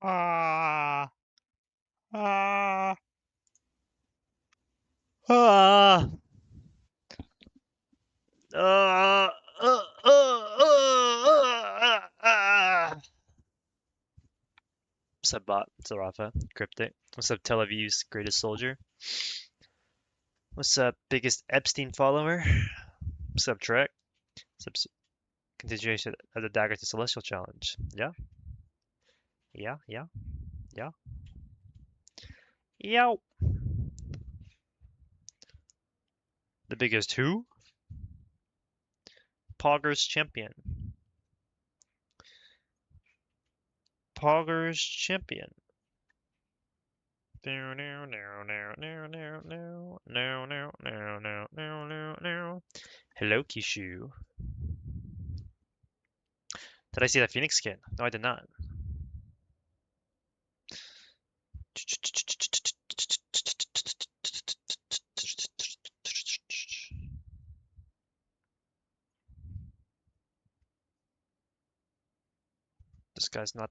Ah. Ah. Ah. Uh, What's up, bot? What's up, Rafa? Cryptic. What's up, Tel Aviv's greatest soldier? What's up, biggest Epstein follower? What's up, Trek? What's up, continuation of the Dagger to Celestial challenge? Yeah, yeah, yeah, yeah. Yo. The biggest who? Poggers champion. Poggers champion. Hello, Kishu. Did I see that Phoenix skin? No, I did not. This guy's not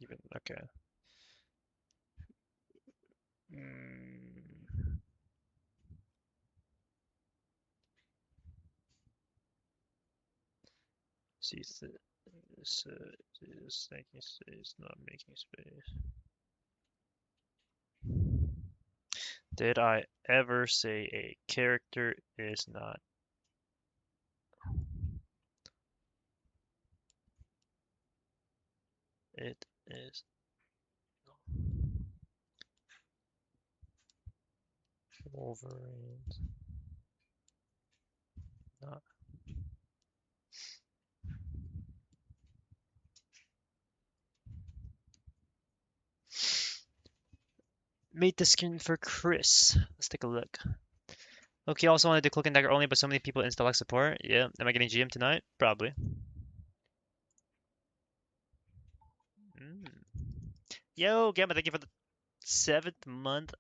even okay. See, this is making space, not making space. Did I ever say a character is not? It is Wolverine. Not. Made the skin for Chris. Let's take a look. Okay, also wanted to Cloak and Dagger only, but so many people in select support. Yeah, am I getting GM tonight? Probably. Yo, Gamma, thank you for the 7th month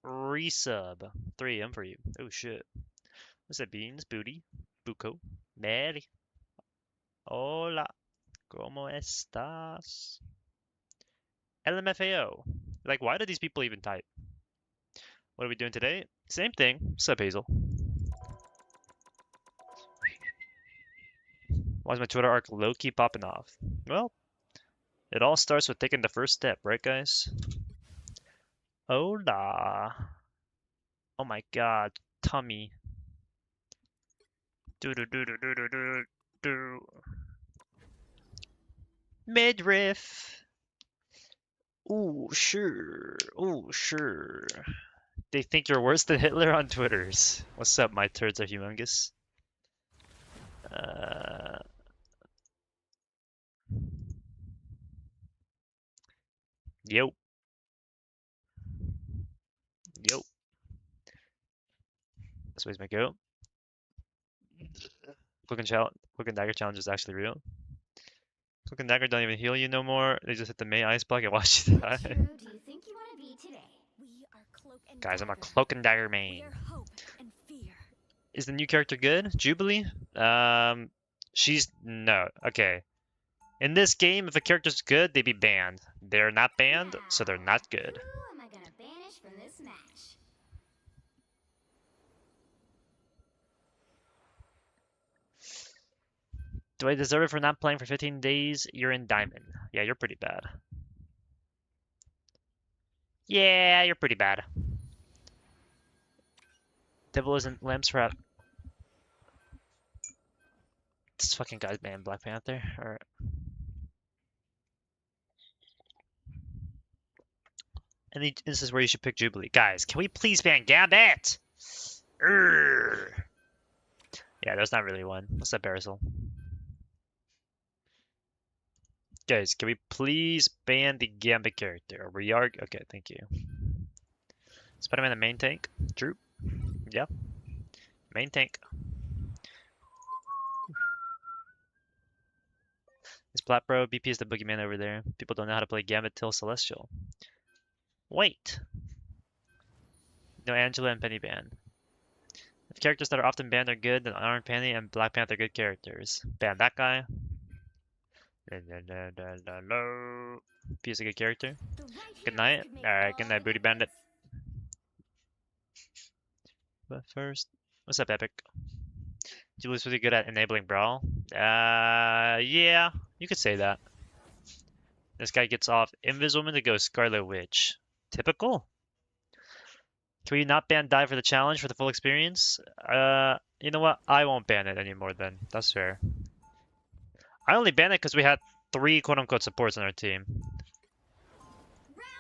resub. 3 AM for you. Oh shit. What's that? Beans, Booty, Buko, Mary. Hola. ¿Cómo estás? LMFAO. Like, why do these people even type? What are we doing today? Same thing. What's up, Hazel? Why is my Twitter arc low-key popping off? Well, it all starts with taking the first step, right, guys? Hola. Oh my god. Tummy. Do do do do do do do do. Midriff. Ooh, sure. Ooh, sure. They think you're worse than Hitler on Twitters. What's up, my turds are humongous? Uh, yo, yo. This way's my go. Cloak and Dagger challenge is actually real. Cloak and Dagger don't even heal you no more. They just hit the May Ice Block and watch you die. Guys, I'm a Cloak and Dagger main. Is the new character good? Jubilee? She's no. Okay. In this game, if a character's good, they be banned. They're not banned, so they're not good. Who am I gonna banish from this match? Do I deserve it for not playing for 15 days? You're in Diamond. Yeah, you're pretty bad. Yeah, you're pretty bad. Devil isn't lamps rat. This fucking guy's banned Black Panther. Alright. And this is where you should pick Jubilee. Guys, can we please ban Gambit? Urgh. Yeah, there's not really one. What's up, Barisol? Guys, can we please ban the Gambit character? We are okay, thank you. Spider-Man the main tank. True. Yeah. Main tank. It's Plat Bro. BP is the boogeyman over there. People don't know how to play Gambit till Celestial. Wait. No, Angela and Penny ban. If characters that are often banned are good, then aren't Penny and Black Panther good characters? Ban that guy. Piece a good character. The right Good heroes night. could make Alright, good all night, the Booty Bandit. difference. But first, what's up, Epic? Julie's really good at enabling Brawl. Yeah, you could say that. This guy gets off Inviswoman to go Scarlet Witch. Typical. Can we not ban Dive for the challenge for the full experience? You know what? I won't ban it anymore then. That's fair. I only banned it because we had 3 quote-unquote supports on our team.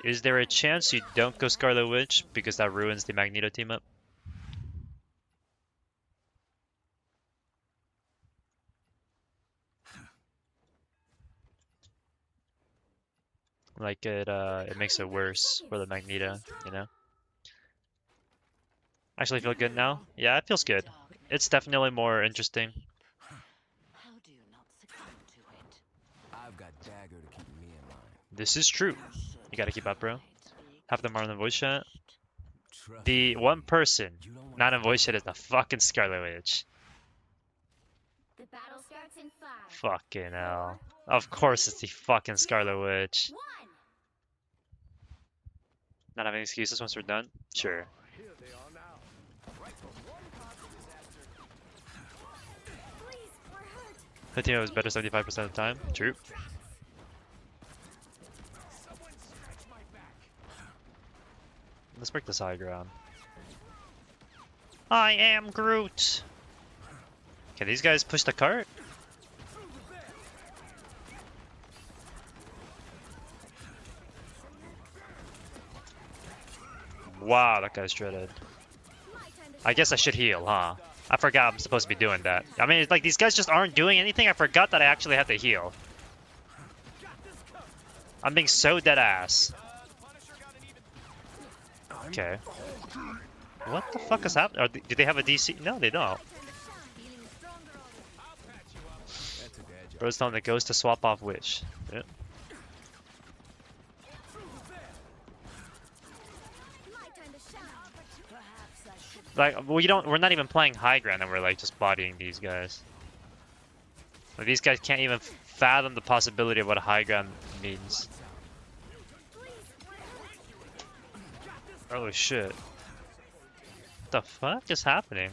Is there a chance you don't go Scarlet Witch because that ruins the Magneto team up? Like it makes it worse for the Magneto, you know? Actually feel good now? Yeah, it feels good. It's definitely more interesting. How do you not succumb to it? I've got Dagger to keep me in line. This is true. You gotta keep up, bro. Half of them are in the voice chat. Trust The me, one person you don't want not in voice chat is the fucking Scarlet Witch. The battle starts in 5, Fucking hell. Of course it's the fucking Scarlet Witch. 1. Not having excuses once we're done? Sure. Here they are now. Right from one constant disaster. Please, we're hurt. The team was better 75% of the time. True. Someone scratch my back. Let's break this high ground. I am Groot. Can these guys push the cart? Wow, that guy's shredded. I guess I should heal, huh? I forgot I'm supposed to be doing that. I mean, it's like these guys just aren't doing anything. I forgot that I actually have to heal. I'm being so dead ass. Okay. What the fuck is happening? Do they have a DC? No, they don't. That's a dad job. Bro's telling the ghost to swap off Witch. Yeah. Like, we're not even playing high ground and we're like just bodying these guys. Like, these guys can't even fathom the possibility of what high ground means. Oh shit. What the fuck is happening?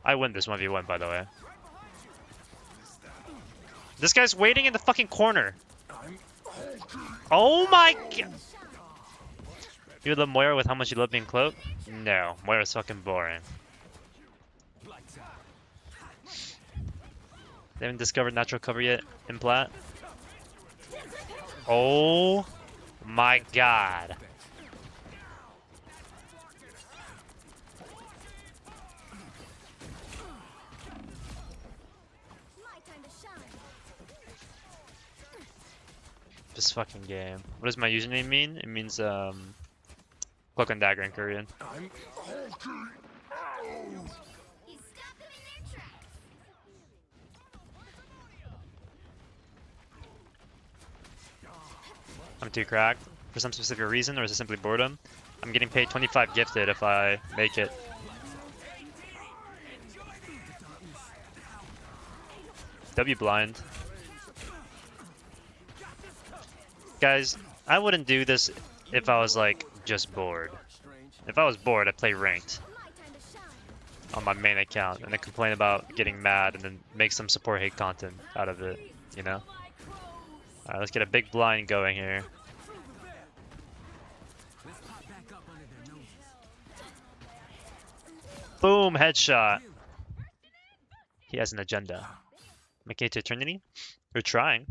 I win this 1v1, by the way. This guy's waiting in the fucking corner. Oh my god! You love Moira with how much you love being cloaked? No, Moira's fucking boring. They haven't discovered natural cover yet in plat. Oh my god. This fucking game. What does my username mean? It means cloak and dagger in Korean. I'm too cracked for some specific reason, or is it simply boredom? I'm getting paid 25 gifted if I make it. W blind. Guys, I wouldn't do this if I was like just bored. If I was bored, I'd play ranked on my main account and then complain about getting mad and then make some support hate content out of it, you know? Alright, let's get a big blind going here. Boom, headshot. He has an agenda. Make it to eternity? We're trying.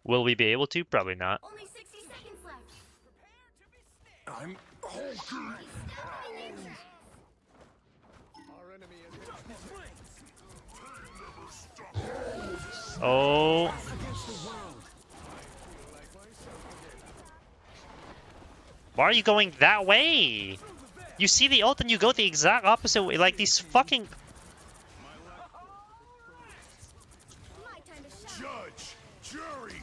Will we be able to? Probably not. Only 60 seconds left. I'm Oh. Why are you going that way? You see the ult and you go the exact opposite way. Like these fucking... judge, jury.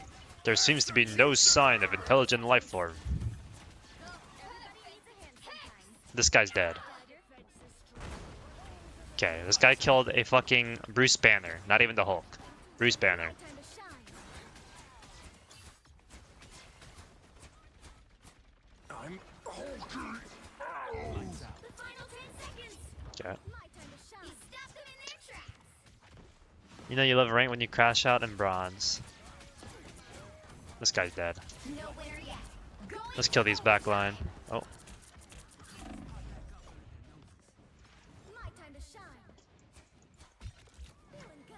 There seems to be no sign of intelligent life form. This guy's dead. Okay, this guy killed a fucking Bruce Banner, not even the Hulk. Bruce Banner. My time to shine. I'm The final 10 seconds. Yeah. My time to shine. You stopped them in their tracks. You know you love rank when you crash out in bronze. This guy's dead. Nowhere yet. Going Let's kill these backline. Oh, My time to shine. Feeling good.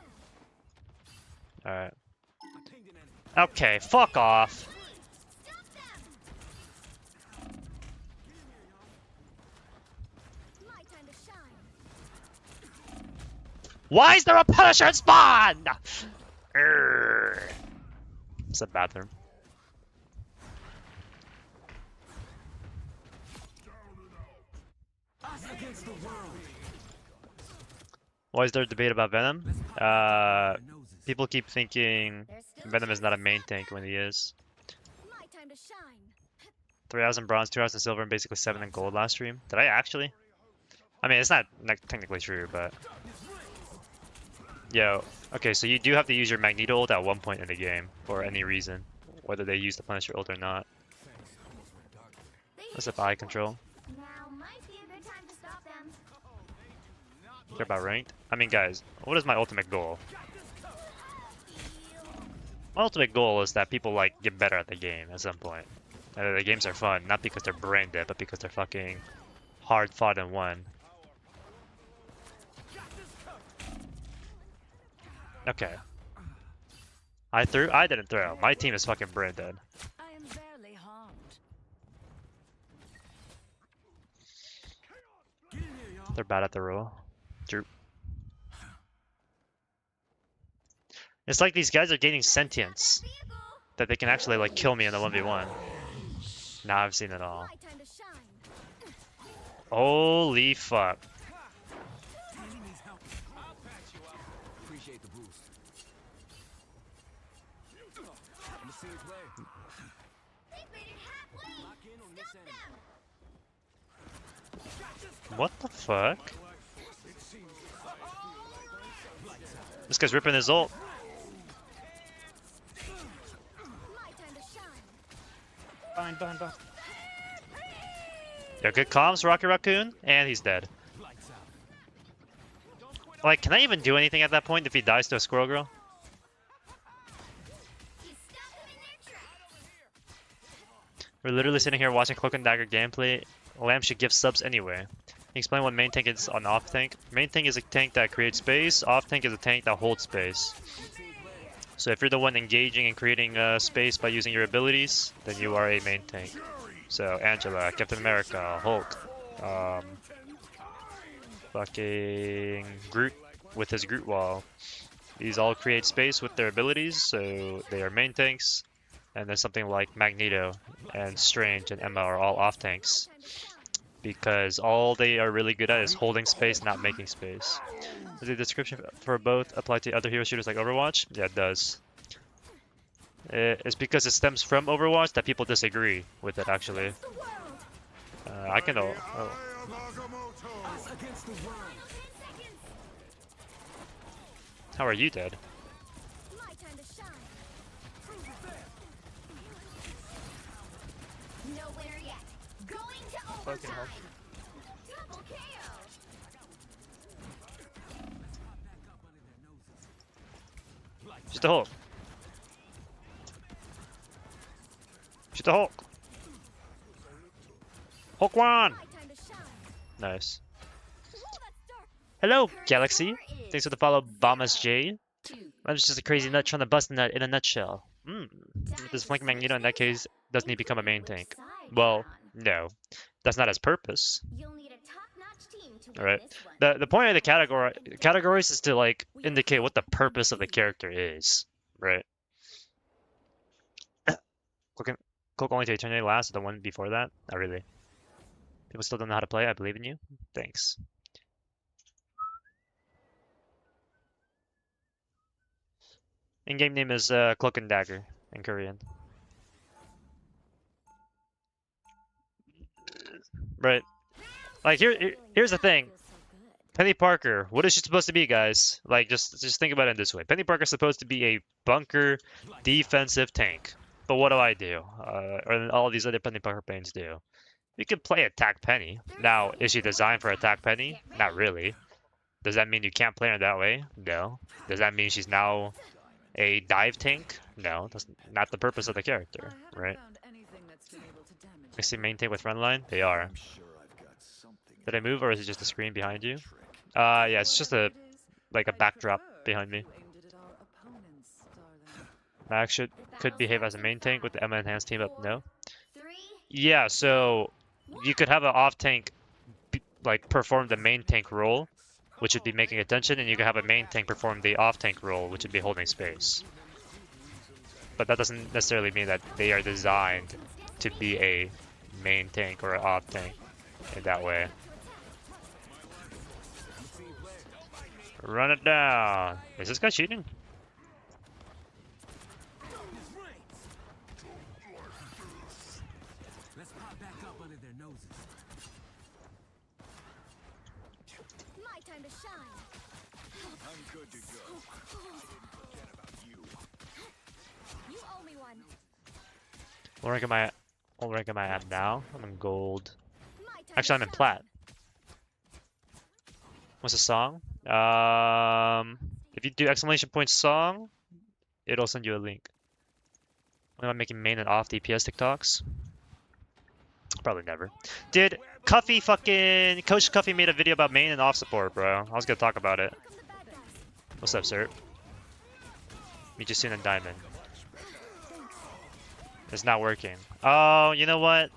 alright. I pinged an enemy. Okay, fuck off. Stop them. My time to shine. Why is there a Punisher spawn? Urgh. It's a bathroom. Us against the world. Why is there a debate about Venom? People keep thinking There's still Venom is not a chance. main tank when he is. My time to shine. 3,000 bronze, 2,000 silver, and basically 7 in gold last stream. Did I actually? I mean, it's not technically true, but... Yo, okay, so you do have to use your Magneto ult at one point in the game, for any reason. Whether they use the Punisher ult or not. They That's hit if eye checkpoint. control. Now might be a good time to stop them. Care about ranked? I mean, guys, what is my ultimate goal? My ultimate goal is that people, like, get better at the game at some point. The games are fun, not because they're brain dead, but because they're fucking hard fought and won. Okay. I threw? I didn't throw. My team is fucking brain dead. I am barely harmed. They're bad at the roll. Droop. It's like these guys are gaining sentience. Vehicle. That they can actually, like, kill me in the 1v1. Now I've seen it all. My time to shine. Holy fuck. Peni needs help. I'll patch you up. Appreciate the boost. I'm a serious player. They've made it halfway. Lock in on this Stop enemy. them. What the fuck? It seems This guy's ripping his ult. My time to shine. Behind. Yo, good comms, Rocky Raccoon, and he's dead. lights out. Like, can I even do anything at that point if he dies to a squirrel girl? You stopped them in their tracks. We're literally sitting here watching Cloak and Dagger gameplay. Lamb should give subs anyway. Can you explain what main tank is on off tank? Main tank is a tank that creates space. Off tank is a tank that holds space. So if you're the one engaging and creating space by using your abilities, then you are a main tank. So Angela, Captain America, Hulk, fucking Groot with his Groot wall. These all create space with their abilities, so they are main tanks. And then something like Magneto and Strange and Emma are all off tanks. Time to shine. Because all they are really good at is holding space, not making space. Does the description for both apply to other hero shooters like Overwatch? Yeah, it does. It's because it stems from Overwatch that people disagree with it, actually. The world. I can... Oh. Us against the world. Final 10 seconds. How are you dead? My time to shine. Nowhere yet. Going to overtime. Double KO. She's the Hulk. She's the Hulk. Hulk one! My time to shine. Nice. Whoa, that's dark. Hello, Current Galaxy. score is Thanks for the follow, Bombas J. 2. I'm just a crazy nut trying to bust a nut in a nutshell. Time This to flank Magneto in switch that case, doesn't he become a main Which tank? side Well, you're on. no. That's not his purpose. You'll need a top-notch team to win Alright. this one. The point of the categories is to, like, indicate what the purpose of the character is. Right? Cloak only to eternity last, the one before that? Not really. People still don't know how to play, I believe in you. Thanks. In-game name is Cloak and Dagger in Korean. Right. Like here's the thing. Penny Parker, what is she supposed to be, guys? Like, just think about it this way. Penny Parker's supposed to be a bunker defensive tank. But what do I do? Or all these other Penny Parker paints do? You can play Attack Penny. Now, is she designed for Attack Penny? Not really. Does that mean you can't play her that way? No. Does that mean she's now a dive tank? No, that's not the purpose of the character, right? Is she main tank with front line? They are. Did I move or is it just a screen behind you? Yeah, it's just a like a backdrop behind me. Max could behave as a main tank with the Emma enhanced team up. No. Yeah, so you could have an off tank like perform the main tank role, which would be making attention, and you could have a main tank perform the off tank role, which would be holding space. But that doesn't necessarily mean that they are designed to be a main tank or an off tank in that way. Run it down. Is this guy cheating? Let's pop back up under their noses. My time to shine. I'm good to go. I didn't forget about you. You owe me one. What rank am I at now? I'm in gold. My time Actually, I'm to in shine. plat. What's the song? If you do exclamation point song, it'll send you a link. When am I making main and off DPS TikToks? Probably never. Did Cuffy Coach Cuffy made a video about main and off support, bro. I was gonna talk about it. Here come the bad guys. What's up, sir? Meet you soon in Diamond. It's not working. Oh, you know what?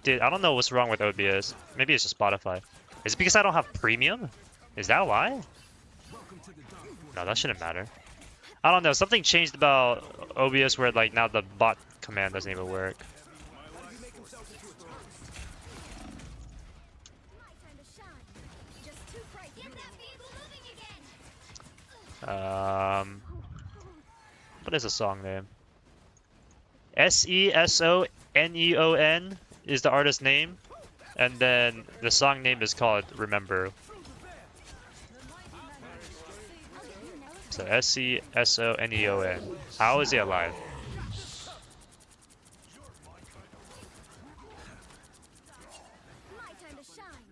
Dude, I don't know what's wrong with OBS. Maybe it's just Spotify. Is it because I don't have premium? Is that why? No, that shouldn't matter. I don't know. Something changed about OBS where like now the bot command doesn't even work. My time to shine. Just too bright. Get that vehicle moving again. What is the song name? Sesoneon is the artist name, and then the song name is called Remember. So Sesoneon. How is he alive? My time to shine.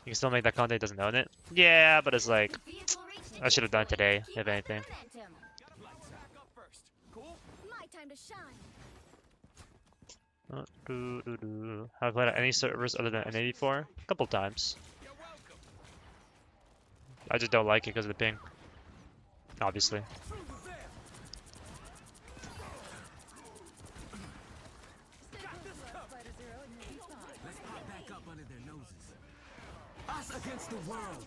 You can still make that content, doesn't own it? Yeah, but it's like, I should have done it today, if anything. My time to shine. Have I played on any servers other than N84? A couple times. I just don't like it because of the ping. Obviously. Let's pop back up under their noses. Us against the world.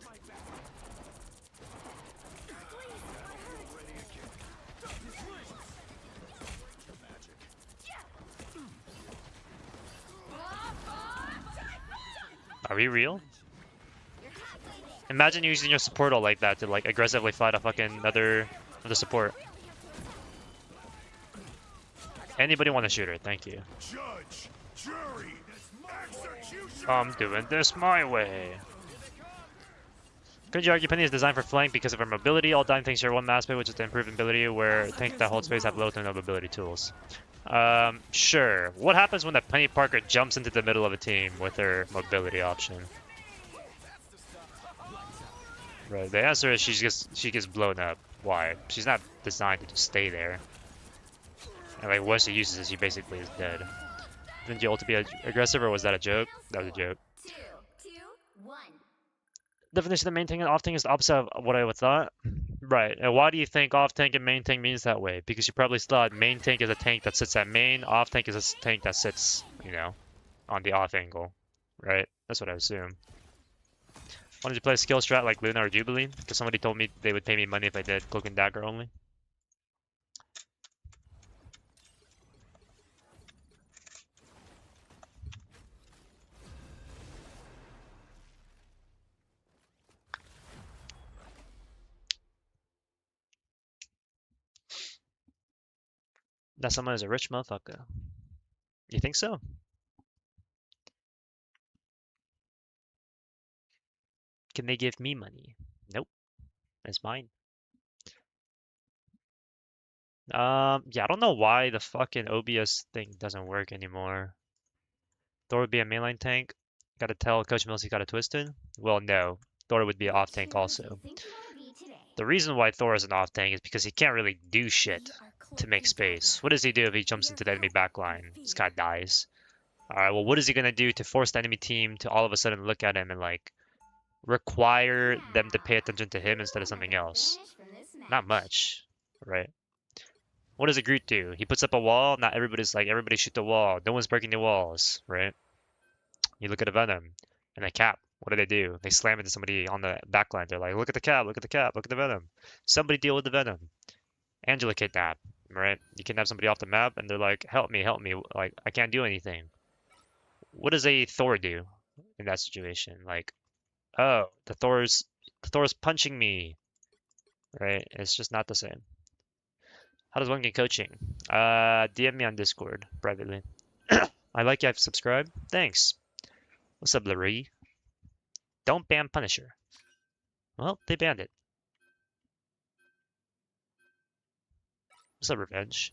Are we real? Imagine using your support ult like that to like aggressively fight a fucking another support. Anybody want to shoot her? Thank you. Judge, jury, execution. I'm doing this my way. Could you argue Penny is designed for flank because of her mobility? All dime tanks share one aspect, which is to improve mobility, where tanks that hold space have low to no mobility tools. Sure. What happens when the Penny Parker jumps into the middle of a team with her mobility option? Right. The answer is she gets blown up. Why? She's not designed to just stay there. And like once she uses it, she basically is dead. Didn't you ult to be aggressive, or was that a joke? That was a joke. 2, 2, 1. Definition of main tank and off tank is the opposite of what I would thought. Right. And why do you think off tank and main tank means that way? Because you probably thought main tank is a tank that sits at main, off tank is a tank that sits, on the off angle. Right? That's what I assume. Why don't you play a skill strat like Luna or Jubilee? Because somebody told me they would pay me money if I did Cloak and Dagger only. That someone is a rich motherfucker. You think so? Can they give me money? Nope. That's mine. Yeah, I don't know why the fucking OBS thing doesn't work anymore. Thor would be a mainline tank. Gotta tell Coach Mills he got it twisted. Well, no. Thor would be an off tank also. The reason why Thor is an off tank is because he can't really do shit to make space. What does he do if he jumps into the enemy backline? This guy dies. Alright, well, what is he gonna do to force the enemy team to all of a sudden look at him and, like, require them to pay attention to him instead of something else? Not much, right? What does a Groot do? He puts up a wall. Not everybody's like, everybody shoot the wall. No one's breaking the walls, right? You look at a Venom and a Cap. What do? They slam into somebody on the backline. They're like, look at the Cap, look at the Cap, look at the Venom. Somebody deal with the Venom. Angela kidnap, right? You kidnap somebody off the map and they're like, help me, help me. Like, I can't do anything. What does a Thor do in that situation? Like, oh, the Thor's punching me, right? It's just not the same. How does one get coaching? DM me on Discord privately. I like you. I've subscribed. Thanks. What's up, Larry? Don't ban Punisher. Well, they banned it. What's up, Revenge?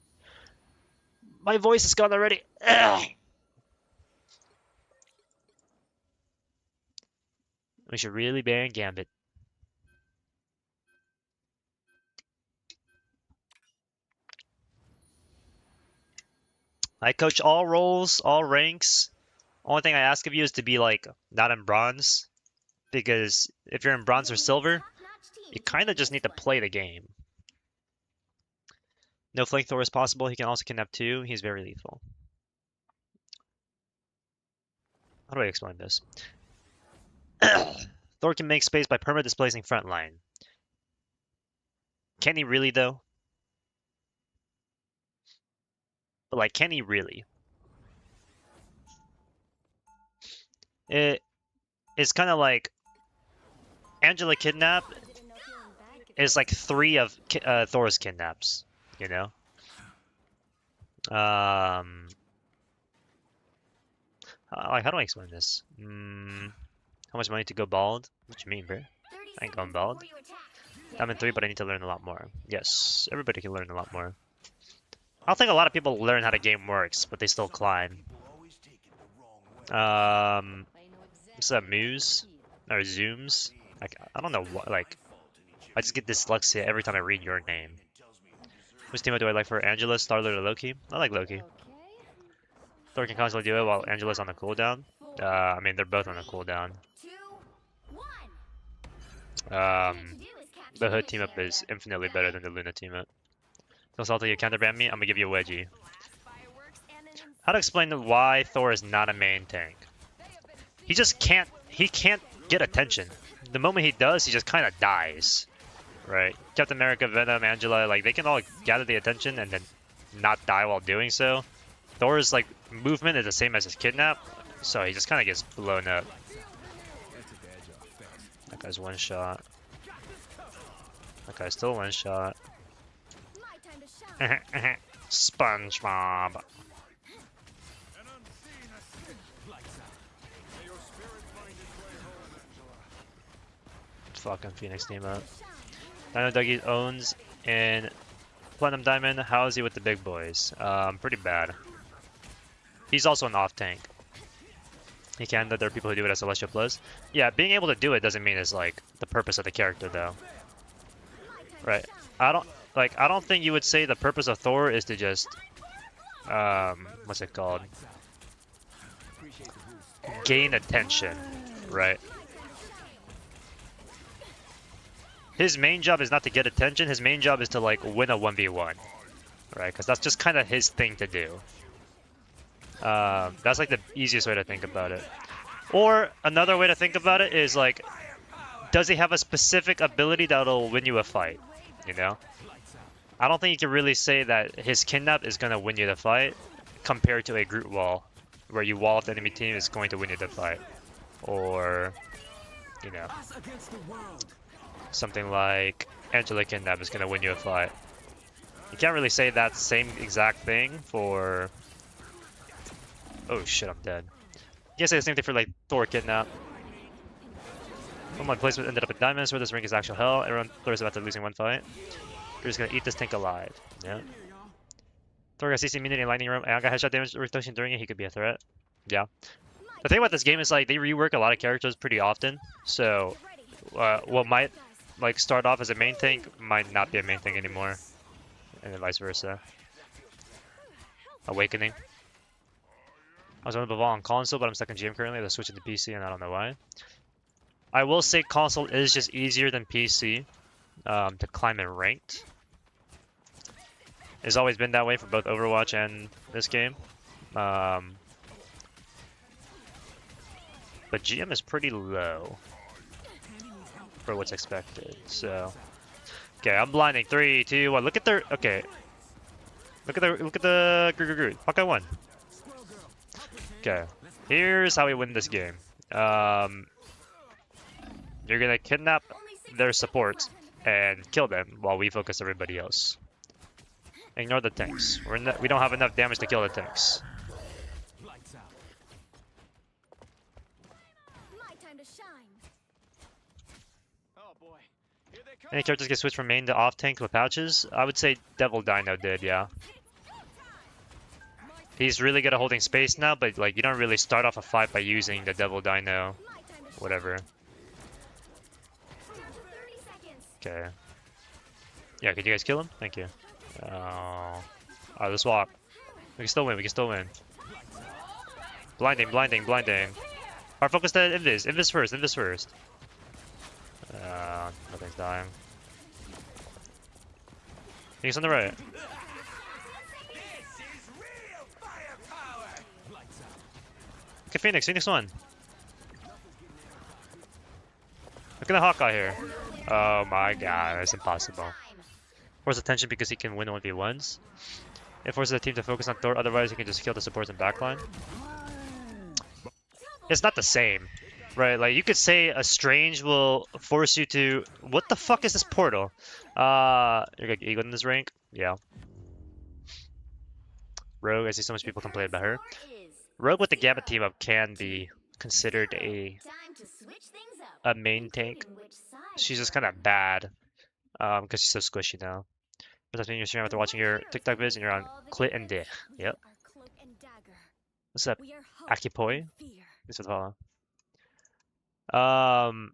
My voice is gone already. Ugh. We should really ban Gambit. I coach all roles, all ranks. Only thing I ask of you is to be like not in bronze, because if you're in bronze or silver, you kind of just need to play the game. No flank Thor is possible. He can also kidnap too. He's very lethal. How do I explain this? Thor can make space by perma displacing front line. Can he really though? But like, can he really? It's kind of like Angela kidnap is like 3 of Thor's kidnaps, you know? Like, how do I explain this? How much money to go bald? What you mean, bro? I ain't going bald. I'm in 3, but I need to learn a lot more. Yes, everybody can learn a lot more. I don't think a lot of people learn how the game works, but they still climb. What's that, Muse? Or Zooms? Like, I don't know what, like, I just get dyslexia every time I read your name. Which team do I like for Angela, Starlord, or Loki? I like Loki. Thor can constantly do it while Angela's on the cooldown. I mean, they're both on the cooldown. The Hood team up is infinitely better than the Luna team up. So Salty, you counterban me, I'm gonna give you a wedgie. How to explain why Thor is not a main tank? He just can't get attention. The moment he does, he just kind of dies. Right? Captain America, Venom, Angela, like, they can all gather the attention and then not die while doing so. Thor's, like, movement is the same as his kidnap, so he just kind of gets blown up. That guy's one shot. That guy's still one shot. SpongeBob. Fucking Phoenix team up. Dino Dougie owns in Platinum Diamond. How is he with the big boys? Pretty bad. He's also an off tank. He can, that there are people who do it as Celestial Plus. Yeah, being able to do it doesn't mean it's like the purpose of the character though. Right. I don't think you would say the purpose of Thor is to just what's it called? Gain attention, right? His main job is not to get attention, his main job is to like win a 1v1. Right? Because that's just kind of his thing to do. That's like the easiest way to think about it. Or another way to think about it is like, does he have a specific ability that'll win you a fight? You know? I don't think you can really say that his kidnap is going to win you the fight compared to a Groot wall, where you wall off the enemy team is going to win you the fight. Or, you know, something like Angela kidnap is going to win you a fight. You can't really say that same exact thing for... Oh shit, I'm dead. You can't say the same thing for like Thor kidnap. Well, my placement ended up in diamonds, where this ring is actual hell. Everyone Thor's about to losing one fight. We're just gonna eat this tank alive. Yeah. Thor got CC immunity in lightning room, and I got headshot damage reduction during it. He could be a threat. Yeah. The thing about this game is like they rework a lot of characters pretty often. So what might like start off as a main tank might not be a main tank anymore, and then vice versa. Awakening. I was on the ball on console, but I'm stuck in GM currently. They're switching to PC, and I don't know why. I will say console is just easier than PC to climb in ranked. It's always been that way for both Overwatch and this game. But GM is pretty low for what's expected. So, okay, I'm blinding. 3, 2, 1. Look at their. Okay. Look at the Groot. Hawkeye won. Okay. Here's how we win this game. You're gonna kidnap their support and kill them while we focus everybody else. Ignore the tanks. We don't have enough damage to kill the tanks. Any characters get switched from main to off tank with pouches? I would say Devil Dino did, yeah. He's really good at holding space now, but like you don't really start off a fight by using the Devil Dino, whatever. Okay. Yeah, could you guys kill him? Thank you. Alright, let's walk. We can still win, we can still win. Blinding. Alright, focus the Invis. Invis first. Nothing's dying. He's on the right. Okay, Phoenix won. Look at the Hawkeye here. Oh my god, that's impossible. Force attention because he can win 1v1s. It forces the team to focus on Thor, otherwise he can just kill the supports in backline. It's not the same, right? Like, you could say a Strange will force you to... What the fuck is this portal? You're gonna get Eagle in this rank? Yeah. Rogue, I see so much people complain about her. Rogue with the Gambit team up can be considered a main tank. She's just kind of bad because she's so squishy now. What's up, you're streaming after watching your TikTok vids and you're on Clit and Dick. Yep. What's up, Akipoi? Thanks for the follow.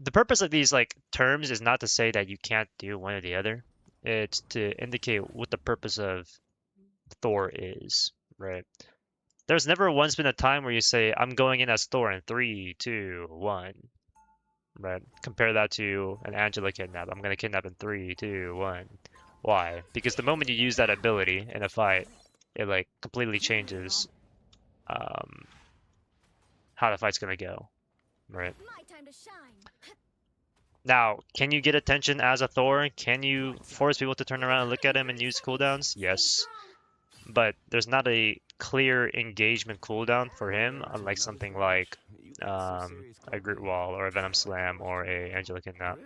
The purpose of these like terms is not to say that you can't do one or the other. It's to indicate what the purpose of Thor is, right? There's never once been a time where you say, I'm going in as Thor in 3, 2, 1. Right? Compare that to an Angela kidnap. I'm gonna kidnap in 3, 2, 1. Why? Because the moment you use that ability in a fight, it like completely changes how the fight's gonna go. Right? Now, can you get attention as a Thor? Can you force people to turn around and look at him and use cooldowns? Yes. But there's not a clear engagement cooldown for him, unlike something like a Groot Wall or a Venom Slam or a Angela Kidnap.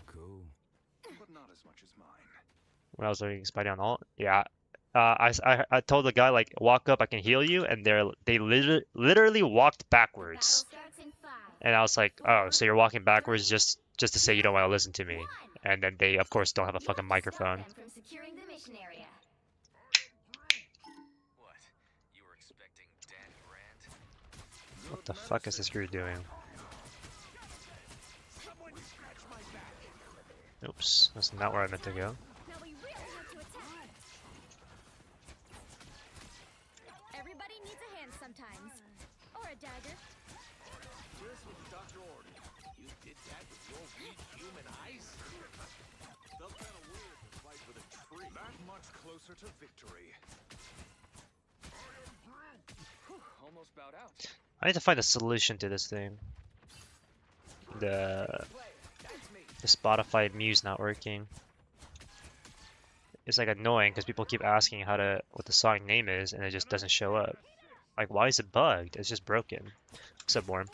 Cool. But not as much as mine. When I was doing Spidey on ult, yeah. I told the guy like walk up, I can heal you, and they literally walked backwards, and I was like, oh, so you're walking backwards just to say you don't want to listen to me, and then they of course don't have a fucking microphone. What the fuck is this Groot doing? Oops, that's not where I meant to go. Everybody needs a hand sometimes. Or a dagger. Dr. Orton, you did that with your weak human eyes? Felt kind of weird to fight with a tree. That much closer to victory. Almost bowed out. I need to find a solution to this thing. The Spotify Muse not working. It's like annoying because people keep asking what the song name is and it just doesn't show up. Like, why is it bugged? It's just broken. What's up, Worm?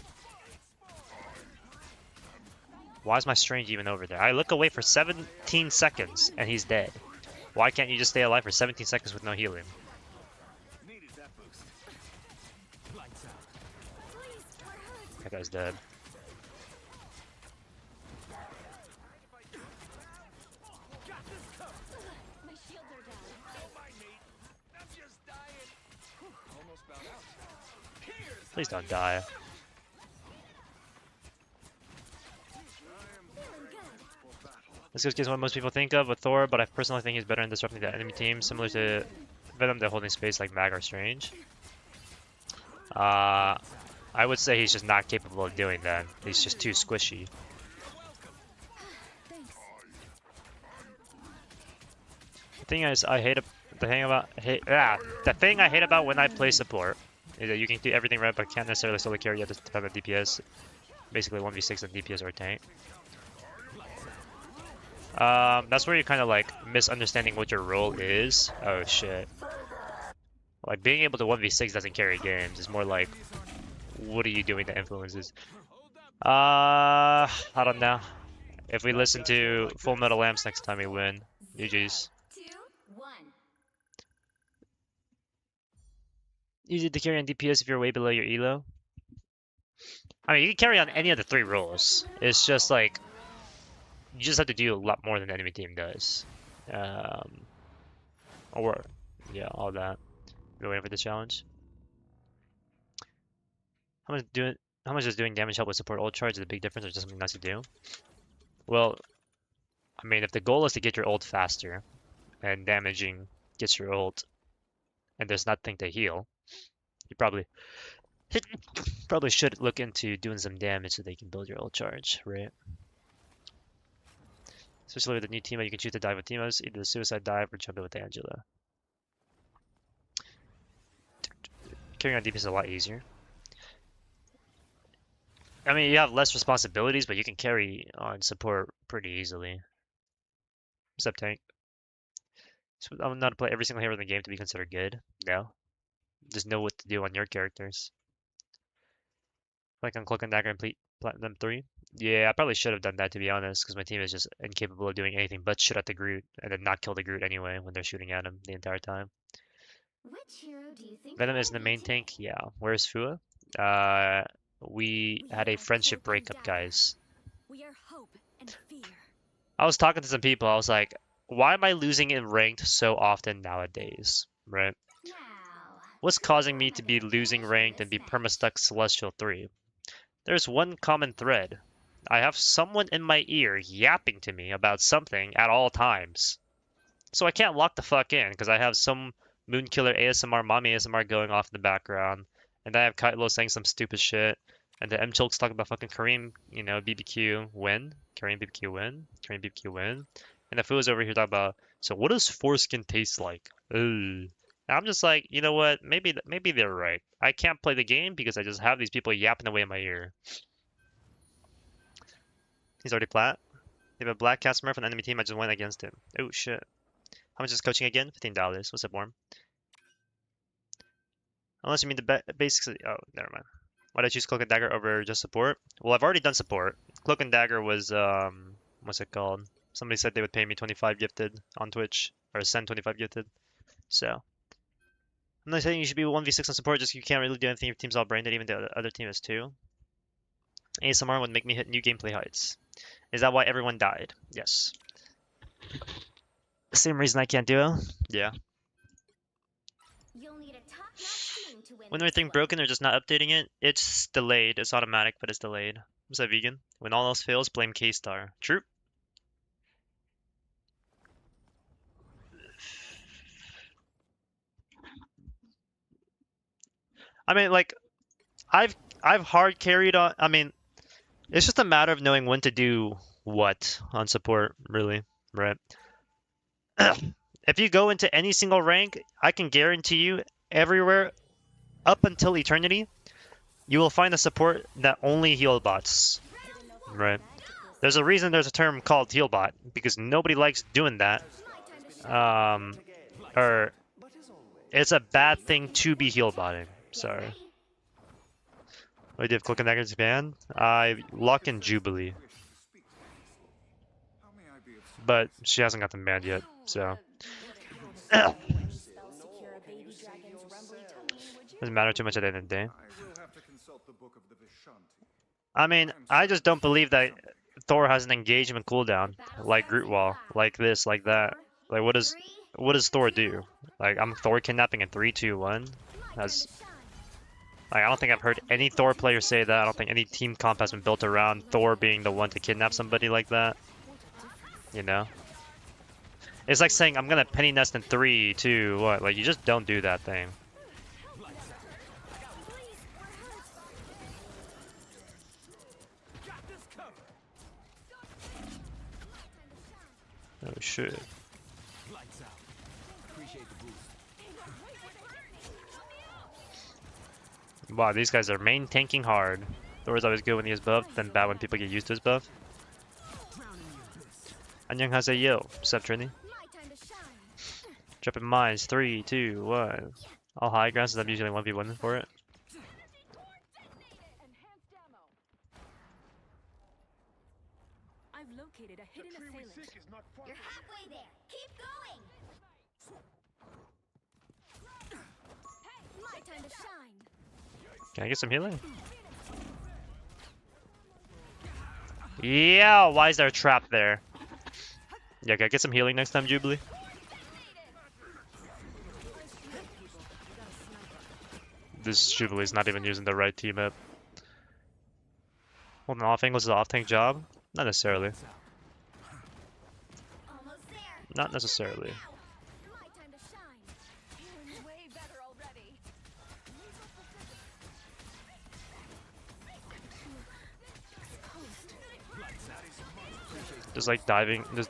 Why is my Strange even over there? I look away for 17 seconds and he's dead. Why can't you just stay alive for 17 seconds with no healing? Needed that boost. Okay, That guy's dead. My shields are down. Don't mind me. I'm just dying. Almost about out. Here's Please don't die. This is what most people think of with Thor, but I personally think he's better in disrupting the enemy team, similar to Venom that holding space like Mag or Strange. I would say he's just not capable of doing that. He's just too squishy. Thanks. The thing is, the thing I hate about when I play support is that you can do everything right, but can't necessarily solo carry. You have to have a DPS, basically 1v6 on DPS or tank. That's where you're kind of like misunderstanding what your role is. Oh shit. Like being able to 1v6 doesn't carry games. It's more like, what are you doing that influences? I don't know. If we listen to Fullmetallamps next time, we win. GG's. 2, 1. Easy to carry on DPS if you're way below your elo. I mean, you can carry on any of the 3 roles. It's just like, you just have to do a lot more than the enemy team does. Or, yeah, all that. We're waiting for the challenge. How much does doing damage help with support ult charge? Is it a big difference or just something nice to do? Well, I mean, if the goal is to get your ult faster, and damaging gets your ult, and there's nothing to heal, you probably should look into doing some damage so they can build your ult charge, right? Especially with the new team, you can choose to dive with Timos, either the suicide dive or jump in with Angela. Carrying on DPS is a lot easier. I mean, you have less responsibilities, but you can carry on support pretty easily. What's up, tank? So I'm not to play every single hero in the game to be considered good. No. Just know what to do on your characters. Like on Cloak and Dagger and Platinum 3. Yeah, I probably should have done that to be honest, because my team is just incapable of doing anything but shoot at the Groot, and then not kill the Groot anyway when they're shooting at him the entire time. Which hero do you think Venom I is the am main to? tank, yeah. Where's Fua? We had a friendship breakup, guys. We are hope and fear. I was talking to some people, I was like, why am I losing in ranked so often nowadays, right? Now, What's causing me I'm to be gonna losing finish ranked this and be match. perma-stuck Celestial 3? There's one common thread. I have someone in my ear yapping to me about something at all times. So I can't lock the fuck in, because I have some Moonkiller ASMR, mommy ASMR going off in the background, and I have Kylo saying some stupid shit, and the M-Chilk's talking about fucking Kareem, you know, BBQ win, Kareem BBQ win, Kareem BBQ win, and the fool's over here talking about, so what does foreskin taste like? Ugh. And I'm just like, you know what, maybe they're right. I can't play the game because I just have these people yapping away in my ear. He's already plat. They have a black cat smurf on the enemy team, I just went against him. Oh shit. How much is coaching again? $15. What's up, Worm? Unless you mean the basics. Oh, never mind. Why did I choose Cloak and Dagger over just support? Well, I've already done support. Cloak and Dagger was, what's it called? Somebody said they would pay me 25 gifted on Twitch, or send 25 gifted. So, I'm not saying you should be 1v6 on support, just you can't really do anything if your team's all brained, even the other team is too. ASMR would make me hit new gameplay heights. Is that why everyone died? Yes. Same reason I can't do it? Yeah. You'll need a top-notch team to win When this everything one. broken, they're just not updating it. It's delayed. It's automatic, but it's delayed. What's that, vegan? When all else fails, blame K-Star. True. I mean, like, I've hard carried on. I mean, it's just a matter of knowing when to do what on support, really, right? If you go into any single rank, I can guarantee you, everywhere up until eternity, you will find a support that only heal bots, right? There's a reason there's a term called heal bot, because nobody likes doing that. Or it's a bad thing to be heal botting. Sorry. What do you have Cloak and Dagger Japan? I lock in Jubilee, How may I be of service? but she hasn't got them banned yet, so Spell secure a baby dragon's rumbly tummy, would you? doesn't matter too much at the end of the day. I will have to consult the book of the Vishanti. I mean, I just don't believe that Thor has an engagement cooldown like Groot Wall, like this, like that. Like, what does Thor do? Like, I'm Thor kidnapping in 3, 2, 1. That's like, I don't think I've heard any Thor player say that. I don't think any team comp has been built around Thor being the one to kidnap somebody like that. You know? It's like saying I'm gonna penny nest in 3, 2, 1. Like, you just don't do that thing. Oh shit. Lights out. Appreciate the boost. Wow, these guys are main tanking hard. Thor's always good when he is buffed, then bad when people get used to his buff. 안녕하세요. What's up, Trini? Dropping mines. 3, 2, 1. All high ground since I'm usually 1v1 for it. I've located a hidden assailant. You're halfway there. Keep going. Hey, my time to shine. Can I get some healing? Yeah, why is there a trap there? Yeah, can I get some healing next time, Jubilee? This Jubilee's not even using the right team up. Holding off angles is an off-tank job? Not necessarily. Almost there. Not necessarily. My time to shine. Doing way better already. Just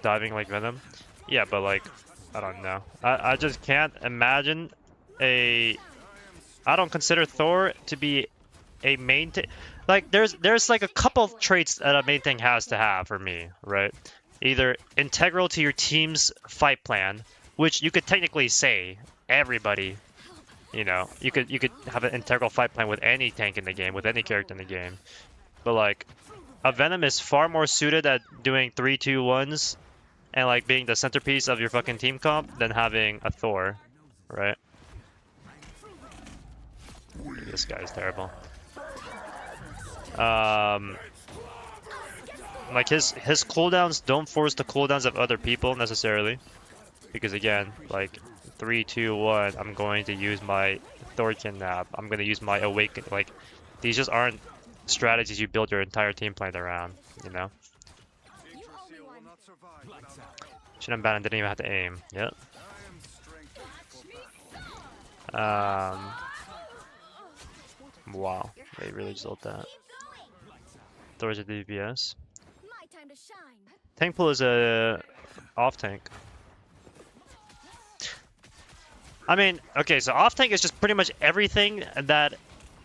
diving like Venom. Yeah, but like, I don't know. I just can't imagine a. I don't consider Thor to be a main. Like, there's like a couple of traits that a main thing has to have for me, right? Either integral to your team's fight plan, which you could technically say everybody. You know, you could have an integral fight plan with any tank in the game, with any character in the game. But like, a Venom is far more suited at doing 3, 2, 1s and like being the centerpiece of your fucking team comp than having a Thor, right? This guy's terrible. Like his cooldowns don't force the cooldowns of other people necessarily, because again, like 3, 2, 1, I'm going to use my Thor kidnap. I'm going to use my awaken. Like, these just aren't strategies you build your entire team plan around, you know? Should have banned and didn't even have to aim. Yep. Wow, they really just ult that. Thor's a DPS. My time to shine. Tank pool is a off tank. I mean, okay, so off tank is just pretty much everything that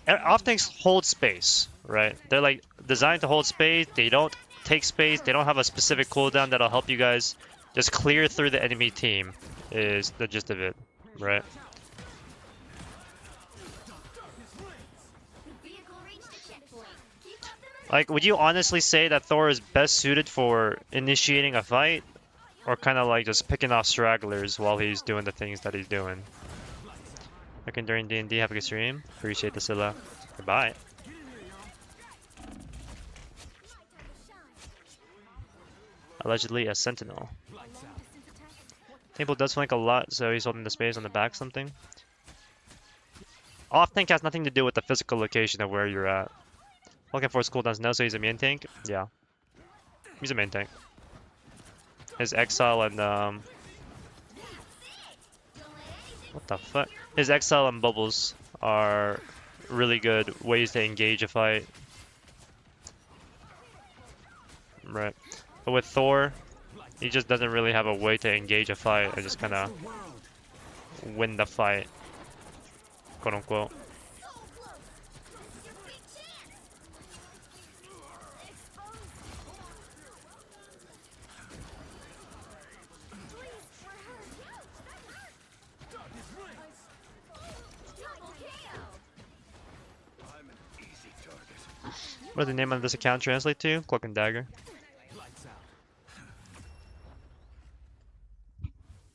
off tanks hold space, right? They're like designed to hold space. They don't take space. They don't have a specific cooldown that'll help you guys just clear through the enemy team. Is the gist of it, right? Vehicle reached a checkpoint. Keep up the Like, would you honestly say that Thor is best suited for initiating a fight, or kind of like just picking off stragglers while he's doing the things that he's doing? Looking during D&D, have a good stream. Appreciate the Scylla. Goodbye. Allegedly a sentinel. Table does flank a lot, so he's holding the space on the back something. Off tank has nothing to do with the physical location of where you're at. Looking for his cooldowns now, so he's a main tank? Yeah. He's a main tank. His exile and what the fuck? His exile and bubbles are really good ways to engage a fight. Right. But with Thor, he just doesn't really have a way to engage a fight and just kind of win the fight, quote unquote. What does the name of this account translate to? Cloak and Dagger.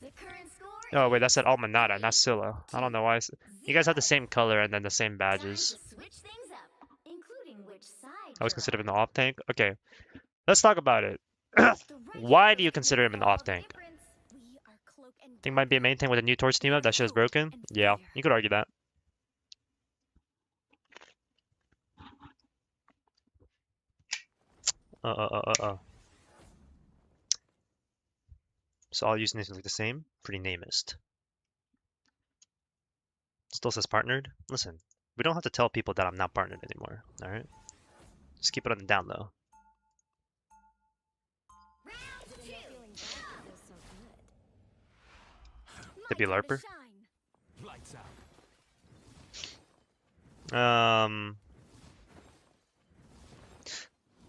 The current score Oh wait, that's at Almanada, not Scylla. I don't know why. You guys have the same color and then the same Time badges. to switch things up, including which side. I was considered an off tank. Okay, let's talk about it. The right Why do you heroes consider him make an all off the tank? difference. We are cloak and Think might be a main tank with a new torch team up. That shit is broken. Yeah, you could argue that. So all using names look the same. Pretty namist. Still says partnered. Listen, we don't have to tell people that I'm not partnered anymore. All right, just keep it on the down low. Round two. To be a My time to larper. shine. Lights out.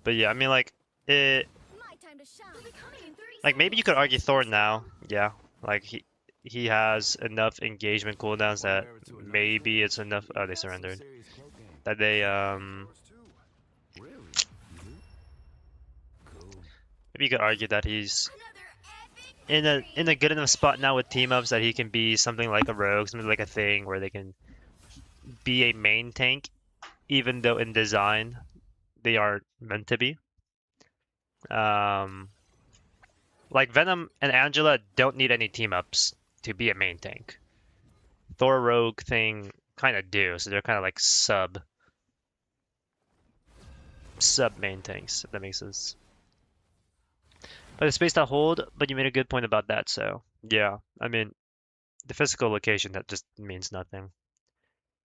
But yeah, I mean like it. My time to shine. We'll be coming in 30 Like maybe you could seconds. argue Thor now. Yeah, like he has enough engagement cooldowns that maybe it's enough. Oh, they surrendered. Serious cloak game. That they Yours too. Really? Mhm. Cool. maybe you could argue that he's Another epic in a good enough spot now with team ups that he can be something like a rogue, something like a thing where they can be a main tank, even though in design they are meant to be. Like Venom and Angela don't need any team ups to be a main tank. Thor rogue thing kind of do, so they're kind of like sub main tanks, if that makes sense. But the space to hold, but you made a good point about that, so yeah, I mean, the physical location, that just means nothing.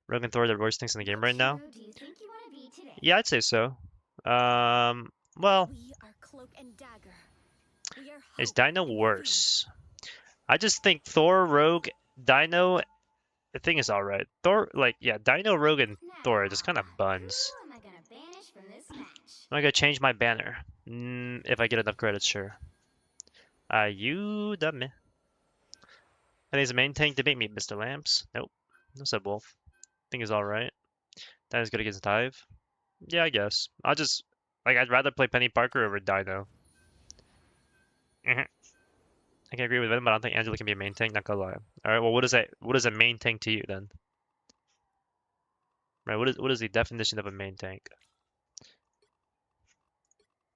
Rogue and Thor are the worst things in the game right now? hero do you think you want to be today? Yeah, I'd say so. Well, We are cloak and dagger. We are is hope Dino and worse? I just think Thor, Rogue, Dino, the thing is alright. Thor, like, yeah, Dino, Rogue, and fear. Thor are just kind of buns. Who am I gonna banish from this match? I'm gonna change my banner. If I get enough credits, sure. You dumb me. I think it's a main tank debate me, Mr. Lamps. Nope. No said Wolf. Think is alright. Dino's good against Hive. Yeah, I guess. I'd rather play Penny Parker over Dino. I can agree with them, but I don't think Angela can be a main tank, not gonna lie. Alright, well what is a main tank to you then? Right, what is the definition of a main tank?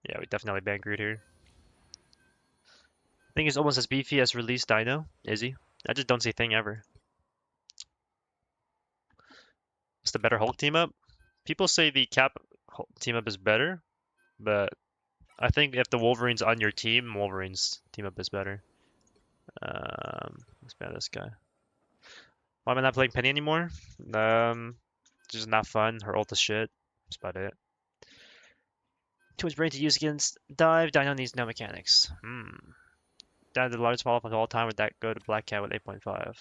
Yeah, we definitely ban Groot here. I think he's almost as beefy as released Dino, is he? I just don't see Thing ever. What's the better Hulk team up? People say the Cap Hulk team up is better, but I think if the Wolverine's on your team, Wolverine's team up is better. Let's ban this guy. Why am I not playing Penny anymore? Just not fun. Her ult is shit. That's about it. Too much brain to use against Dive. Dino needs no mechanics. Dino did the largest fall off of all time. Would that go to Black Cat with 8.5?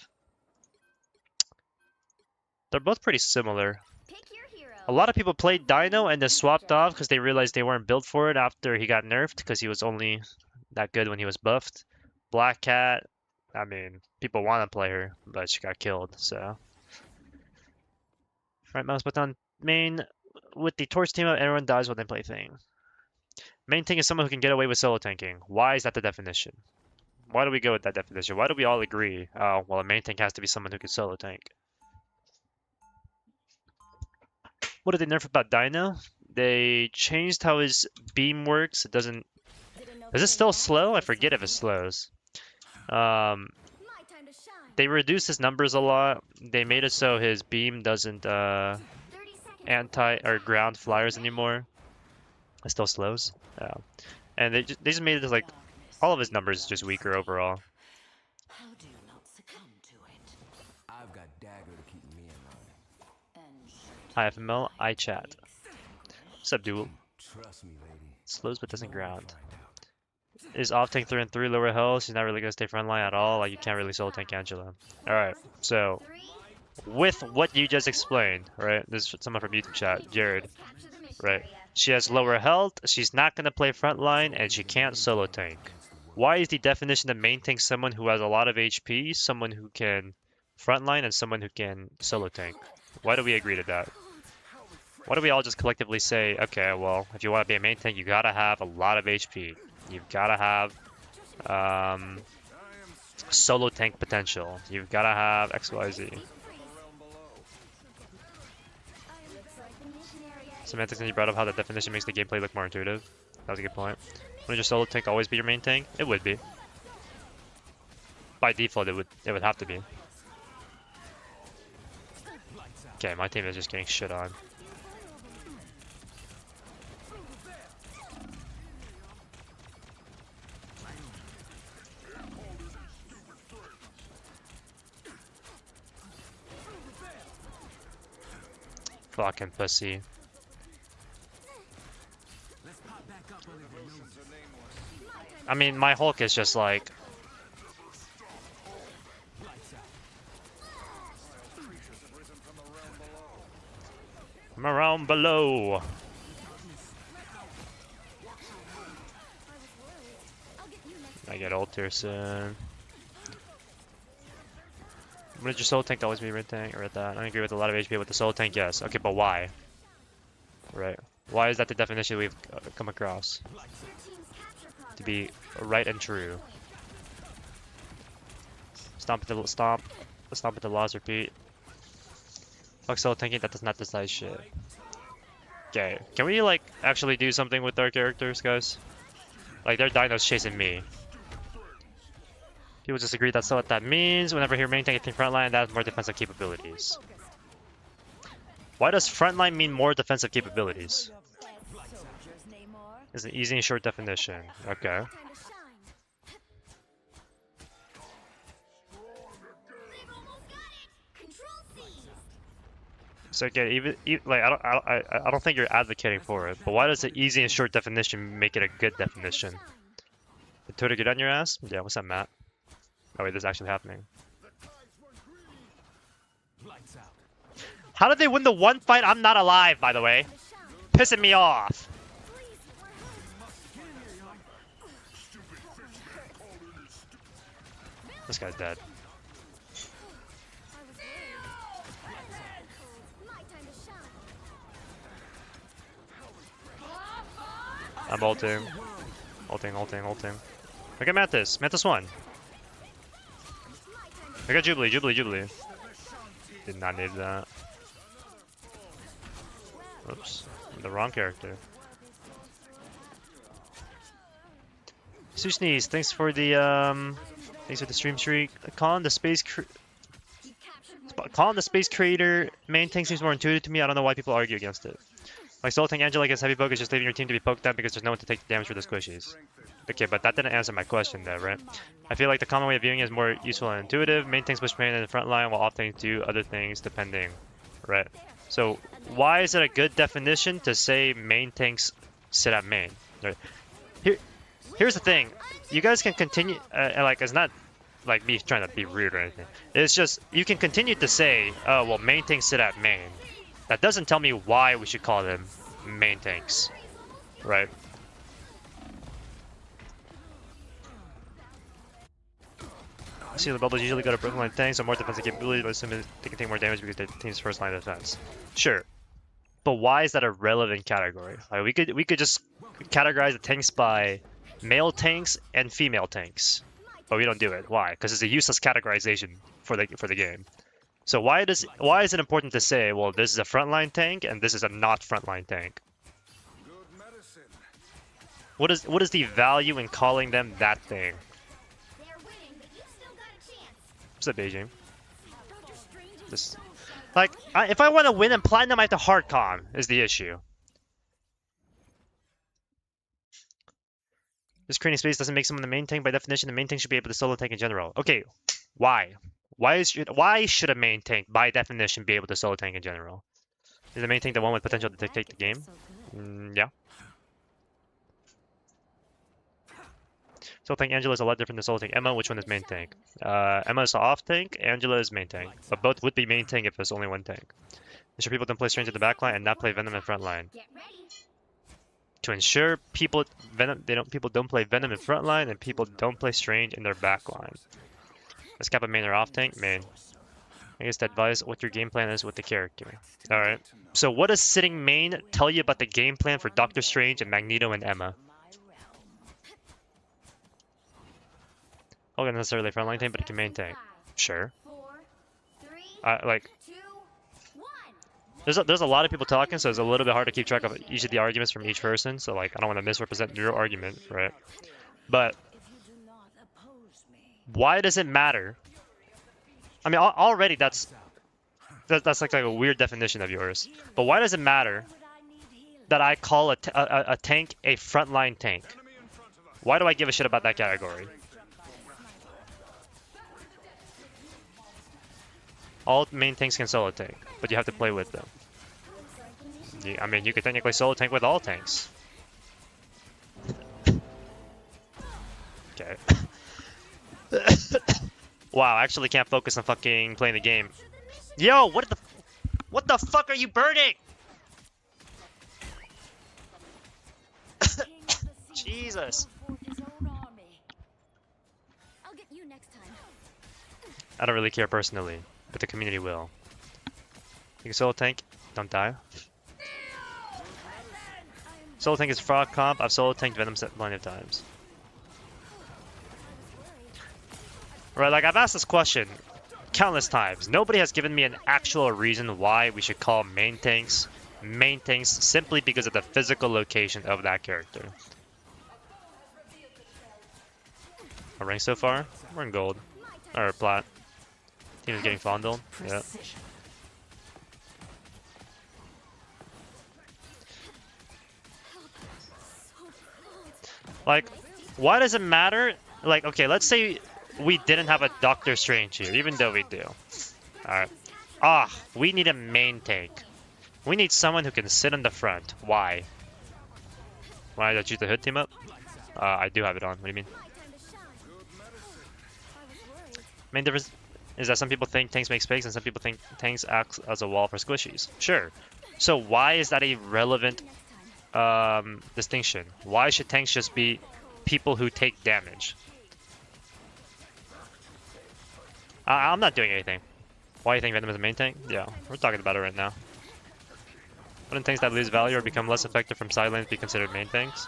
They're both pretty similar. Pick your hero. A lot of people played Dino and then swapped off because they realized they weren't built for it after he got nerfed because he was only that good when he was buffed. Black Cat, I mean, people want to play her, but she got killed, so. Right, mouse button main. With the torch team up, everyone dies when they play Thing. Main tank is someone who can get away with solo tanking. Why is that the definition? Why do we go with that definition? Why do we all agree? Oh, well, a main tank has to be someone who can solo tank. What did they nerf about Dino? They changed how his beam works. It doesn't. Is it still slow? I forget if it slows. My time to shine. They reduced his numbers a lot. They made it so his beam doesn't 30 seconds. anti or ground flyers anymore. It still slows. Yeah. And they just made it like all of his numbers just weaker overall. How do you not succumb to it? I've got dagger to keep me in line. And should Hi FML, I chat. What's up, duel? Trust me, lady. Slows but doesn't You're gonna ground. find out. Is off tank through and through lower health. She's not really gonna stay frontline at all. Like you can't really solo tank Angela. Alright, so 3. with what you just explained, right? This is someone from YouTube chat, Jared. Right. She has lower health, she's not gonna play frontline, and she can't solo tank. Why is the definition of main tank someone who has a lot of HP, someone who can frontline, and someone who can solo tank? Why do we agree to that? Why do we all just collectively say, okay, well, if you want to be a main tank, you gotta have a lot of HP. You've gotta have solo tank potential. You've gotta have XYZ. Semantics, and you brought up how the definition makes the gameplay look more intuitive. That was a good point. Wouldn't your solo tank always be your main tank? It would be. By default, it would have to be. Okay, my team is just getting shit on. Fucking pussy. I mean, my Hulk is just like... I'm around below. I get ult here soon. Wouldn't your soul tank always be red tank or at that? I agree with a lot of HP with the soul tank, yes. Okay, but why? Right. Why is that the definition we've come across? To be right and true. Stomp at the laws repeat. Fuck soul tanking, that does not decide shit. Okay, can we like actually do something with our characters, guys? Like their dino's chasing me. People just agree that's what that means. Whenever you're main tanking frontline, that has more defensive capabilities. Why does frontline mean more defensive capabilities? It's an easy and short definition. Okay. So again, even like I don't think you're advocating for it, but why does the easy and short definition make it a good definition? Did Twitter get on your ass? Yeah, what's up, Matt? Oh wait, this is actually happening. How did they win the one fight? I'm not alive, by the way. Pissing me off. This guy's dead. I'm ulting. Ulting. Look at Mantis. Mantis won. I got Jubilee. Did not need that. Oops. I'm the wrong character. Sushneeze, thanks for the stream streak. Calling the space creator main tank seems more intuitive to me. I don't know why people argue against it. Like Soul Tank Angela against Heavy Poke is just leaving your team to be poked at because there's no one to take the damage for the squishies. Okay, but that didn't answer my question there, right? I feel like the common way of viewing it is more useful and intuitive. Main tanks push main in the front line while off tanks do other things depending, right? So why is it a good definition to say main tanks sit at main? Right? Here's the thing. You guys can continue, like it's not like me trying to be rude or anything. It's just, you can continue to say, oh, well, main tanks sit at main. That doesn't tell me why we should call them main tanks, right? See, the bubbles usually go to broken line tanks or more defensive capability, but assuming they can take more damage because their team's first line of defense. Sure, but why is that a relevant category? Like we could just categorize the tanks by male tanks and female tanks, but we don't do it. Why? Because it's a useless categorization for the game. So why is it important to say, well, this is a frontline tank and this is a not frontline tank? What is the value in calling them that thing? What's up, Beijing? This, like, if I want to win in Platinum, I have to hardcon, is the issue. This creating space doesn't make someone the main tank. By definition, the main tank should be able to solo tank in general. Okay, why? Why should a main tank, by definition, be able to solo tank in general? Is the main tank the one with potential to dictate the game? Yeah. Solo tank Angela is a lot different than solo tank Emma. Which one is main tank? Emma is off tank, Angela is main tank. But both would be main tank if there's only one tank. Ensure people don't play Strange in the back line and not play Venom in front line. To ensure people don't play Venom in front line and people don't play Strange in their back line. Let's cap a main or off tank? Main. I guess advise what your game plan is with the character. Alright. So what does sitting main tell you about the game plan for Doctor Strange and Magneto and Emma? Not necessarily frontline tank, but it can main tank. Sure. There's a lot of people talking, so it's a little bit hard to keep track of each of the arguments from each person. So like, I don't want to misrepresent your argument, right? But If you do not oppose me, why does it matter? I mean, already that's like a weird definition of yours. But why does it matter would I need healing? that I call a tank a frontline tank? Why do I give a shit about that category? All main tanks can solo tank, but you have to play with them. I mean, you could technically solo tank with all tanks. Okay. Wow, I actually can't focus on fucking playing the game. Yo, what the fuck are you burning? King of the Sea Jesus. called forth his own army. I'll get you next time. I don't really care personally, but the community will. You can solo tank, don't die. Solo tank is frog comp. I've solo tanked Venom set plenty of times. Right, like I've asked this question countless times. Nobody has given me an actual reason why we should call main tanks simply because of the physical location of that character. Our rank so far? We're in gold. Or plat. Team is getting fondled. Yeah. Precision. Like, why does it matter? Like, okay, let's say we didn't have a Doctor Strange here, even though we do. Alright. We need a main tank. We need someone who can sit on the front. Why? Why did I choose the hood team up? I do have it on. What do you mean? My time to shine. I was worried. Main difference is that some people think tanks make space and some people think tanks act as a wall for squishies. Sure. So why is that a relevant Next time. distinction? Why should tanks just be people who take damage? I'm not doing anything. Why do you think Venom is a main tank? Yeah, we're talking about it right now. Wouldn't tanks that lose value or become less effective from side lanes be considered main tanks?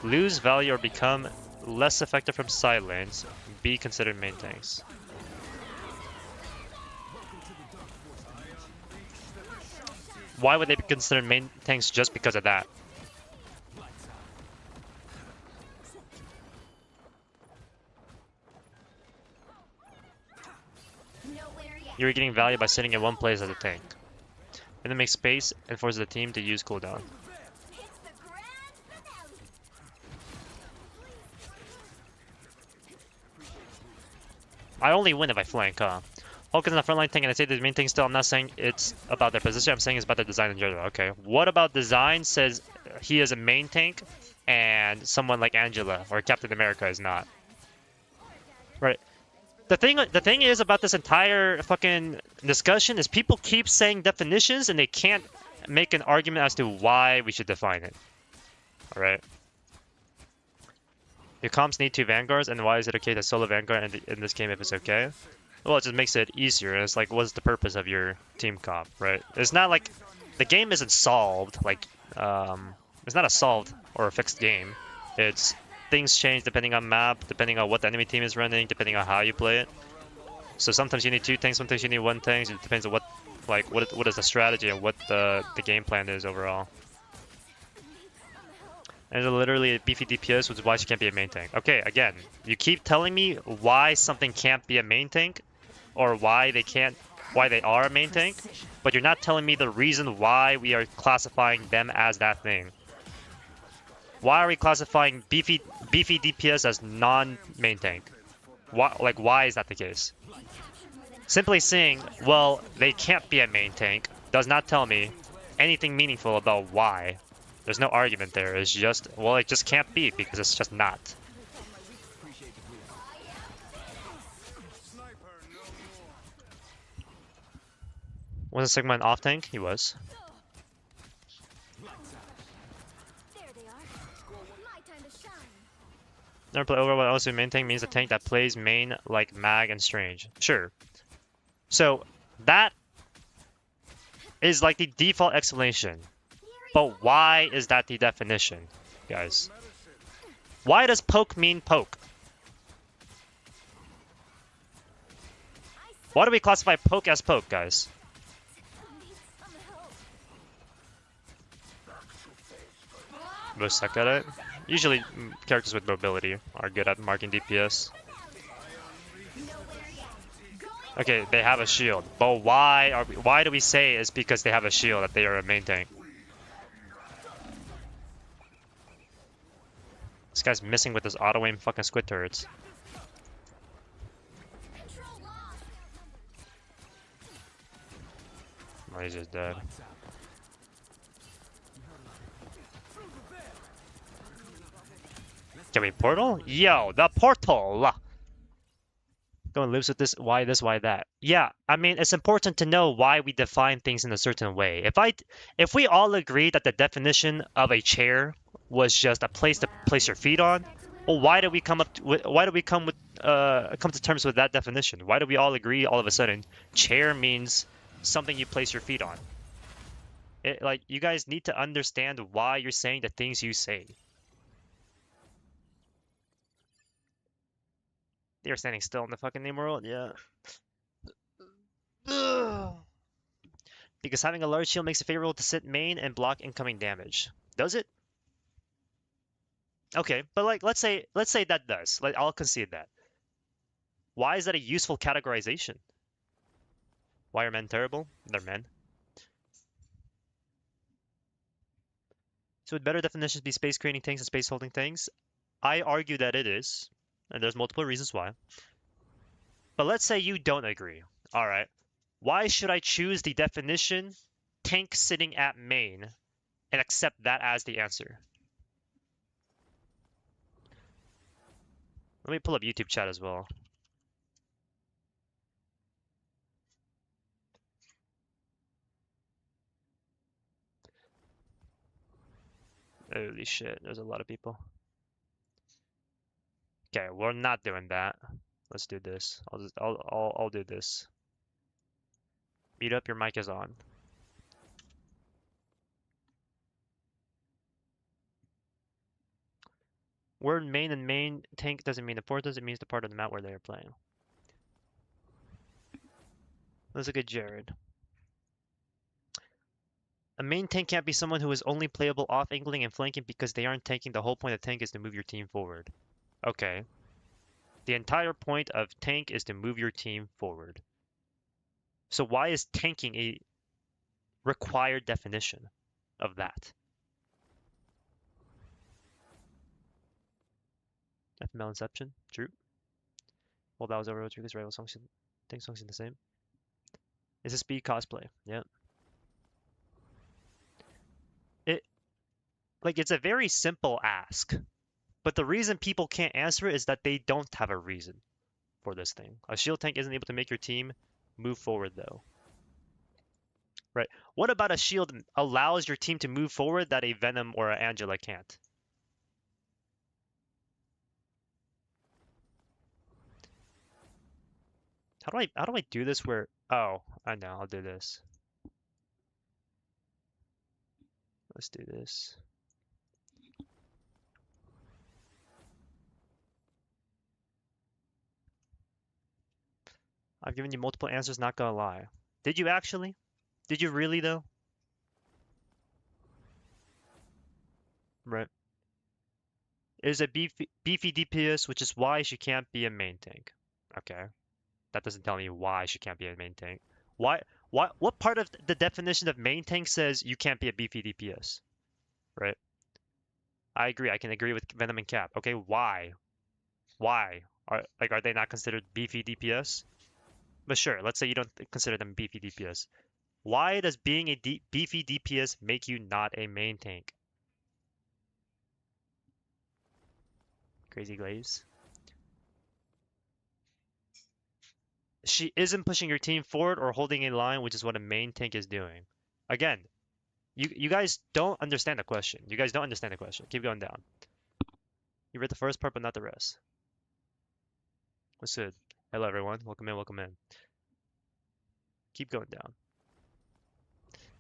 Lose value or become less effective from side lanes be considered main tanks. Why would they be considered main tanks just because of that? Nowhere yet. You're getting value by sitting in one place as a tank. And it makes space and forces the team to use cooldown. It's the grand finale. I only win if I flank, huh? Hulk is in the frontline tank and I say the main tank still. I'm not saying it's about their position, I'm saying it's about their design in general. Okay, what about design says he is a main tank and someone like Angela or Captain America is not? Right. The thing is about this entire fucking discussion is people keep saying definitions and they can't make an argument as to why we should define it. Alright. Your comps need 2 vanguards, and why is it okay to solo vanguard in this game if it's okay? Well, it just makes it easier. It's like, what's the purpose of your team comp, right? It's not like the game isn't solved. Like, it's not a solved or a fixed game. It's things change depending on map, depending on what the enemy team is running, depending on how you play it. So sometimes you need 2 tanks, sometimes you need 1 tank. It depends on what is the strategy and what the game plan is overall. And it's literally a beefy DPS, which is why she can't be a main tank. Okay, again, you keep telling me why something can't be a main tank, or why they are a main tank, but you're not telling me the reason why we are classifying them as that thing. Why are we classifying beefy DPS as non-main tank? Why is that the case? Simply saying, well, they can't be a main tank, does not tell me anything meaningful about why. There's no argument there. It's just, well, it just can't be because it's just not. Was a Sigma an off tank? He was. There they are. My time to shine. Never play Overwatch. Also, main tank means a tank that plays main like Mag and Strange. Sure. So that is like the default explanation. But why is that the definition, guys? Why does poke mean poke? Why do we classify poke as poke, guys? I need some help. most suck at it. Usually, characters with mobility are good at marking DPS. Okay, they have a shield, but why do we say it's because they have a shield that they are a main tank? This guy's missing with his auto-aim fucking squid turrets. Oh, he's just dead. Can we portal? Yo, the portal! Going loops with this, why that. Yeah, I mean, it's important to know why we define things in a certain way. If we all agree that the definition of a chair was just a place to place your feet on, well, why do we come to terms with that definition? Why do we all agree all of a sudden chair means something you place your feet on? Like, you guys need to understand why you're saying the things you say. They're standing still in the fucking name world, yeah. Because having a large shield makes it favorable to sit main and block incoming damage. Does it? Okay, but like let's say that does. Like, I'll concede that. Why is that a useful categorization? Why are men terrible? They're men. So would better definitions be space creating things and space holding things? I argue that it is, and there's multiple reasons why. But let's say you don't agree. All right. Why should I choose the definition tank sitting at main and accept that as the answer? Let me pull up YouTube chat as well. Holy shit, there's a lot of people. Okay, we're not doing that. Let's do this. I'll do this. Meet up, your mic is on. Word main and main tank doesn't mean the port, does it means the part of the map where they are playing. Let's look at Jared. A main tank can't be someone who is only playable off angling and flanking because they aren't tanking. The whole point of tank is to move your team forward. Okay. The entire point of tank is to move your team forward. So why is tanking a required definition of that? FML Inception, true. Well, that was Overwatch because rival songs, tank songs are the same. Is this speed cosplay? Yeah. It's a very simple ask, but the reason people can't answer it is that they don't have a reason for this thing. A shield tank isn't able to make your team move forward though. Right. What about a shield allows your team to move forward that a Venom or an Angela can't? How do I do this where, oh, I know, I'll do this. Let's do this. I've given you multiple answers, not gonna lie. Did you actually? Did you really though? Right. It is a beefy DPS, which is why she can't be a main tank. Okay. That doesn't tell me why she can't be a main tank. What part of the definition of main tank says you can't be a beefy DPS? Right? I agree. I can agree with Venom and Cap. Okay, why? Why? Are they not considered beefy DPS? But sure, let's say you don't consider them beefy DPS. Why does being a beefy DPS make you not a main tank? Crazy Glaze. She isn't pushing your team forward or holding a line, which is what a main tank is doing. Again, you guys don't understand the question. You guys don't understand the question. Keep going down. You read the first part, but not the rest. What's good? Hello, everyone. Welcome in, welcome in. Keep going down.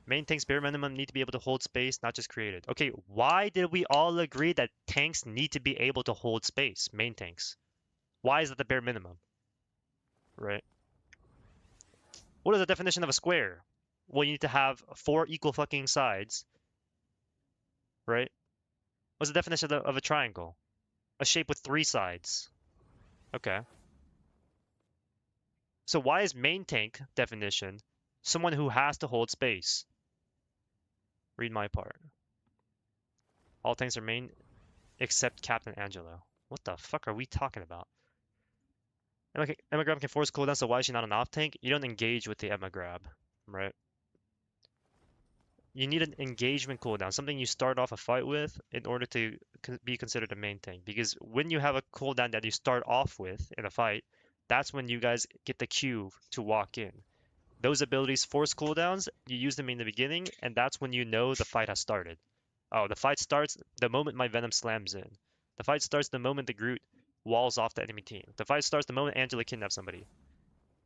Main tanks bare minimum need to be able to hold space, not just create it. Okay, why did we all agree that tanks need to be able to hold space? Main tanks. Why is that the bare minimum? Right? What is the definition of a square? Well, you need to have 4 equal fucking sides. Right? What's the definition of a triangle? A shape with 3 sides. Okay. So why is main tank definition someone who has to hold space? Read my part. All tanks are main except Captain Angelo. What the fuck are we talking about? Emma Grab can force cooldown, so why is she not an off tank? You don't engage with the Emma Grab, right? You need an engagement cooldown, something you start off a fight with in order to be considered a main tank. Because when you have a cooldown that you start off with in a fight, that's when you guys get the cue to walk in. Those abilities force cooldowns, you use them in the beginning, and that's when you know the fight has started. Oh, the fight starts the moment my Venom slams in. The fight starts the moment the Groot walls off the enemy team. The fight starts the moment Angela kidnaps somebody.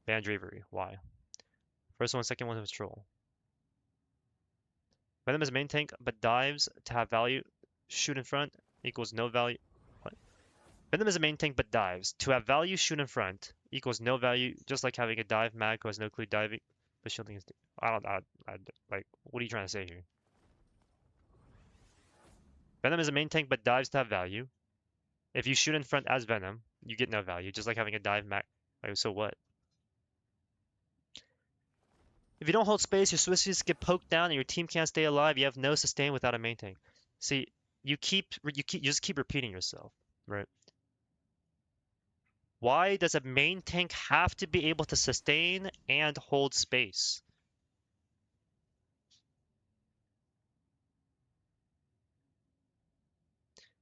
Van Dravery. Why? First one, second one was troll. Venom is main tank, but dives to have value. Shoot in front equals no value. What? Venom is a main tank, but dives. To have value, shoot in front equals no value, just like having a dive mag who has no clue diving, but shielding is. Like, what are you trying to say here? Venom is a main tank, but dives to have value. If you shoot in front as Venom, you get no value, just like having a dive mag. Like, so what? If you don't hold space, your switches get poked down and your team can't stay alive. You have no sustain without a main tank. See, you just keep repeating yourself, right? Why does a main tank have to be able to sustain and hold space?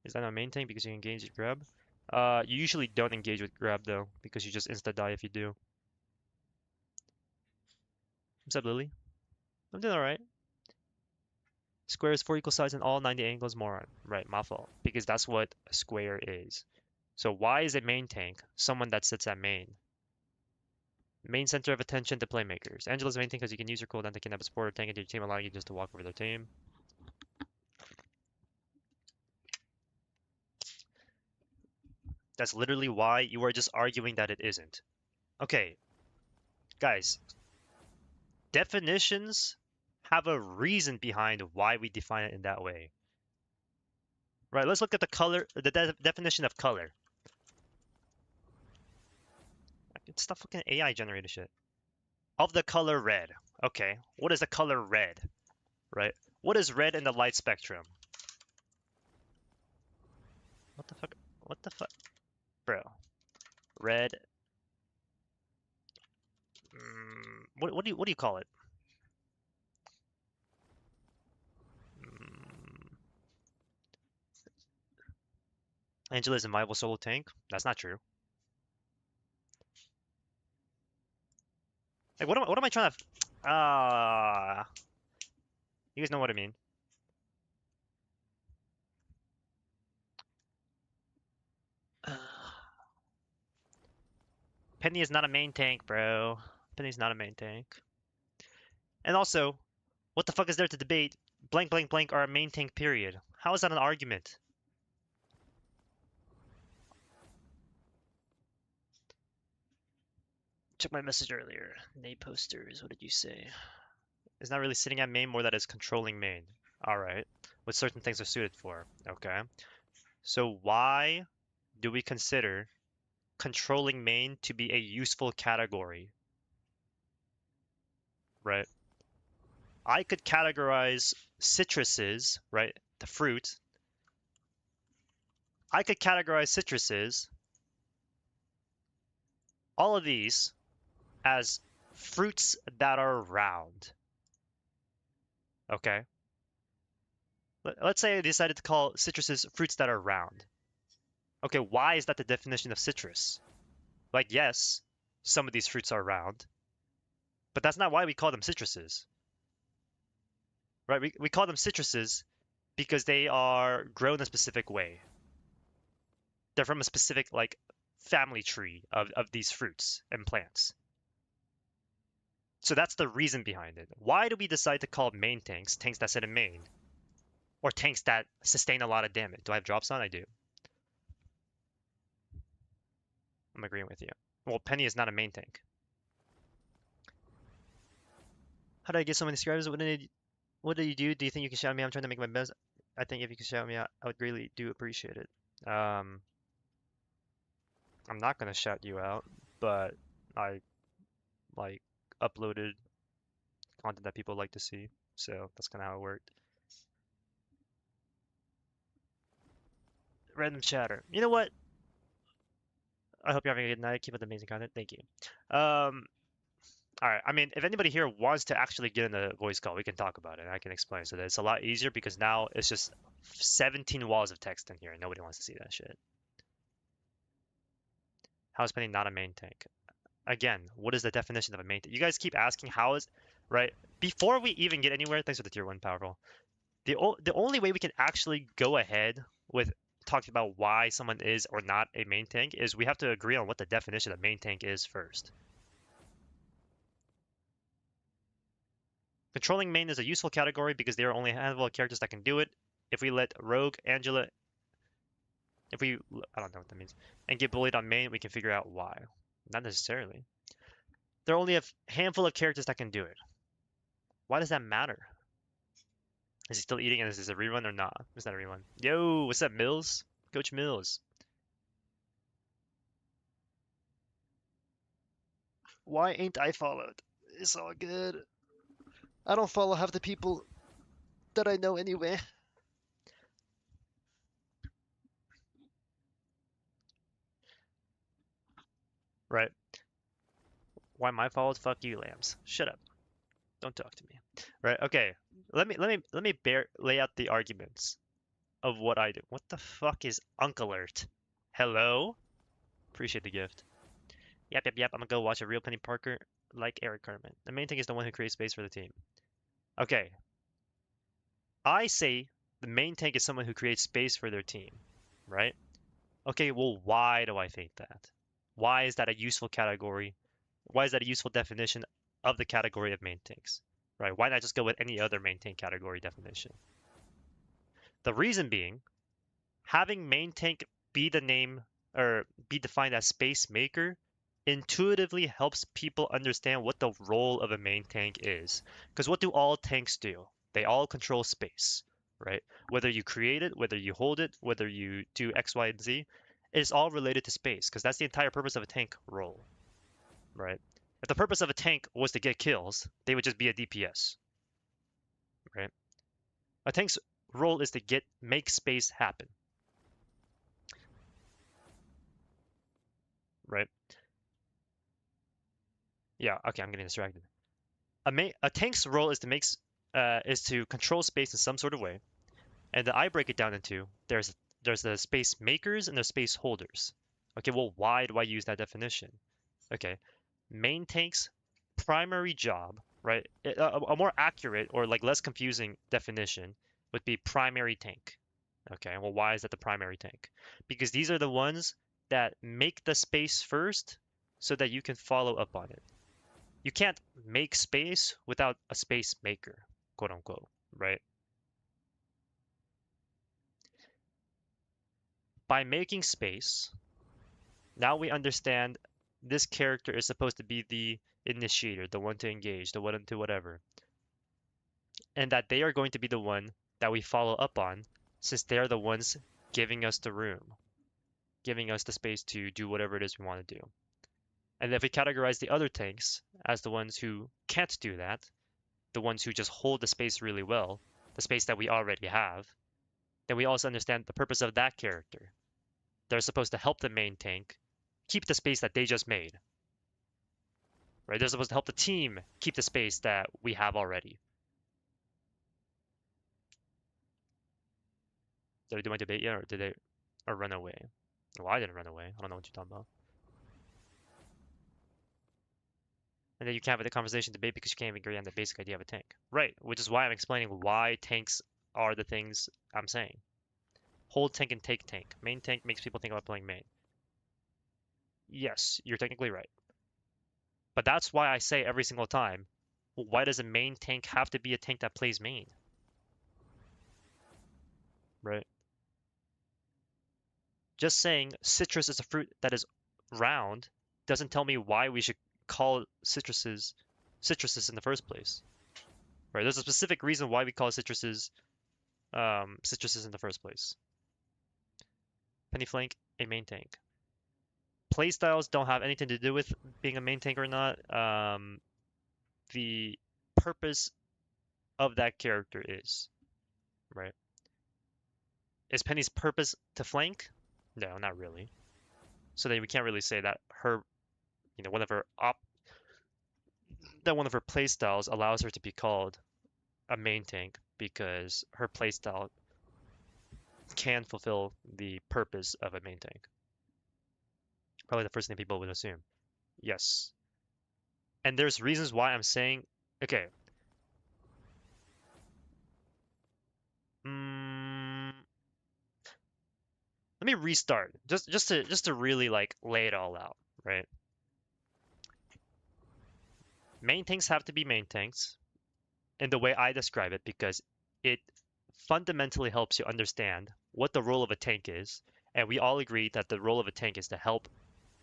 Is that a main tank because you engage with grab? You usually don't engage with grab though, because you just insta die if you do. What's up, Lily? I'm doing alright. Square is 4 equal sides and all 90 angles, moron. Right, my fault. Because that's what a square is. So why is a main tank someone that sits at main? Main center of attention to playmakers. Angela's main tank because you can use your cooldown to kidnap a supporter tank into your team, allowing you just to walk over their team. That's literally why you are just arguing that it isn't. Okay, guys, definitions have a reason behind why we define it in that way. Right, let's look at the color, the definition of color. It's not fucking AI generated shit. Of the color red. Okay, what is the color red? Right? What is red in the light spectrum? What the fuck? What the fuck? Bro. Red. What do you call it? Angela is a viable solo tank? That's not true. Like, what am I trying to? You guys know what I mean. Penny is not a main tank, bro. Penny's not a main tank. And also, what the fuck is there to debate? Blank, blank, blank are a main tank, period. How is that an argument? Check my message earlier. Nay posters, what did you say? It's not really sitting at main, more that is controlling main. Alright. What certain things are suited for. Okay. So why do we consider controlling main to be a useful category? Right? I could categorize citruses, right? The fruit. I could categorize citruses, all of these, as fruits that are round. Okay? Let's say I decided to call citruses fruits that are round. Okay, why is that the definition of citrus? Like, yes, some of these fruits are round, but that's not why we call them citruses. Right? We call them citruses because they are grown a specific way. They're from a specific, like, family tree of these fruits and plants. So that's the reason behind it. Why do we decide to call main tanks tanks that sit in main? Or tanks that sustain a lot of damage? Do I have drops on? I do. I'm agreeing with you. Well, Penny is not a main tank. How did I get so many subscribers? What did you do? Do you think you can shout me? I'm trying to make my best. I think if you could shout me out, I would really do appreciate it. Um, I'm not gonna shout you out, but I like uploaded content that people like to see, so that's kind of how it worked. Random chatter. You know what? I hope you're having a good night. Keep up the amazing content. Thank you. All right. I mean, if anybody here wants to actually get in a voice call, we can talk about it. I can explain so that it's a lot easier because now it's just 17 walls of text in here and nobody wants to see that shit. How is Penny not a main tank? Again, what is the definition of a main tank? You guys keep asking how is, right? Before we even get anywhere, thanks for the tier 1 powerful. The only way we can actually go ahead with talking about why someone is or not a main tank is we have to agree on what the definition of main tank is first. Controlling main is a useful category because there are only a handful of characters that can do it. If we let Rogue, Angela, I don't know what that means, and get bullied on main, we can figure out why. Not necessarily. There are only a handful of characters that can do it. Why does that matter? Is he still eating and is this a rerun or not? It's not a rerun. Yo, what's up, Mills? Coach Mills. Why ain't I followed? It's all good. I don't follow half the people that I know anyway. Right. Why am I followed? Fuck you, lambs. Shut up. Don't talk to me. Right. Okay. Let me lay out the arguments of what I do. What the fuck is Uncle Alert? Hello? Appreciate the gift. Yep. I'm gonna go watch a real Penny Parker like Eric Carmen. The main thing is the one who creates space for the team. Okay. I say the main tank is someone who creates space for their team, right? Okay, well, why do I think that? Why is that a useful category? Why is that a useful definition of the category of main tanks? Right? Why not just go with any other main tank category definition? The reason being, having main tank be the name or be defined as space maker intuitively helps people understand what the role of a main tank is. Because what do all tanks do? They all control space, right? Whether you create it, whether you hold it, whether you do X, Y, and Z, it's all related to space because that's the entire purpose of a tank role, right? If the purpose of a tank was to get kills, they would just be a DPS, right? A tank's role is to make space happen, right? Yeah, okay, I'm getting distracted. A tank's role is to control space in some sort of way, and I break it down into there's the space makers and the space holders. Okay, well, why do I use that definition? Okay, main tank's primary job, right? A more accurate or like less confusing definition would be primary tank. Okay, well, why is that the primary tank? Because these are the ones that make the space first so that you can follow up on it. You can't make space without a space maker, quote unquote, right? By making space, now we understand this character is supposed to be the initiator, the one to engage, the one to whatever, and that they are going to be the one that we follow up on since they're the ones giving us the room, giving us the space to do whatever it is we want to do. And if we categorize the other tanks as the ones who can't do that, the ones who just hold the space really well, the space that we already have, then we also understand the purpose of that character. They're supposed to help the main tank keep the space that they just made. Right? They're supposed to help the team keep the space that we have already. Did I do my debate yet, or did they run away? Well, I didn't run away. I don't know what you're talking about. And then you can't have the conversation debate because you can't even agree on the basic idea of a tank. Right, which is why I'm explaining why tanks are the things I'm saying. Hold tank and take tank. Main tank makes people think about playing main. Yes, you're technically right. But that's why I say every single time, well, why does a main tank have to be a tank that plays main? Right? Just saying citrus is a fruit that is round doesn't tell me why we should call citruses in the first place. Right? There's a specific reason why we call citruses citruses in the first place. Penny flank, a main tank. Playstyles don't have anything to do with being a main tank or not. The purpose of that character is, right? Is Penny's purpose to flank? No, not really. So then we can't really say that her, one of her playstyles allows her to be called a main tank because her playstyle can fulfill the purpose of a main tank. Probably the first thing people would assume. Yes. And there's reasons why I'm saying, okay. Let me restart. Just to really like lay it all out, right? Main tanks have to be main tanks in the way I describe it because it fundamentally helps you understand what the role of a tank is, and we all agree that the role of a tank is to help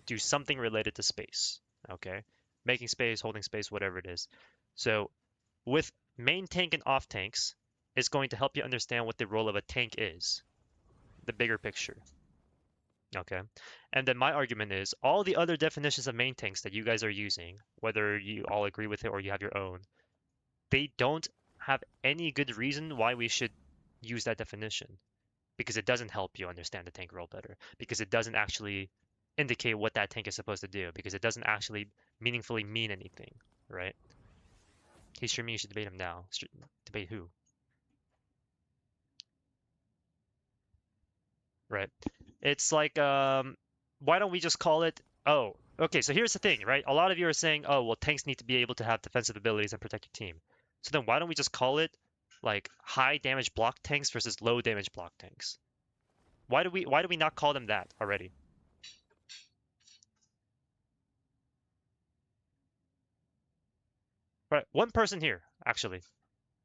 do something related to space, okay? Making space, holding space, whatever it is. So with main tank and off tanks, it's going to help you understand what the role of a tank is, the bigger picture, okay? And then my argument is all the other definitions of main tanks that you guys are using, whether you all agree with it or you have your own, they don't have any good reason why we should use that definition because it doesn't help you understand the tank role better, because it doesn't actually indicate what that tank is supposed to do, because it doesn't actually meaningfully mean anything, right? He's streaming, you should debate him now. Debate who? Right. It's like, why don't we just call it, oh, okay, so here's the thing, right? A lot of you are saying, oh, well, tanks need to be able to have defensive abilities and protect your team. So then why don't we just call it like high damage block tanks versus low damage block tanks? Why do we not call them that already? Right, one person here, actually.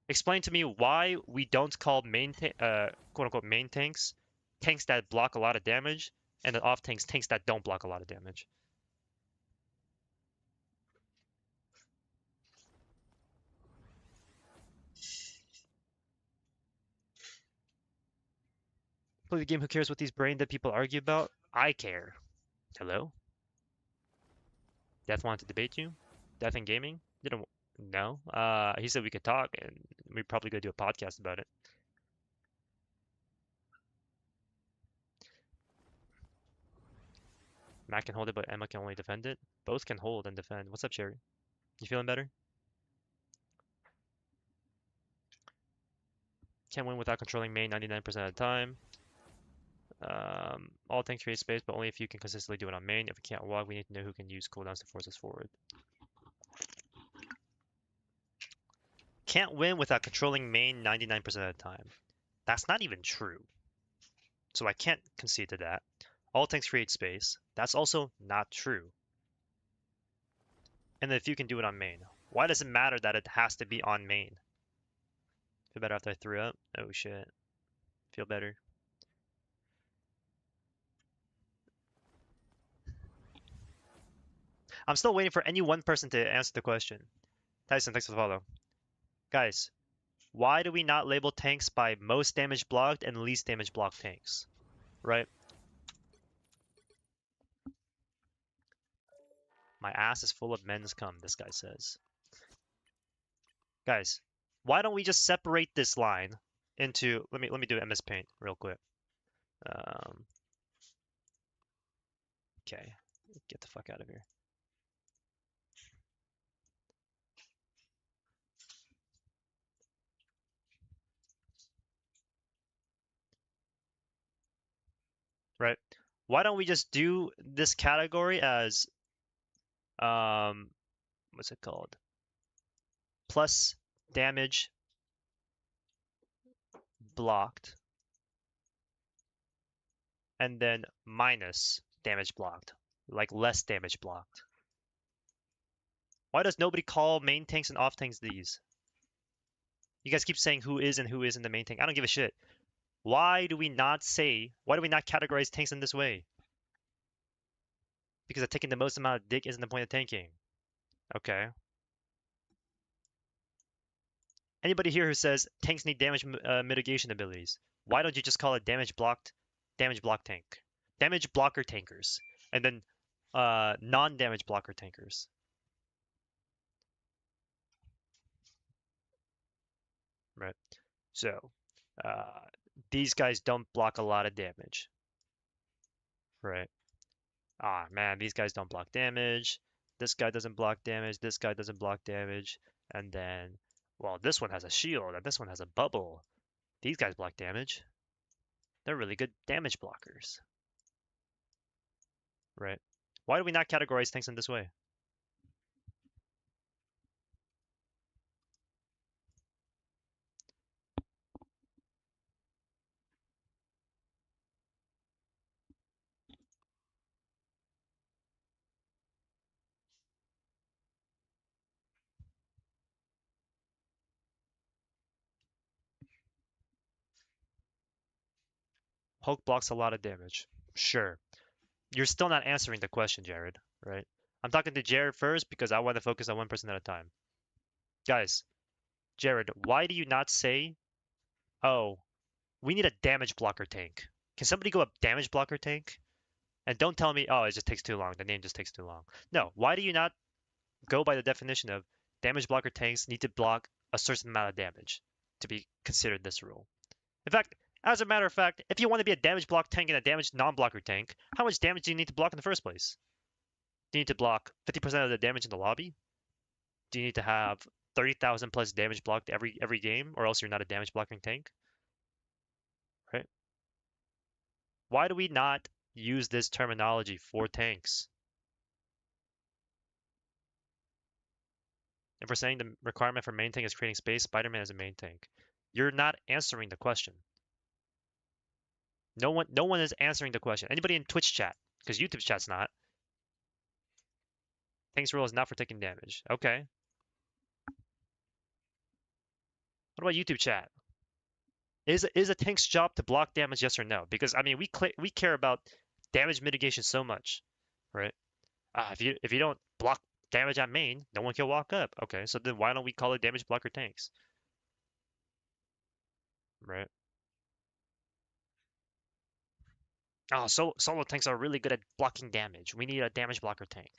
Explain to me why we don't call quote unquote main tanks tanks that block a lot of damage, and then off tanks that don't block a lot of damage. Play the game, who cares what these brain dead people argue about? I care. Hello? Death wanted to debate you? Death in gaming? Didn't no. He said we could talk, and we probably go do a podcast about it. Matt can hold it, but Emma can only defend it. Both can hold and defend. What's up, Cherry? You feeling better? Can't win without controlling main 99% of the time. All tanks create space, but only if you can consistently do it on main. If we can't walk, we need to know who can use cooldowns to force us forward. Can't win without controlling main 99% of the time. That's not even true. So I can't concede to that. All tanks create space. That's also not true. And then if you can do it on main, why does it matter that it has to be on main? Feel better after I threw up? Oh shit. Feel better. I'm still waiting for any one person to answer the question. Tyson, thanks for the follow. Guys, why do we not label tanks by most damage blocked and least damage blocked tanks? Right? My ass is full of men's cum, this guy says. Guys, why don't we just separate this line into, let me do MS Paint real quick. Okay, get the fuck out of here. Right? Why don't we just do this category as, what's it called? Plus damage blocked, and then minus damage blocked, like less damage blocked. Why does nobody call main tanks and off tanks these? You guys keep saying who is and who isn't the main tank. I don't give a shit. Why do we not categorize tanks in this way? Because taking the most amount of dick isn't the point of tanking. Okay. Anybody here who says tanks need damage mitigation abilities, why don't you just call it damage block tank, damage blocker tankers, and then non-damage blocker tankers? Right. So uh, these guys don't block a lot of damage. Right. Ah, man, these guys don't block damage. This guy doesn't block damage. This guy doesn't block damage. And then, well, this one has a shield and this one has a bubble. These guys block damage. They're really good damage blockers. Right. Why do we not categorize things in this way? Hulk blocks a lot of damage. Sure. You're still not answering the question, Jared, right? I'm talking to Jared first because I want to focus on one person at a time. Guys, Jared, why do you not say, oh, we need a damage blocker tank? Can somebody go up damage blocker tank? And don't tell me, oh, it just takes too long. The name just takes too long. No, why do you not go by the definition of damage blocker tanks need to block a certain amount of damage to be considered this rule? In fact, as a matter of fact, if you want to be a damage block tank and a damage non-blocker tank, how much damage do you need to block in the first place? Do you need to block 50% of the damage in the lobby? Do you need to have 30,000 plus damage blocked every game, or else you're not a damage blocking tank? Right? Why do we not use this terminology for tanks? If we're saying the requirement for main tank is creating space, Spider-Man is a main tank. You're not answering the question. No one is answering the question. Anybody in Twitch chat? Because YouTube chat's not. Tank's rule is not for taking damage. Okay. What about YouTube chat? Is a tank's job to block damage? Yes or no? Because I mean, we care about damage mitigation so much, right? If you don't block damage at main, no one can walk up. Okay, so then why don't we call it damage blocker tanks? Right? Oh, solo tanks are really good at blocking damage. We need a damage blocker tank.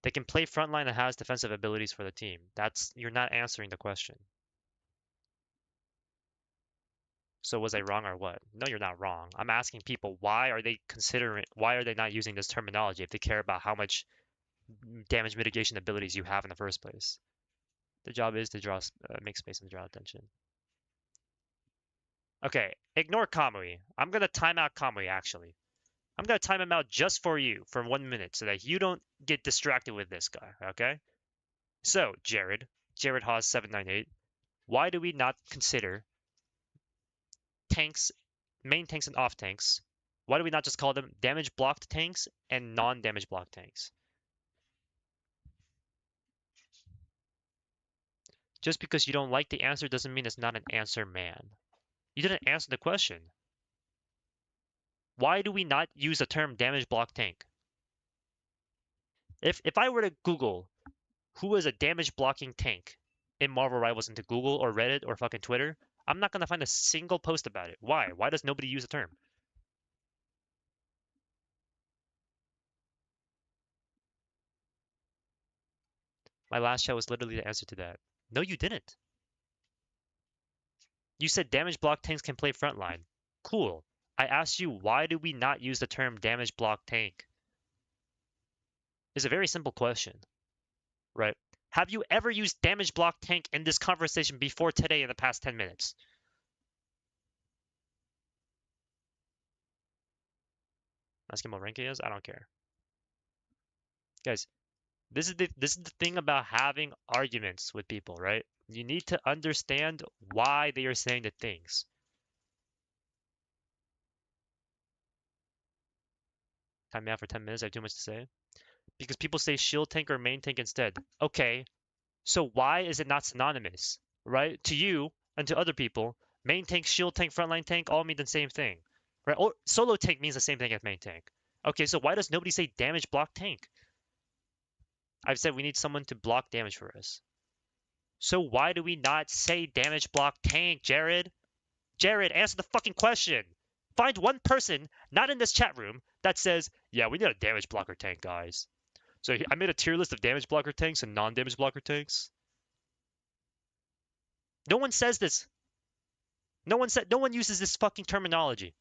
They can play frontline and has defensive abilities for the team. You're not answering the question. So was I wrong or what? No, you're not wrong. I'm asking people why are they not using this terminology if they care about how much damage mitigation abilities you have in the first place? The job is to make space and draw attention. Okay, ignore Kamui. I'm gonna time out Kamui actually. I'm gonna time him out just for you for 1 minute so that you don't get distracted with this guy, okay? So, Jared Haas 798, why do we not consider tanks, main tanks and off tanks? Why do we not just call them damage blocked tanks and non-damage blocked tanks? Just because you don't like the answer doesn't mean it's not an answer, man. You didn't answer the question. Why do we not use the term damage block tank? If I were to Google who is a damage blocking tank in Marvel Rivals into Google or Reddit or fucking Twitter, I'm not gonna find a single post about it. Why? Why does nobody use the term? My last chat was literally the answer to that. No, you didn't. You said damage block tanks can play frontline. Cool. I asked you, why do we not use the term damage block tank? It's a very simple question, right? Have you ever used damage block tank in this conversation before today in the past 10 minutes? Asking what rank he is? I don't care. Guys, this is the thing about having arguments with people, right? You need to understand why they are saying the things. Time me out for 10 minutes. I have too much to say. Because people say shield tank or main tank instead. Okay, so why is it not synonymous, right? To you and to other people, main tank, shield tank, frontline tank all mean the same thing, right? Or solo tank means the same thing as main tank. Okay, so why does nobody say damage block tank? I've said we need someone to block damage for us. So why do we not say damage block tank, Jared? Jared, answer the fucking question. Find one person, not in this chat room, that says, yeah, we need a damage blocker tank, guys. So I made a tier list of damage blocker tanks and non-damage blocker tanks. No one says this. No one uses this fucking terminology.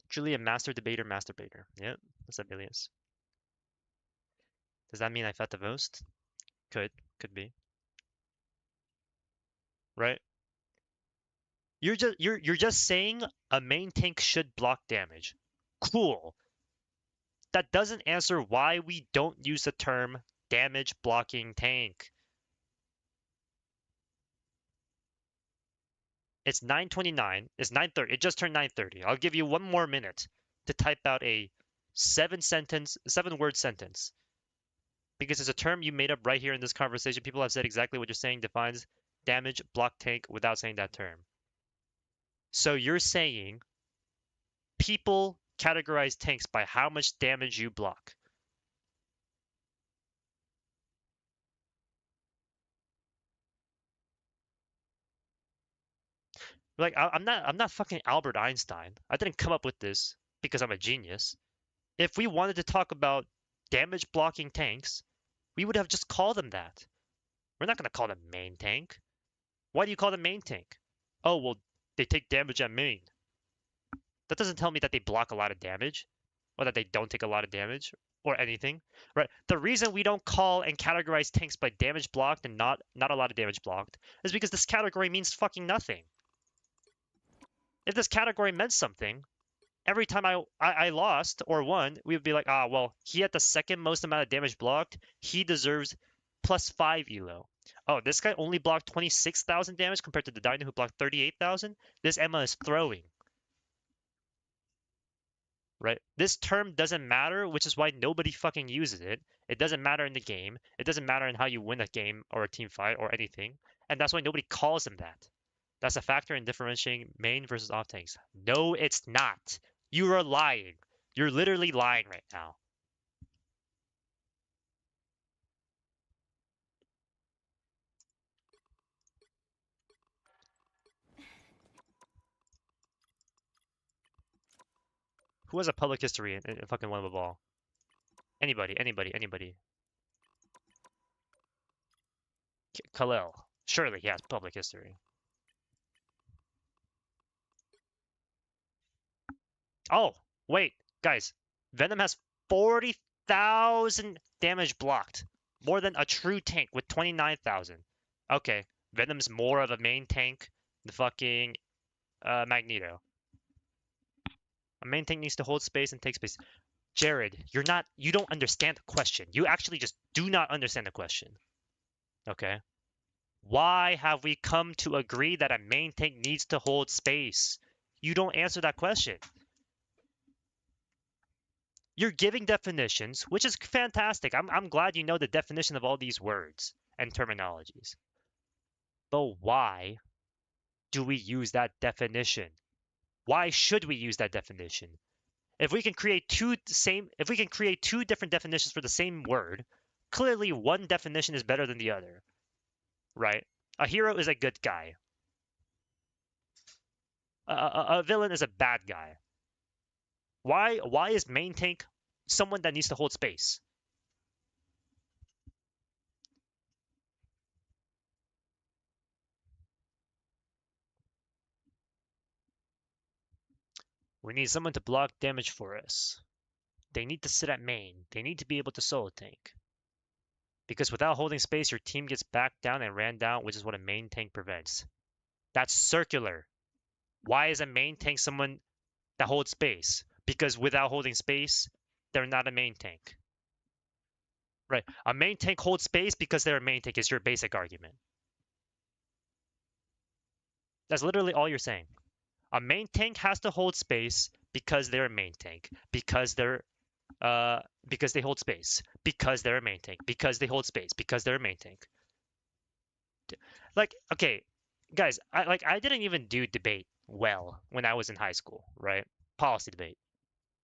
Truly a master debater, masturbator. Yep, that's Abilius. Does that mean I fought the most? Could be. Right? You're just saying a main tank should block damage. Cool. That doesn't answer why we don't use the term damage blocking tank. It's 9:29. It's 9:30. It just turned 9:30. I'll give you one more minute to type out a 7-word sentence. Because it's a term you made up right here in this conversation. People have said exactly what you're saying defines damage block tank without saying that term. So you're saying people categorize tanks by how much damage you block. Like I'm not fucking Albert Einstein. I didn't come up with this because I'm a genius. If we wanted to talk about damage blocking tanks, we would have just called them that. We're not gonna call them main tank. Why do you call them main tank? Oh well, they take damage at main. That doesn't tell me that they block a lot of damage, or that they don't take a lot of damage, or anything, right? The reason we don't call and categorize tanks by damage blocked and not a lot of damage blocked is because this category means fucking nothing. If this category meant something, every time I lost or won, we would be like, ah, well, he had the second most amount of damage blocked. He deserves +5 elo. Oh, this guy only blocked 26,000 damage compared to the Dino who blocked 38,000. This Emma is throwing. Right? This term doesn't matter, which is why nobody fucking uses it. It doesn't matter in the game. It doesn't matter in how you win a game or a team fight or anything. And that's why nobody calls them that. That's a factor in differentiating main versus off tanks. No, it's not. You are lying. You're literally lying right now. Who has a public history in fucking one of a ball? Anybody. Khalil. Surely he has public history. Oh, wait, guys. Venom has 40,000 damage blocked. More than a true tank with 29,000. Okay, Venom's more of a main tank than fucking Magneto. A main tank needs to hold space and take space. Jared, you don't understand the question. You actually just do not understand the question. Okay? Why have we come to agree that a main tank needs to hold space? You don't answer that question. You're giving definitions, which is fantastic. I'm glad you know the definition of all these words and terminologies. But why do we use that definition? Why should we use that definition? If we can create two different definitions for the same word, clearly one definition is better than the other. Right? A hero is a good guy. A villain is a bad guy. Why is main tank someone that needs to hold space? We need someone to block damage for us. They need to sit at main. They need to be able to solo tank. Because without holding space, your team gets backed down and ran down, which is what a main tank prevents. That's circular. Why is a main tank someone that holds space? Because without holding space, they're not a main tank. Right. A main tank holds space because they're a main tank is your basic argument. That's literally all you're saying. A main tank has to hold space because they're a main tank. Because they hold space. Because they're a main tank. Because they hold space. Because they're a main tank. Like, okay, guys, I didn't even do debate well when I was in high school, right? Policy debate.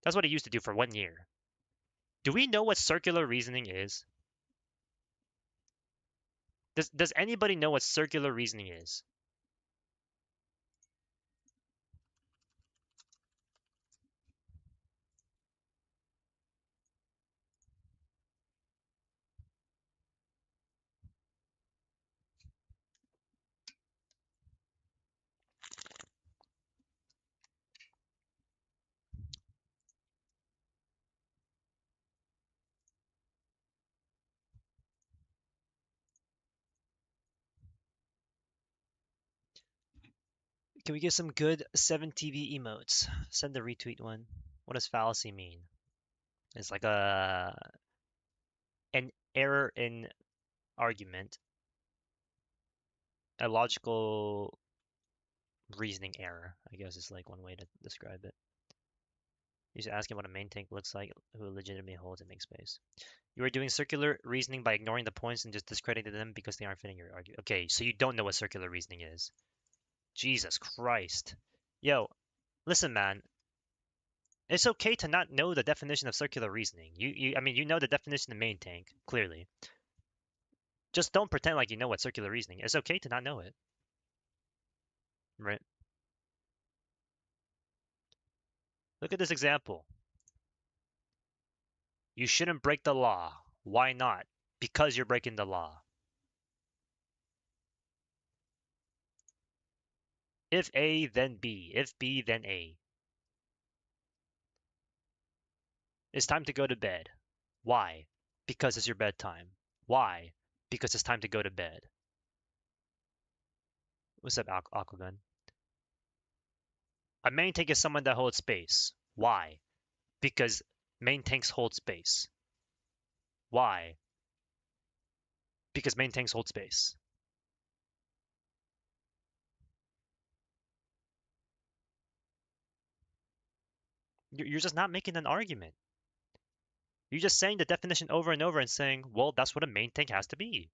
That's what I used to do for 1 year. Do we know what circular reasoning is? Does anybody know what circular reasoning is? Can we get some good 7TV emotes? Send the retweet one. What does fallacy mean? It's like an error in argument, a logical reasoning error, I guess is like one way to describe it. You should ask him what a main tank looks like who legitimately holds and makes space. You are doing circular reasoning by ignoring the points and just discrediting them because they aren't fitting your argument. Okay, so you don't know what circular reasoning is. Jesus Christ. Yo, listen, man. It's okay to not know the definition of circular reasoning. I mean, you know the definition of main tank, clearly. Just don't pretend like you know what circular reasoning is. It's okay to not know it. Right? Look at this example. You shouldn't break the law. Why not? Because you're breaking the law. If A, then B. If B, then A. It's time to go to bed. Why? Because it's your bedtime. Why? Because it's time to go to bed. What's up, Aquagun? A main tank is someone that holds space. Why? Because main tanks hold space. Why? Because main tanks hold space. You're just not making an argument. You're just saying the definition over and over and saying, well, that's what a main tank has to be.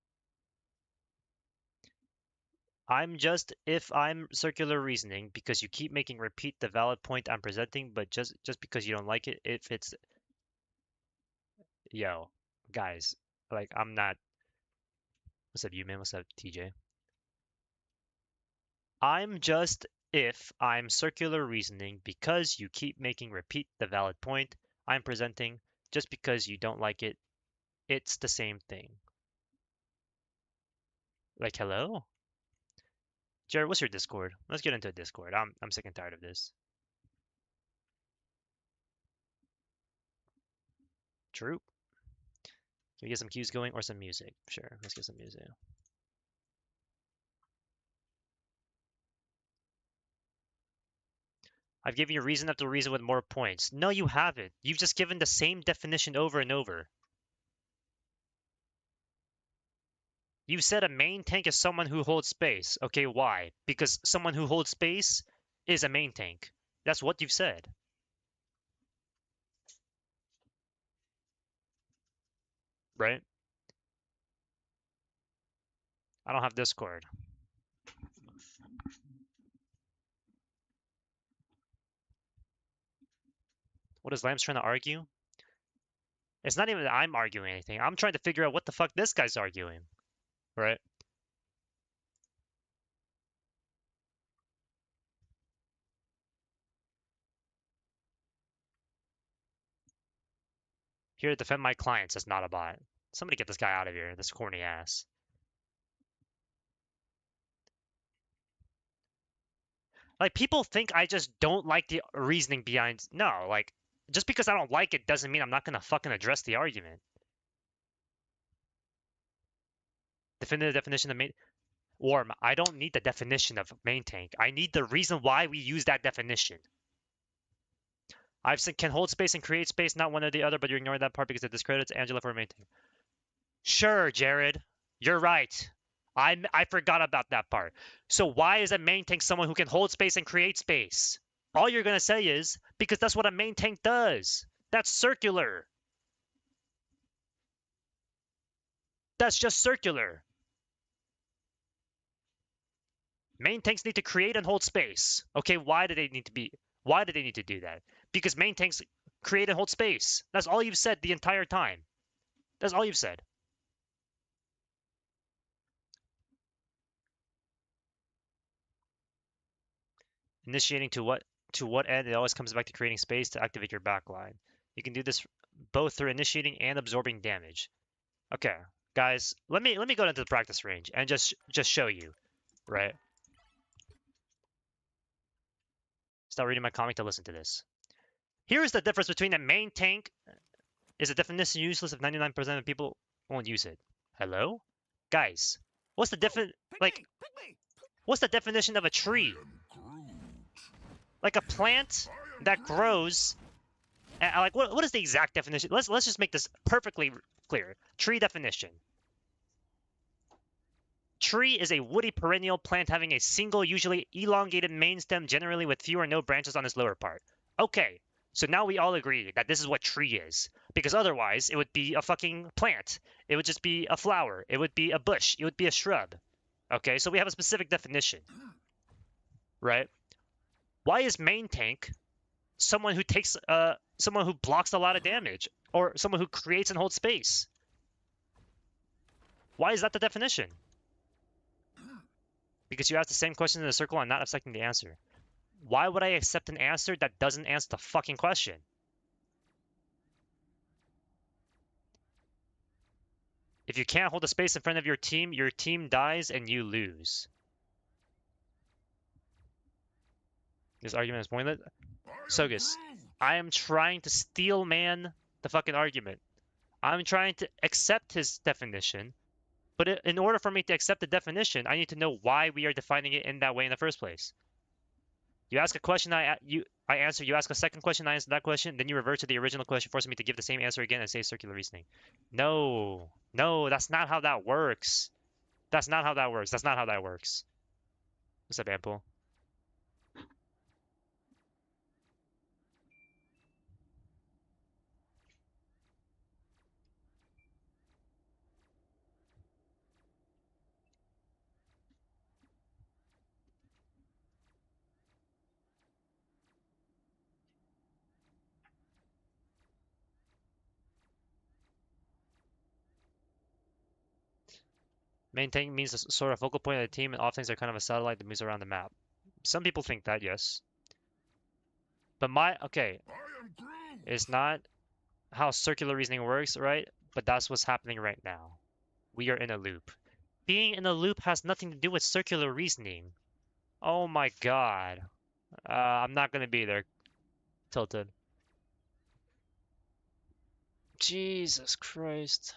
If I'm circular reasoning because you keep making repeat the valid point I'm presenting, but just because you don't like it, if it's, yo, guys, like I'm not, what's up, you man? What's up, TJ? If I'm circular reasoning because you keep making repeat the valid point I'm presenting, just because you don't like it, it's the same thing. Like, hello? Jared, what's your Discord? Let's get into a Discord. I'm sick and tired of this. True. Can we get some cues going or some music? Sure, let's get some music. I've given you reason after reason with more points. No, you haven't. You've just given the same definition over and over. You said a main tank is someone who holds space. Okay, why? Because someone who holds space is a main tank. That's what you've said. Right? I don't have Discord. What is Lambs trying to argue? It's not even that I'm arguing anything. I'm trying to figure out what the fuck this guy's arguing. Right? Here to defend my clients as not a bot. Somebody get this guy out of here, this corny ass. Like, people think I just don't like the reasoning behind. No, like, just because I don't like it doesn't mean I'm not gonna fucking address the argument. Definitive definition of main. Warm, I don't need the definition of main tank. I need the reason why we use that definition. I've said can hold space and create space, not one or the other, but you're ignoring that part because it discredits Angela for main tank. Sure, Jared, you're right. I forgot about that part. So why is a main tank someone who can hold space and create space? All you're gonna say is because that's what a main tank does. That's circular. That's just circular. Main tanks need to create and hold space. Okay, why do they need to do that? Because main tanks create and hold space. That's all you've said the entire time. That's all you've said. Initiating to what end? It always comes back to creating space to activate your backline. You can do this both through initiating and absorbing damage. Okay, guys, let me go into the practice range and just show you, right? Stop reading my comic to listen to this. Here is the difference between a main tank. Is a definition useless if 99% of people won't use it? Hello, guys, what's the what's the definition of a tree? Like a plant that grows. Like what is the exact definition? Let's just make this perfectly clear. Tree definition. Tree is a woody perennial plant having a single, usually elongated main stem, generally with few or no branches on its lower part. Okay, so now we all agree that this is what tree is. Because otherwise, it would be a fucking plant. It would just be a flower. It would be a bush. It would be a shrub. Okay, so we have a specific definition. Right? Why is main tank someone who takes someone who blocks a lot of damage, or someone who creates and holds space? Why is that the definition? Because you asked the same question in a circle and not accepting the answer. Why would I accept an answer that doesn't answer the fucking question? If you can't hold a space in front of your team dies and you lose. This argument is pointless. Sogus, I am trying to steel man the fucking argument. I'm trying to accept his definition, but in order for me to accept the definition, I need to know why we are defining it in that way in the first place. You ask a question, I answer. You ask a second question, I answer that question. Then you revert to the original question, forcing me to give the same answer again and say circular reasoning. No, that's not how that works. That's not how that works. That's not how that works. What's up, Ample? Main tank means a sort of focal point of the team, and off things are kind of a satellite that moves around the map. Some people think that, yes. But it's not how circular reasoning works, right? But that's what's happening right now. We are in a loop. Being in a loop has nothing to do with circular reasoning. Oh my god. I'm not gonna be there, Tilted. Jesus Christ.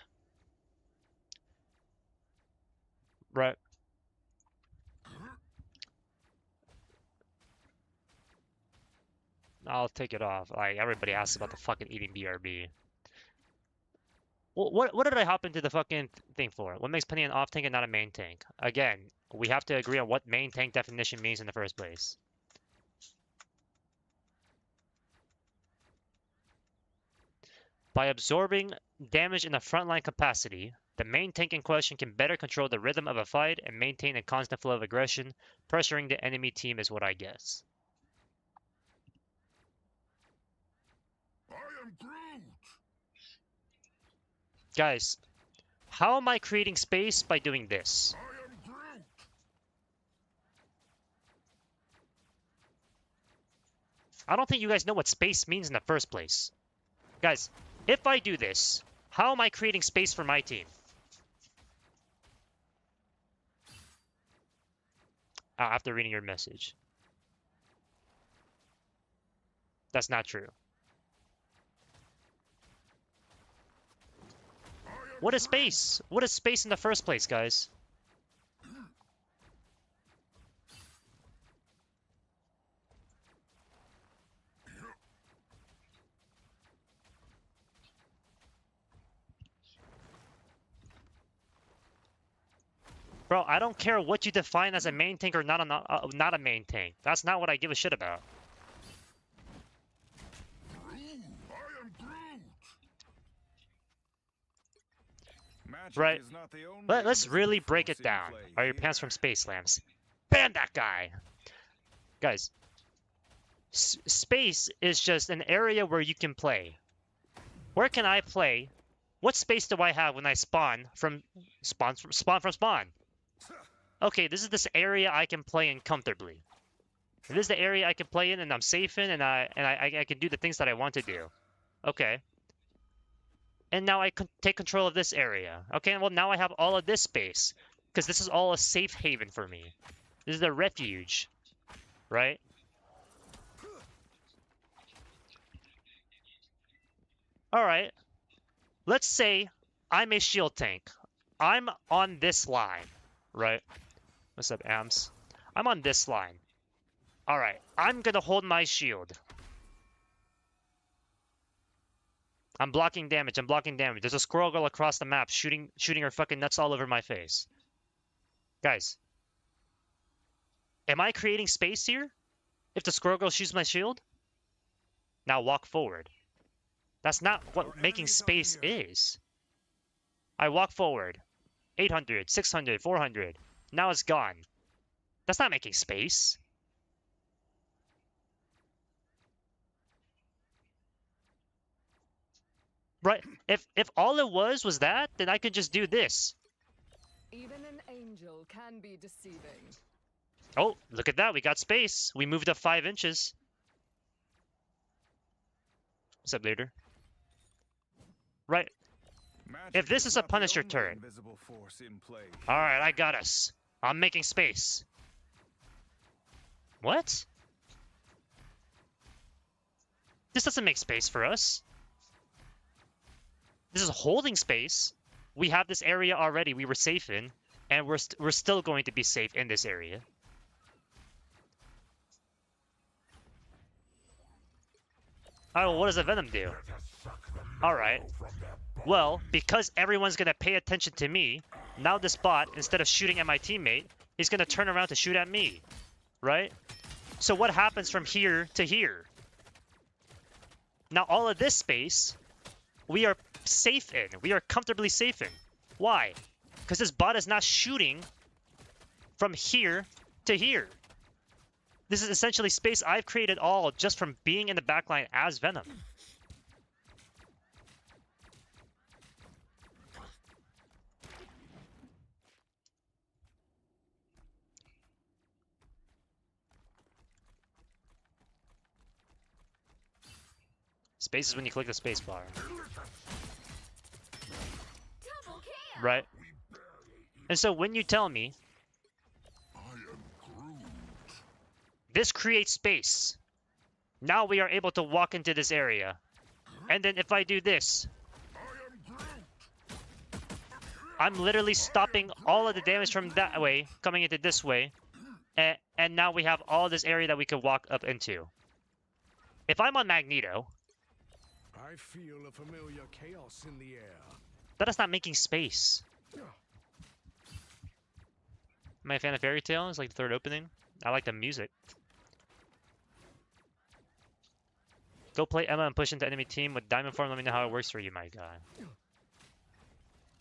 Right. I'll take it off. Like, everybody asks about the fucking eating BRB. Well, what did I hop into the fucking thing for? What makes Peni an off tank and not a main tank? Again, we have to agree on what main tank definition means in the first place. By absorbing damage in the frontline capacity, the main tank in question can better control the rhythm of a fight and maintain a constant flow of aggression. Pressuring the enemy team is what I guess. I am Groot. Guys, how am I creating space by doing this? I am Groot. I don't think you guys know what space means in the first place. Guys, if I do this, how am I creating space for my team? After reading your message. That's not true. What is space? What is space in the first place, guys? Bro, I don't care what you define as a main tank or not a main tank. That's not what I give a shit about. I am Groot. Magic Right. is not the only Let's really invisible break it force in down. play Are your here. pants from Space Lamps? Ban that guy! Guys, Space is just an area where you can play. Where can I play? What space do I have when I spawn from spawn? Okay, this is this area I can play in comfortably. This is the area I can play in and I'm safe in and I can do the things that I want to do. Okay. And now I can take control of this area. Okay, well now I have all of this space because this is all a safe haven for me. This is a refuge, right? All right. Let's say I'm a shield tank. I'm on this line, right? What's up, Amps? I'm on this line. All right, I'm gonna hold my shield. I'm blocking damage. I'm blocking damage. There's a squirrel girl across the map shooting her fucking nuts all over my face. Guys, am I creating space here? If the squirrel girl shoots my shield? Now walk forward. That's not what making space is. I walk forward. 800, 600, 400. Now it's gone. That's not making space. Right? If all it was that, then I could just do this. Even an angel can be deceiving. Oh, look at that. We got space. We moved up 5 inches. What's up, leader? Right. If this is a Punisher turret. Alright, I got us. I'm making space. What? This doesn't make space for us. This is holding space. We have this area already we were safe in, and we're still going to be safe in this area. Oh, well, what does the Venom do? Alright. Well, because everyone's going to pay attention to me, now this bot, instead of shooting at my teammate, he's going to turn around to shoot at me. Right? So what happens from here to here? Now all of this space, we are safe in. We are comfortably safe in. Why? Because this bot is not shooting from here to here. This is essentially space I've created all just from being in the backline as Venom. Space is when you click the space bar. Right? And so when you tell me this creates space, now we are able to walk into this area. And then if I do this, I'm literally stopping all of the damage from that way coming into this way. And now we have all this area that we could walk up into. If I'm on Magneto, I feel a familiar chaos in the air. that is not making space. Am I a fan of Fairy Tail? It's like the third opening. I like the music. Go play Emma and push into enemy team with Diamond Form. Let me know how it works for you, my guy.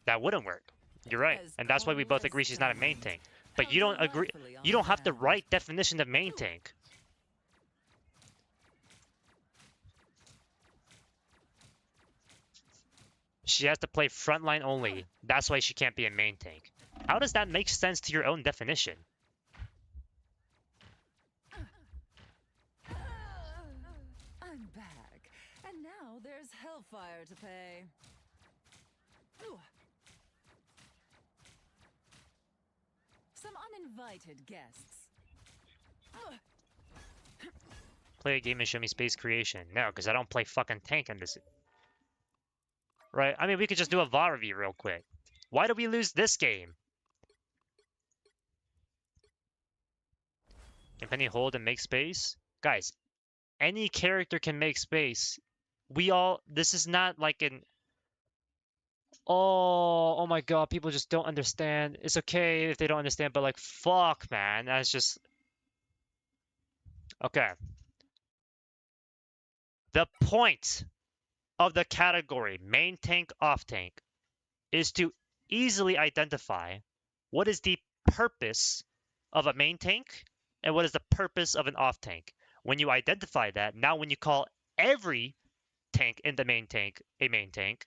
That wouldn't work. You're right. And that's why we both agree she's not a main tank. But you don't agree. You don't have the right definition of main tank. She has to play frontline only. That's why she can't be a main tank. How does that make sense to your own definition? I'm back, and now there's hellfire to pay. Ooh. Some uninvited guests. Play a game and show me space creation. No, because I don't play fucking tank in this. Right? I mean, we could just do a VAR review real quick. Why did we lose this game? Can Penny hold and make space? Guys, any character can make space. This is not like an... Oh my god, people just don't understand. It's okay if they don't understand, but like, fuck, man. That's just... Okay. The point of the category main tank, off tank is to easily identify what is the purpose of a main tank and what is the purpose of an off tank. When you identify that, now when you call every tank in the main tank a main tank,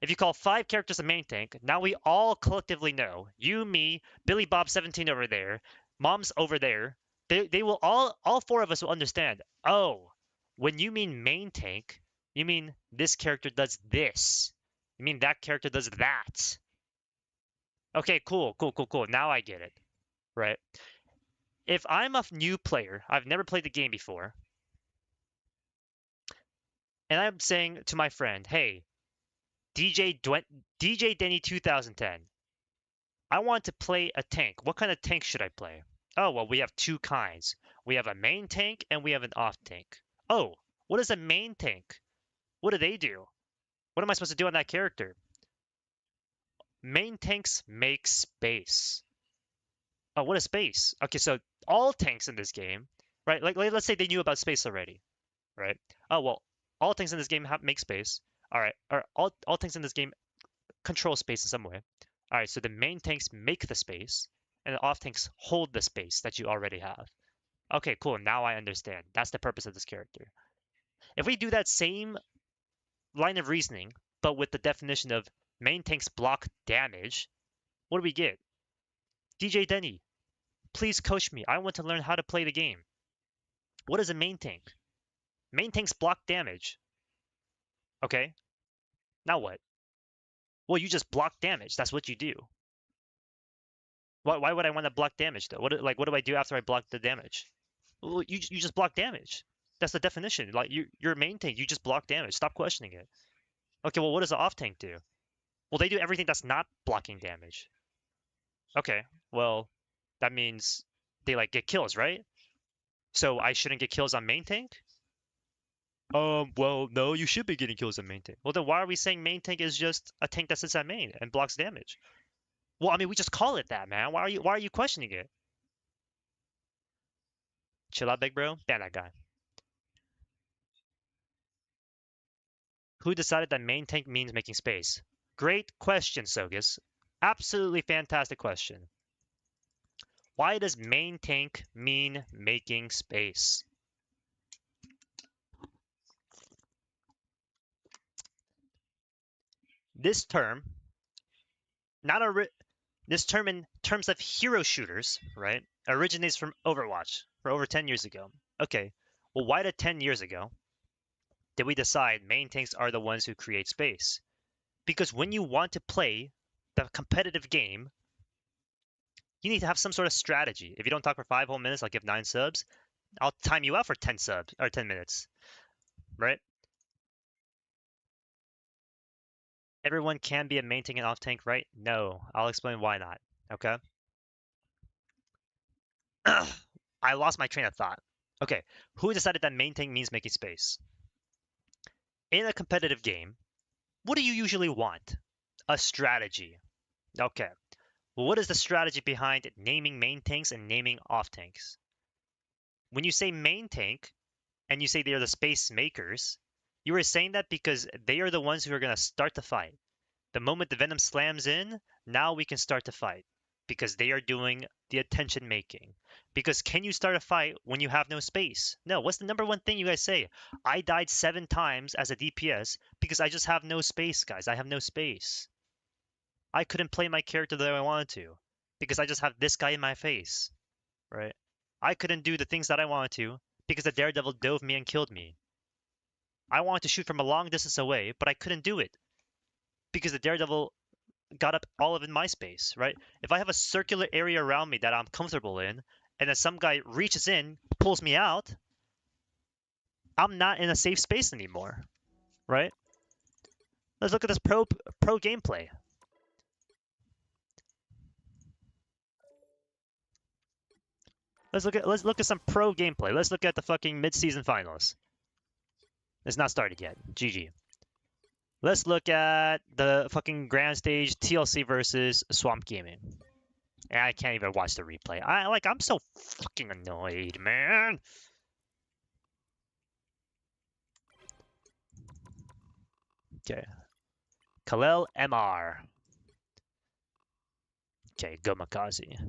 if you call 5 characters a main tank, now we all collectively know, you, me, Billy Bob 17 over there, Mom's over there, they will all 4 of us will understand, oh, when you mean main tank, you mean this character does this. You mean that character does that. Okay, cool. Now I get it, right? If I'm a new player, I've never played the game before, and I'm saying to my friend, hey, DJ Denny 2010, I want to play a tank. What kind of tank should I play? Oh, well, we have 2 kinds. We have a main tank and we have an off tank. Oh, what is a main tank? What do they do? What am I supposed to do on that character? Main tanks make space. Oh, what is space? Okay, so all tanks in this game, right? Like let's say they knew about space already, right? Oh, well, all tanks in this game make space. All right, or all tanks in this game control space in some way. All right, so the main tanks make the space, and the off tanks hold the space that you already have. Okay, cool. Now I understand. That's the purpose of this character. If we do that same line of reasoning, but with the definition of main tanks block damage, what do we get? DJ Denny, please coach me. I want to learn how to play the game. What is a main tank? Main tanks block damage. Okay, now what? Well, you just block damage. That's what you do. Why would I want to block damage though? What do I do after I block the damage? Well, you just block damage. That's the definition. Like you're a main tank, you just block damage. Stop questioning it. Okay, well, what does the off tank do? Well, they do everything that's not blocking damage. Okay, well, that means they like get kills, right? So I shouldn't get kills on main tank? Well, no, you should be getting kills on main tank. Well, then why are we saying main tank is just a tank that sits at main and blocks damage? Well, I mean, we just call it that, man. Why are you questioning it? Chill out, big bro. Ban that guy. Who decided that main tank means making space? Great question, Sogus. Absolutely fantastic question. Why does main tank mean making space? This term, this term in terms of hero shooters, right, originates from Overwatch for over 10 years ago. Okay, well, why did 10 years ago did we decide main tanks are the ones who create space? Because when you want to play the competitive game, you need to have some sort of strategy. If you don't talk for 5 whole minutes, I'll give 9 subs. I'll time you out for 10 subs or 10 minutes, right? Everyone can be a main tank and off tank, right? No, I'll explain why not. Okay. I lost my train of thought. Okay, who decided that main tank means making space? In a competitive game, what do you usually want? A strategy. Okay. Well, what is the strategy behind naming main tanks and naming off tanks? When you say main tank and you say they are the space makers, you are saying that because they are the ones who are going to start the fight. The moment the Venom slams in, now we can start the fight because they are doing the attention making. Because can you start a fight when you have no space? No. What's the number one thing you guys say? I died 7 times as a DPS because I just have no space, guys. I have no space. I couldn't play my character the way I wanted to because I just have this guy in my face, right? I couldn't do the things that I wanted to because the Daredevil dove me and killed me. I wanted to shoot from a long distance away, but I couldn't do it because the Daredevil got up all of in my space, right? If I have a circular area around me that I'm comfortable in, and then some guy reaches in, pulls me out, I'm not in a safe space anymore, right? Let's look at this pro gameplay. Let's look at some pro gameplay. Let's look at the fucking mid-season finals. It's not started yet. GG. Let's look at the fucking grand stage TLC versus Swamp Gaming. And I can't even watch the replay. I'm so fucking annoyed, man. Okay. Kalel MR. Okay, Gomakazi.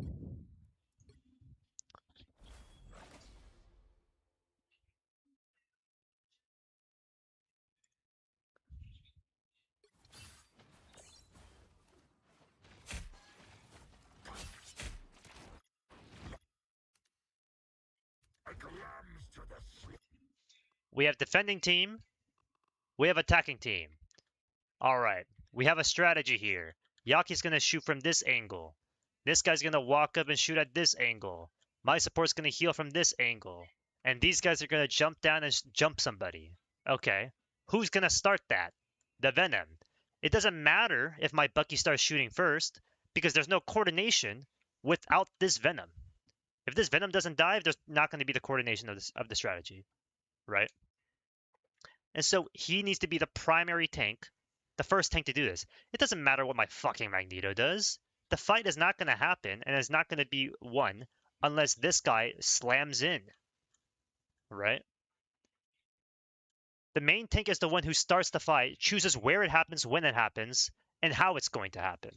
We have defending team. We have attacking team. All right. We have a strategy here. Yaki's going to shoot from this angle. This guy's going to walk up and shoot at this angle. My support's going to heal from this angle. And these guys are going to jump down and jump somebody. Okay. Who's going to start that? The Venom. It doesn't matter if my Bucky starts shooting first because there's no coordination without this Venom. If this Venom doesn't dive, there's not going to be the coordination of the strategy, right? And so he needs to be the primary tank, the first tank to do this. It doesn't matter what my fucking Magneto does. The fight is not going to happen, and it's not going to be won unless this guy slams in, right? The main tank is the one who starts the fight, chooses where it happens, when it happens, and how it's going to happen.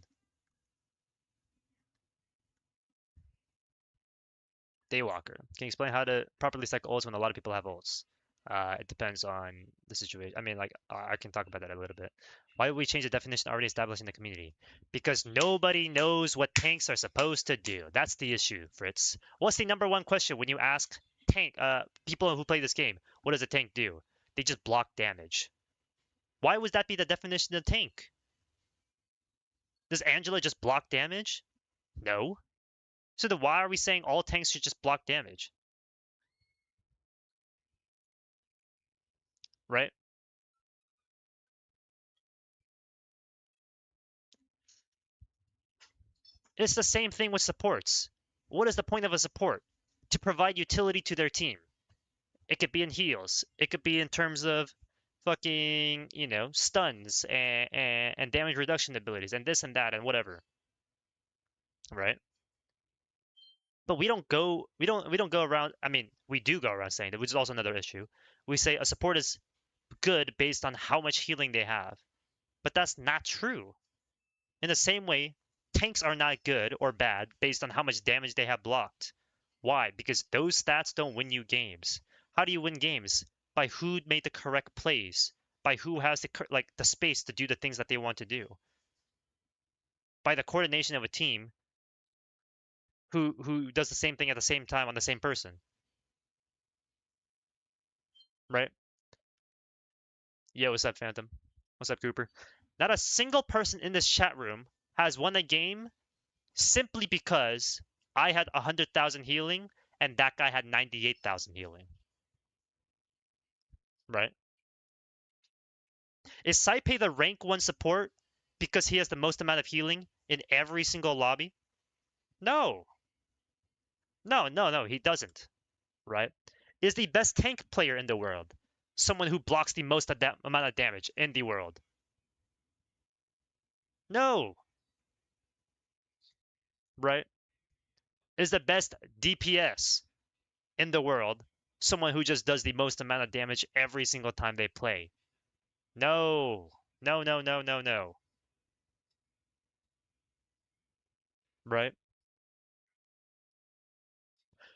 Daywalker. Can you explain how to properly cycle ults when a lot of people have ults? It depends on the situation. I mean, like, I can talk about that a little bit. Why would we change the definition already established in the community? Because nobody knows what tanks are supposed to do. That's the issue, Fritz. What's the number one question when you ask people who play this game, what does a tank do? They just block damage. Why would that be the definition of tank? Does Angela just block damage? No. So then why are we saying all tanks should just block damage? Right? It's the same thing with supports. What is the point of a support? To provide utility to their team. It could be in heals. It could be in terms of fucking, stuns and damage reduction abilities and this and that and whatever. Right? But we don't go around, I mean, we do go around saying that, which is also another issue. We say a support is good based on how much healing they have. But that's not true. In the same way, tanks are not good or bad based on how much damage they have blocked. Why? Because those stats don't win you games. How do you win games? By who made the correct plays. By who has the space to do the things that they want to do. By the coordination of a team who does the same thing at the same time on the same person. Right? Yo, what's up, Phantom? What's up, Cooper? Not a single person in this chat room has won a game simply because I had 100,000 healing and that guy had 98,000 healing. Right? Is Saipe the rank 1 support because he has the most amount of healing in every single lobby? No. No, he doesn't. Right? Is the best tank player in the world someone who blocks the most amount of damage in the world? No. Right? Is the best DPS in the world someone who just does the most amount of damage every single time they play? No. No. Right?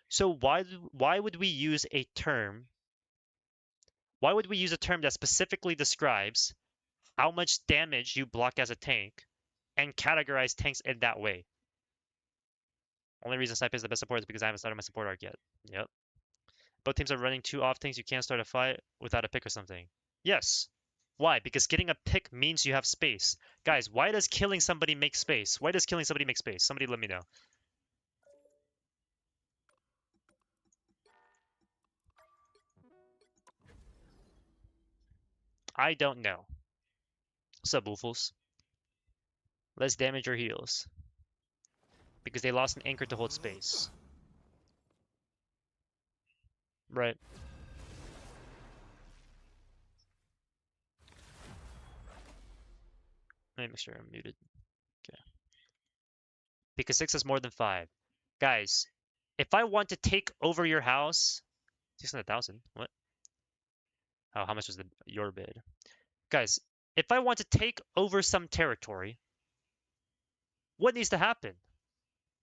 So why would we use a term? Why would we use a term that specifically describes how much damage you block as a tank and categorize tanks in that way? Only reason Snipe is the best support is because I haven't started my support arc yet. Yep. Both teams are running 2 off tanks. You can't start a fight without a pick or something. Yes. Why? Because getting a pick means you have space. Guys, why does killing somebody make space? Why does killing somebody make space? Somebody let me know. I don't know. Subwoofles. Less damage or heals. Because they lost an anchor to hold space. Right. Let me make sure I'm muted. Okay. Because 6 is more than 5. Guys, if I want to take over your house... 600,000? What? Oh, how much was your bid? Guys, if I want to take over some territory, what needs to happen?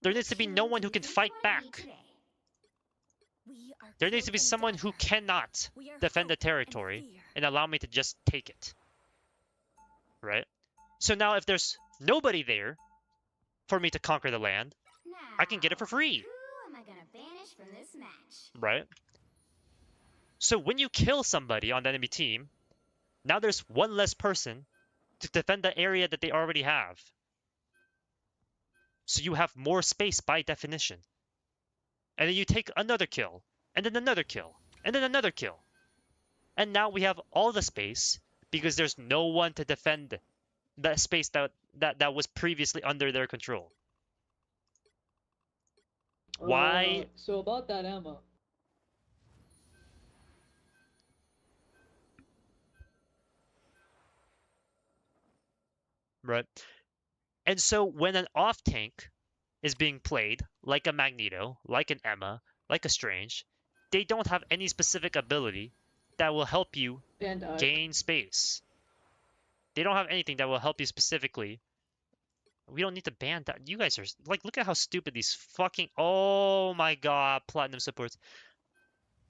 There needs to be no one who can fight back. There needs to be someone who cannot defend the territory and allow me to just take it. Right? So now if there's nobody there for me to conquer the land, I can get it for free. Who am I gonna banish from this match? Right? So when you kill somebody on the enemy team, now there's one less person to defend the area that they already have. So you have more space by definition. And then you take another kill, and then another kill, and then another kill. And now we have all the space because there's no one to defend that space that was previously under their control. Why? So about that ammo. Right. And so when an off tank is being played, like a Magneto, like an Emma, like a Strange, they don't have any specific ability that will help you gain space. They don't have anything that will help you specifically. We don't need to ban that. You guys are like, look at how stupid these fucking. Oh my god, platinum supports.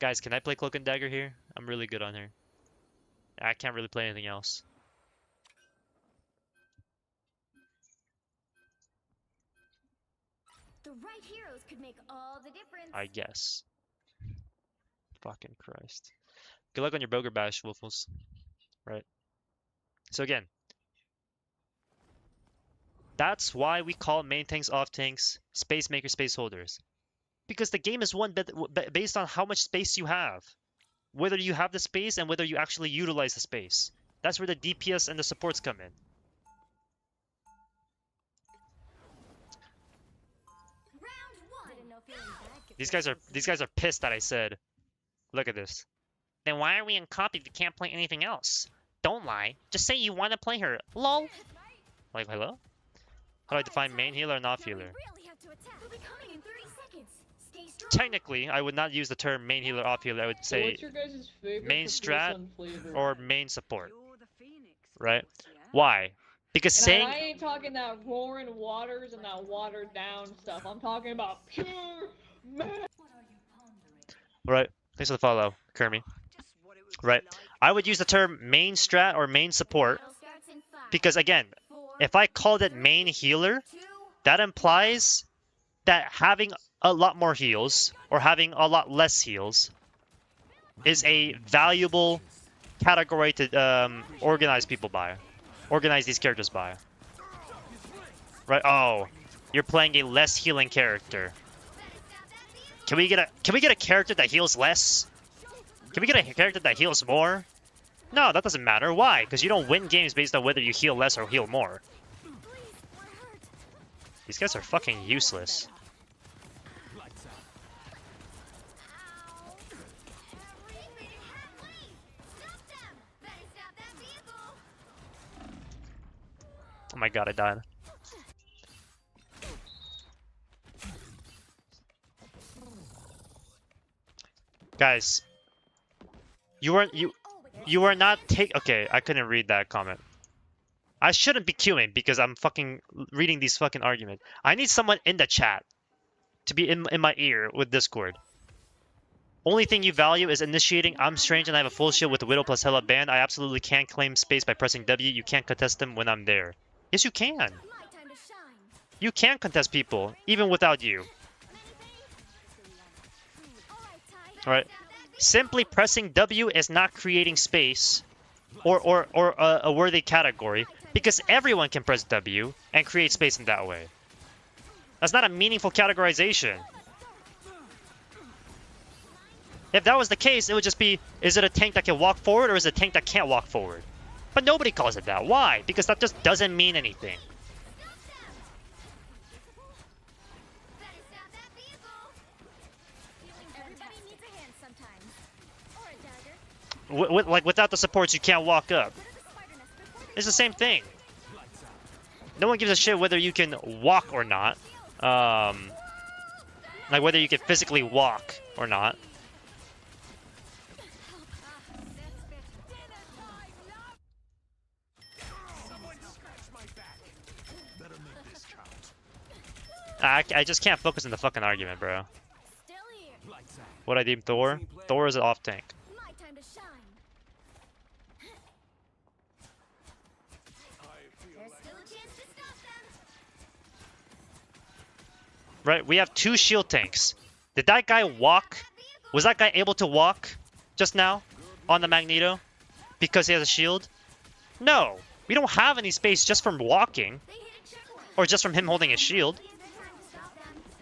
Guys, can I play Cloak and Dagger here? I'm really good on her. I can't really play anything else. The right heroes could make all the difference. I guess. Fucking Christ. Good luck on your Boger Bash, Wolfels. Right. So again, that's why we call main tanks, off tanks, space maker, space holders. Because the game is won based on how much space you have. Whether you have the space and whether you actually utilize the space. That's where the DPS and the supports come in. These guys are pissed that I said. Look at this. Then why are we in copy if you can't play anything else? Don't lie. Just say you want to play her. Lol. Like, hello? How do I define main healer or not healer? Technically, I would not use the term main healer, off healer. I would So say what's your guys' favorite main Capri strat Sun flavor? or main support. You're the phoenix, Right? of course, yeah? Why? Because And saying I ain't talking that roaring waters and that watered down stuff. I'm talking about pure man. right. Thanks for the follow, Kermie. Just what it would Right. be like. I would use the term main strat or main support because again, if I called it main healer, that implies that having a lot more heals or having a lot less heals is a valuable category to organize people by, organize these characters by. Right? Oh, you're playing a less healing character. Can we get a character that heals less? Can we get a character that heals more? No, that doesn't matter. Why? Because you don't win games based on whether you heal less or heal more. These guys are fucking useless. Oh my god, I died. Guys, you were not okay, I couldn't read that comment. I shouldn't be queuing because I'm fucking reading these fucking arguments. I need someone in the chat to be in my ear with Discord. Only thing you value is initiating. I'm Strange and I have a full shield with the Widow plus Hela band. I absolutely can't claim space by pressing W. You can't contest them when I'm there. Yes, you can. You can contest people, even without you. Alright. Simply pressing W is not creating space or a worthy category because everyone can press W and create space in that way. That's not a meaningful categorization. If that was the case, it would just be, is it a tank that can walk forward or is it a tank that can't walk forward? But nobody calls it that. Why? Because that just doesn't mean anything. Like without the supports, you can't walk up. It's the same thing. No one gives a shit whether you can walk or not. Like whether you can physically walk or not. I just can't focus on the fucking argument, bro. What I deem Thor? Thor is an off tank. Right, we have two shield tanks. Did that guy walk? Was that guy able to walk just now on the Magneto because he has a shield? No, we don't have any space just from walking or just from him holding his shield.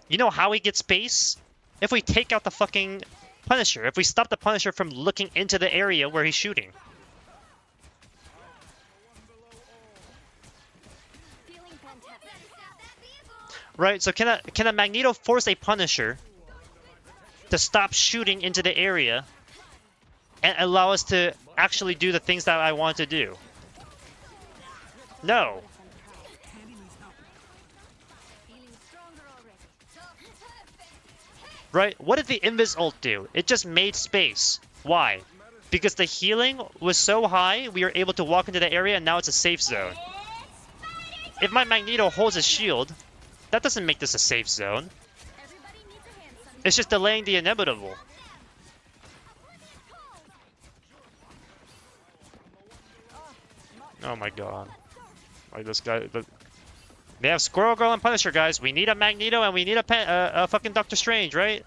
You know how we get space? If we take out the fucking Punisher. If we stop the Punisher from looking into the area where he's shooting. Right, so can a Magneto force a Punisher to stop shooting into the area and allow us to actually do the things that I want to do? No. Right? What did the Invis ult do? It just made space. Why? Because the healing was so high, we were able to walk into the area and now it's a safe zone. If my Magneto holds a shield, that doesn't make this a safe zone. It's just delaying the inevitable. Oh my god. Like this guy... They have Squirrel Girl and Punisher, guys. We need a Magneto and we need a fucking Doctor Strange, right?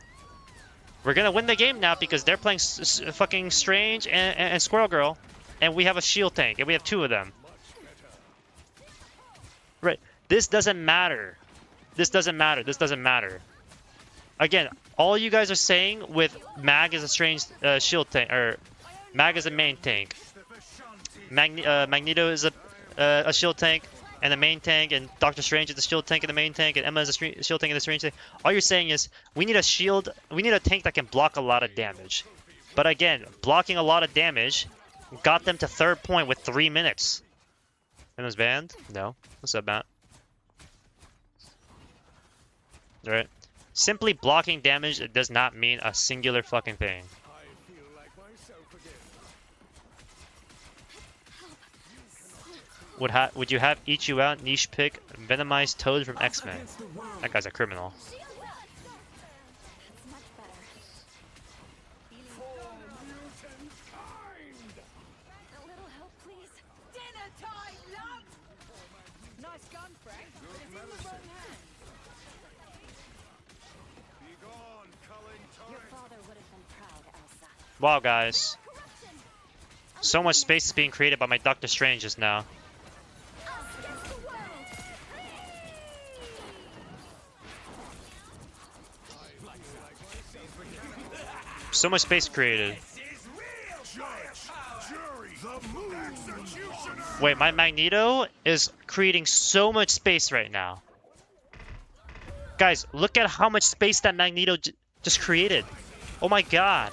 We're gonna win the game now because they're playing fucking Strange and Squirrel Girl. And we have a shield tank, and we have two of them. Right. This doesn't matter. This doesn't matter. This doesn't matter. Again, all you guys are saying with Mag is a Strange shield tank, or Mag is a main tank. Magneto is a shield tank and the main tank, and Doctor Strange is the shield tank and the main tank, and Emma is a shield tank and the Strange tank. All you're saying is we need a shield, we need a tank that can block a lot of damage. But again, blocking a lot of damage got them to third point with 3 minutes. And was banned? No. What's up, Matt? Alright. Simply blocking damage does not mean a singular fucking thing. Would you have Eat You Out niche pick Venomized Toad from X-Men? That guy's a criminal. Wow, guys. So much space is being created by my Doctor Strange just now. So much space created. Wait, my Magneto is creating so much space right now. Guys, look at how much space that Magneto just created. Oh my god.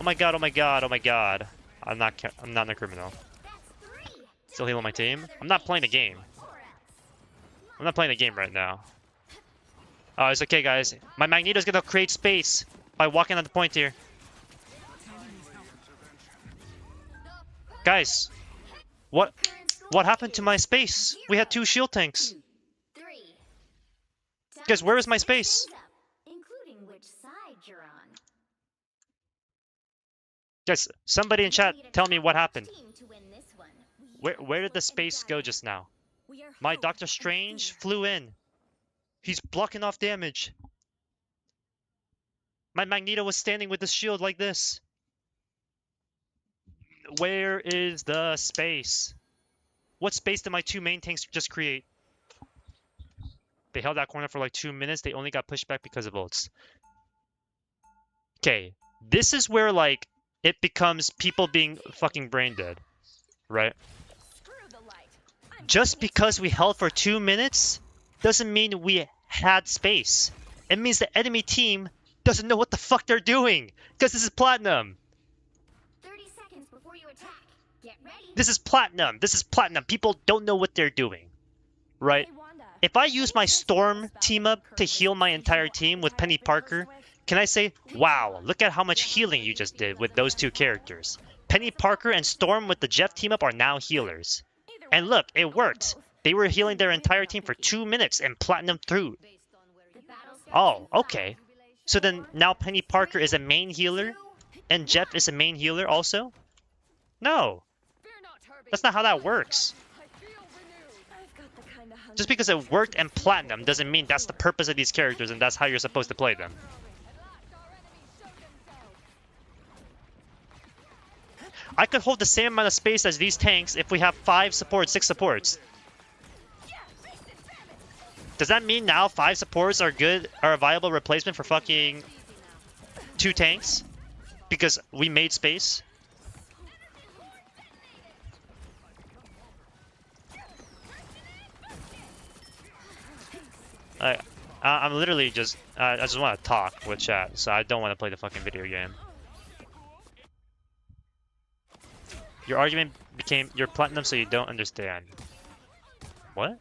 Oh my god, oh my god, oh my god. I'm not a criminal. Still healing my team. I'm not playing the game. I'm not playing the game right now. Oh, it's okay, guys. My Magneto's gonna create space by walking on the point here. Guys, what happened to my space? We had 2 shield tanks. Guys, where is my space? Guys, somebody in chat, tell me what happened. Where did the space go just now? My Doctor Strange flew in. He's blocking off damage. My Magneto was standing with the shield like this. Where is the space? What space did my 2 main tanks just create? They held that corner for like 2 minutes. They only got pushed back because of ults. Okay, this is where like it becomes people being fucking brain dead, right? Just because we held for 2 minutes doesn't mean we had space. It means the enemy team doesn't know what the fuck they're doing, because this is Platinum. 30 seconds before you attack. Get ready. This is Platinum. This is Platinum. People don't know what they're doing, right? If I use my Storm team up to heal my entire team with Penny Parker, can I say, wow, look at how much healing you just did with those 2 characters. Penny Parker and Storm with the Jeff team up are now healers. And look, it worked. They were healing their entire team for 2 minutes and Platinum through. Oh, okay. So then now Penny Parker is a main healer and Jeff is a main healer also? No. That's not how that works. Just because it worked in Platinum doesn't mean that's the purpose of these characters and that's how you're supposed to play them. I could hold the same amount of space as these tanks if we have 5 supports, 6 supports. Does that mean now 5 supports are a viable replacement for fucking 2 tanks? Because we made space? I'm literally just, I just want to talk with chat, so I don't want to play the fucking video game. Your argument became, you're platinum so you don't understand. What?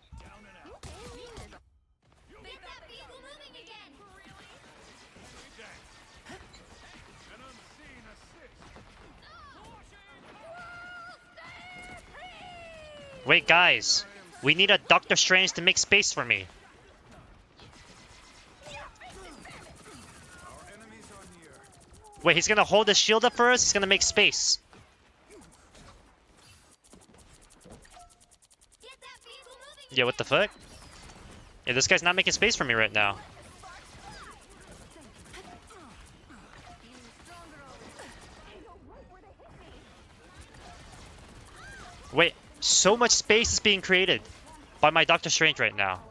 Wait, guys. We need a Doctor Strange to make space for me. Wait, he's gonna hold his shield up for us? He's gonna make space. Yeah, what the fuck? Yeah, this guy's not making space for me right now. Wait, so much space is being created by my Doctor Strange right now.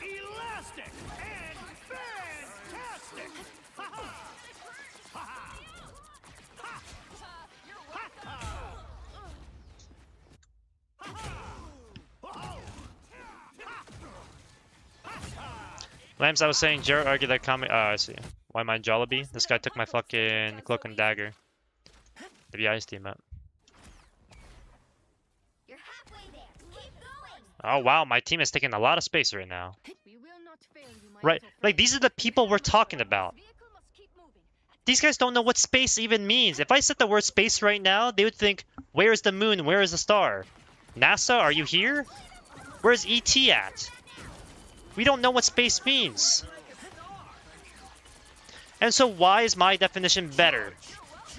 Elastic and fantastic! Lamps, I was saying, Jared argued that comment. Oh, I see. Why am I Jollibee? This guy took my fucking cloak and dagger. Maybe I team up. You're halfway there. Keep going. Oh wow, my team is taking a lot of space right now. We will not fail you, my Right, little like friend. these are the people we're talking about. Vehicle must keep moving. These guys don't know what space even means. If I said the word space right now, they would think, where is the moon? Where is the star? NASA, are you here? Where's ET at? We don't know what space means. And so why is my definition better?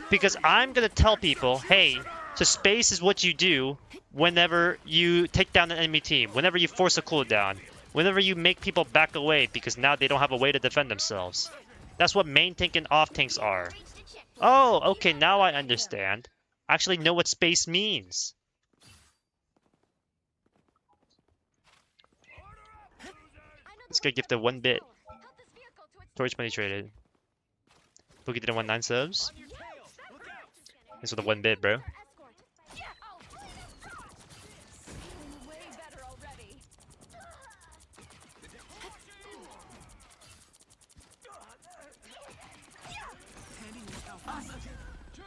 Because I'm going to tell people, hey, so space is what you do whenever you take down an enemy team, whenever you force a cooldown, whenever you make people back away because now they don't have a way to defend themselves. That's what main tank and off tanks are. Oh, okay, now I understand. I actually know what space means. This guy gifted 1 bit. Torch money traded. Boogie did 1 9 subs. Thanks for the 1 bit, bro. Way better already.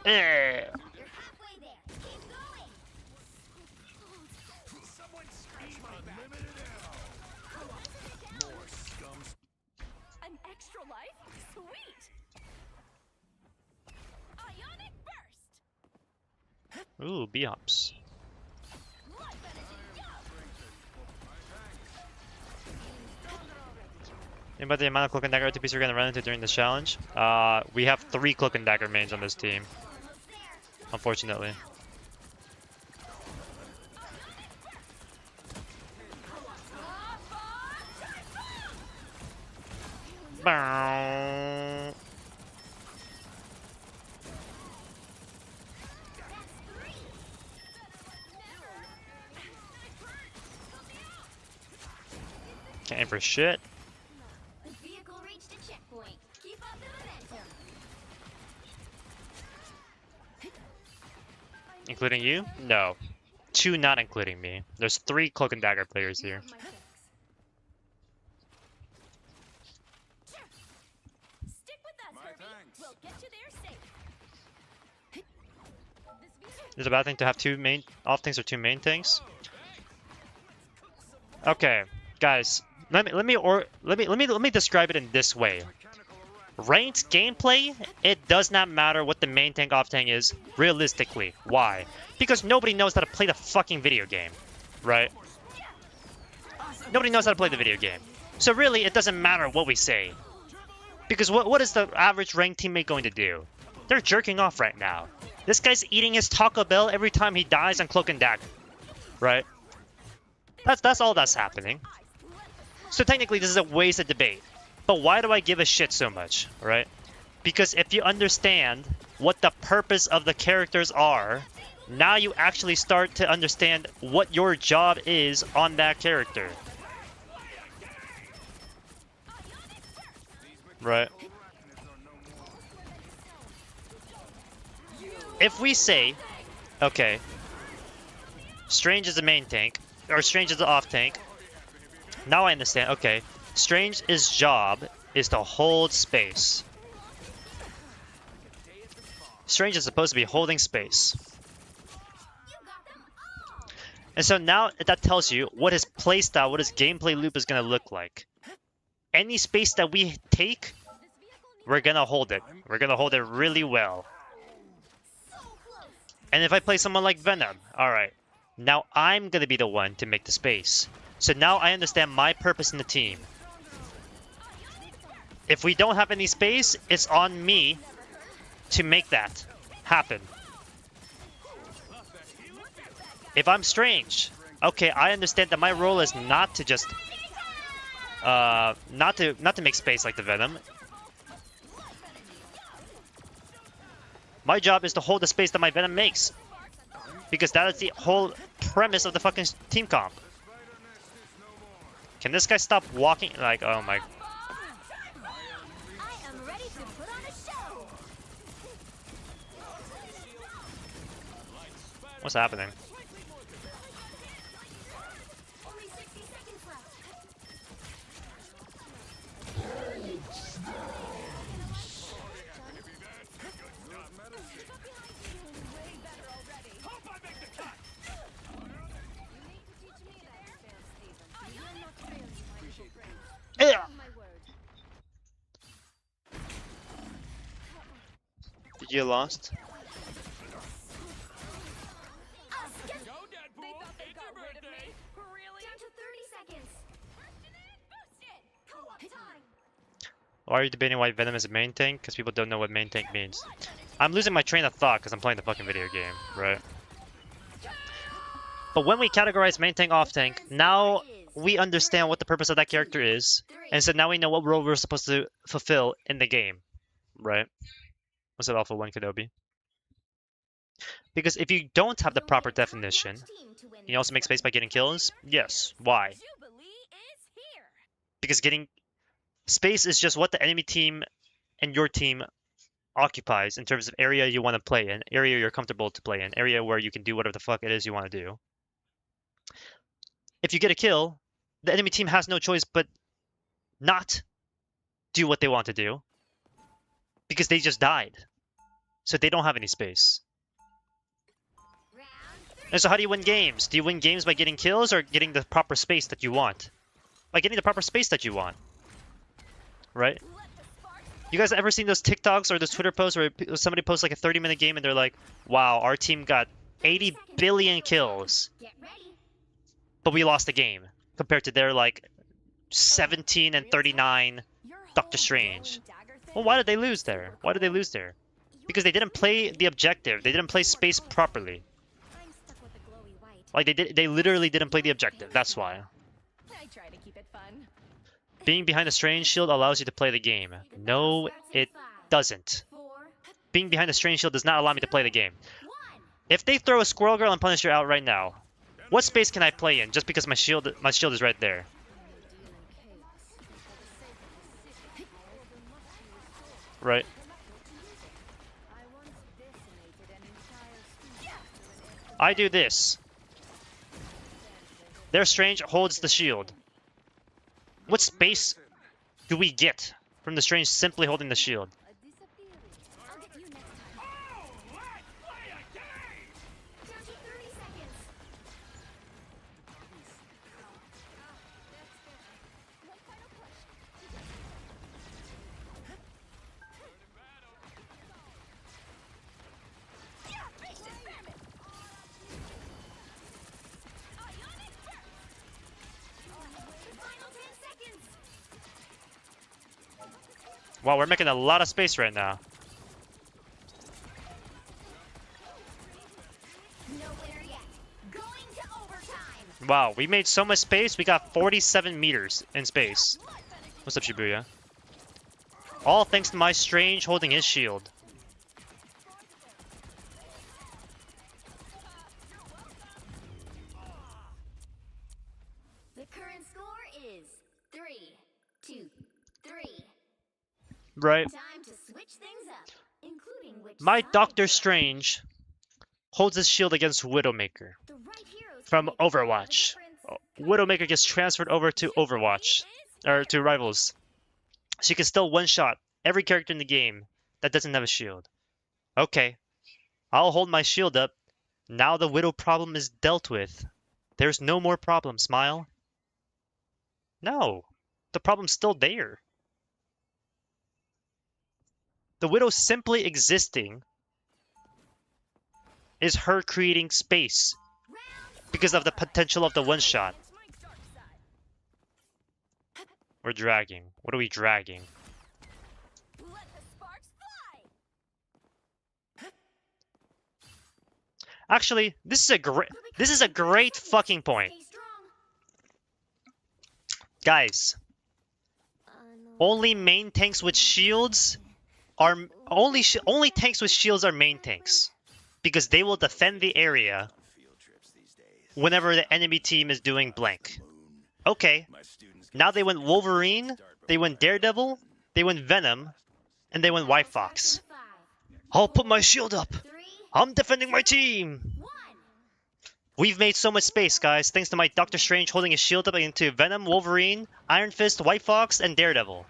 Eh. You're halfway there. Keep going. Someone scratch my back. More scum. An extra life? Sweet. Ionic burst. Ooh, B-hops. And by the amount of cloak and dagger RTPs we're gonna run into during this challenge, we have 3 cloak and dagger mains on this team. Unfortunately. Bow. Can't aim for shit. The vehicle reached a checkpoint. Keep up the momentum. Including you? No. 2 not including me. There's 3 cloak and dagger players here. My thanks. Stick with us, My Herbie. thanks. We'll get you there safe. Is it a bad thing to have 2 main off tanks or 2 main tanks? Okay, guys, let me describe it in this way. Ranked gameplay, it does not matter what the main tank off tank is realistically. Why? Because nobody knows how to play the fucking video game, right? Nobody knows how to play the video game. So really, it doesn't matter what we say. Because what is the average ranked teammate going to do? They're jerking off right now. This guy's eating his Taco Bell every time he dies on Cloak and Dagger, right? That's all that's happening. So technically this is a wasted debate. But why do I give a shit so much, right? Because if you understand what the purpose of the characters are, now you actually start to understand what your job is on that character. Right? If we say, okay, Strange is the main tank, or Strange is the off tank, now I understand, okay, Strange's job is to hold space. Strange is supposed to be holding space. And so now that tells you what his playstyle, what his gameplay loop is going to look like. Any space that we take, we're going to hold it. We're going to hold it really well. And if I play someone like Venom, alright, now I'm going to be the one to make the space. So now I understand my purpose in the team. If we don't have any space, it's on me to make that happen. If I'm Strange, okay, I understand that my role is not to just not to make space like the Venom. My job is to hold the space that my Venom makes, because that is the whole premise of the fucking team comp. Can this guy stop walking? Like, oh my. What's happening? Did you get lost? Why are you debating why Venom is a main tank? Because people don't know what main tank means. I'm losing my train of thought because I'm playing the fucking video game, right? But when we categorize main tank, off tank, now we understand what the purpose of that character is. And so now we know what role we're supposed to fulfill in the game, right? Was it Alpha 1 Kenobi? Because if you don't have the proper definition, you also make space by getting kills? Yes. Why? Because getting space is just what the enemy team and your team occupies in terms of area you want to play in, area you're comfortable to play in, area where you can do whatever the fuck it is you want to do. If you get a kill, the enemy team has no choice but not do what they want to do, because they just died. So they don't have any space. And so how do you win games? Do you win games by getting kills or getting the proper space that you want? By getting the proper space that you want. Right? You guys ever seen those TikToks or those Twitter posts where somebody posts like a 30-minute game and they're like, wow, our team got 80 billion kills, but we lost the game compared to their like 17 and 39 Doctor Strange. Well, why did they lose there? Why did they lose there? Because they didn't play the objective. They didn't play space properly. Like they literally didn't play the objective. That's why. I try to keep it fun. Being behind the Strange Shield allows you to play the game. No, it doesn't. Being behind the Strange Shield does not allow me to play the game. If they throw a Squirrel Girl and Punisher out right now, what space can I play in just because my shield is right there? Right? I do this. Their Strange holds the shield. What space do we get from the Strange simply holding the shield? Wow, we're making a lot of space right now. Wow, we made so much space. We got 47 meters in space. What's up, Shibuya? All thanks to my Strange holding his shield. The current score is 3-2-3. Right? Time to switch things up, including which My side Doctor you're on. Strange holds his shield against Widowmaker The right heroes from can make all the Overwatch. difference. Widowmaker gets transferred over to Overwatch, or to Rivals. She can still one-shot every character in the game that doesn't have a shield. Okay, I'll hold my shield up. Now the Widow problem is dealt with. There's no more problem, Smile. No, the problem's still there. The Widow simply existing is her creating space because of the potential of the one-shot. We're dragging. What are we dragging? Let the sparks fly. Actually, this is a great fucking point. Stay strong. Guys, only main tanks with shields are only tanks with shields are main tanks because they will defend the area whenever the enemy team is doing blank. Okay, now they went Wolverine, they went Daredevil, they went Venom, and they went White Fox. I'll put my shield up. 3, I'm defending my team. 1. We've made so much space, guys, thanks to my Doctor Strange holding his shield up into Venom, Wolverine, Iron Fist, White Fox, and Daredevil.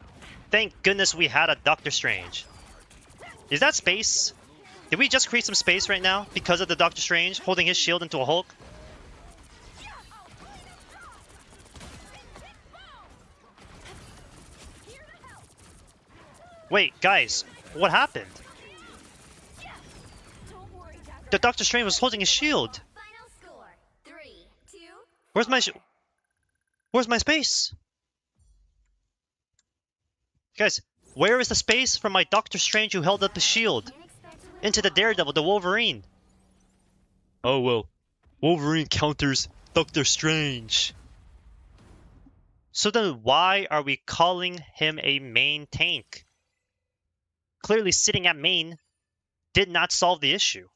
Thank goodness we had a Doctor Strange. Is that space? Did we just create some space right now because of the Doctor Strange holding his shield into a Hulk? Wait, guys, what happened? The Doctor Strange was holding his shield. Final score 3-2. Where's my space? Guys, where is the space from my Doctor Strange who held up the shield into the Daredevil, the Wolverine? Oh well, Wolverine counters Doctor Strange. So then why are we calling him a main tank? Clearly sitting at main did not solve the issue.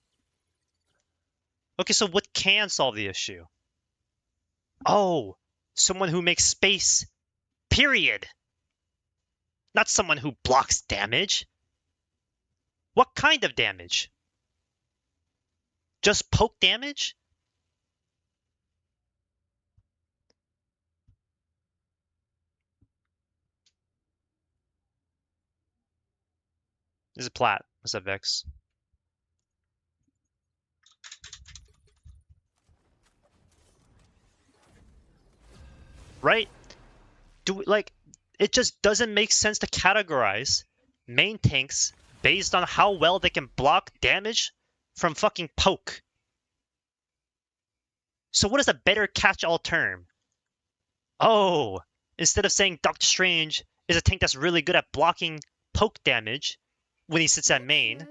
Okay, so what can solve the issue? Oh, someone who makes space, period. Not someone who blocks damage. What kind of damage? Just poke damage? This is Plat. What's up, Vex? Right? It just doesn't make sense to categorize main tanks based on how well they can block damage from fucking poke. So what is a better catch-all term? Oh, instead of saying Doctor Strange is a tank that's really good at blocking poke damage when he sits at main,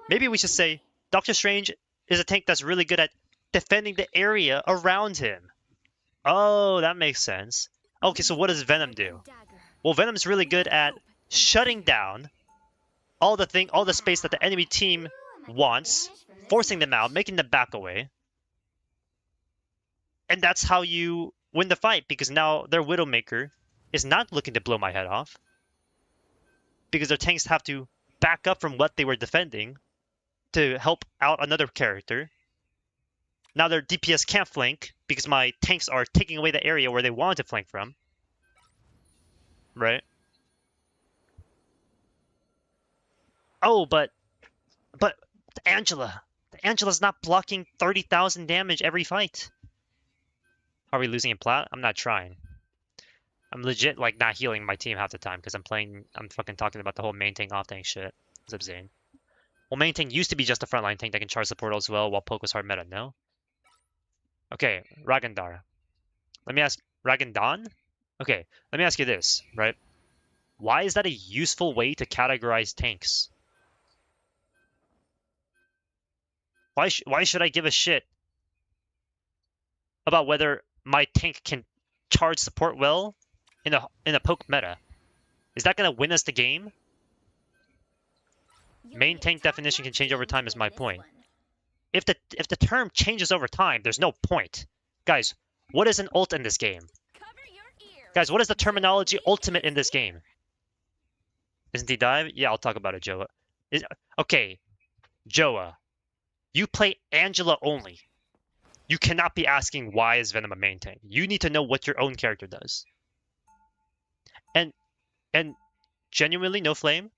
maybe we should say Doctor Strange is a tank that's really good at defending the area around him. Oh, that makes sense. Okay, so what does Venom do? Well, Venom's really good at shutting down all the space that the enemy team wants, forcing them out, making them back away. And that's how you win the fight, because now their Widowmaker is not looking to blow my head off. Because their tanks have to back up from what they were defending to help out another character. Now their DPS can't flank because my tanks are taking away the area where they wanted to flank from. Right? Oh, but Angela's not blocking 30,000 damage every fight. Are we losing in Plat? I'm not trying. I'm legit like not healing my team half the time because I'm fucking talking about the whole main tank off tank shit. What's up, Zane? Well, main tank used to be just a frontline tank that can charge support as well while poke was hard meta, no? Okay, Ragandar. Let me ask Ragandan? Okay, let me ask you this, right? Why is that a useful way to categorize tanks? Why should I give a shit about whether my tank can charge support well in a poke meta. Is that gonna win us the game? Main tank definition can change over time is my point. If the term changes over time, there's no point. Guys, what is an ult in this game? Guys, what is the terminology ultimate in this game? Isn't he dive? Yeah, I'll talk about it, Joa. Okay, Joa, you play Angela only. You cannot be asking why is Venom a main tank. You need to know what your own character does. And genuinely, no flame.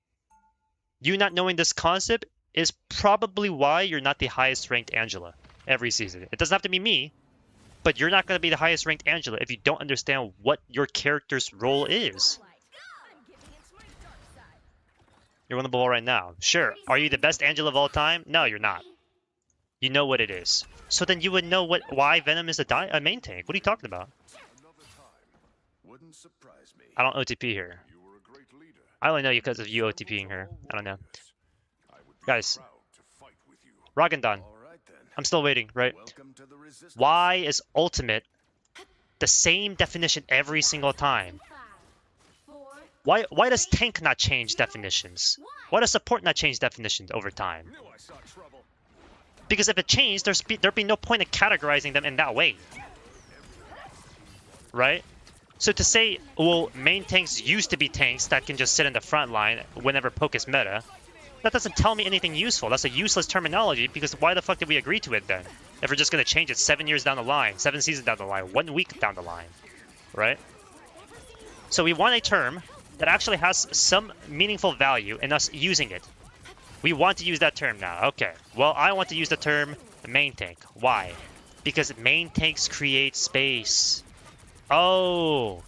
You not knowing this concept is probably why you're not the highest ranked Angela every season. It doesn't have to be me, but you're not going to be the highest ranked Angela if you don't understand what your character's role is. You're on the ball right now. Sure. Are you the best Angela of all time? No, you're not. You know what it is. So then you would know why Venom is a main tank. What are you talking about? Wouldn't surprise me. I don't OTP here. You were a great leader. I only know you because of you OTPing her. I don't know. I would be Guys, proud to fight with you. Ragandan. All right then. I'm still waiting, right? Welcome to the resistance. Why is ultimate the same definition every single time? Why does tank not change definitions? Why does support not change definitions over time? Knew I saw trouble. Because if it changed, there'd be no point in categorizing them in that way. Right? So to say, well, main tanks used to be tanks that can just sit in the front line whenever poke is meta, that doesn't tell me anything useful. That's a useless terminology because why the fuck did we agree to it then? If we're just going to change it 7 years down the line, 7 seasons down the line, 1 week down the line, right? So we want a term that actually has some meaningful value in us using it. We want to use that term now. Okay. Well, I want to use the term main tank. Why? Because main tanks create space. Oh.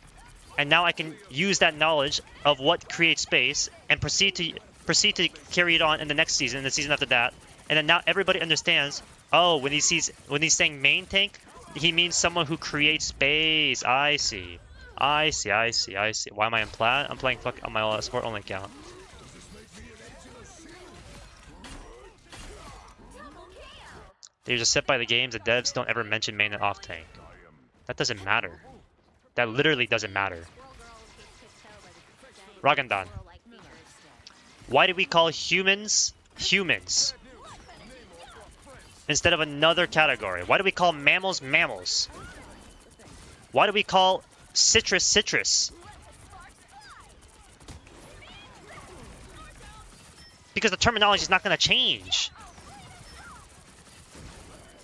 And now I can use that knowledge of what creates space and proceed to carry it on in the next season, and the season after that. And then now everybody understands, oh, when he's saying main tank, he means someone who creates space. I see. I see. Why am I in plat? I'm playing on my sport only account. They just sit by the games. The devs don't ever mention main and off tank. That doesn't matter. That literally doesn't matter. Ragandan. Why do we call humans humans instead of another category? Why do we call mammals mammals? Why do we call citrus citrus? Because the terminology is not going to change.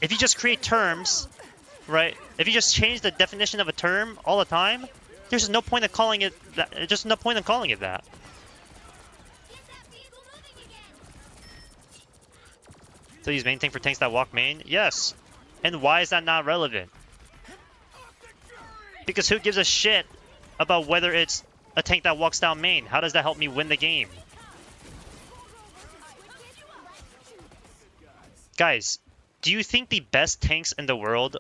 If you just create terms, right? If you just change the definition of a term all the time, there's no point in calling it that. There's just no point in calling it that. So use main tank for tanks that walk main? Yes. And why is that not relevant? Because who gives a shit about whether it's a tank that walks down main? How does that help me win the game? Guys, do you think the best tanks in the world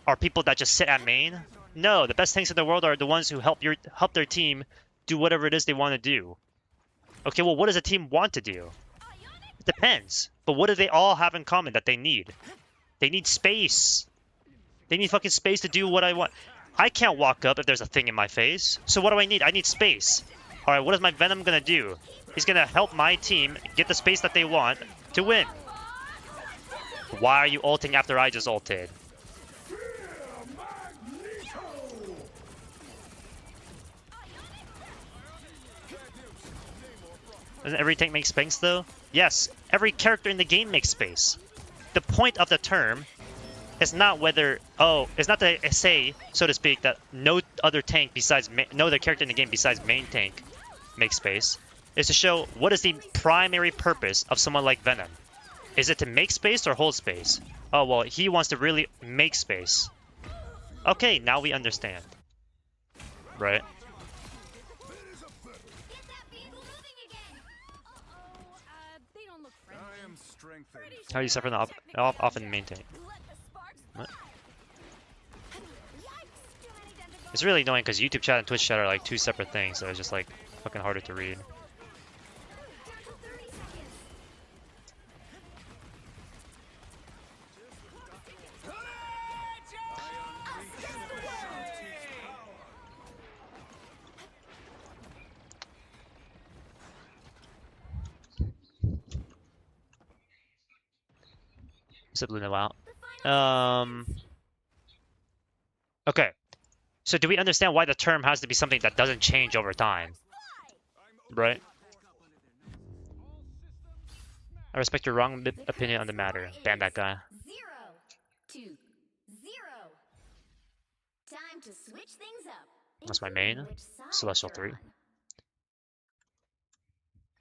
are people that just sit at main? No, the best tanks in the world are the ones who help their team do whatever it is they want to do. Okay, well, what does a team want to do? It depends. But what do they all have in common that they need? They need space. They need fucking space to do what I want. I can't walk up if there's a thing in my face. So what do I need? I need space. Alright, what is my Venom gonna do? He's gonna help my team get the space that they want to win. Why are you ulting after I just ulted? Doesn't every tank make space though? Yes, every character in the game makes space. The point of the term is not whether, it's not to say, so to speak, that no other tank besides, no other character in the game besides main tank makes space. It's to show what is the primary purpose of someone like Venom. Is it to make space or hold space? Oh, well, he wants to really make space. Okay, now we understand. Right? I am strengthened. How do you suffer off in the main tank? What? It's really annoying because YouTube chat and Twitch chat are like two separate things, so it's just like fucking harder to read. Subliminal out. Okay. So do we understand why the term has to be something that doesn't change over time? Right? I respect your wrong opinion on the matter. Ban that guy. 0-2-0. Time to switch things up. That's my including main. which side Celestial you're 3. on.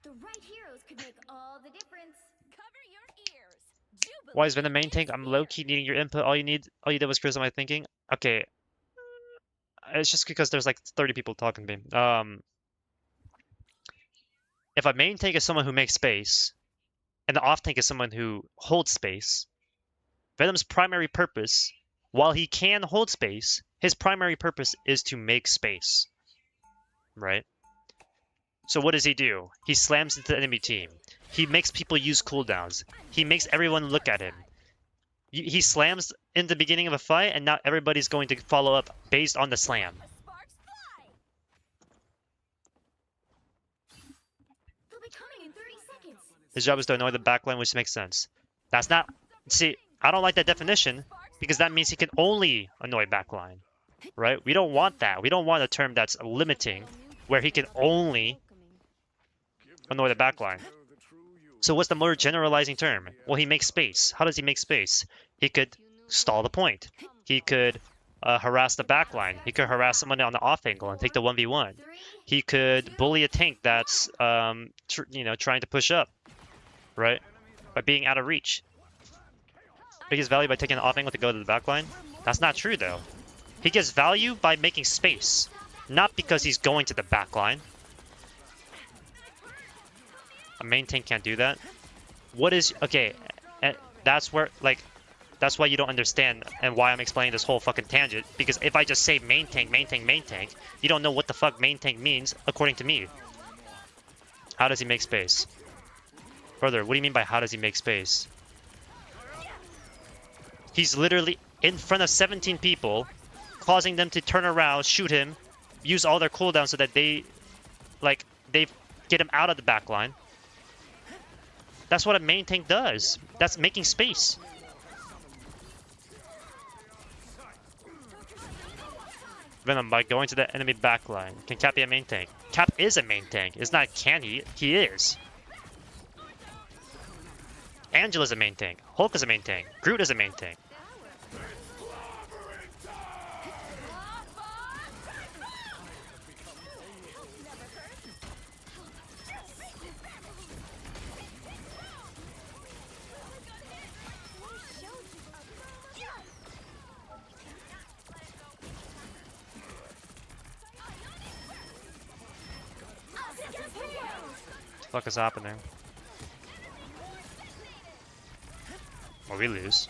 The right heroes could make all the difference. Cover your ears. Why is Venom main tank? I'm low-key needing your input. All you did was criticize my thinking. Okay. It's just because there's like 30 people talking to me. If a main tank is someone who makes space, and the off tank is someone who holds space, Venom's primary purpose, while he can hold space, his primary purpose is to make space. Right? So what does he do? He slams into the enemy team. He makes people use cooldowns. He makes everyone look at him. He slams in the beginning of a fight, and now everybody's going to follow up based on the slam. Sparks fly. They'll be coming in 30 seconds. His job is to annoy the backline, which makes sense. That's not... See, I don't like that definition, because that means he can only annoy backline. Right? We don't want that. We don't want a term that's limiting, where he can only annoy the backline. So what's the more generalizing term? Well, he makes space. How does he make space? He could stall the point. He could harass the backline. He could harass someone on the off angle and take the 1v1. He could bully a tank that's trying to push up, right? By being out of reach. Biggest value by taking the off angle to go to the backline? That's not true though. He gets value by making space, not because he's going to the backline. A main tank can't do that. What is okay? And that's where that's why you don't understand and why I'm explaining this whole fucking tangent. Because if I just say main tank, main tank, main tank, you don't know what the fuck main tank means according to me. How does he make space? Further, what do you mean by how does he make space? He's literally in front of 17 people, causing them to turn around, shoot him, use all their cooldowns so that they get him out of the backline. That's what a main tank does. That's making space. Venom, by going to the enemy backline, can Cap be a main tank? Cap is a main tank. It's not can he. He is. Angela's a main tank. Hulk is a main tank. Groot is a main tank. What the fuck is happening? Well, we lose.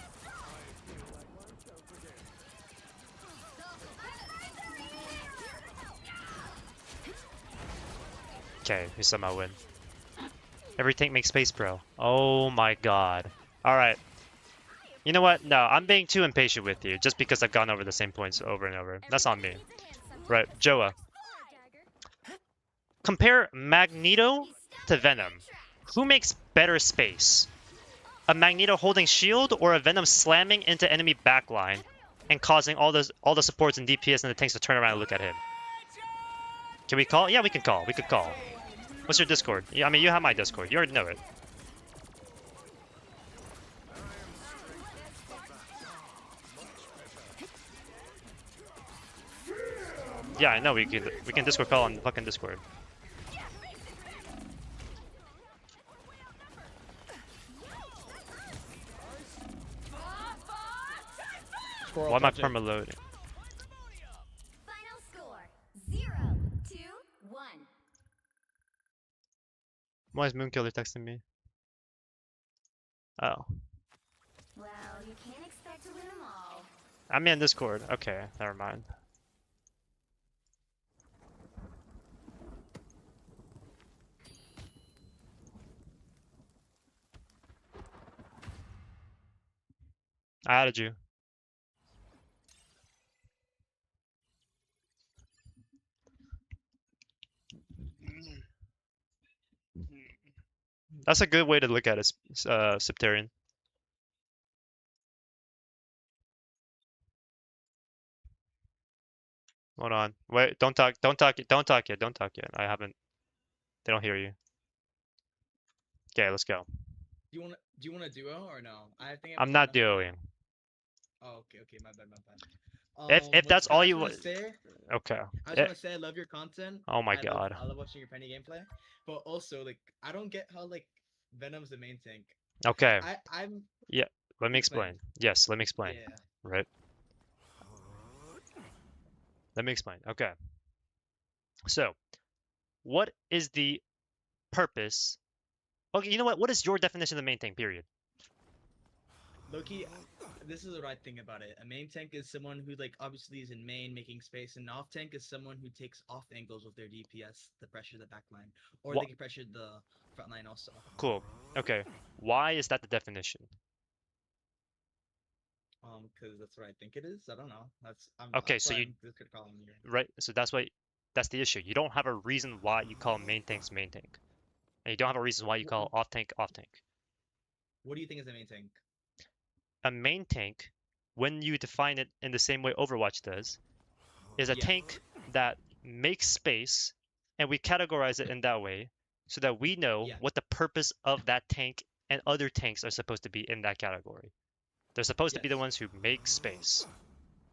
Okay, we somehow win. Every tank makes space, bro. Oh my god. Alright. You know what? No, I'm being too impatient with you, just because I've gone over the same points over and over. That's on me. Right, Joa. Compare Magneto to Venom. Who makes better space? A Magneto holding shield or a Venom slamming into enemy backline and causing all the supports and DPS and the tanks to turn around and look at him? Can we call? Yeah, we can call. We could call. What's your Discord? Yeah, I mean, you have my Discord. You already know it. Yeah, I know. We can Discord call on fucking Discord. Why am I perma loading? Final score 0-1. Why is Moonkiller texting me? Oh. Well, you can't expect to win them all. I'm in Discord. Okay, never mind. I added you. That's a good way to look at it, Septarian. Hold on. Wait, don't talk. Don't talk yet. Don't talk yet. Don't talk yet. I haven't. They don't hear you. Okay, let's go. Do you want a duo or no? I think I I'm played not enough of duoing. Venom. Oh, okay, my bad. If that's all I just you want want. to say, Okay. I just Eh, want to say I love your content. oh my god. I love watching your Penny gameplay, but also like I don't get how like Venom's the main tank. Okay. I'm Yeah. Let me explain. explain. Yes, let me explain. Yeah. Right. Let me explain. Okay. So, what is the purpose? Okay, you know what? What is your definition of the main thing, period? Loki, this is the right thing about it. A main tank is someone who like obviously is in main making space, and an off tank is someone who takes off angles with their DPS to pressure the back line, or What? they can pressure the front line also. Cool. Okay. Why is that the definition? Because that's what I think it is. I don't know. Okay, That's so why you, I'm just calling you. right, so that's the issue. You don't have a reason why you call main tanks main tank. And you don't have a reason why you call off tank off tank. What do you think is a main tank? A main tank, when you define it in the same way Overwatch does, is a Yeah. tank that makes space, and we categorize it in that way so that we know Yeah. what the purpose of that tank and other tanks are supposed to be in that category. They're supposed to be the Yes. ones who make space.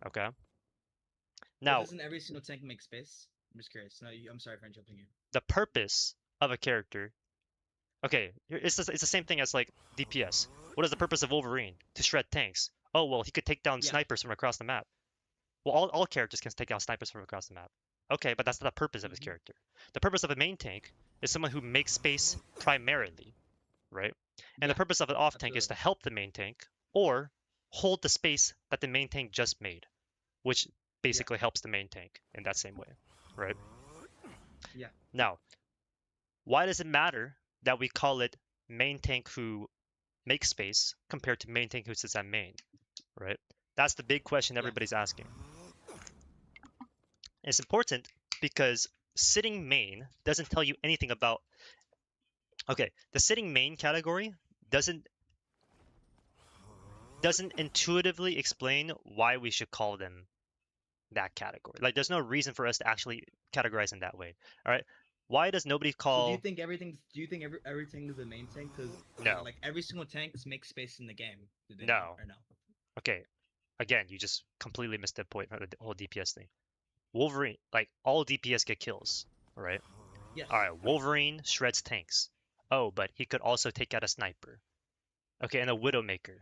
Okay? But Now, doesn't every single tank make space? I'm just curious. No, I'm sorry for interrupting you. the purpose of a character. Okay, it's the same thing as like DPS. What is the purpose of Wolverine? To shred tanks. Oh, well, he could take down Yeah. snipers from across the map. Well, all characters can take out snipers from across the map. Okay, but that's not the purpose of his character. The purpose of a main tank is someone who makes space primarily, right? And the Yeah, purpose of an off tank is absolutely. to help the main tank or hold the space that the main tank just made, which basically helps the main tank in that same way, right? Yeah. Now, why does it matter that we call it main tank who makes space compared to main tank who sits at main, right? That's the big question Yeah. everybody's asking. It's important because sitting main doesn't tell you anything about. Okay, the sitting main category doesn't intuitively explain why we should call them that category. Like, there's no reason for us to actually categorize in that way. All right, why does nobody So call? do you think everything is a main tank? Because No. like every single tank makes space in the game. Do they No. not, or no? Okay, again, you just completely missed the point of the whole DPS thing. Wolverine, like all DPS get kills, right? Yes. All right, Wolverine shreds tanks. Oh, but he could also take out a sniper. Okay, and a Widowmaker,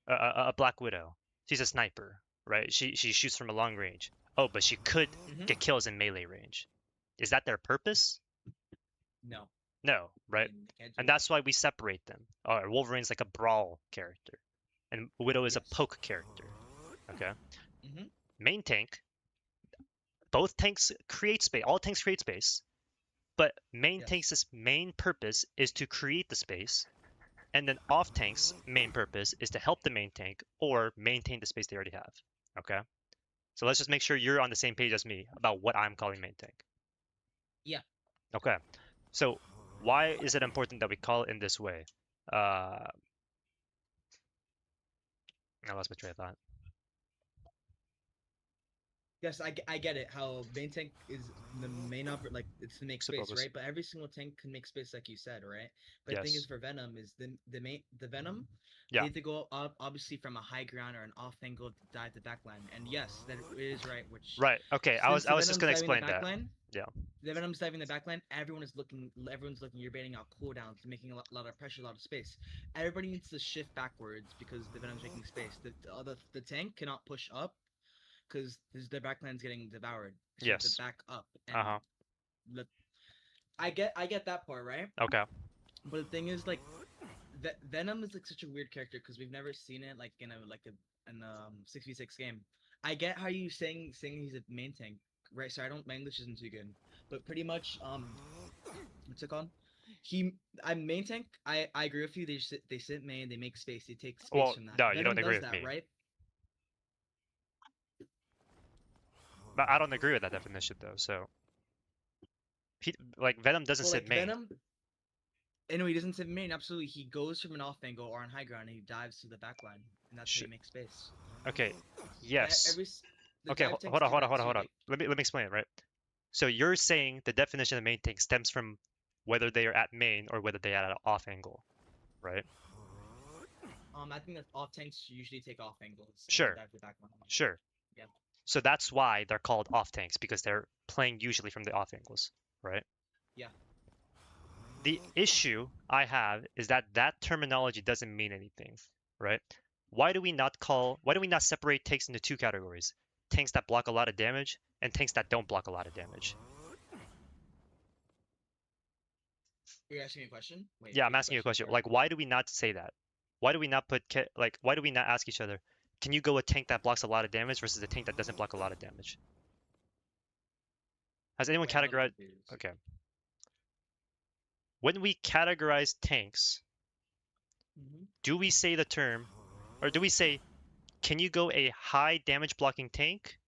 a Black Widow. She's a sniper, right? She shoots from a long range. Oh, but she could get kills in melee range. Is that their purpose? No. No, right? And that's why we separate them. All right, Wolverine's like a brawl character, and Widow is a poke character. Okay. Main tank. Both tanks create space. All tanks create space, but main tank's main purpose is to create the space, and then off tank's main purpose is to help the main tank or maintain the space they already have. Okay, so let's just make sure you're on the same page as me about what I'm calling main tank. Yeah. Okay, so why is it important that we call it in this way? I lost my train of thought. Yes, I get it. How main tank is the main like it's to make space, right? But every single tank can make space, like you said, right? But the thing is, for Venom, is the Venom. Yeah. They have to go up obviously from a high ground or an off angle to dive the backline, and yes, that is right. Which right. Okay, I was just gonna explain that. Yeah. The Venom's diving the backline. Everyone's looking. You're baiting out cooldowns, making a lot of pressure, a lot of space. Everybody needs to shift backwards because the Venom's making space. The tank cannot push up because their backline's getting devoured. So you have to back up. And I get that part, right? Okay. But the thing is, like, Venom is like such a weird character because we've never seen it like in a 6v6 game. I get how you saying he's a main tank, right? So my English isn't too good, but pretty much what's it called? I'm main tank. I agree with you. They sit main. They make space. They take space from that. No, Venom you don't agree does with that, me, right? But I don't agree with that definition though. So, like Venom doesn't sit main. Venom. No, he doesn't sit main. Absolutely, he goes from an off angle or on high ground and he dives to the back line, and that's how he makes space. Okay. Yes. the Okay, dive tanks hold on, do hold on, that hold on, too. hold on. Let me explain it, right? So you're saying the definition of main tank stems from whether they are at main or whether they are at an off angle, right? I think that off tanks usually take off angles and Sure, dive the back one. sure. Yeah. So that's why they're called off tanks because they're playing usually from the off angles, right? Yeah. The issue I have is that that terminology doesn't mean anything, right? Why do we not separate tanks into two categories? Tanks that block a lot of damage and tanks that don't block a lot of damage. You're asking me a question? Wait, Yeah, I'm repeat the asking you a question. Sorry. Like, why do we not say that? Why do we not why do we not ask each other, can you go a tank that blocks a lot of damage versus a tank that doesn't block a lot of damage? Has anyone Wait, I'm a little categorized? confused. Okay. When we categorize tanks, do we say the term, or do we say, can you go a high damage blocking tank?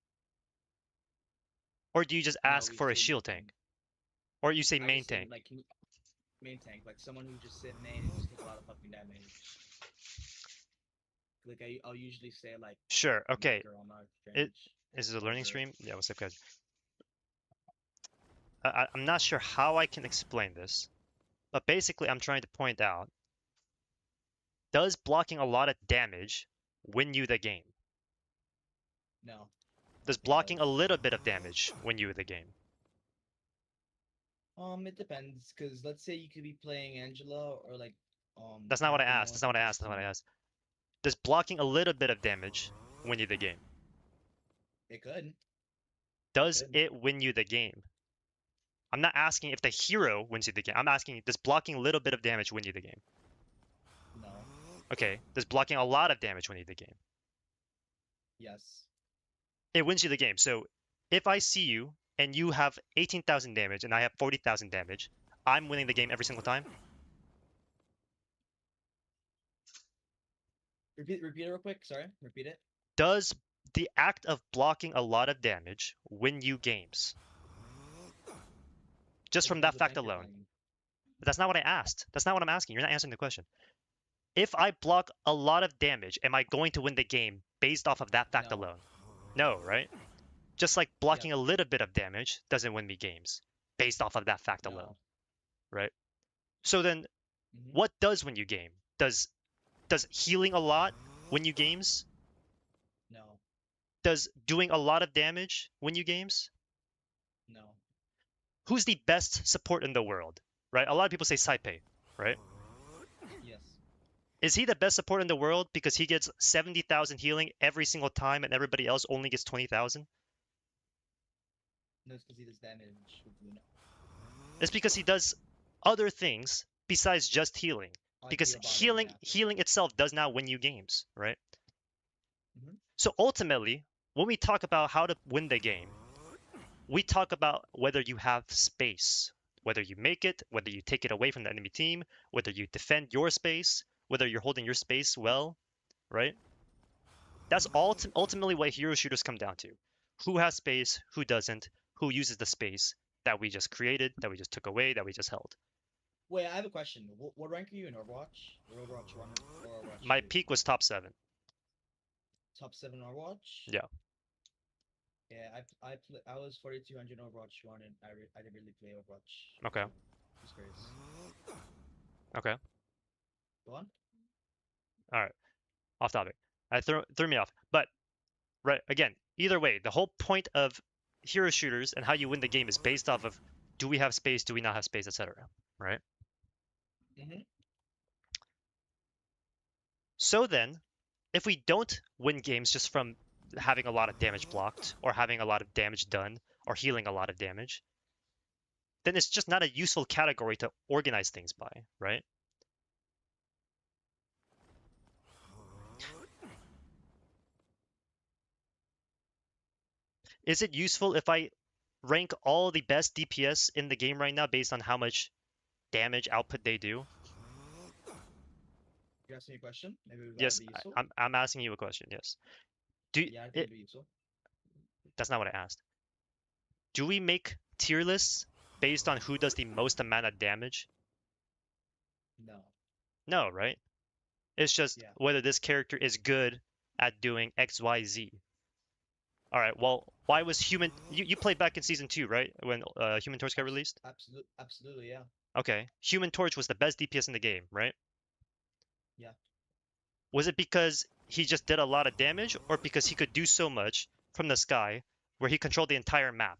Or do you just No, ask we for a say shield tank? Or you say I main just say tank? like main tank, like someone who just sit main and just take a lot of fucking damage. Like I'll usually say like Sure. Okay. Marker on our It range. is it a learning Marker. stream? Yeah. What's up, guys? I'm not sure how I can explain this, but basically, I'm trying to point out: does blocking a lot of damage win you the game? No. Does It blocking a does. little bit of damage win you the game? It depends, cause let's say you could be playing Angela or like That's not what I the asked. more That's not what I asked. That's not what I consistent. asked. Does blocking a little bit of damage win you the game? It could. Does Could. it win you the game? I'm not asking if the hero wins you the game. I'm asking, does blocking a little bit of damage win you the game? No. Okay. Does blocking a lot of damage win you the game? Yes. It wins you the game. So if I see you and you have 18,000 damage and I have 40,000 damage, I'm winning the game every single time. Repeat it real quick. Sorry. Repeat it. Does the act of blocking a lot of damage win you games? Just It from depends that what fact tank you're alone. playing. But that's not what I asked. That's not what I'm asking. You're not answering the question. If I block a lot of damage, am I going to win the game based off of that fact No. alone? No, right? Just like Yeah. blocking a little bit of damage doesn't win me games based off of that fact alone, No. right? So then Mm-hmm. what does win you game? Does healing a lot win you games? No. Does doing a lot of damage win you games? No. Who's the best support in the world? Right? A lot of people say Saipe, right? Yes. Is he the best support in the world because he gets 70,000 healing every single time and everybody else only gets 20,000? No, it's because he does damage with Luna. It's because he does other things besides just healing. I Because heal bottom, yeah. healing itself does not win you games, right? Mhm. So ultimately, when we talk about how to win the game, we talk about whether you have space, whether you make it, whether you take it away from the enemy team, whether you defend your space, whether you're holding your space well, right? That's ultimately what hero shooters come down to. Who has space, who doesn't, who uses the space that we just created, that we just took away, that we just held. Wait, I have a question. What rank are you in Overwatch? Or Overwatch 1 or Overwatch My 2? peak was top 7. Top 7 Overwatch? Yeah. Yeah, I was 4200 Overwatch 1 and I didn't really play Overwatch. Okay. 2. Just curious. Okay. Go on. All right. Off topic. I threw me off. But right again, either way, the whole point of hero shooters and how you win the game is based off of, do we have space, do we not have space, etc. Right? Mm-hmm. So then, if we don't win games just from having a lot of damage blocked or having a lot of damage done or healing a lot of damage, then it's just not a useful category to organize things by, right? Is it useful if I rank all the best DPS in the game right now based on how much damage output they do? You asking me a question? Maybe that'd Yes, be useful? I'm asking you a question. Yes. Yeah, I think It, it'd be useful. that's not what I asked. Do we make tier lists based on who does the most amount of damage? No. No, right? It's just Yeah. whether this character is good at doing X, Y, Z. All right. Well, why was Human? You played back in season 2, right? When Human Torch got released. Absolutely, yeah. Okay. Human Torch was the best DPS in the game, right? Yeah. Was it because he just did a lot of damage, or because he could do so much from the sky, where he controlled the entire map?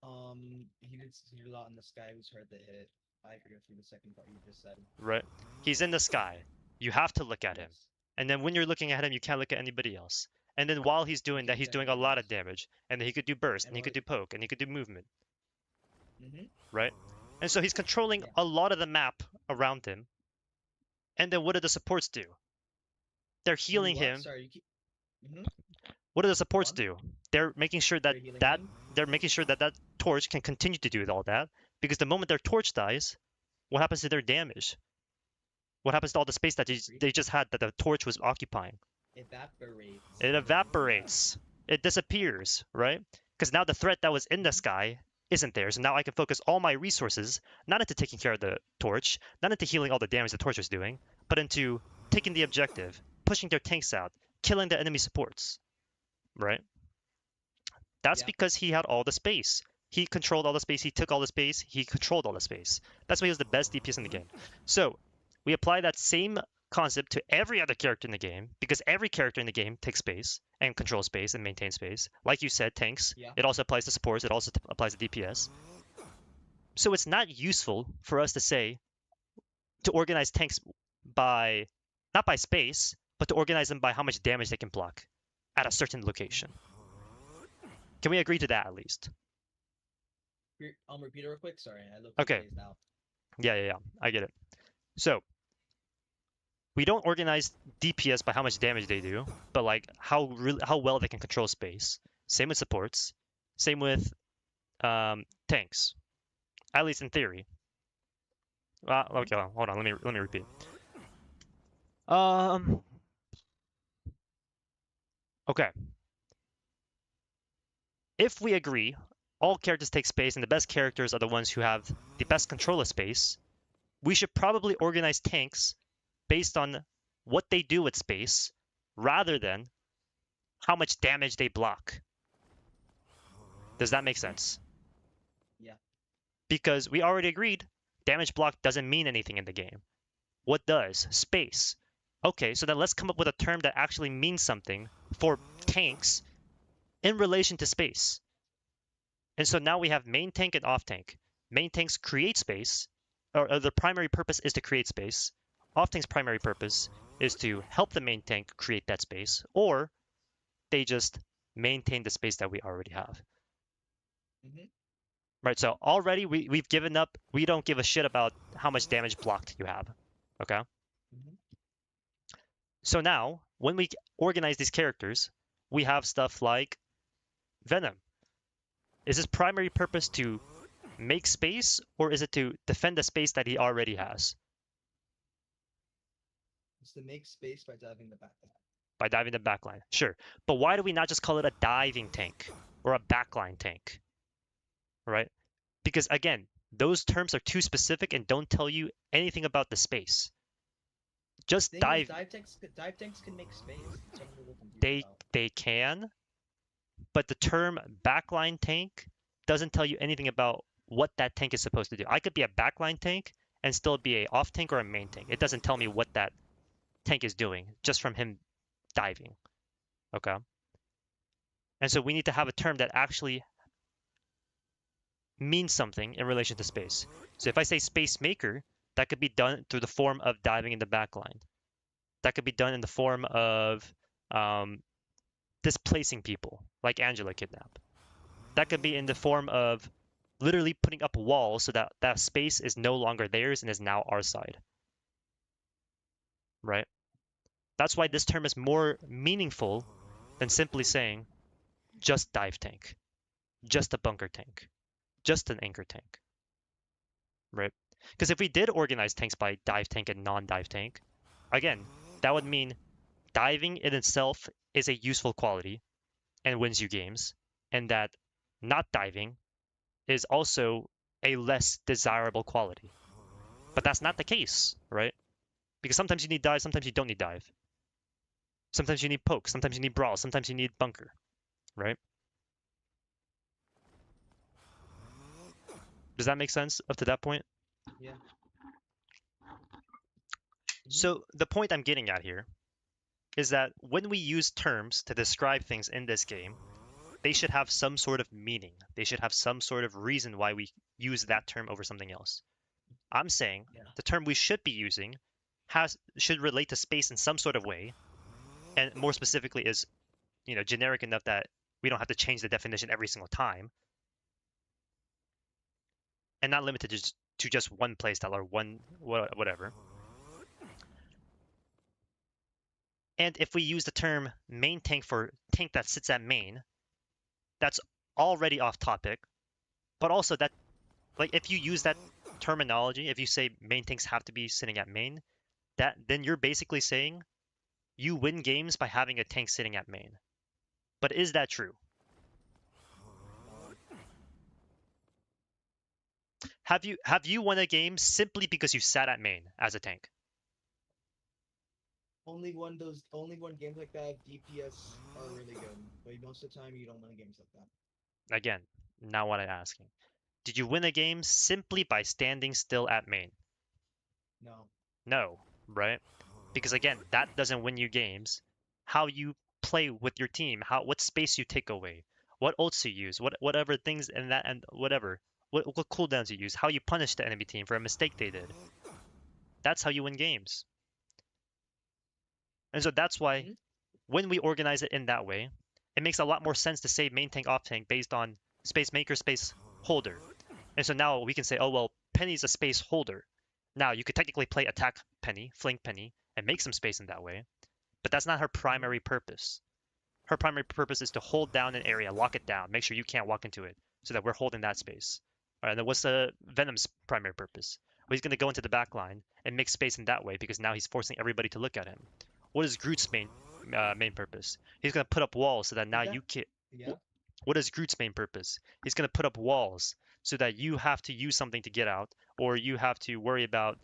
He did a lot in the sky. It was hard to hit. I agree with you. The second part you just said. Right. He's in the sky. You have to look at him. Yes. And then when you're looking at him, you can't look at anybody else. And then while he's doing that, he's doing a lot of damage. And then he could do burst, and he could do poke, and he could do movement. Right? And so he's controlling a lot of the map around him. And then what do the supports do? They're healing him. Sorry, you keep. What do the supports do? They're making sure that They're healing him? that torch can continue to do all that. Because the moment their torch dies, what happens to their damage? What happens to all the space that they just had that the torch was occupying? Evaporates. It evaporates. It disappears, right? Because now the threat that was in the sky isn't there. So now I can focus all my resources not into taking care of the torch, not into healing all the damage the torch was doing, but into taking the objective, pushing their tanks out, killing the enemy supports, right? That's because he had all the space. He controlled all the space. He took all the space. He controlled all the space. That's why he was the best DPS in the game. So we apply that same concept to every other character in the game, because every character in the game takes space and controls space and maintains space. Like you said, tanks. It also applies to supports. It also applies to DPS. So it's not useful for us to say to organize tanks by, not by space, but to organize them by how much damage they can block at a certain location. Can we agree to that at least? I'll repeat it real quick. Sorry, I looked Okay. now. Yeah. I get it. So we don't organize DPS by how much damage they do, but like how well they can control space. Same with supports. Same with tanks. At least in theory. Okay, hold on. Let me repeat. Okay. If we agree, all characters take space, and the best characters are the ones who have the best control of space, we should probably organize tanks based on what they do with space, rather than how much damage they block. Does that make sense? Yeah. Because we already agreed, damage block doesn't mean anything in the game. What does? Space. Okay, so then let's come up with a term that actually means something for tanks in relation to space. And so now we have main tank and off tank. Main tanks create space, or the primary purpose is to create space. Off tank's primary purpose is to help the main tank create that space, or they just maintain the space that we already have. Right, so already we've given up. We don't give a shit about how much damage blocked you have. Okay? So now, when we organize these characters, we have stuff like Venom. Is his primary purpose to make space, or is it to defend the space that he already has? It's to make space by diving the backline. By diving the backline, sure. But why do we not just call it a diving tank or a backline tank? Right? Because again, those terms are too specific and don't tell you anything about the space. Just dive. Dive tanks can make space. They can, but the term backline tank doesn't tell you anything about what that tank is supposed to do. I could be a backline tank and still be a off tank or a main tank. It doesn't tell me what that tank is doing just from him diving. Okay? And so we need to have a term that actually means something in relation to space. So if I say space maker, that could be done through the form of diving in the backline. That could be done in the form of displacing people, like Angela Kidnap. That could be in the form of literally putting up walls so that that space is no longer theirs and is now our side. Right? That's why this term is more meaningful than simply saying just dive tank, just a bunker tank, just an anchor tank. Right? Because if we did organize tanks by dive tank and non-dive tank, again, that would mean diving in itself is a useful quality and wins you games, and that not diving is also a less desirable quality. But that's not the case, right? Because sometimes you need dive, sometimes you don't need dive. Sometimes you need poke. Sometimes you need brawl. Sometimes you need bunker, right? Does that make sense up to that point? Yeah. So the point I'm getting at here is that when we use terms to describe things in this game, they should have some sort of meaning. They should have some sort of reason why we use that term over something else. I'm saying Yeah. the term we should be using should relate to space in some sort of way, and more specifically is, generic enough that we don't have to change the definition every single time, and not limited to just one playstyle or one whatever. And if we use the term main tank for tank that sits at main, that's already off topic. But also that, like, if you use that terminology, if you say main tanks have to be sitting at main, then you're basically saying you win games by having a tank sitting at main. But is that true? Have you won a game simply because you sat at main as a tank? Only one games like that. DPS are really good, but most of the time you don't win games like that. Again, not what I'm asking. Did you win a game simply by standing still at main? No. No, right? Because again, that doesn't win you games. How you play with your team, what space you take away, what ults you use, whatever things and that and whatever, what cooldowns you use, how you punish the enemy team for a mistake they did. That's how you win games. And so that's why when we organize it in that way, it makes a lot more sense to say main tank off tank based on space maker, space holder. And so now we can say, oh well, Penny's a space holder. Now you could technically play attack Penny, flank Penny, and make some space in that way, but that's not her primary purpose. Her primary purpose is to hold down an area, lock it down, make sure you can't walk into it, so that we're holding that space. All right, and then what's the Venom's primary purpose? Well, he's going to go into the back line and make space in that way because now he's forcing everybody to look at him. What is Groot's main purpose? He's going to put up walls so that now you can't. Yeah. What is Groot's main purpose? He's going to put up walls so that you have to use something to get out, or you have to worry about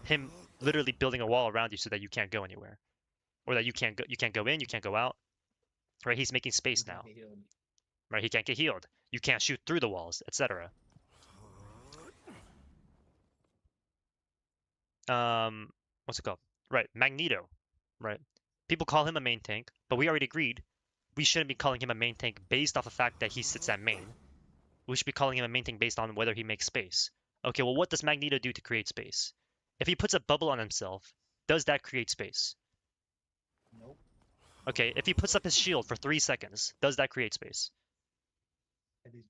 him literally building a wall around you so that you can't go anywhere, or that you can't go in, you can't go out. Right? He's making space now. Right? He can't get healed. You can't shoot through the walls, etc. What's it called? Right, Magneto. Right. People call him a main tank, but we already agreed we shouldn't be calling him a main tank based off the fact that he sits at main. We should be calling him a main tank based on whether he makes space. Okay, well, what does Magneto do to create space? If he puts a bubble on himself, does that create space? Nope. Okay, if he puts up his shield for 3 seconds, does that create space? If he's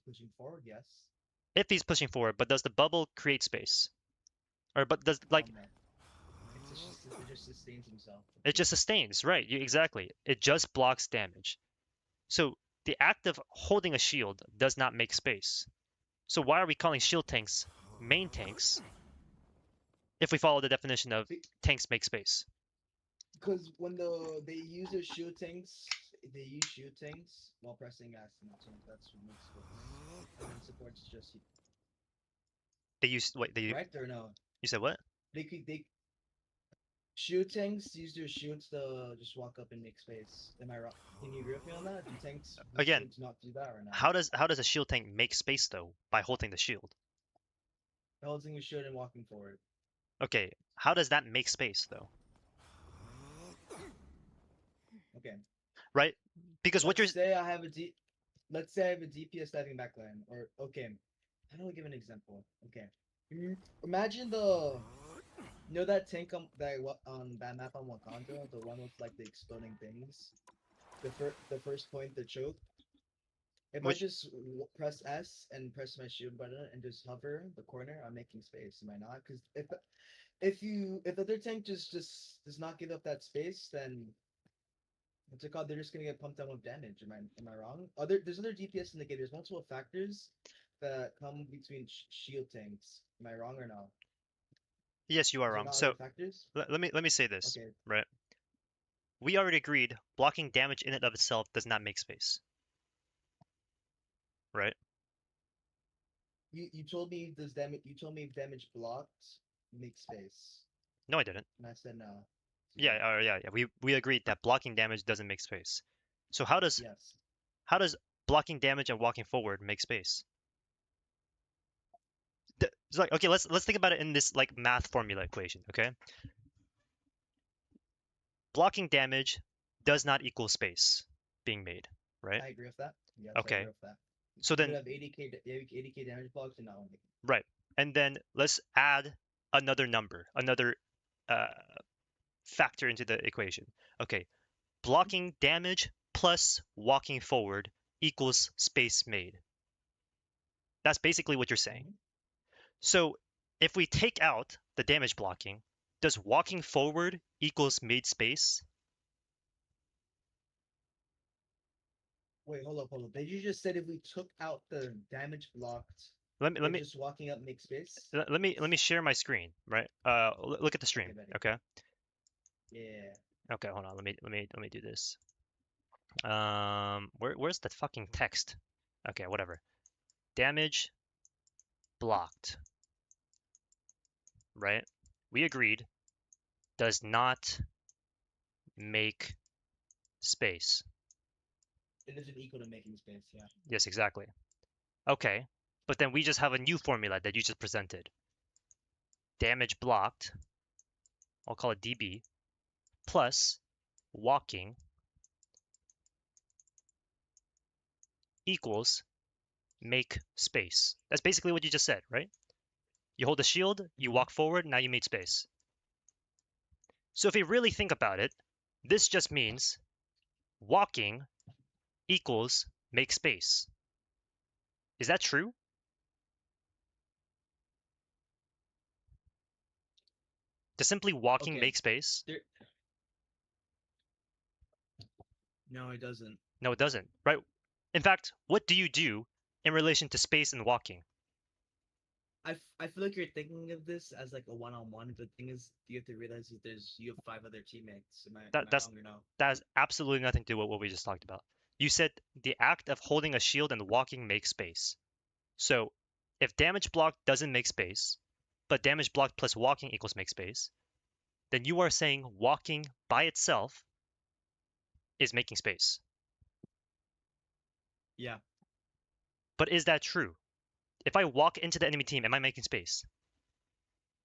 pushing forward, yes. If he's pushing forward, but does the bubble create space? Or but does like it just sustains himself. it just sustains, right? Exactly. It just blocks damage. So the act of holding a shield does not make space. So why are we calling shield tanks main tanks if we follow the definition of tanks make space? Because when they use their shield tanks, they use shield tanks while pressing S, and that's what makes space. And then supports just They use what they correct or no? You said what? They shield tanks use their shields to just walk up and make space. Am I wrong? Can you agree with me on that? Do tanks Again, not do that or not? how does a shield tank make space though by holding the shield? Holding a shield and walking forward. Okay, how does that make space though? Okay. Right? Because what you're let's say I have a DPS diving backline, or okay, how do I give an example? Okay, imagine that tank on that map on Wakanda, the one with like the exploding things, the first point, the choke. If I just press S and press my shield button and just hover the corner, I'm making space. Am I not? Because if the other tank just does not give up that space, then what's it called? They're just gonna get pumped down with damage. Am I wrong? There's other DPS indicators, multiple factors that come between shield tanks. Am I wrong or no? Yes, you are wrong. So let me say this, okay. Right? We already agreed blocking damage in and of itself does not make space. Right? You told me if damage blocked makes space. No, I didn't. And I said no. Yeah. We agreed that blocking damage doesn't make space. So how does Yes. blocking damage and walking forward make space? It's like, okay, let's think about it in this like math formula equation, okay? Blocking damage does not equal space being made, right? I agree with that. Yes, I agree Okay. with that. So You could then, have 80k damage blocks and not only. right. And then let's add another number, another uh, factor into the equation. Okay, blocking damage plus walking forward equals space made. That's basically what you're saying. Mhm. So if we take out the damage blocking, does walking forward equals made space? Wait, hold up. Did you just said if we took out the damage blocked, Let me let then me just walking up makes space? let me share my screen, right? Look at the Okay, stream, buddy. okay? Yeah. Okay, hold on. Let me do this. Where's that fucking text? Okay, whatever. Damage blocked, right? We agreed does not make space. It isn't equal to making space, yeah. Yes, exactly. Okay, but then we just have a new formula that you just presented. Damage blocked, I'll call it DB, plus walking equals make space. That's basically what you just said, right? You hold the shield, you Mhm. walk forward, now you made space. So if you really think about it, this just means walking equals make space. Is that true? Does simply walking Okay. make space? There. No, it doesn't. No, it doesn't, right? In fact, what do you do in relation to space and walking? I feel like you're thinking of this as like a one-on-one. The thing is, you have to realize that you have 5 other teammates. Am That I that's wrong or no? that has absolutely nothing to do with what we just talked about. You said the act of holding a shield and walking makes space. So if damage block doesn't make space, but damage block plus walking equals make space, then you are saying walking by itself is making space. Yeah. But is that true? If I walk into the enemy team, am I making space?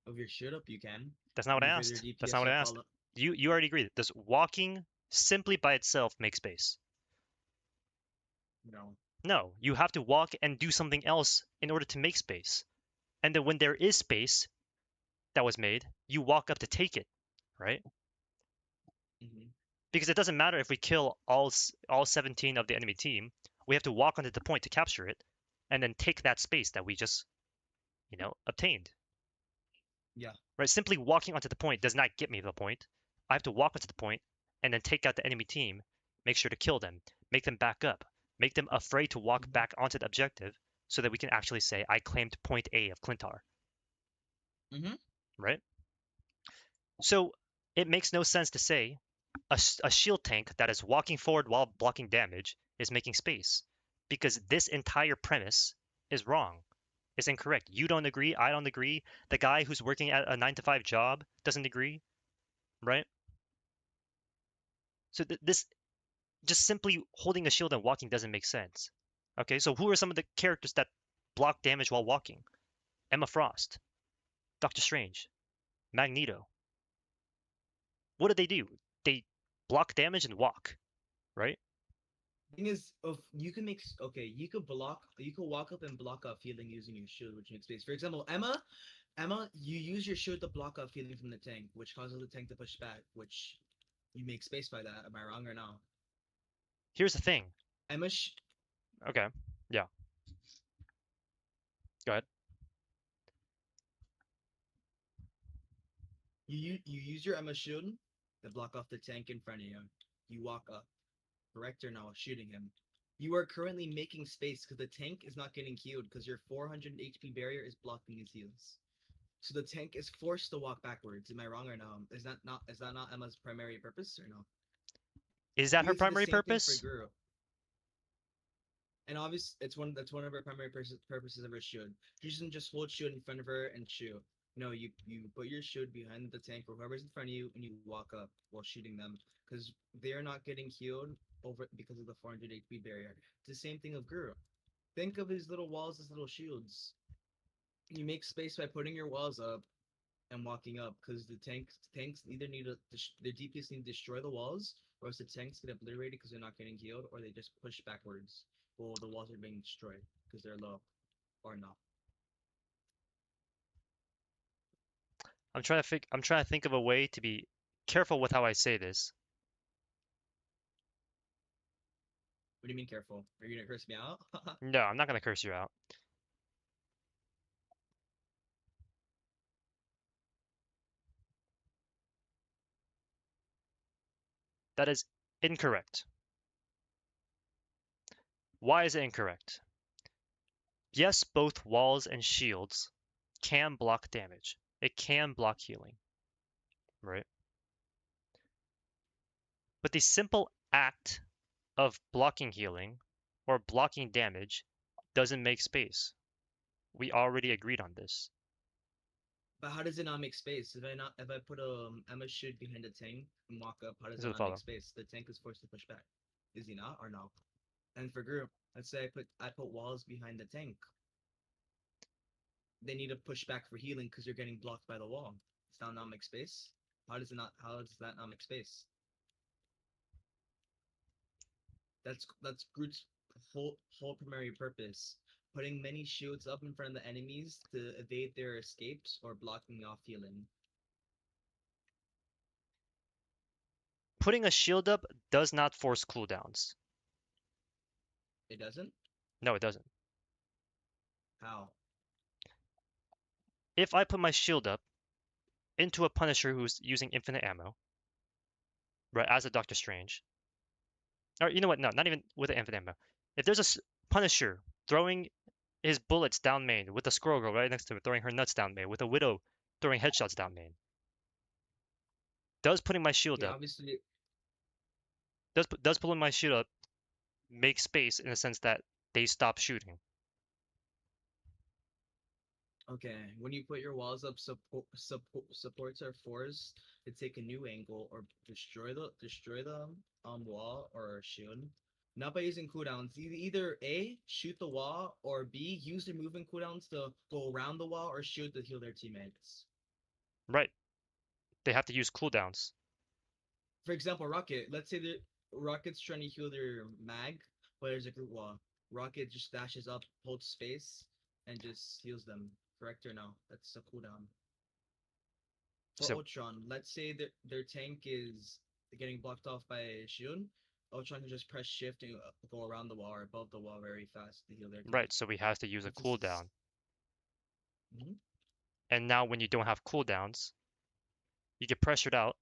Of your shield up, you can. That's not I what I mean, for your asked. That's not DPS what I up, asked. You already agreed. Does walking simply by itself make space? no. No, you have to walk and do something else in order to make space. And then when there is space that was made, you walk up to take it, right? Hmm. Because it doesn't matter if we kill all 17 of the enemy team, we have to walk onto the point to capture it, and then take that space that we just, obtained. Yeah. Right? Simply walking onto the point does not get me the point. I have to walk onto the point and then take out the enemy team, make sure to kill them, make them back up, make them afraid to walk Hmm. back onto the objective, so that we can actually say I claimed point A of Clintar. Hmm. Right? So it makes no sense to say a shield tank that is walking forward while blocking damage is making space, because this entire premise is wrong. It's incorrect. You don't agree. I don't agree. The guy who's working at a 9 to 5 job doesn't agree, right? So this just simply holding a shield and walking doesn't make sense. Okay, so who are some of the characters that block damage while walking? Emma Frost, Doctor Strange, Magneto. What do they do? They block damage and walk, right? Thing is, if you can you could walk up and block off healing using your shield, which makes space. For example, Emma, you use your shield to block off healing from the tank, which causes the tank to push back, which you make space by that. Am I wrong or no? Here's the thing. Emma, Okay, yeah, go ahead. you use your Emma shield to block off the tank in front of you. You walk up, correct or no, shooting him. You are currently making space because the tank is not getting healed because your 400 HP barrier is blocking his heals. So the tank is forced to walk backwards. Am I wrong or no? Is that not Emma's primary purpose or no? Is that You her can do the primary same thing for purpose? Guru. And obviously, that's one of her primary purposes of her shield. She doesn't just hold shield in front of her and shoot. No, you put your shield behind the tank or whoever's in front of you, and you walk up while shooting them, because they're not getting healed over because of the 400 HP barrier. It's the same thing of Guru. Think of his little walls as little shields. You make space by putting your walls up and walking up, because the tanks either need to their DPS need to destroy the walls, or else the tanks get obliterated because they're not getting healed, or they just push backwards while the walls are being destroyed because they're low or not. I'm trying to think of a way to be careful with how I say this. What do you mean careful? Are you gonna curse me out? No, I'm not gonna curse you out. That is incorrect. Why is it incorrect? Yes, both walls and shields can block damage. It can block healing, right? But the simple act of blocking healing or blocking damage doesn't make space. We already agreed on this. But how does it not make space? If I put Emma shield behind the tank and walk up, how does This it is not make follow. space? The tank is forced to push back. Is he not or no? And for group, let's say I put walls behind the tank. They need to push back for healing because you're getting blocked by the wall. Does that not make space? How does that not make space? That's Groot's whole primary purpose. Putting many shields up in front of the enemies to evade their escapes or blocking off healing. Putting a shield up does not force cooldowns. It doesn't? No, it doesn't. How? If I put my shield up into a Punisher who's using infinite ammo, right, as a Doctor Strange, or you know what? No, not even with the infinite ammo. If there's a Punisher throwing his bullets down main with a Squirrel Girl right next to it throwing her nuts down main, with a Widow throwing headshots down main, does putting my shield Okay, up obviously. does pulling my shield up make space in the sense that they stop shooting? Okay, when you put your walls up, supports are forced to take a new angle or destroy the wall or shield, not by using cooldowns. Either A, shoot the wall, or B, use their movement cooldowns to go around the wall or shield to heal their teammates. Right. They have to use cooldowns. For example, Rocket. Let's say that Rocket's trying to heal their mag, but there's a group wall. Rocket just dashes up, holds space, and just heals them. Correct or no? That's a cooldown. For So Ultron, let's say that their tank is getting blocked off by a shield. Ultron can just press shift and go around the wall or above the wall very fast to heal their team. right, so we have to use a It's just cooldown. Mhm. And now when you don't have cooldowns, you get pressured out.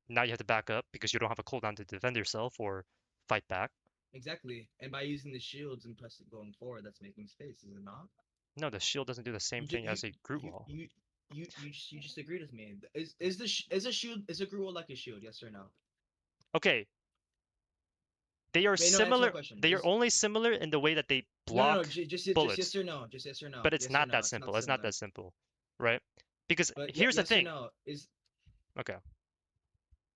Now you have to back up because you don't have a cooldown to defend yourself or fight back. Exactly. And by using the shields and pressing going forward, that's making space, is it not? No, the shield doesn't do the same You ju- thing you as a Groot you wall. you you just agreed with me. Is a shield is a Groot wall like a shield? Yes or no? Okay, they are Wait, no. Answer my similar. question. They are Is only similar in the way that they no. block Just bullets, yes or no. Just yes or no. but it's Yes or not no. that It's not simple. It's not similar. that simple, right? Because But here's the yes or thing. no is Okay.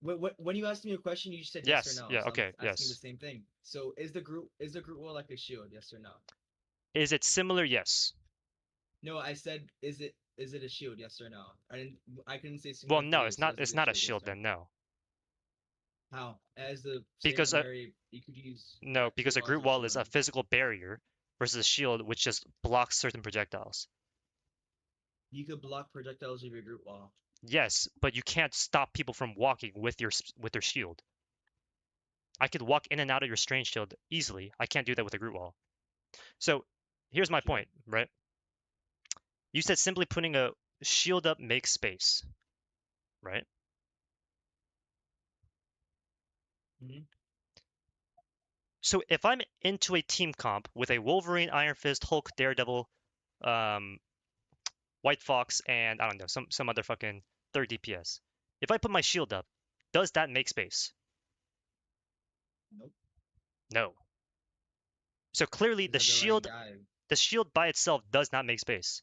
when you asked me a question, you said yes or Yes. no. Yeah. So I'm Okay. asking the Yes. same thing. So is the Groot wall like a shield? Yes or no? Is it similar? Yes. No, I said is it a shield? Yes or no? I couldn't say Well, similar for no, you. it's So not. is it It's a not a shield? Yes shield or no? then. No, How? As the same because Mary, you could use no, Groot because a wall as Groot a wall shield. is a physical barrier versus a shield which just blocks certain projectiles. You could block projectiles with your Groot wall. Yes, but you can't stop people from walking with their shield. I could walk in and out of your strange shield easily. I can't do that with a Groot wall. So here's my Okay. point, right? You said simply putting a shield up makes space, right? Hmm. So if I'm into a team comp with a Wolverine, Iron Fist, Hulk, Daredevil, um, White Fox, and I don't know, some other fucking third DPS. If I put my shield up, does that make space? Nope. No. So clearly Because they're running dive. the shield by itself does not make space.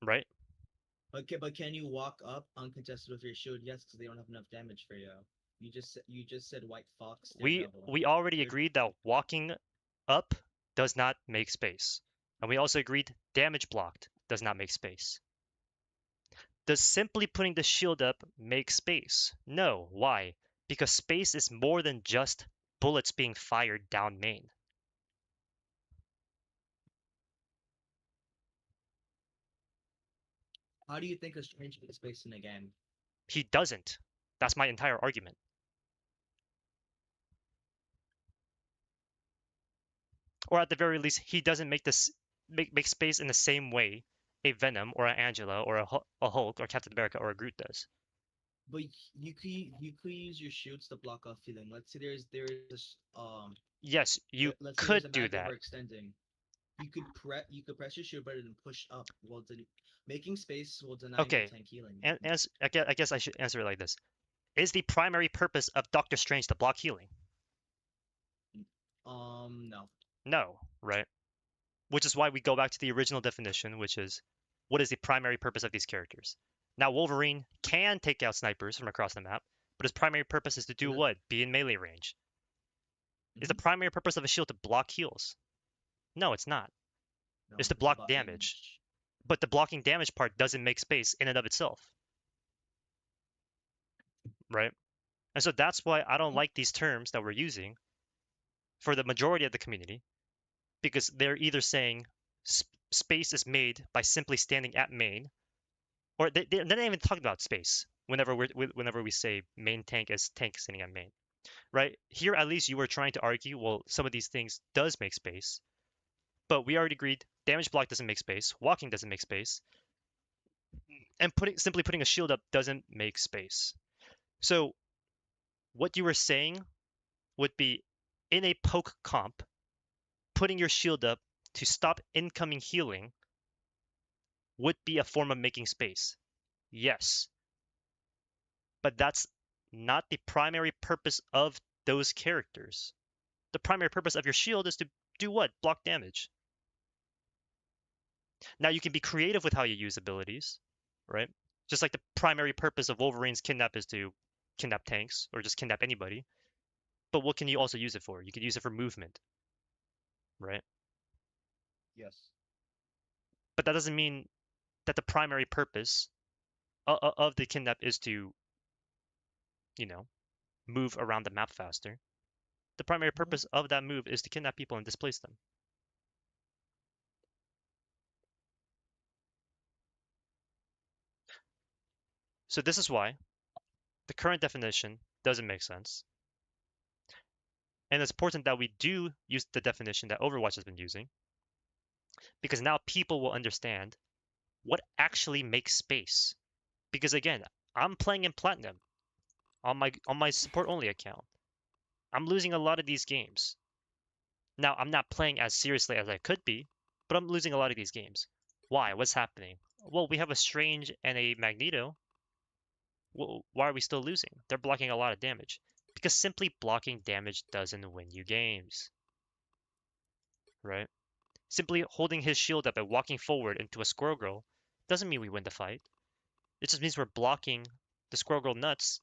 right? But can you walk up uncontested with your shield? Yes, because they don't have enough damage for you. You just said White Fox, We Daredevil. we already They're agreed that walking up does not make space. And we also agreed damage blocked does not make space. Does simply putting the shield up make space? No. Why? Because space is more than just bullets being fired down main. How do you think a strange makes space in a game? He doesn't. That's my entire argument. Or at the very least, he doesn't make this make space in the same way a Venom or an Angela or a Hulk or Captain America or a Groot does. But you could use your shields to block off healing. Let's say there's this Yes, you let's say there's a could do mag that. overextending. You could press your shield button and push up while making space will deny your Okay, tank healing. and I guess I should answer it like this: is the primary purpose of Doctor Strange to block healing? No. No, right? Which is why we go back to the original definition, which is what is the primary purpose of these characters? Now, Wolverine can take out snipers from across the map, but his primary purpose is to do what? Be in melee range. Is the primary purpose of a shield to block heals? No, it's not. No, It's to it's block about damage. But the blocking damage part doesn't make space in and of itself. Right? And so that's why I don't like these terms that we're using for the majority of the community, because they're either saying space is made by simply standing at main, or they're not even talking about space whenever we say main tank as tank standing at main. Right? Here, at least you were trying to argue, well, some of these things does make space, but we already agreed damage block doesn't make space, walking doesn't make space, and simply putting a shield up doesn't make space. So what you were saying would be in a poke comp, putting your shield up to stop incoming healing would be a form of making space. Yes. But that's not the primary purpose of those characters. The primary purpose of your shield is to do what? Block damage. Now you can be creative with how you use abilities, right? Just like the primary purpose of Wolverine's kidnap is to kidnap tanks or just kidnap anybody. But what can you also use it for? You can use it for movement, right? Yes. But that doesn't mean that the primary purpose of the kidnap is to, you know, move around the map faster. The primary purpose of that move is to kidnap people and displace them. So this is why the current definition doesn't make sense. And it's important that we do use the definition that Overwatch has been using, because now people will understand what actually makes space. Because again, I'm playing in Platinum on my support only account. I'm losing a lot of these games. Now, I'm not playing as seriously as I could be, but I'm losing a lot of these games. Why? What's happening? Well, we have a Strange and a Magneto. Well, why are we still losing? They're blocking a lot of damage. Because simply blocking damage doesn't win you games. Right? Simply holding his shield up and walking forward into a Squirrel Girl doesn't mean we win the fight. It just means we're blocking the Squirrel Girl nuts,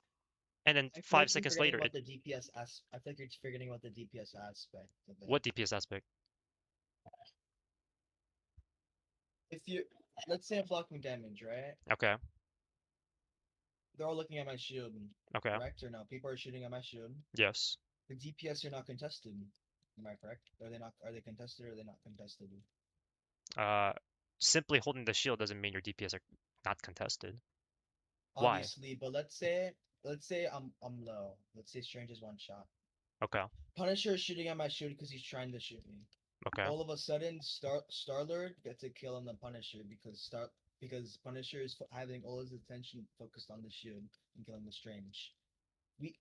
and then I feel 5 like you're seconds forgetting later, about the DPS I feel like you're forgetting about the DPS aspect of it. what DPS aspect? If you let's say I'm blocking damage, right? Okay, They're all looking at my shield, okay, correct or no? People are shooting at my shield. yes. The DPS are not contested. Am I correct? Are they not? Are they contested or are they not contested? Uh, Simply holding the shield doesn't mean your DPS are not contested. Why? Obviously, but let's say I'm low. Let's say Strange is one shot. Okay, Punisher is shooting at my shield because he's trying to shoot me. okay. All of a sudden, Star-Lord gets a kill on the Punisher because Punisher is having all his attention focused on the shield and killing the Strange.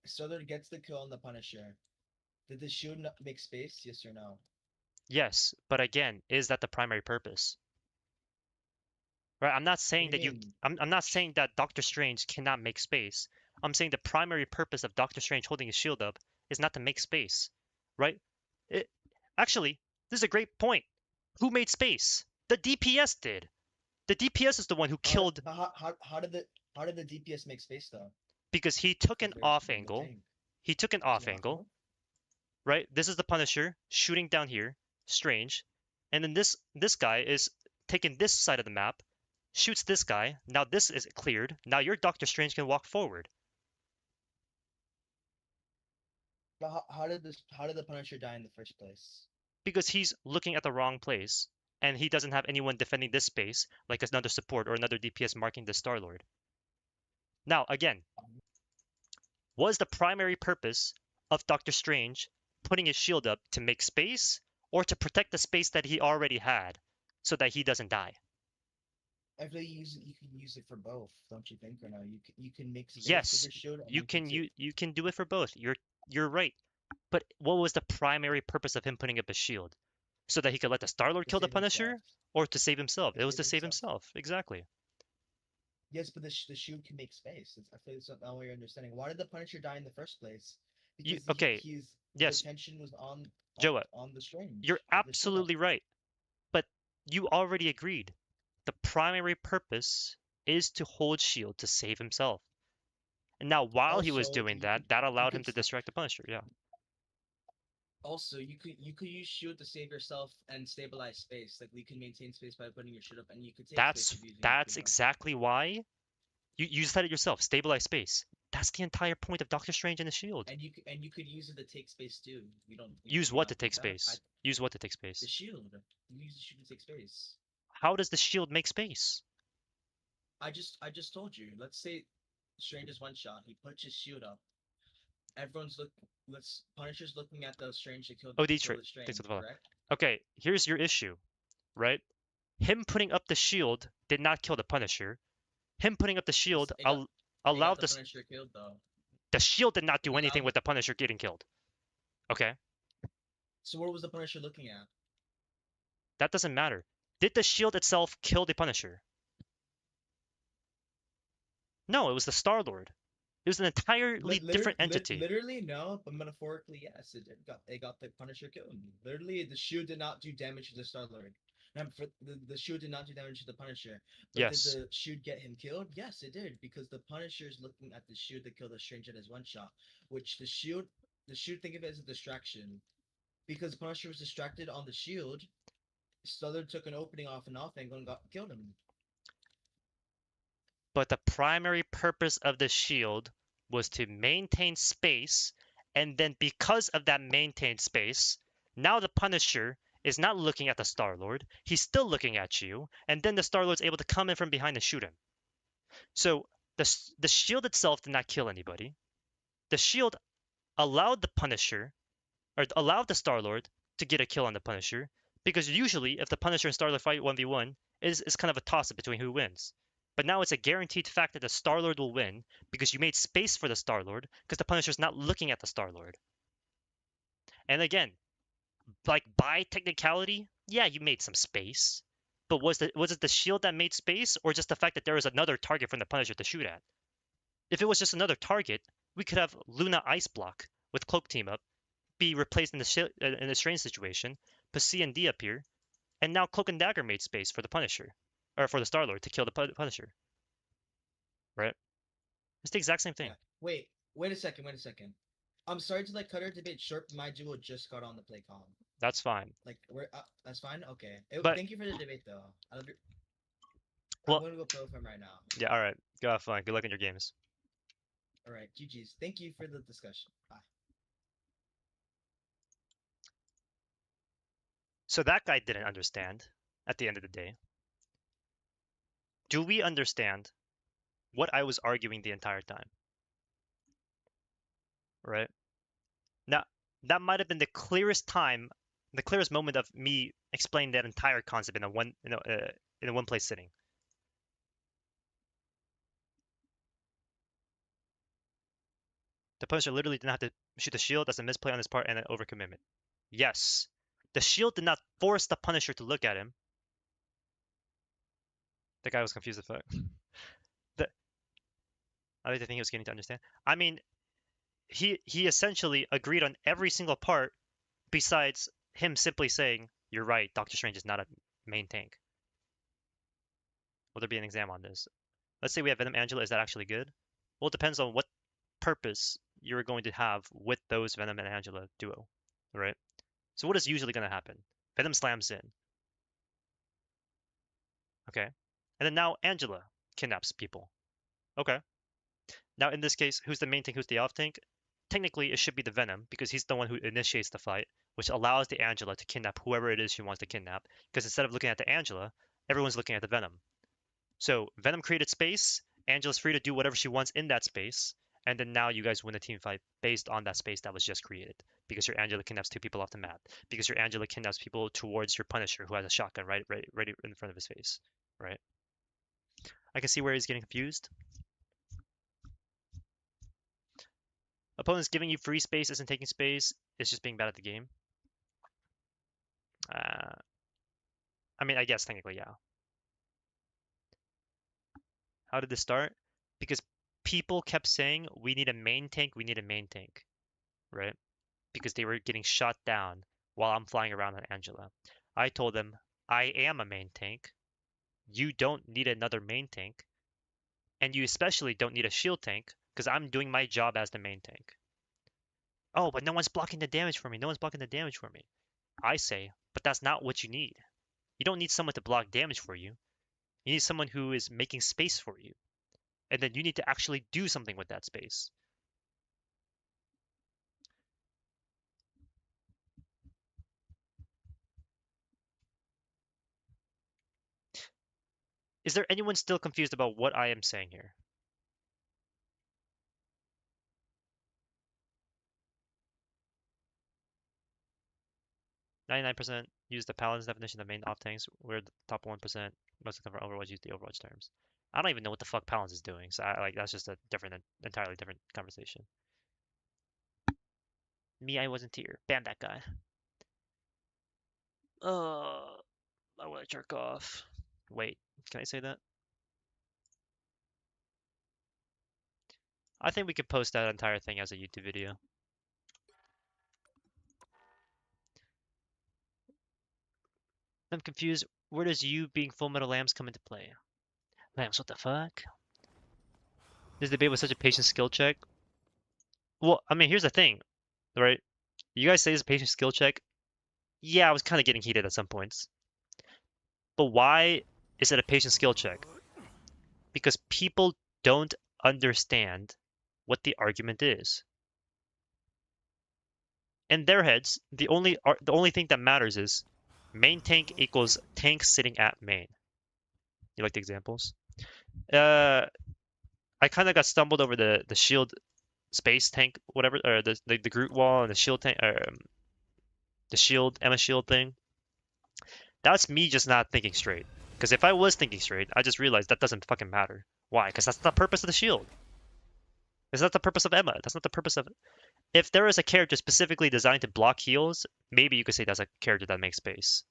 Star-Lord gets the kill on the Punisher. Did the shield not make space? Yes or no? Yes, but again, is that the primary purpose? Right? I'm not What saying do you that mean? I'm not saying that Doctor Strange cannot make space. I'm saying the primary purpose of Doctor Strange holding his shield up is not to make space, right? It, actually, this is a great point. Who made space? The DPS did. The DPS is the one who killed But how did the DPS make space though? because he took an Because they're off in the angle. tank. He took an Do off you not angle, know? right? This is the Punisher shooting down here, Strange, and then this guy is taking this side of the map, shoots this guy. Now this is cleared. Now your Doctor Strange can walk forward But how did the Punisher die in the first place? because he's looking at the wrong place, and he doesn't have anyone defending this space, like another support or another DPS marking the Star Lord. Now again, was the primary purpose of Doctor Strange putting his shield up to make space or to protect the space that he already had so that he doesn't die? I feel you can use it for both, don't you think? Or no, you can make space with Yes, your shield, and you can take. you can do it for both. You're right. But what was the primary purpose of him putting up a shield? So that he could let the Star-Lord To kill the save himself. Punisher or to save himself? To It was save to save himself. himself. Exactly. Yes, but the shield can make space. I feel it's not what you're understanding. Why did the Punisher die in the first place? You Because okay, his yes, attention was Joa, on the Strange you're with the shield up. absolutely right. But you already agreed. The primary purpose is to hold shield to save himself. And now while he was Also, doing that, that you allowed him could to distract the Punisher. Yeah. also you could use shield to save yourself and stabilize space. Like you can maintain space by putting your shield up, and you could take space That's if using your that's shield up. exactly why you said it yourself. Stabilize space. That's the entire point of Doctor Strange and the shield. And you could use it to take space too. Use You what to not take think that? space? Use what to take The space? shield. You use the shield to take space. How does the shield make space? I just told you. Let's say Strange is one shot. He puts his shield up. Everyone's look. Let's Punisher's looking at the Strange to Oh, kill Detroit. the Strange. Thanks for the follow. Correct? Okay, here's your issue, right? Him putting up the shield did not kill the Punisher. Him putting up the shield It got allowed the Punisher killed though. the shield did not It do anything allowed. with the Punisher getting killed. Okay, So what was the Punisher looking at? that doesn't matter. Did the shield itself kill the Punisher? No, it was the Star-Lord. It was an entirely different entity. Literally no, but metaphorically yes. It got the Punisher killed. Literally, the shield did not do damage to the Star Lord. The shield did not do damage to the Punisher. But did Yes, the shield get him killed? Yes, it did, because the Punisher is looking at the shield to kill the Strange at his one shot, which the shield think of it as a distraction, because the Punisher was distracted on the shield. Star took an opening off and off angle and killed him. but the primary purpose of the shield was to maintain space, and then because of that maintained space, now the Punisher is not looking at the Star-Lord, he's still looking at you, and then the Star-Lord's able to come in from behind and shoot him. So the shield itself did not kill anybody. The shield allowed the Punisher, or allowed the Star-Lord to get a kill on the Punisher, because usually if the Punisher and Star-Lord fight 1v1, it's kind of a toss-up between who wins. But now it's a guaranteed fact that the Star-Lord will win because you made space for the Star-Lord because the Punisher's not looking at the Star-Lord. And again, like by technicality, yeah, you made some space. But was it the shield that made space or just the fact that there was another target from the Punisher to shoot at? If it was just another target, we could have Luna Ice Block with Cloak team up, be replaced in the Strange situation, Pasi and D appear, and now Cloak and Dagger made space for the Punisher, or for the Star-Lord to kill the Punisher. Right? It's the exact same thing. Yeah. Wait a second. I'm sorry to cut our debate short. My duo just got on the play com. That's fine. That's fine. Okay. But Thank you for the debate though. I'm well, going to go pro from right now. yeah. All right. Go have fun. Good luck in your games. All right. GG's. Thank you for the discussion. Bye. So that guy didn't understand at the end of the day. Do we understand what I was arguing the entire time? Right? Now, that might have been the clearest time, the clearest moment of me explaining that entire concept in a one place sitting. The Punisher literally didn't have to shoot the shield. That's a misplay on his part and an overcommitment. Yes. The shield did not force the Punisher to look at him. The guy was confused as fuck. I don't think he was getting to understand. I mean, he essentially agreed on every single part besides him simply saying, "You're right, Doctor Strange is not a main tank." Will there be an exam on this? Let's say we have Venom Angela. Is that actually good? Well, it depends on what purpose you're going to have with those Venom and Angela duo, right? So what is usually going to happen? Venom slams in. Okay. And then now Angela kidnaps people. Okay. Now in this case, who's the main tank? Who's the off tank? Technically, it should be the Venom because he's the one who initiates the fight, which allows the Angela to kidnap whoever it is she wants to kidnap. Because instead of looking at the Angela, everyone's looking at the Venom. So Venom created space. Angela's free to do whatever she wants in that space. And then now you guys win a team fight based on that space that was just created. Because your Angela kidnaps 2 people off the map. Because your Angela kidnaps people towards your Punisher who has a shotgun right in front of his face. Right? I can see where he's getting confused. Opponents giving you free space isn't taking space. It's just being bad at the game. I mean, I guess technically, yeah. How did this start? Because people kept saying, we need a main tank, we need a main tank, right? Because they were getting shot down while I'm flying around on Angela. I told them, I am a main tank. You don't need another main tank. And you especially don't need a shield tank because I'm doing my job as the main tank. Oh, but no one's blocking the damage for me. No one's blocking the damage for me. I say, but that's not what you need. You don't need someone to block damage for you. You need someone who is making space for you. And then you need to actually do something with that space. Is there anyone still confused about what I am saying here? "99% use the Paladin's definition of main off tanks. We're the top 1%. Most of the cover Overwatch use the Overwatch terms." I don't even know what the fuck Paladins is doing. So that's just a entirely different conversation. Me, I wasn't here. Ban that guy. I want to jerk off. Wait, can I say that? I think we could post that entire thing as a YouTube video. I'm confused. Where does you being Fullmetallamps come into play? Lamps, what the fuck? This debate was such a patient skill check. Well, I mean, here's the thing, right? You guys say it's a patient skill check. Yeah, I was kind of getting heated at some points. But why is it a patient skill check? Because people don't understand what the argument is. In their heads, the only thing that matters is main tank equals tank sitting at main. You like the examples? I kind of got stumbled over the shield space tank, whatever, or the Groot wall and the shield tank, the shield Emma shield thing. That's me just not thinking straight. Because if I was thinking straight, I just realized that doesn't fucking matter. Why? Because that's not the purpose of the shield. It's not the purpose of Emma. That's not the purpose of it. If there is a character specifically designed to block heals, maybe you could say that's a character that makes space.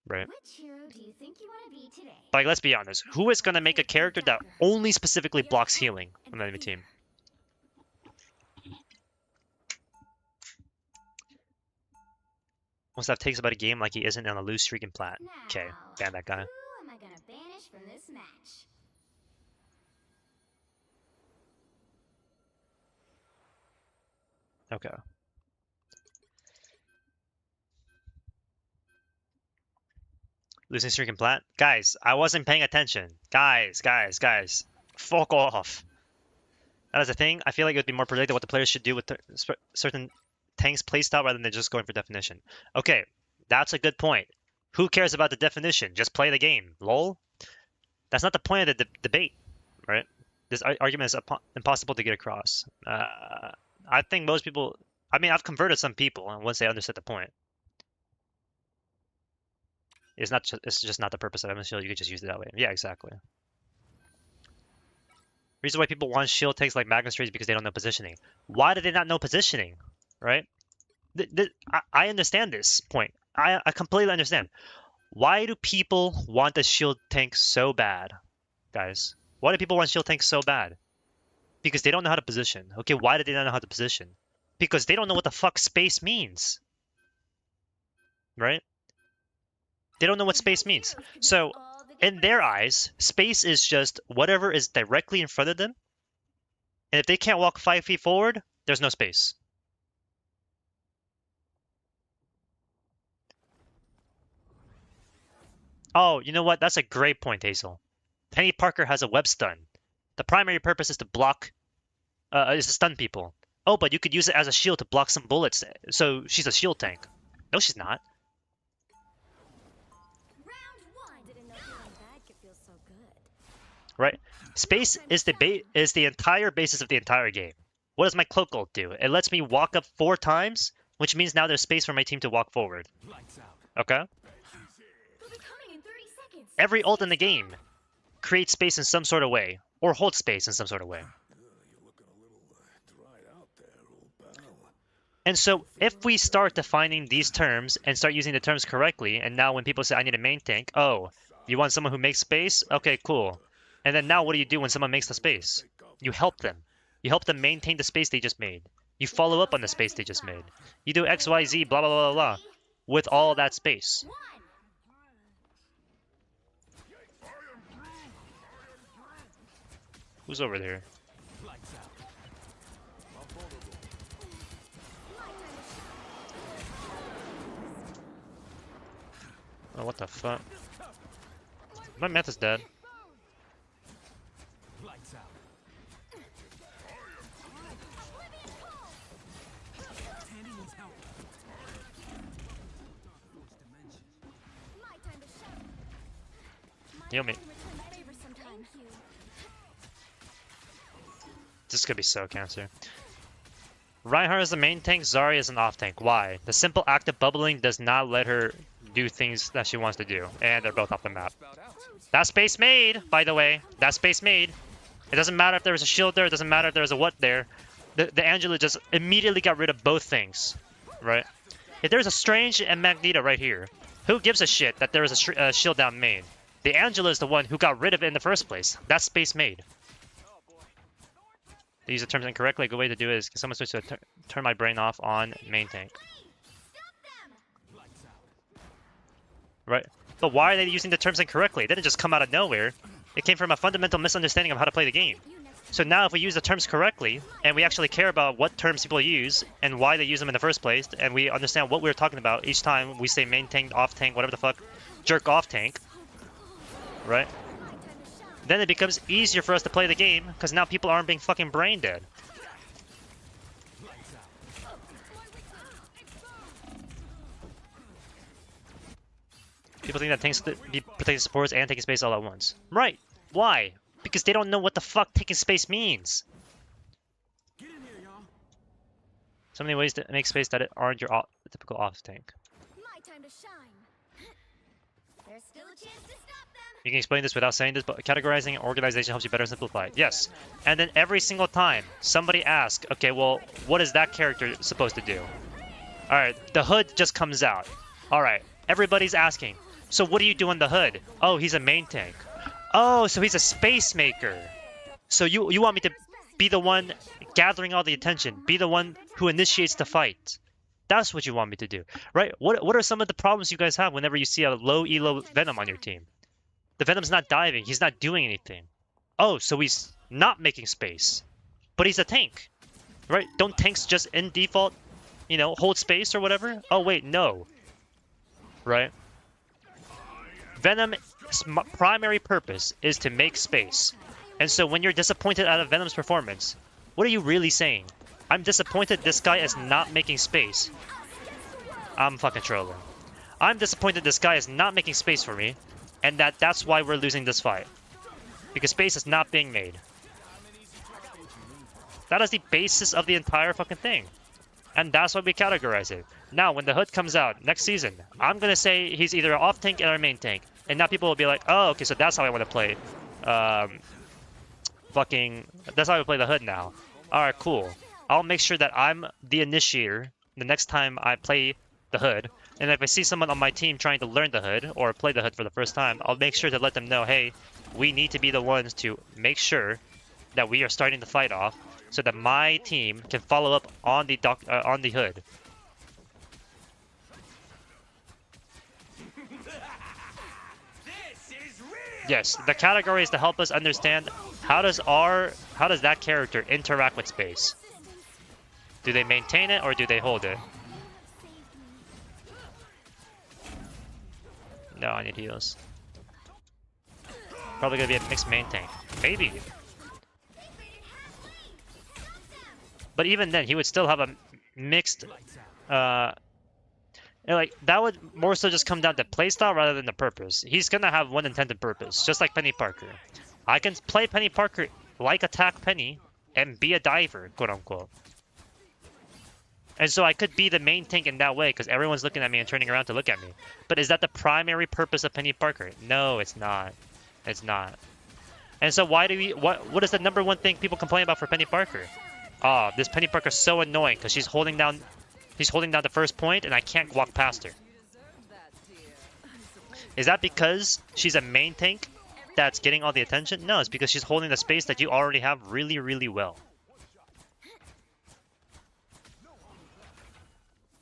Right? Which hero do you think you want to be today? Like, let's be honest. Who is going to make a character that only specifically blocks healing on the enemy team? Wants to have takes about a game like he isn't on a loose streak in plat. Okay, ban that guy. Who am I gonna banish from this match? Okay. Losing streak in plat? Guys, I wasn't paying attention. Guys. Fuck off. That is the thing. I feel like it would be more predictable what the players should do with certain tanks playstyle rather than just going for definition. Okay, that's a good point. Who cares about the definition? Just play the game. Lol. That's not the point of the debate, right? This argument is impossible to get across. I think most people... I mean, I've converted some people once they understood the point. It's just not the purpose of MShield. You could just use it that way. Yeah, exactly. Reason why people want shield tanks like Magnus is because they don't know positioning. Why do they not know positioning? Right? I understand this point. I completely understand. Why do people want a shield tank so bad, guys? Why do people want shield tanks so bad? Because they don't know how to position. Okay, why do they not know how to position? Because they don't know what the fuck space means. Right? They don't know what space means. So In their eyes, space is just whatever is directly in front of them. And if they can't walk 5 feet forward, there's no space. Oh, you know what? That's a great point, Hazel. Penny Parker has a web stun. The primary purpose is to block, is to stun people. Oh, but you could use it as a shield to block some bullets. So she's a shield tank. No, she's not. Right? Space is the entire basis of the entire game. What does my cloak ult do? It lets me walk up 4 times, which means now there's space for my team to walk forward. Okay? Every ult in the game creates space in some sort of way, or holds space in some sort of way. And so if we start defining these terms and start using the terms correctly, and now when people say I need a main tank, oh, you want someone who makes space? Okay, cool. And then now what do you do when someone makes the space? You help them. You help them maintain the space they just made. You follow up on the space they just made. You do X, Y, Z, blah, blah, blah, blah, with all that space. Who's over there? Oh, what the fuck? My meth is dead. Heal me. This could be so cancer. Reinhardt is the main tank, Zarya is an off tank. Why? The simple act of bubbling does not let her do things that she wants to do. And they're both off the map. That's space made, by the way. That's space made. It doesn't matter if there was a shield there. It doesn't matter if there was a what there. The Angela just immediately got rid of both things. Right? If there's a Strange and Magneto right here, who gives a shit that there was a shield down main? The Angela is the one who got rid of it in the first place. That's space made. They use the terms incorrectly. A good way to do it is someone switch to turn my brain off on main tank. Right? But why are they using the terms incorrectly? It didn't just come out of nowhere. It came from a fundamental misunderstanding of how to play the game. So now if we use the terms correctly, and we actually care about what terms people use, and why they use them in the first place, and we understand what we're talking about each time we say main tank, off tank, whatever the fuck, jerk off tank, right? Then it becomes easier for us to play the game, because now people aren't being fucking brain dead. People think that tanks be protecting supports and taking space all at once. Right. Why? Because they don't know what the fuck taking space means. So many ways to make space that aren't your typical off tank. My time to shine. There's still a chance to stop them. You can explain this without saying this, but categorizing and organization helps you better simplify it. Yes. And then every single time somebody asks, okay, well, what is that character supposed to do? Alright, the hood just comes out. Alright, everybody's asking. So what do you do on the hood? Oh, he's a main tank. Oh, so he's a space maker. So you want me to be the one gathering all the attention, be the one who initiates the fight. That's what you want me to do, right? What are some of the problems you guys have whenever you see a low elo Venom on your team? The Venom's not diving, he's not doing anything. Oh, so he's not making space, but he's a tank, right? Don't tanks just in default, you know, hold space or whatever? Oh wait, no, right? Venom's primary purpose is to make space. And so when you're disappointed out of Venom's performance, what are you really saying? I'm disappointed this guy is not making space. I'm fucking trolling. I'm disappointed this guy is not making space for me, and that's why we're losing this fight. Because space is not being made. That is the basis of the entire fucking thing. And that's why we categorize it. Now, when the hood comes out next season, I'm gonna say he's either an off tank or a main tank. And now people will be like, oh, okay, so that's how I want to play. That's how I play the hood now. Alright, cool. I'll make sure that I'm the initiator the next time I play the hood. And if I see someone on my team trying to learn the hood or play the hood for the first time, I'll make sure to let them know, hey, we need to be the ones to make sure that we are starting the fight off so that my team can follow up on the hood. This is Yes, the category is to help us understand how does that character interact with space. Do they maintain it or do they hold it? No, I need heals. Probably gonna be a mixed main tank. Maybe. But even then, he would still have a mixed, like, that would more so just come down to playstyle rather than the purpose. He's gonna have one intended purpose, just like Penny Parker. I can play Penny Parker like attack Penny and be a diver, quote unquote. And so I could be the main tank in that way because everyone's looking at me and turning around to look at me. But is that the primary purpose of Penny Parker? No, it's not. It's not. And so why do we, what is the number one thing people complain about for Penny Parker? Oh, this Penny Parker's so annoying because she's holding down the first point and I can't walk past her. Is that because she's a main tank that's getting all the attention? No, it's because she's holding the space that you already have really, really well.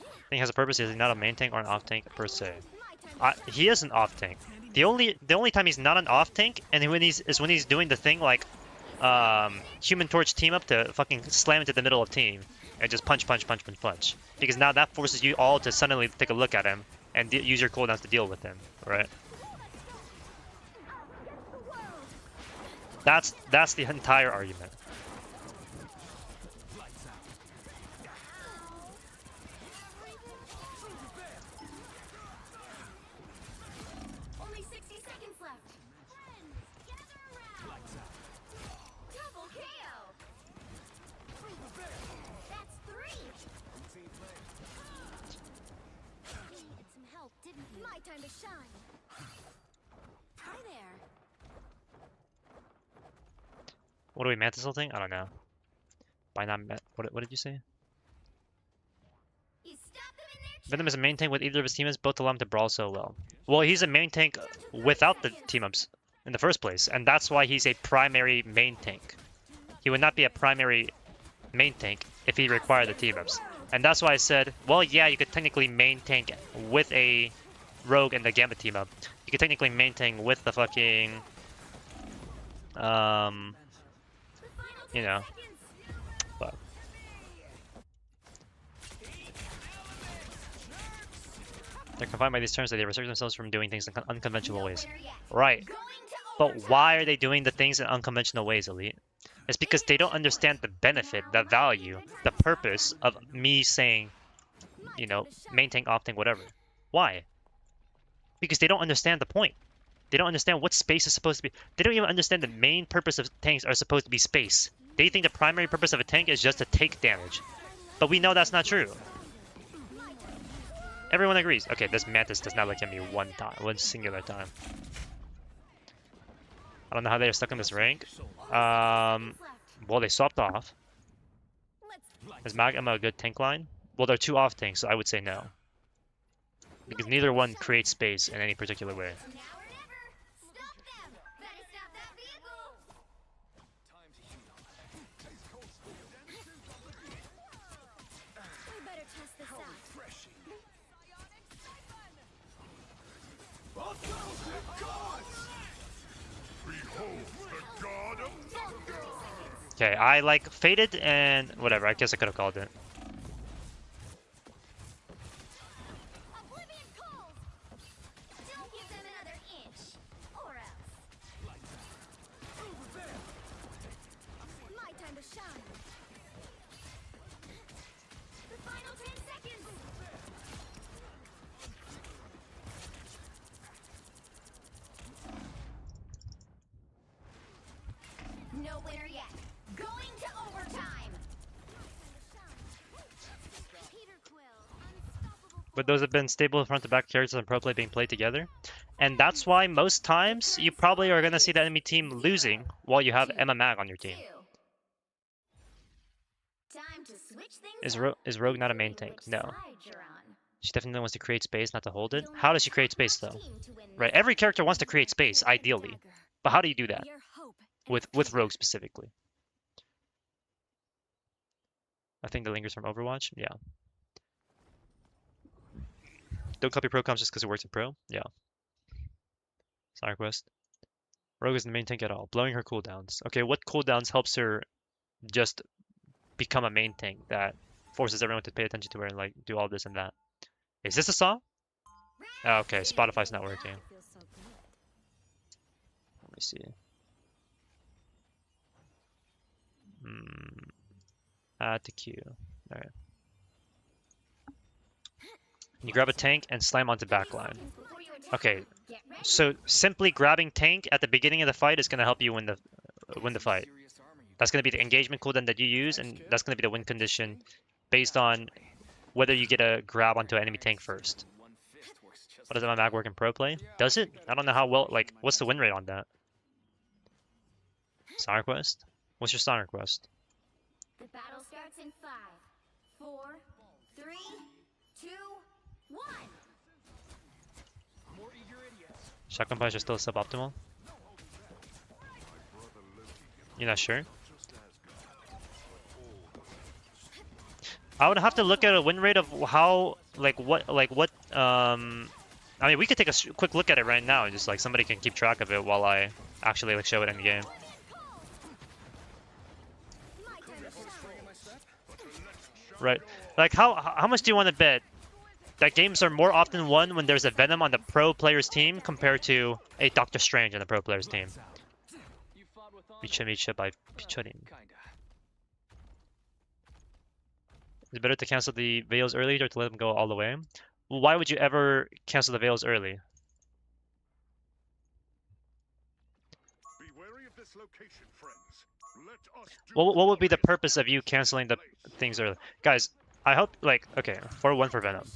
I think he has a purpose. Is he not a main tank or an off tank per se? He is an off tank. The only time he's not an off tank and when he's doing the thing like Human Torch team up to fucking slam into the middle of team and just punch. Because now that forces you all to suddenly take a look at him and use your cooldowns to deal with him, right? That's the entire argument. Only 60 seconds left. Friends, gather around. Double KO. That's 3. Needed some help, didn't you? My time to shine. Hi there. What are we mantis ulting? I don't know. By not what did you say? You stopped them in their Venom is a main tank with either of his teammates, both allow him to brawl so well. Well, he's a main tank without the team-ups in the first place, and that's why he's a primary main tank. He would not be a primary main tank if he required the team-ups. And that's why I said, well, yeah, you could technically main tank with a Rogue and the Gambit team-up. You could technically main tank with the fucking, you know, but they're confined by these terms that they restrict themselves from doing things in unconventional ways. Right. But why are they doing the things in unconventional ways, Elite? It's because they don't understand the benefit, the value, the purpose of me saying, you know, main tank, off tank, whatever. Why? Because they don't understand the point. They don't understand what space is supposed to be. They don't even understand the main purpose of tanks are supposed to be space. They think the primary purpose of a tank is just to take damage. But we know that's not true. Everyone agrees. Okay, this Mantis does not look at me one singular time. I don't know how they're stuck in this rank. Well, they swapped off. Is Mag Emma a good tank line? Well, they're two off tanks, so I would say no. Because neither one creates space in any particular way. Now or never. Stop them. Better stop that vehicle. We better test this out. Okay, I like faded and whatever. I guess I could have called it. Oblivion calls. Don't give them another inch, or else. My time to shine. The final 10 seconds. No winner yet. Going to overtime. Peter Quill, unstoppable. But those have been stable front to back characters and pro play being played together. And that's why most times you probably are going to see the enemy team losing while you have Emma Mag on your team. Time to switch things Is Rogue not a main tank? which No. side you're on. She definitely wants to create space, not to hold it. How does she create space though? Team to win Right, this. every character wants to create space, ideally. But how do you do that? Your hope With Rogue specifically. I think the lingers from Overwatch. Yeah. Don't copy pro comps just because it works in pro. Yeah. Side quest. Rogue isn't the main tank at all. Blowing her cooldowns. Okay, what cooldowns helps her just become a main tank that forces everyone to pay attention to her and like do all this and that? Is this a song? Oh, okay, Spotify's not working. It feels so good. Let me see. Add to queue. Alright. You grab a tank and slam onto backline. Okay, so simply grabbing tank at the beginning of the fight is going to help you win the fight. That's going to be the engagement cooldown that you use, and that's going to be the win condition based on whether you get a grab onto an enemy tank first. What does my mag work in pro play? Does it? I don't know how well, like, what's the win rate on that? Song request? What's your song request? The battle starts in 5, 4, 3, 2, 1. Shotgun punch is still suboptimal? You're not sure? I would have to look at a win rate of how, I mean, we could take a quick look at it right now, and just like somebody can keep track of it while I actually like show it in the game. Right. Like how much do you want to bet that games are more often won when there's a Venom on the pro player's team compared to a Doctor Strange on the pro player's team? Micha by Pichorin. Is it better to cancel the Veils early or to let them go all the way? Well, why would you ever cancel the Veils early? Be wary of this location, friends. Let us do What would be the purpose of you canceling the things early? Guys, I hope, like, okay, 4-1 for Venom.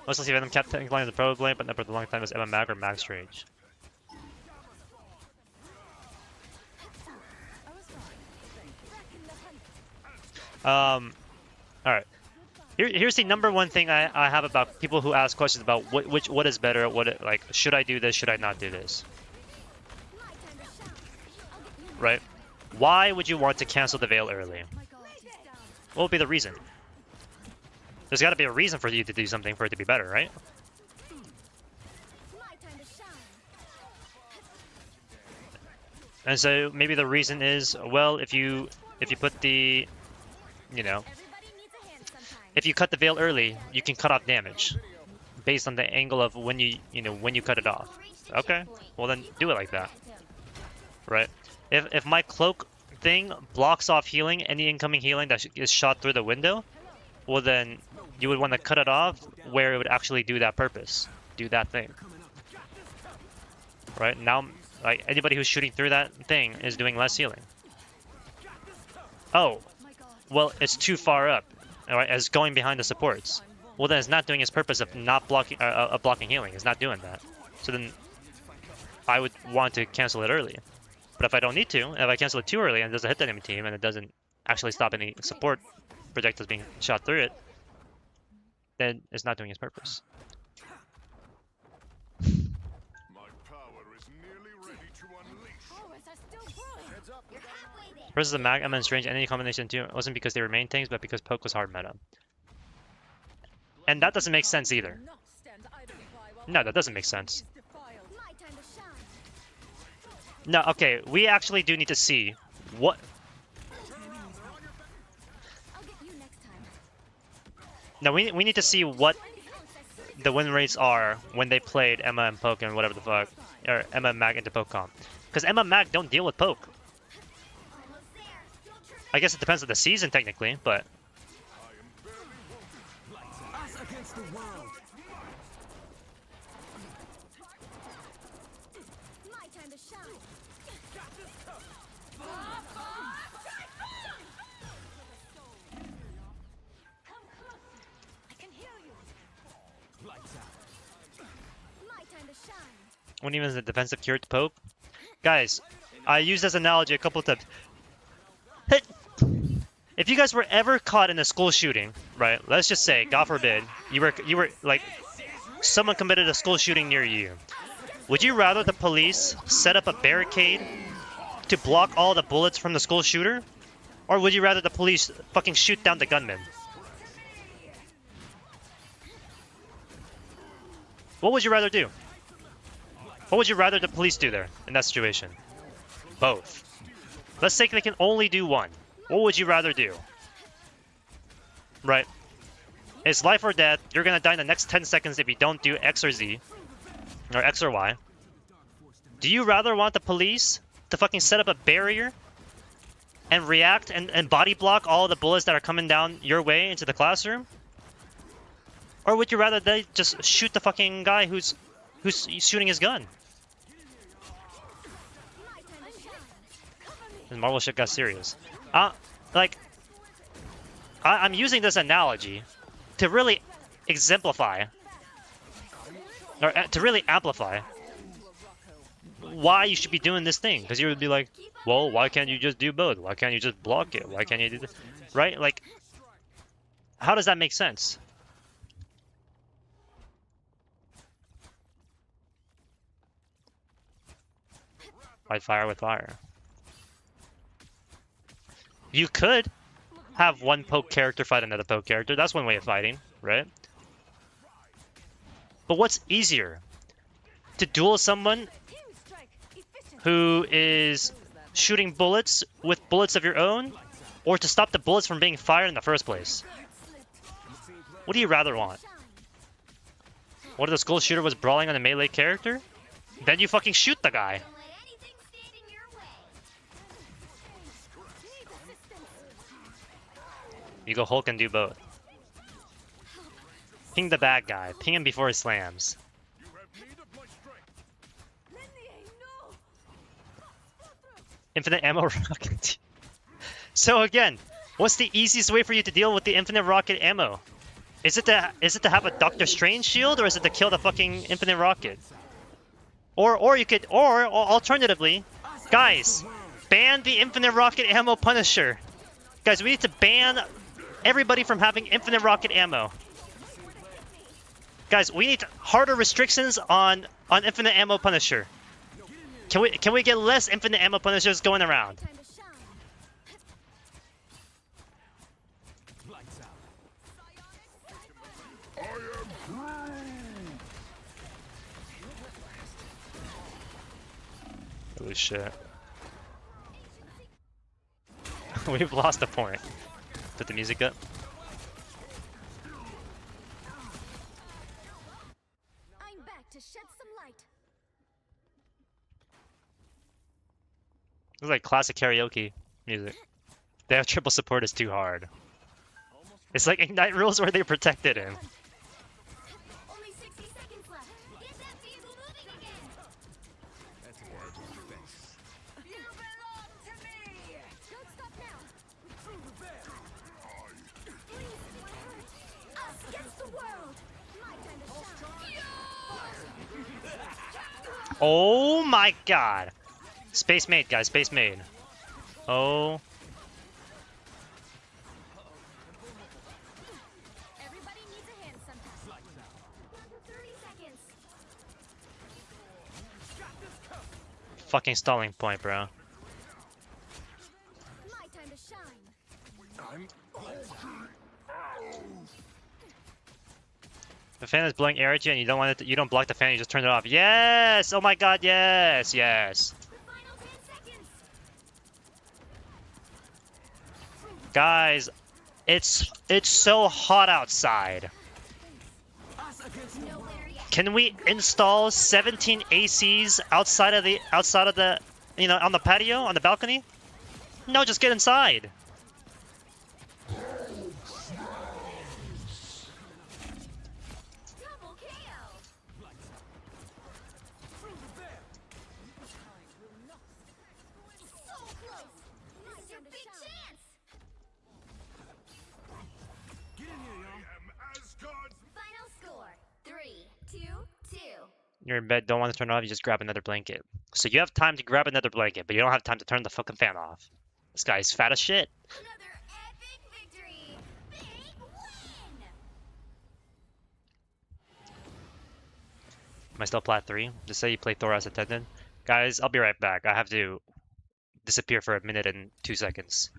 Mostly see Venom kept tank line as a pro blade, but never for a long time as Emma Mag or Max Rage. Alright. Here's the number one thing I have about people who ask questions about what is better, like, should I do this, should I not do this? Right? Why would you want to cancel the Veil early? What would be the reason? There's got to be a reason for you to do something for it to be better, right? And so maybe the reason is, well, if you put the, you know, if you cut the Veil early, you can cut off damage based on the angle of when you cut it off. Okay, well then do it like that, right? If my cloak thing blocks off healing, any incoming healing that is shot through the window, well then you would want to cut it off where it would actually do that purpose, do that thing. Right now, like anybody who's shooting through that thing is doing less healing. Oh, well it's too far up, right? As going behind the supports. Well then it's not doing its purpose of not blocking, blocking healing. It's not doing that. So then I would want to cancel it early. But if I don't need to, if I cancel it too early and it doesn't hit the enemy team and it doesn't actually stop any support projectiles being shot through it, then it's not doing its purpose. My power is nearly ready to unleash. Versus the Mag, Emma, and Strange, any combination too, it wasn't because they were main tanks, but because Poke was hard meta. And that doesn't make sense either. No, that doesn't make sense. No, okay, we actually do need to see what... No, we need to see what the win rates are when they played Emma and Poke and whatever the fuck, or Emma and Mag into Poke comp. Because Emma and Mag don't deal with Poke. I guess it depends on the season technically, but... Us against the world. When even the defensive cure to Poke. Guys, I used this analogy a couple of times. If you guys were ever caught in a school shooting, right? Let's just say, God forbid, you were like, someone committed a school shooting near you. Would you rather the police set up a barricade to block all the bullets from the school shooter? Or would you rather the police fucking shoot down the gunman? What would you rather do? What would you rather the police do there in that situation? Both. Let's say they can only do one. What would you rather do? Right. It's life or death. You're gonna die in the next 10 seconds if you don't do X or Z. Or X or Y. Do you rather want the police to fucking set up a barrier and react and body block all the bullets that are coming down your way into the classroom? Or would you rather they just shoot the fucking guy who's shooting his gun? And Marvel shit got serious. I'm using this analogy to really exemplify, or to really amplify why you should be doing this thing. Because you would be like, well, why can't you just do both? Why can't you just block it? Why can't you do this? Right? Like, how does that make sense? Fight fire with fire. You could have one poke character fight another poke character. That's one way of fighting, right? But what's easier? To duel someone who is shooting bullets with bullets of your own, or to stop the bullets from being fired in the first place? What do you rather want? What if the school shooter was brawling on a melee character? Then you fucking shoot the guy. You go Hulk and do both. Ping the bad guy. Ping him before he slams. Infinite ammo rocket. So again, what's the easiest way for you to deal with the infinite rocket ammo? Is it to have a Doctor Strange shield, or is it to kill the fucking infinite rocket? Or you could, or alternatively, guys, ban the infinite rocket ammo Punisher. Guys, we need to ban everybody from having infinite rocket ammo. Guys, we need harder restrictions on infinite ammo Punisher. Can we get less infinite ammo Punishers going around? Holy shit. We've lost a point. Put the music up. I'm back to shed some light. It's like classic karaoke music. They have triple support is too hard. It's like Ignite rules where they protected him. Only 60 seconds left. Get that vehicle moving again. That's a word to your face. You belong to me. Don't stop now. Please, us against the world. My time to shine. Oh my god. Space Maid, guys, Space Maid. Oh. Everybody needs a hand sometime. 30 seconds. Fucking stalling point, bro. My time to shine. I'm The fan is blowing air at you and you don't want it you don't block the fan, you just turn it off. Yes! Oh my god, yes, yes. The final 10 seconds. Guys, it's so hot outside. Nowhere yet. Can we install 17 ACs outside of the on the patio, on the balcony? No, just get inside. Double KO. So close. This is your big chance. Get in here, y'all. am Asgard's Final score: 3-2-2. You're in bed, don't want to turn it off, you just grab another blanket. So you have time to grab another blanket, but you don't have time to turn the fucking fan off. This guy's fat as shit. Another epic victory. Big win. Am I still plat 3? Just say you play Thor as attendant. Guys, I'll be right back. I have to disappear for a minute and 2 seconds.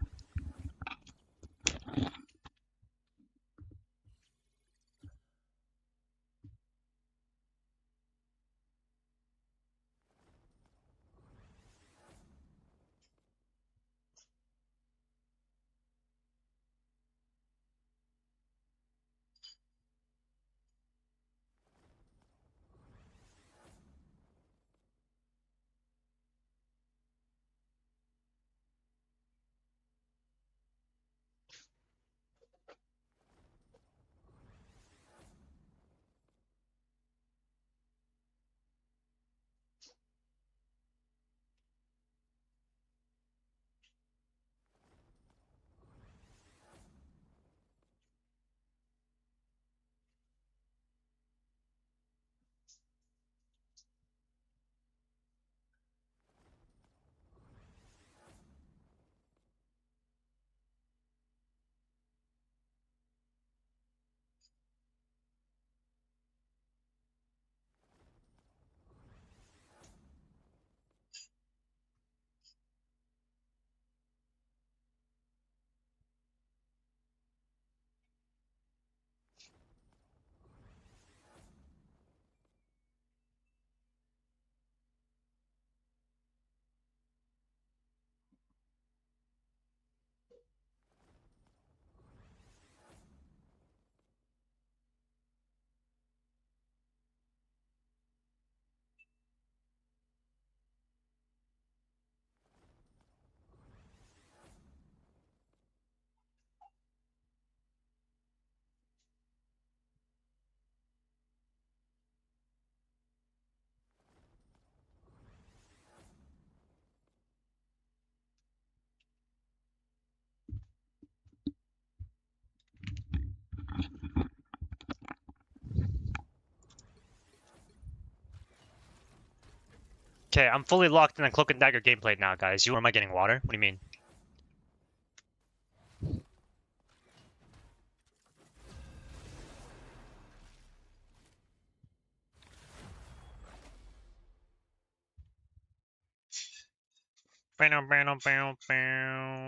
Okay, I'm fully locked in on Cloak and Dagger gameplay now, guys. Or am I getting water? What do you mean? Bow, bow, bow, bow.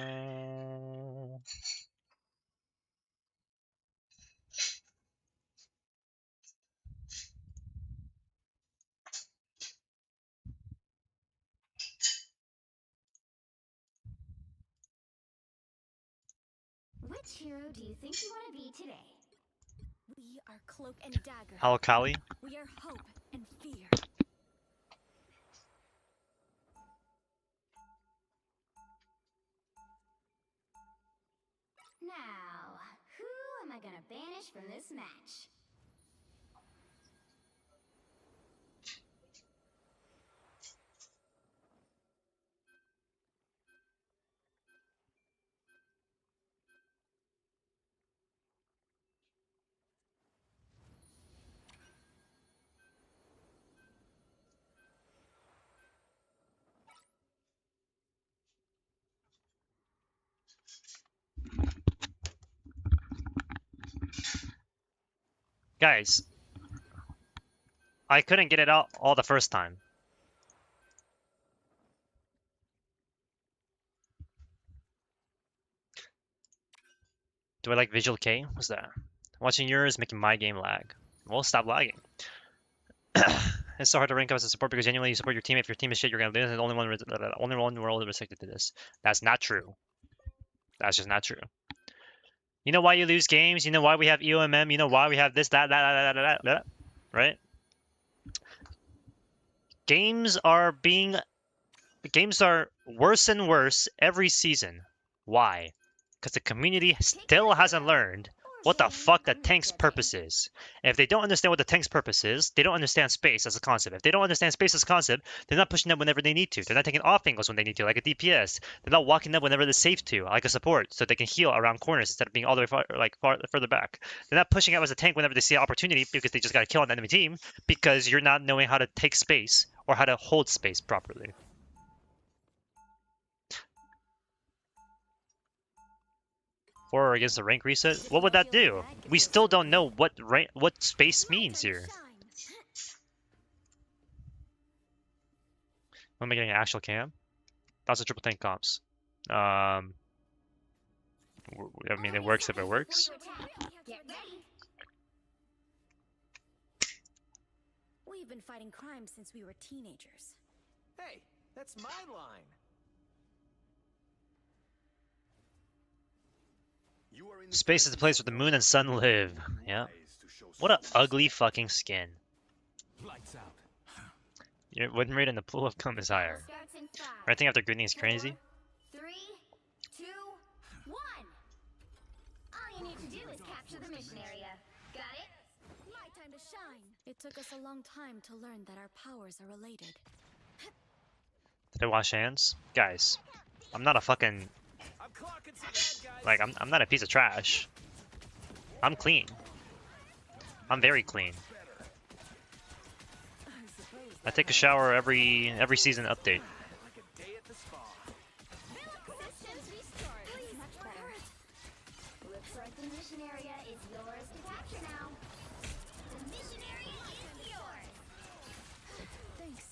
Which hero do you think you want to be today? We are Cloak and Dagger. Alkali? We are hope and fear. Now, who am I gonna banish from this match? Guys, I couldn't get it out all the first time. Do I like Visual K? What's that? Watching yours making my game lag. Well, stop lagging. It's so hard to rank up as a support because genuinely you support your team. If your team is shit, you're gonna lose. And only one world is restricted to this. That's not true. That's just not true. You know why you lose games? You know why we have EOMM? You know why we have this, that, right? Games are worse and worse every season. Why? Because the community still hasn't learned what the fuck the tank's purpose is. And if they don't understand what the tank's purpose is, they don't understand space as a concept. If they don't understand space as a concept, they're not pushing up whenever they need to. They're not taking off angles when they need to, like a DPS. They're not walking up whenever they're safe to, like a support, so they can heal around corners instead of being all the way further back. They're not pushing up as a tank whenever they see an opportunity because they just got to kill an enemy team because you're not knowing how to take space or how to hold space properly. Or against the rank reset? What would that do? We still don't know what space means here. When am I getting an actual cam? That's a triple tank comps. I mean, it works if it works. We've been fighting crime since we were teenagers. Hey, that's my line. Space is the place where the moon and sun live. Yeah. What a ugly fucking skin. Lights out. Your win rate in the pool of cum is higher. I think after greeting is crazy. 3, 2, 1. All you need to do is capture the mission area. Got it? My time to shine. It took us a long time to learn that our powers are related. Did I wash hands? Guys, I'm not a fucking... Like, I'm not a piece of trash. I'm clean. I'm very clean. I take a shower every season update. Looks like the mission area is yours to capture now. The mission area is yours. Thanks.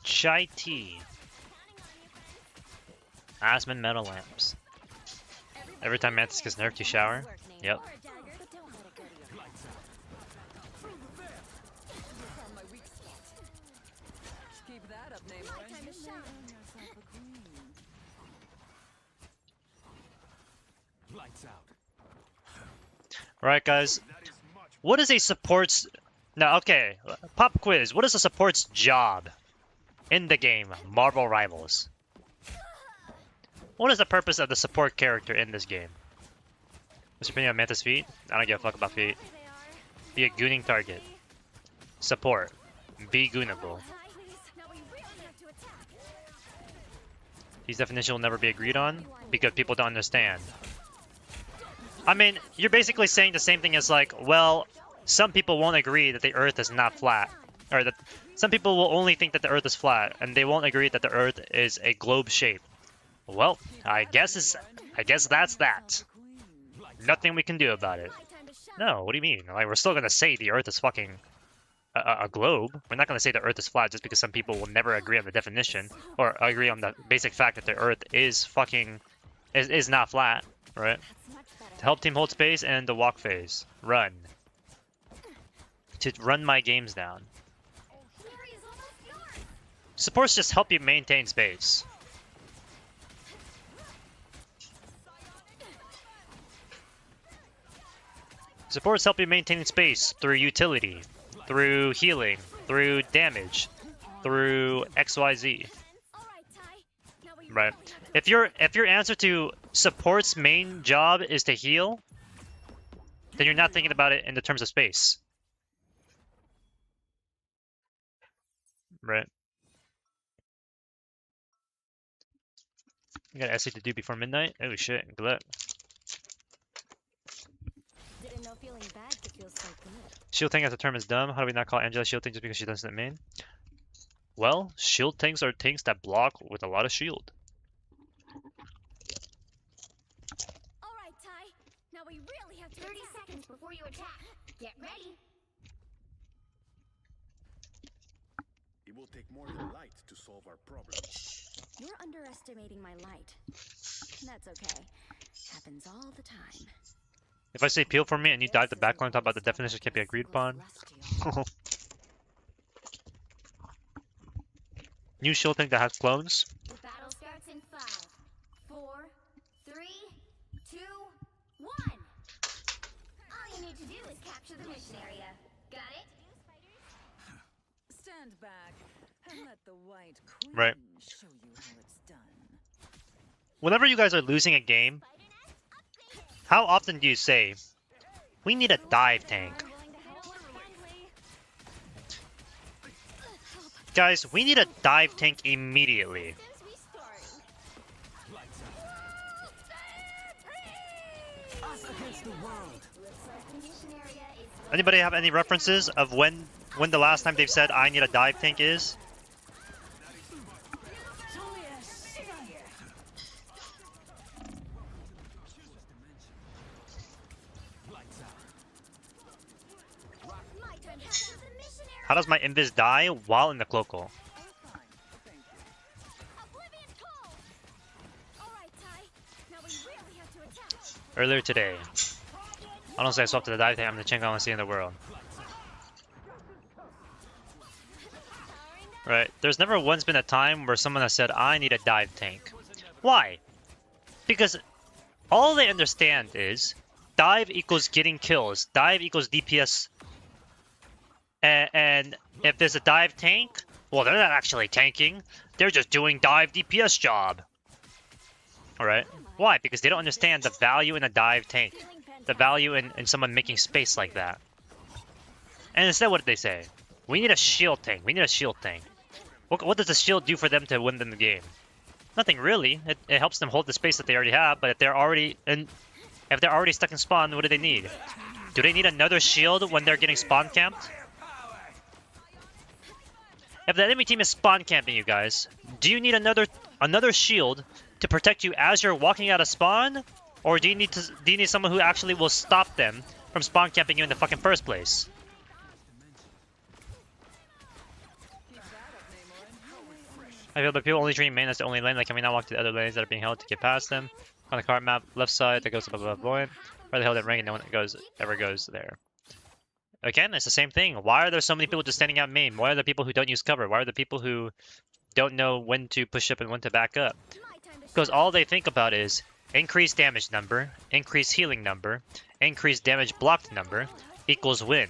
Chai tea. Aspen metal lamps. Every time Mantis gets nerfed, you shower? Yep. Keep that up, neighbor. My time to shine. Lights out. Alright, guys. What is a support's... Now, okay. Pop quiz. What is a support's job in the game Marvel Rivals? What is the purpose of the support character in this game? What's your opinion on Mantis feet? I don't give a fuck about feet. Be a gooning target. Support. Be goonable. These definitions will never be agreed on because people don't understand. I mean, you're basically saying the same thing as like, well, some people won't agree that the Earth is not flat, or that some people will only think that the Earth is flat, and they won't agree that the Earth is a globe shape. Well, I guess that's that. Nothing we can do about it. No, what do you mean? Like, we're still gonna say the Earth is fucking a globe. We're not gonna say the Earth is flat just because some people will never agree on the definition or agree on the basic fact that the Earth is fucking is not flat, right? To help team hold space and the walk phase. Run. To run my games down. Supports just help you maintain space. Supports help you maintain space through utility, through healing, through damage, through XYZ. Right. If your answer to support's main job is to heal, then you're not thinking about it in the terms of space. Right. I got an essay to do before midnight. Oh shit, good luck. Didn't know feeling bad could feel so good. Shield tank as a term is dumb. How do we not call Angela shield tank just because she doesn't main? Well, shield tanks are tanks that block with a lot of shield. Alright, Ty. Now we really have 30 seconds before you attack. Get ready. It will take more than light to solve our problems. You're underestimating my light. That's okay. Happens all the time. If I say peel for me and you dive the backline, talk about the definition can't be agreed upon. New shield tank that has clones. The battle starts in 5, 4, 3, 2, 1. All you need to do is capture the mission area. Got it? Stand back and let the White Queen Right. show you how it's done. Whenever you guys are losing a game, how often do you say, we need a dive tank? Guys, we need a dive tank immediately. Us against the world. Anybody have any references of when the last time they've said, I need a dive tank is? How does my invis die while in the cloacal? Earlier today. Honestly, I swapped to the dive tank. I'm the chink I want to see in the world. Right. There's never once been a time where someone has said, I need a dive tank. Why? Because all they understand is dive equals getting kills. Dive equals DPS. And if there's a dive tank, well, they're not actually tanking. They're just doing dive DPS job. Alright. Why? Because they don't understand the value in a dive tank. The value in someone making space like that. And instead, what did they say? We need a shield tank. We need a shield tank. What does the shield do for them to win them the game? Nothing really. It helps them hold the space that they already have, but if they're already stuck in spawn, what do they need? Do they need another shield when they're getting spawn camped? If the enemy team is spawn camping you guys, do you need another shield to protect you as you're walking out of spawn? Or do you need someone who actually will stop them from spawn camping you in the fucking first place? I feel that people only treat main as the only lane, like can we not walk to the other lanes that are being held to get past them? On the card map, left side that goes above point. Where the hell that rank and no one ever goes there. Again, it's the same thing. Why are there so many people just standing out main? Why are there people who don't use cover? Why are there people who don't know when to push up and when to back up? Because all they think about is increase damage number, increase healing number, increase damage blocked number equals win.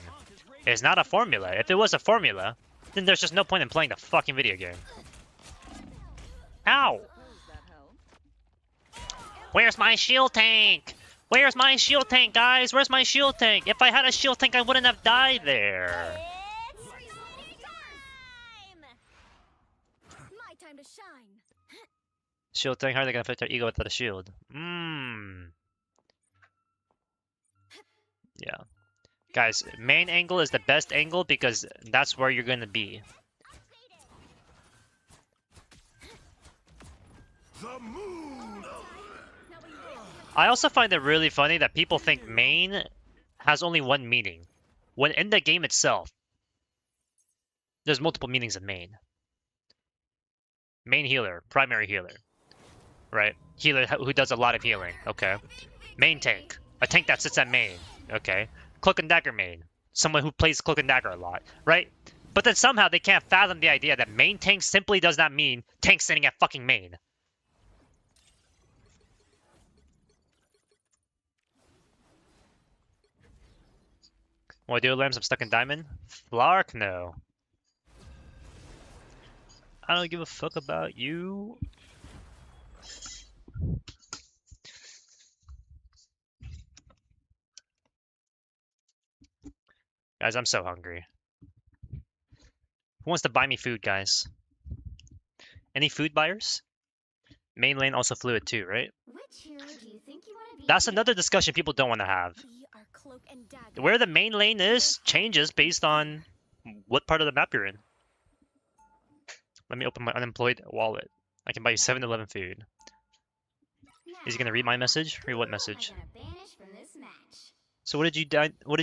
It's not a formula. If it was a formula, then there's just no point in playing the fucking video game. Ow! Where's my shield tank? Where's my shield tank, guys? Where's my shield tank? If I had a shield tank, I wouldn't have died there. My time to shine. Shield tank, how are they gonna fit their ego without a shield? Yeah. Guys, main angle is the best angle because that's where you're gonna be. I also find it really funny that people think main has only one meaning, when in the game itself, there's multiple meanings of main. Main healer, primary healer, right? Healer who does a lot of healing, okay. Main tank, a tank that sits at main, okay. Cloak and dagger main, someone who plays cloak and dagger a lot, right? But then somehow they can't fathom the idea that main tank simply does not mean tank sitting at fucking main. Wanna do lamps? I'm stuck in diamond? Flark, no. I don't give a fuck about you. Guys, I'm so hungry. Who wants to buy me food, guys? Any food buyers? Main lane also fluid too, right? Which hero do you think you want to be? That's another discussion people don't want to have. We are cloak and dagger. Where the main lane is changes based on what part of the map you're in. Let me open my unemployed wallet. I can buy you 7-Eleven food. Is he gonna read my message? Read what message? So what did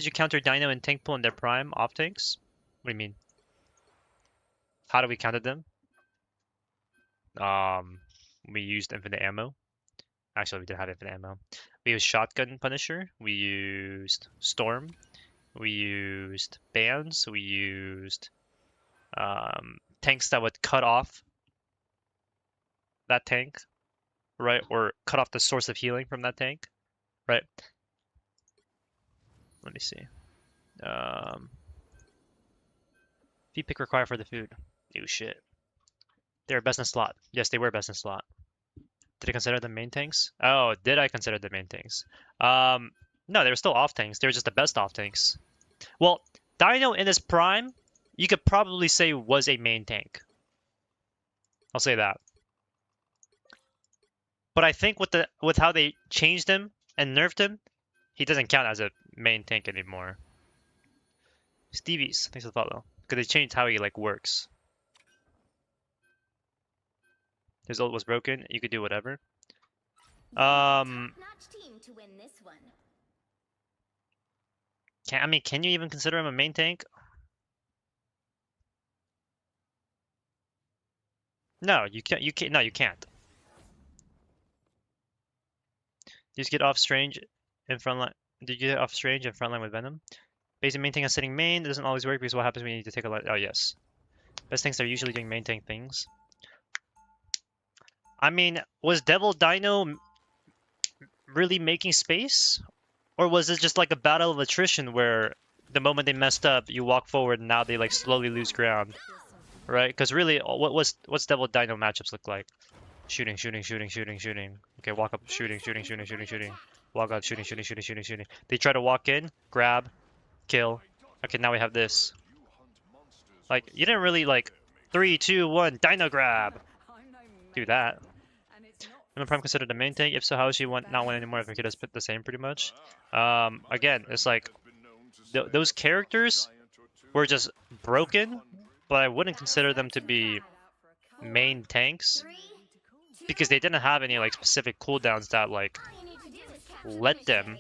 you counter Dino and Tank Pool in their prime off tanks? What do you mean? How do we counter them? We used infinite ammo. Actually, we did have infinite ammo. We used Shotgun Punisher. We used Storm. We used Bands. We used tanks that would cut off that tank, right? Or cut off the source of healing from that tank, right? Let me see. Fee pick required for the food. Oh shit. They were best in slot. Yes, they were best in slot. Did I consider them main tanks? Oh, did I consider them main tanks? No, they were still off tanks. They were just the best off tanks. Well, Dino in his prime, you could probably say was a main tank. I'll say that. But I think with how they changed him and nerfed him, he doesn't count as a main tank anymore. Stevie's, thanks for the follow. Because they changed how he like works. His ult was broken. You could do whatever. Can you even consider him a main tank? No, you can't. You can't. No, you can't. You just get off strange in front line. Did you get off strange in front line with Venom? Basic main tank on sitting main. It doesn't always work because what happens when you need to take a lot? Oh yes. Best things are usually doing main tank things. I mean, was Devil Dino really making space? Or was it just like a battle of attrition where the moment they messed up, you walk forward and now they like slowly lose ground? Right? Because really, what's Devil Dino matchups look like? Shooting, shooting, shooting, shooting, shooting. Okay, walk up, shooting, shooting, shooting, shooting, shooting. Walk up, shooting, shooting, shooting, shooting, shooting. They try to walk in, grab, kill. Okay, now we have this. Like, you didn't really like 3, 2, 1, Dino grab. Do that. Am I prime considered the main tank? If so, how is she not win anymore if Akita's put the same pretty much? Again, it's like those characters were just broken, but I wouldn't consider them to be main tanks because they didn't have any like specific cooldowns that like let them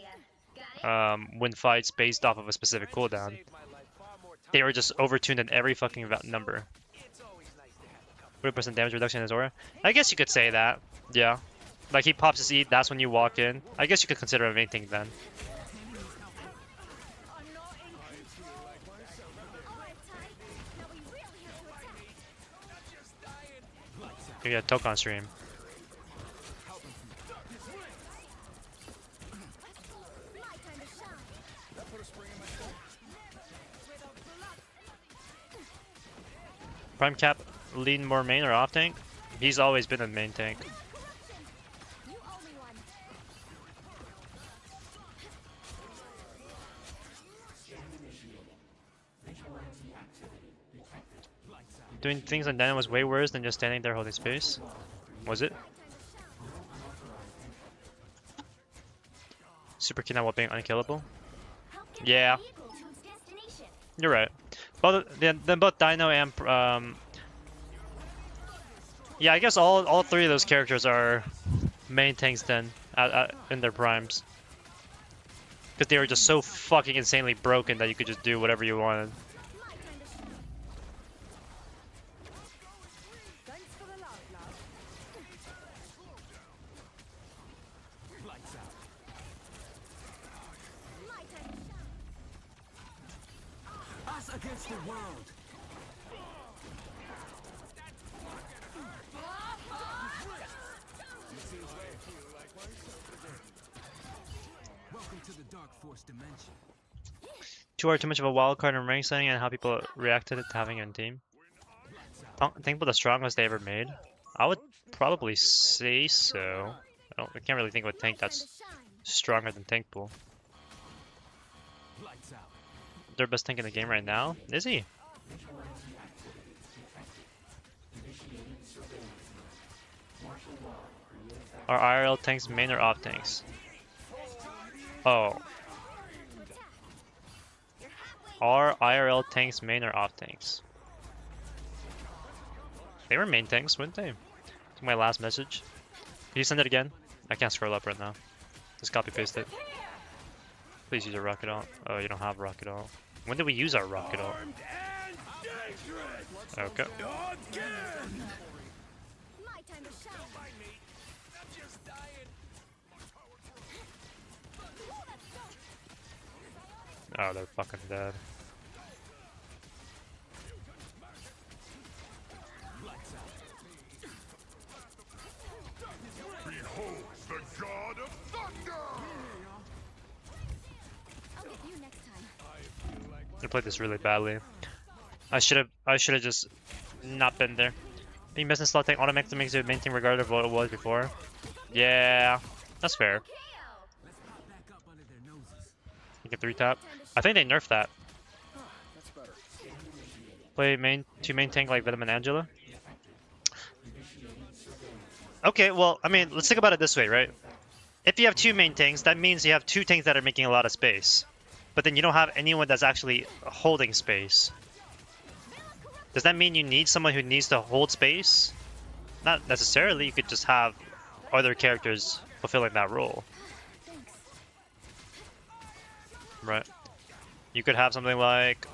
win fights based off of a specific cooldown. They were just overtuned in every fucking number. 40% damage reduction in his aura. I guess you could say that. Yeah. Like he pops his E, that's when you walk in. I guess you could consider him anything then. You got Toke on stream. Prime Cap lean more main or off tank? He's always been a main tank. Doing things on Dino was way worse than just standing there holding space. Was it? Super kid not while being unkillable? Yeah. You're right. Then both Dino and yeah, I guess all three of those characters are main tanks then in their primes. Because they were just so fucking insanely broken that you could just do whatever you wanted. Thanks for the laugh, love. Lights out. My time to shine. Us against the world. Welcome to the Dark Force dimension. Two are too much of a wild card in rank setting and how people reacted to having it in team. Think about the strongest they ever made. I would probably say so. I can't really think of a tank My time that's to shine. stronger than Tank Pool. Lights out. Their best tank in the game right now? Is he? Are IRL tanks main or off tanks? Oh. Are IRL tanks main or off tanks? They were main tanks, wouldn't they? That's my last message. Can you send it again? I can't scroll up right now. Just copy paste it. Please use a rocket alt. Oh, you don't have rocket alt. When did we use our rocket alt? Okay. My time to shine. Oh, they're fucking dead. Behold the god of thunder! I'll get you next time. I played this really badly. I should have just not been there. Being missing slot tank automatically makes you main team regardless of what it was before. Yeah, that's fair. Let's pop back up under their noses. You can 3-tap. I think they nerfed that. Play two main tank like Venom and Angela. Okay, well, I mean, let's think about it this way, right? If you have two main tanks, that means you have two tanks that are making a lot of space. But then you don't have anyone that's actually holding space. Does that mean you need someone who needs to hold space? Not necessarily. You could just have other characters fulfilling that role. Right. You could have something like...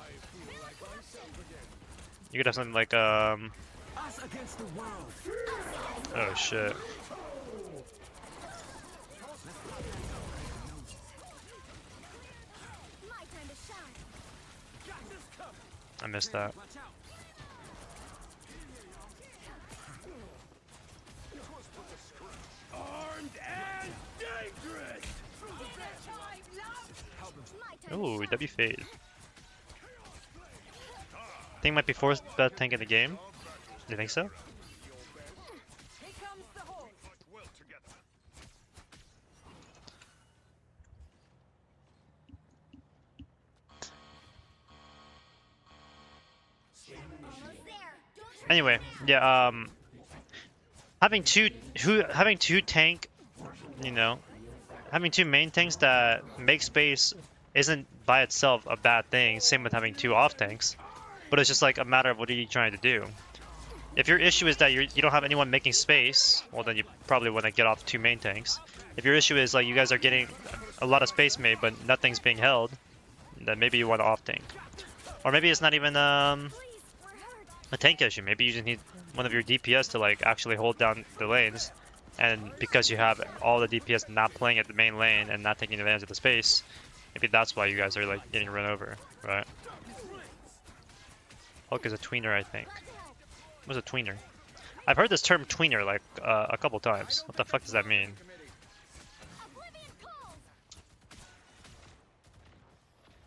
You could have something like, Us against the world. oh shit. My time to shine. I missed that. Watch out. Armed and dangerous! My time Ooh, to W fade. Think might be fourth best tank in the game. Do you think so? Here comes the horse. Well together. almost there. Don't Anyway, yeah. Having two tank, you know, having two main tanks that make space isn't by itself a bad thing. Same with having two off tanks, but it's just like a matter of what are you trying to do. If your issue is that you don't have anyone making space, well then you probably want to get off two main tanks. If your issue is like you guys are getting a lot of space made but nothing's being held, then maybe you want to off tank. Or maybe it's not even a tank issue. Maybe you just need one of your DPS to like actually hold down the lanes, and because you have all the DPS not playing at the main lane and not taking advantage of the space, maybe that's why you guys are like getting run over, right? Hulk is a tweener, I think. What's a tweener? I've heard this term tweener like a couple times. What the fuck does that mean?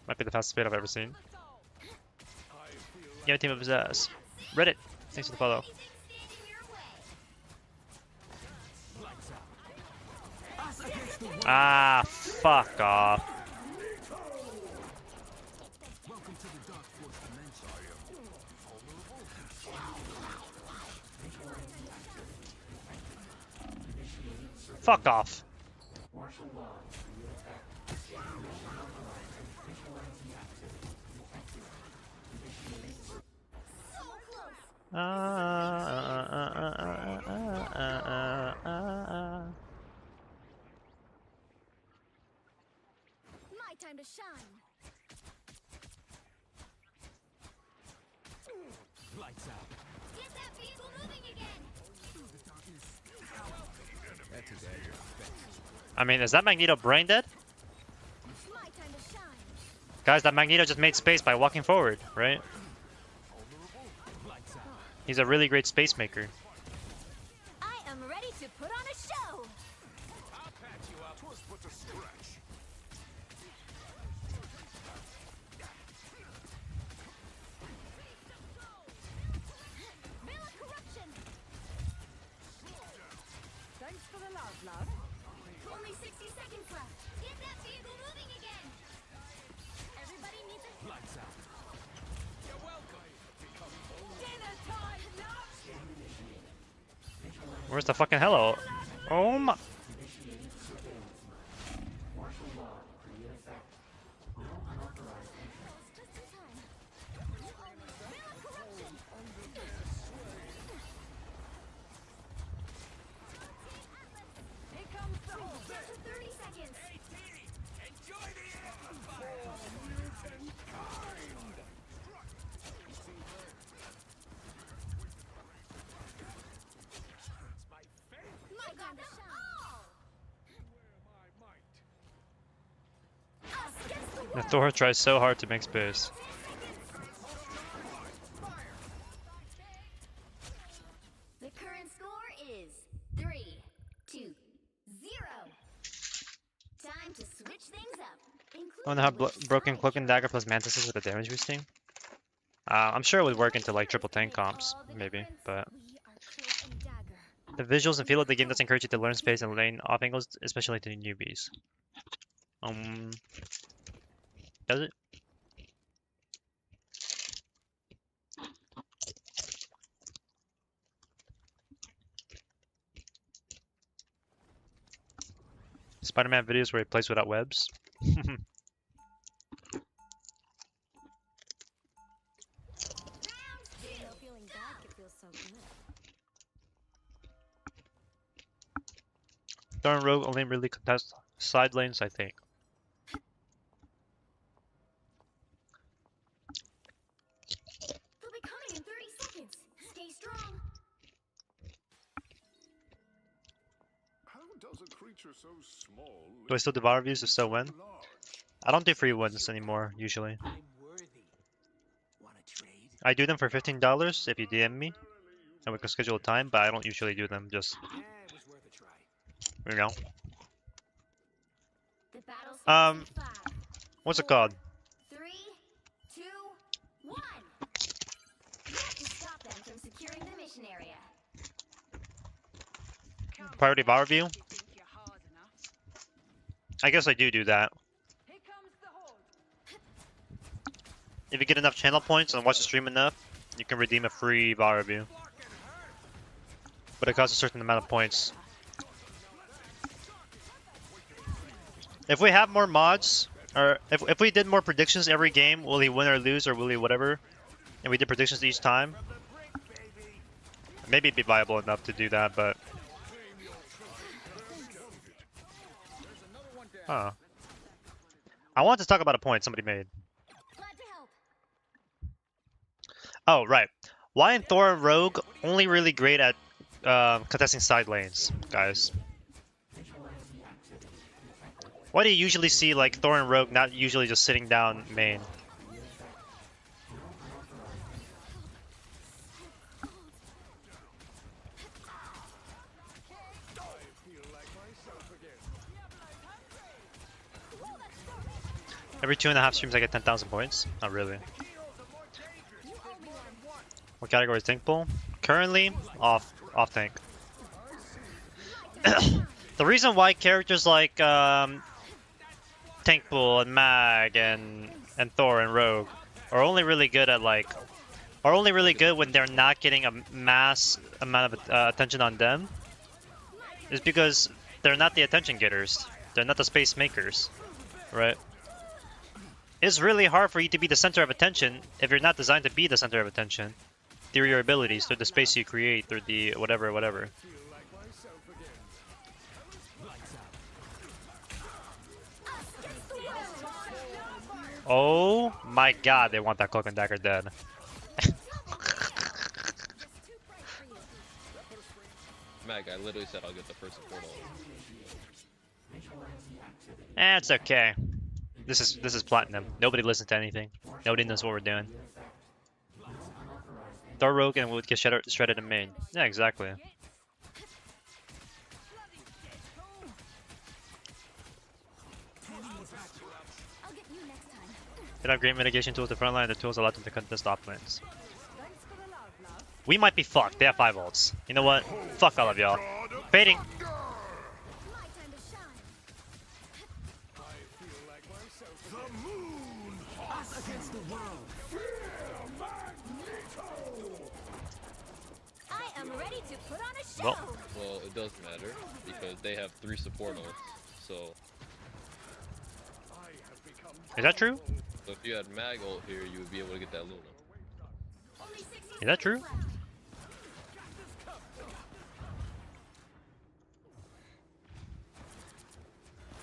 Might be the fastest speed I've ever seen. Yeah, team of his ass. Reddit. Thanks for the follow. Ah, fuck off. Welcome to the Dark Force dimension. Fuck off. My time to shine. Lights out. Get that vehicle moving again. That's his edge. I mean, is that Magneto brain dead? My time to shine. Guys, that Magneto just made space by walking forward, right? Lights out. He's a really great space maker. I am ready to put on a show. I'll patch you up. 'Twas but a stretch. Veil of corruption. Thanks for the love, love. Only 60 seconds left. Get that vehicle moving again. Everybody needs a Lights out. You're welcome. dinner time. Where's the fucking hello? Oh my. Just in time. Veil of corruption. Here comes the hole. Down to 30 seconds. Enjoy the My time to shine. Us against the The world. Thor tries so hard to make space. The current score is 3-2-0. Time to switch things up. I wonder how broken Cloak and Dagger plus Mantis is with the damage boosting. I'm sure it would work into like triple tank comps, maybe, but the visuals and feel of the game does encourage you to learn space and lane off angles, especially to newbies. Does it? Spider-Man videos where he plays without webs. Feeling bad could feel so good. Thor and Rogue only really contest side lanes, I think. They'll be coming in 30 seconds. Stay strong. How does a creature so small Do I still do bar reviews? If so, when? large? I don't do free ones anymore, usually. I'm worthy. Wanna trade? I do them for $15 if you DM me, and we can schedule a time, but I don't usually do them, just, Yeah, it was worth a try. you know. The battle starts Um, in 5, What's it called? 3, 2, 1. You have to stop them from securing the mission area. Priority bar review? I guess I do that. Here comes the hole. If you get enough channel points and watch the stream enough, you can redeem a free bar review. But it costs a certain amount of points. If we have more mods, or if we did more predictions every game, will he win or lose, or will he whatever, and we did predictions each time, maybe it'd be viable enough to do that, but... Huh. I want to talk about a point somebody made. Glad to help. Oh, right. Why is Thor and Rogue only really great at contesting side lanes, guys? Why do you usually see like Thor and Rogue not usually just sitting down main? Every 2.5 streams I get 10,000 points? Not really. What category is tank pool? Currently, off tank. The reason why characters like tank pool and mag and Thor and Rogue are only really good at like are only really good when they're not getting a mass amount of attention on them is because they're not the attention getters. They're not the space makers, right? It's really hard for you to be the center of attention if you're not designed to be the center of attention. through your abilities, through the space you create, through the whatever, whatever. Oh my god, they want that cloak and dagger dead. Mag, I literally said I'll get the first support ult. It's okay. This is platinum. Nobody listens to anything. Nobody knows what we're doing. Throw rogue and we'll get shredded in main. Yeah, exactly. I'll get you next time. They have great mitigation tools at the front line. The tools allow them to contest off lanes. We might be fucked. They have 5 ults. You know what? Fuck all of y'all. Fading. My time to shine. Us against the world. I am ready to put on a show. Well, it does matter because they have 3 support ults. So Is that true? if you had Mag ult here, you would be able to get that Luna. Only 60 Is that true? seconds left.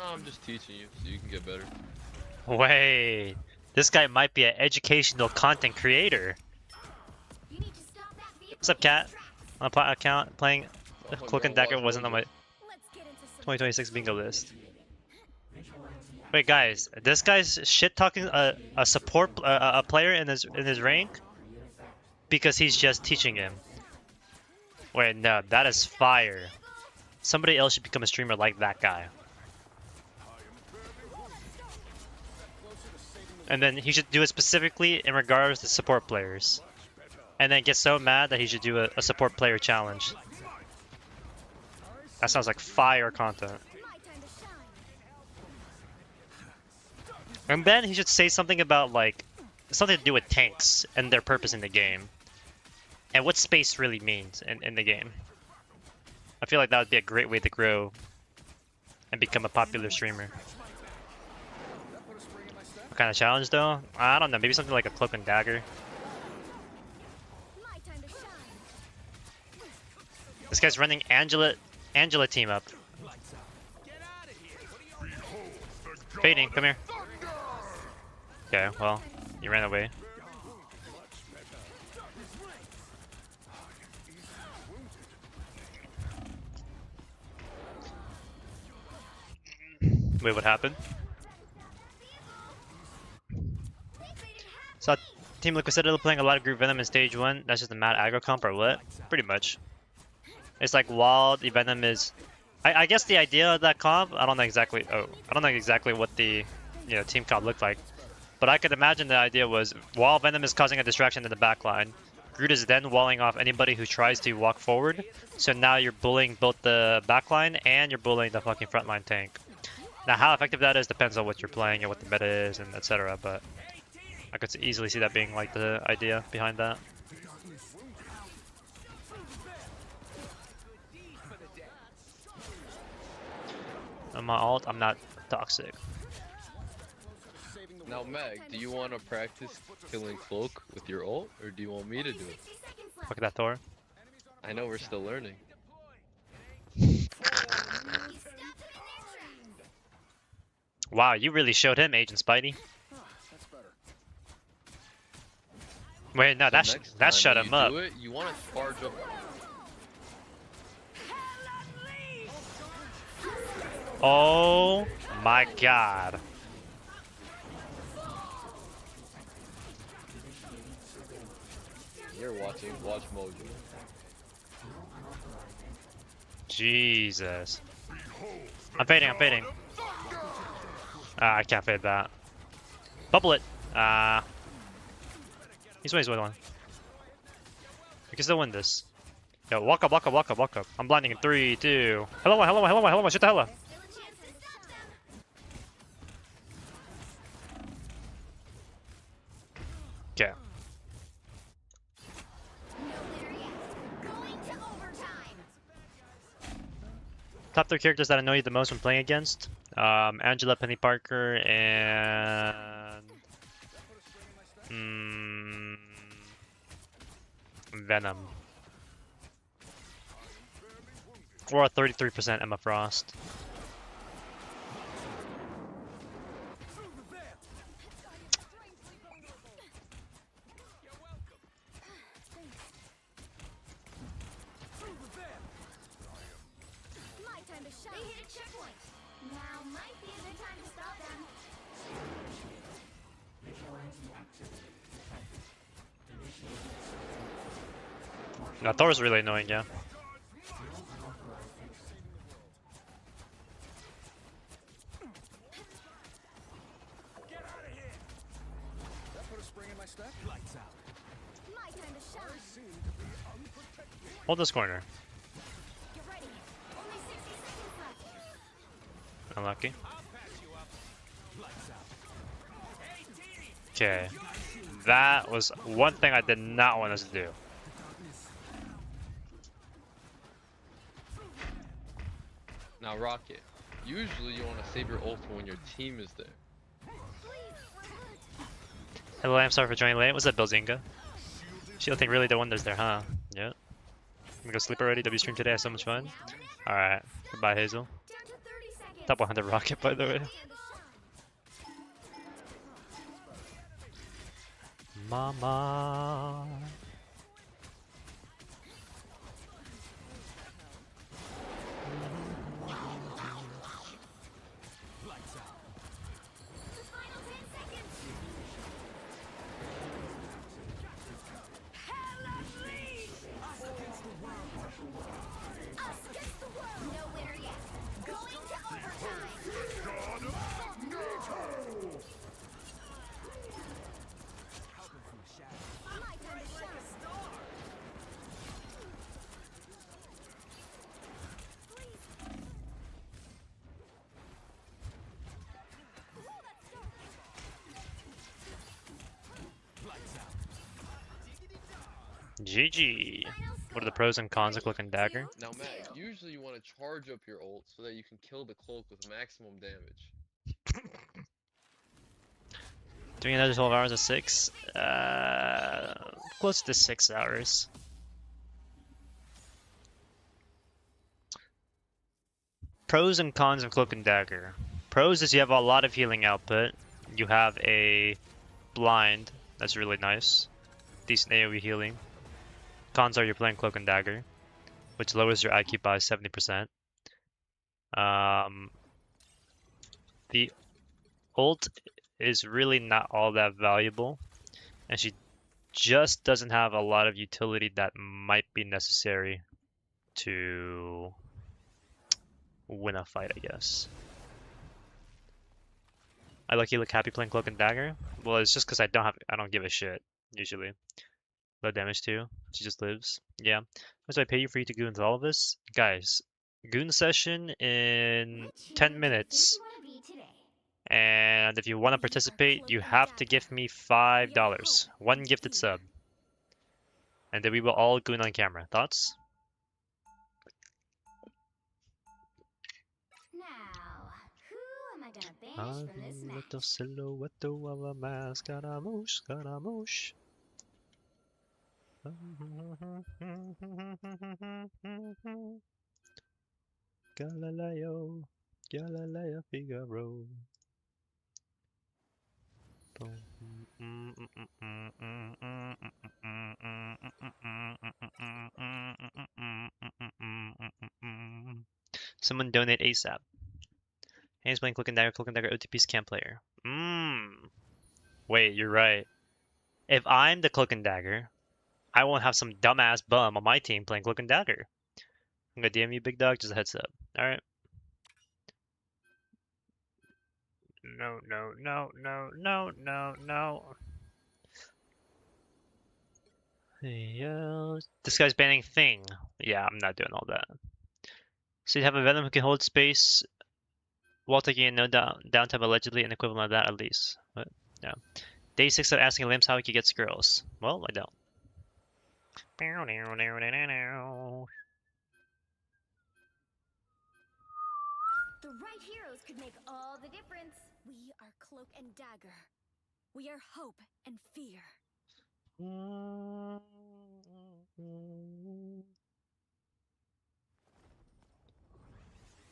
I'm just teaching you so you can get better. Wait. This guy might be an educational content creator. You need to stop that vehicle What's up, cat? On a account playing Oh, Cloak and girl, Dagger watch wasn't on my Mojo. Let's get into some 2026 bingo list. Wait, guys, this guy's shit talking a support a player in his rank because he's just teaching him. Wait, no, that is fire. Somebody else should become a streamer like that guy. And then he should do it specifically in regards to support players. And then get so mad that he should do a support player challenge. That sounds like fire content. my time to shine. And then he should say something about like something to do with tanks and their purpose in the game. And what space really means in the game. I feel like that would be a great way to grow and become a popular streamer. What kind of challenge though? I don't know, maybe something like a cloak and dagger. My time to shine. This guy's running Angela team up. Fading, come here. Okay, well, you ran away. Wait, what happened? So Team Liquid Citadel playing a lot of group Venom in stage 1. That's just a mad aggro comp or what? Pretty much. It's like while the Venom is I guess the idea of that comp, I don't know exactly what the team comp looked like. But I could imagine the idea was while Venom is causing a distraction in the backline, Groot is then walling off anybody who tries to walk forward. So now you're bullying both the backline and you're bullying the fucking frontline tank. Now how effective that is depends on what you're playing and what the meta is and etc. But I could easily see that being like the idea behind that. On my ult, I'm not toxic. Now, Mag, do you want to practice killing Cloak with your ult, or do you want me to do it? Look at that Thor. I know we're still learning. Wow, you really showed him, Agent Spidey. Wait, no, So that next that time shut when him you up. do it, you want to charge up. Oh my god. You're watching. Watch Mojo. Jesus. I'm fading, I'm fading. I can't fade that. Bubble it. He's one. We can still win this. Yo, walk up. I'm blinding in 3, 2. Hello, shut the hell up. Okay. Top 3 characters that annoy you the most when playing against. Angela, Penny Parker, and... Venom. Or a 33% Emma Frost. My time to shine. They hit a checkpoint. Now might be a good time to stop them. No, Thor's really annoying, yeah. That put a spring in my step. Lights out. My time to shine. Hold this corner. Get ready. Only 60 seconds left. Unlucky. I'll patch you up. Lights out. Okay. That was one thing I did not want us to do. Now, Rocket, usually you want to save your ult for when your team is there. Hello, I'm sorry for joining late. What's up, Bilzinga? Shield thing really did wonders there, huh? Yep. I'm gonna go sleep already. W stream today. I had so much fun. Alright. Goodbye, Hazel. Down to 30 seconds. Top 100 Rocket, by the way. Time to shine. Mama. Lights out. The final 10 seconds. Us against the world. Us against the world. No winner yet. Going to overtime. Helping from the shadows. My time to shine. Lights out. GG. What are the pros and cons of Cloak and Dagger? Now, Matt, usually you want to charge up your ult so that you can kill the cloak with maximum damage. Doing another 12 hours of 6? Close to 6 hours. Pros and cons of Cloak and Dagger. Pros is you have a lot of healing output. You have a blind, that's really nice. Decent AoE healing. Cons are you're playing Cloak and Dagger, which lowers your IQ by 70%. The ult is really not all that valuable, and she just doesn't have a lot of utility that might be necessary to win a fight, I guess. I look happy playing Cloak and Dagger. Well, it's just because I don't give a shit usually. Low damage too. She just lives. Yeah. What do I pay you for you to goon with all of this? Guys, goon session in 10 minutes. And if you want to participate, you have to give me $5. One gifted sub. And then we will all goon on camera. Thoughts? Now, who am I gonna banish from this match? Little silhouette of a Scaramouche, Scaramouche. Galileo, Galileo Figaro. Someone donate ASAP. Hands playing Cloak and Dagger OTP's camp player. Wait, you're right. If I'm the Cloak and Dagger, I won't have some dumbass bum on my team playing Cloak and Dagger. I'm gonna DM you, big dog, just a heads up. Alright. No, no, no, no, no, no, no. Yeah, this guy's banning Thing. Yeah, I'm not doing all that. So you have a Venom who can hold space while taking a no downtime, allegedly an equivalent of that at least. What? Yeah. Day 6 of asking Limps how he gets girls. Well, I don't. The right heroes could make all the difference. We are Cloak and Dagger. We are hope and fear.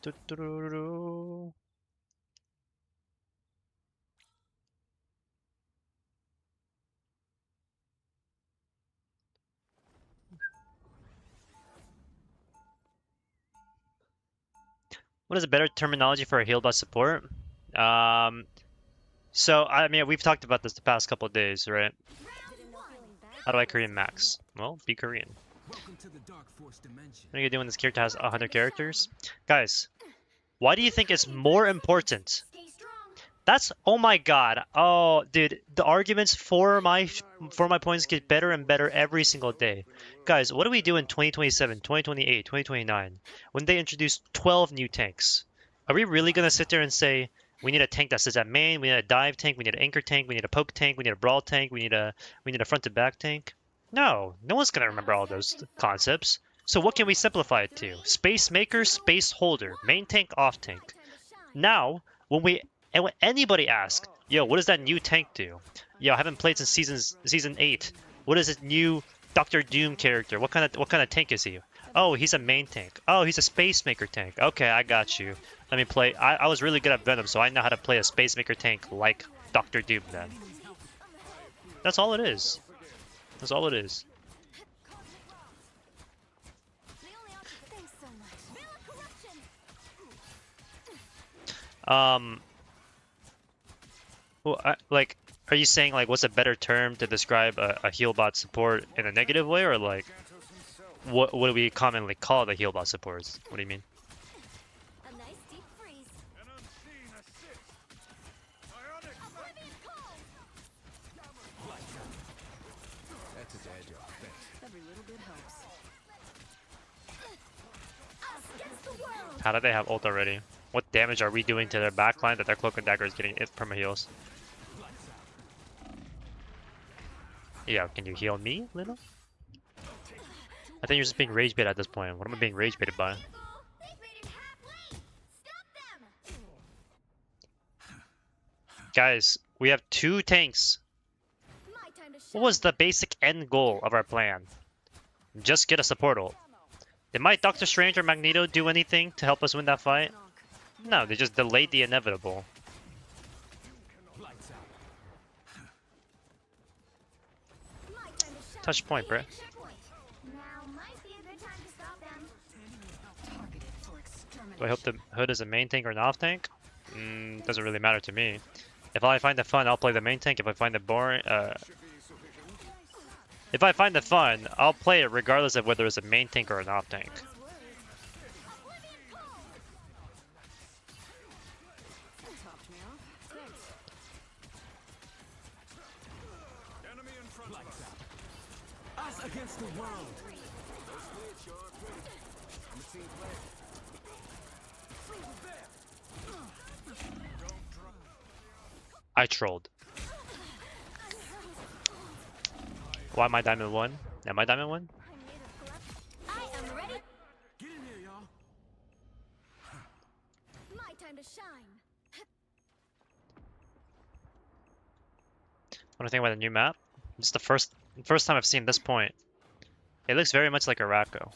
Do-do-do-do-do. What is a better terminology for a heal bot support? So I mean we've talked about this the past couple of days, right? How do I Korean max? Well, be Korean. Welcome to the Dark Force dimension. What are you gonna do when this character has 100 characters? Guys, why do you think it's more important? That's oh my god. Oh, dude, the arguments for my points get better and better every single day. Guys, what do we do in 2027, 2028, 2029 when they introduce 12 new tanks? Are we really going to sit there and say we need a tank that sits at main, we need a dive tank, we need an anchor tank, we need a poke tank, we need a brawl tank, we need a front to back tank? No, no one's going to remember all those concepts. So what can we simplify it to? Space maker, space holder, main tank, off tank. Now, when anybody asks, yo, what does that new tank do? Yo, I haven't played since season 8. What is this new Doctor Doom character? What kind of tank is he? Oh, he's a main tank. Oh, he's a space maker tank. Okay, I got you. Let me play. I was really good at Venom, so I know how to play a space maker tank like Doctor Doom then. That's all it is. That's all it is. Well, like, are you saying like what's a better term to describe a healbot support in a negative way, or like what do we commonly call the healbot supports? What do you mean? A nice deep freeze. An unseen assist. Ionic Oblivion cold. That's his agile. Thanks. Every little bit helps. Us against the world. How do they have ult already? What damage are we doing to their backline that their cloak and dagger is getting it perma heals? Yeah, can you heal me, little? I think you're just being rage bait at this point. What am I being rage baited by? They've made it halfway. Stop them. Guys, we have 2 tanks. My time to shine. What was the basic end goal of our plan? Just get a support ult. Did my Doctor Strange or Magneto do anything to help us win that fight? No, they just delayed the inevitable. My time to shine. Touch point, bro. Checkpoint. Now might be a good time to stop them. Targeted for Do I extermination. hope the hood is a main tank or an off tank? Doesn't really matter to me. If I find the fun, I'll play the main tank. If I find it boring, if I find the fun, I'll play it regardless of whether it's a main tank or an off tank. Topped me off. Thanks. enemy in front of us. Us against the world. I trolled. Why am I diamond 1? Am I diamond 1? I am ready. Get in here, y'all. My time to shine. What do you think about the new map? This is the first time I've seen this point. It looks very much like a Racco.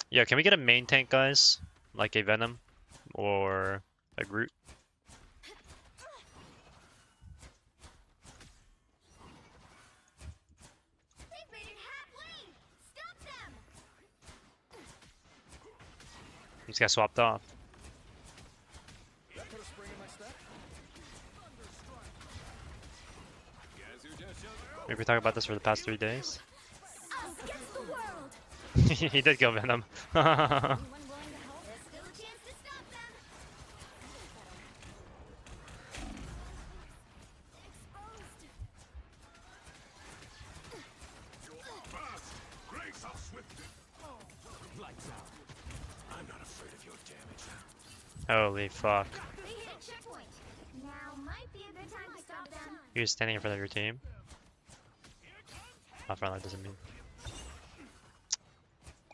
Yeah, can we get a main tank, guys? Like a Venom or a Groot? They've made it halfway. Stop them. He just got swapped off. That put a spring in my step. We've been talking about this for the past 3 days. Us against the world. He did go Venom. Anyone willing to help? There's still a chance to stop them. Exposed. Fast. Grace how swift. Lights out. I'm not afraid of your damage. Holy fuck. They hit a checkpoint. Now might be a good time to stop them. You're standing in front of your team. Oh, frontline doesn't mean.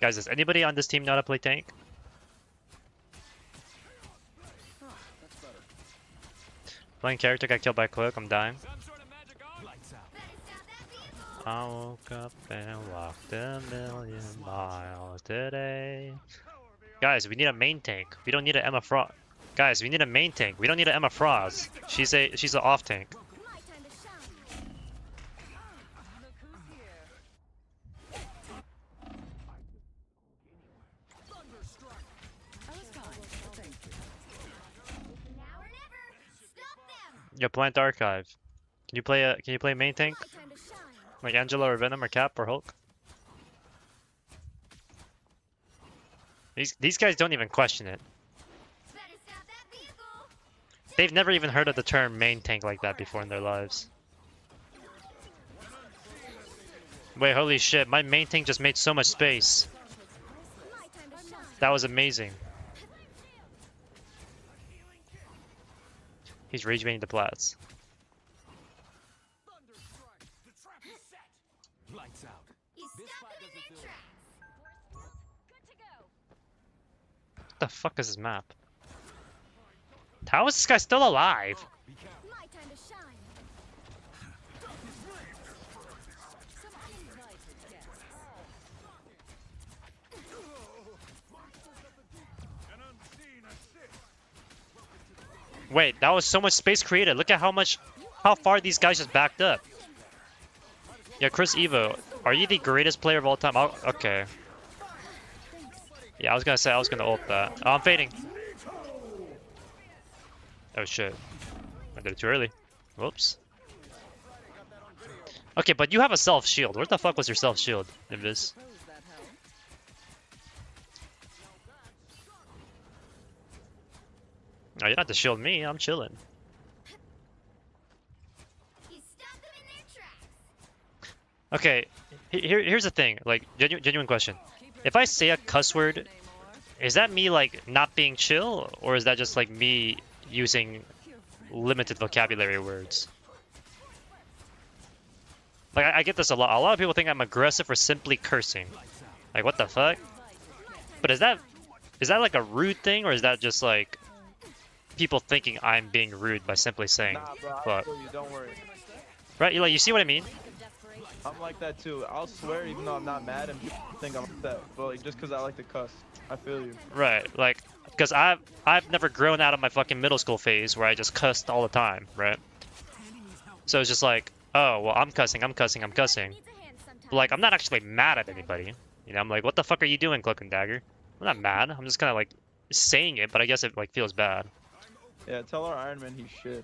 Guys, does anybody on this team know how to play tank? Playing character got killed by a cloak, I'm dying. Lights out. I woke up and walked a million miles today. Guys, we need a main tank. We don't need an Emma Frost. Guys, we need a main tank. We don't need an Emma Frost. She's an off tank. My time to shine. Look who's here. I was fine. Thank you. Now or never. Stop them. Yo, plant archive. Can you play main tank? My time to shine. Like Angela or Venom or Cap or Hulk? These guys don't even question it. Better stop that vehicle. They've never even heard of the term main tank like that before in their lives. Wait, holy shit, my main tank just made so much space. My time to shine. That was amazing. He's rage baiting the plats. Lights out. You This stop spot them in doesn't their feel tracks. Good to go. What the fuck is this map? How is this guy still alive? Be careful. My time to shine. Some uninvited guests. An unseen assist. Wait, that was so much space created. Look at how far these guys just backed up. Yeah, Chris Evo, are you the greatest player of all time? Okay. Yeah, I was gonna ult that. Oh, I'm fading. Oh shit. I did it too early. Whoops. Okay, but you have a self shield. Where the fuck was your self shield, Invis? Suppose that helps. Oh, you don't have to shield me. I'm chilling. You stop them in their tracks. Okay, here's the thing. Like, genuine question. If I say a cuss word, is that me like not being chill, or is that just like me using limited vocabulary words? Like, I get this a lot. A lot of people think I'm aggressive for simply cursing. Like, what the fuck? But is that like a rude thing, or is that just like people thinking I'm being rude by simply saying Nah, bro, I fuck? feel you, don't worry. Right? You see what I mean? I'm like that too. I'll swear even though I'm not mad and people think I'm upset. But like just cause I like to cuss. I feel you. Right, like, because I've never grown out of my fucking middle school phase where I just cussed all the time, right? So it's just like, oh, well, I'm cussing. Needs a hand But sometimes. like, I'm not actually mad at anybody. You know, I'm like, what the fuck are you doing, Cloak and Dagger? I'm not mad. I'm just kind of like saying it, but I guess it like feels bad. Yeah, tell our Iron Man he's shit.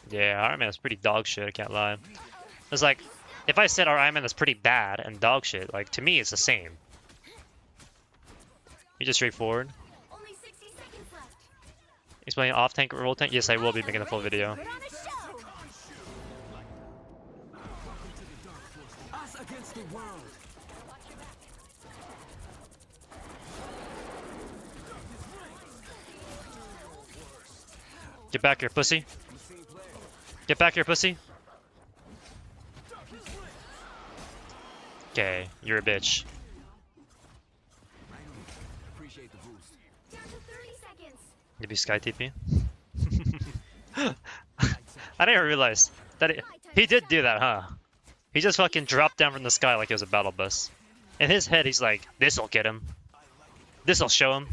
Yeah, Iron Man is pretty dog shit. I can't lie. It's like, if I said our Iron Man is pretty bad and dog shit, like to me it's the same. You're just straightforward. Only 60 seconds left. He's playing off tank or roll tank. Yes, I will be making a full video. Put on a show. Us against the world. Get back here, pussy. Get back here, pussy. Okay, you're a bitch. Appreciate the boost. Down to 30 seconds. Maybe Sky TP? I didn't realize that he did do that, huh? He just fucking dropped down from the sky like it was a battle bus. In his head, he's like, this'll get him. This'll show him.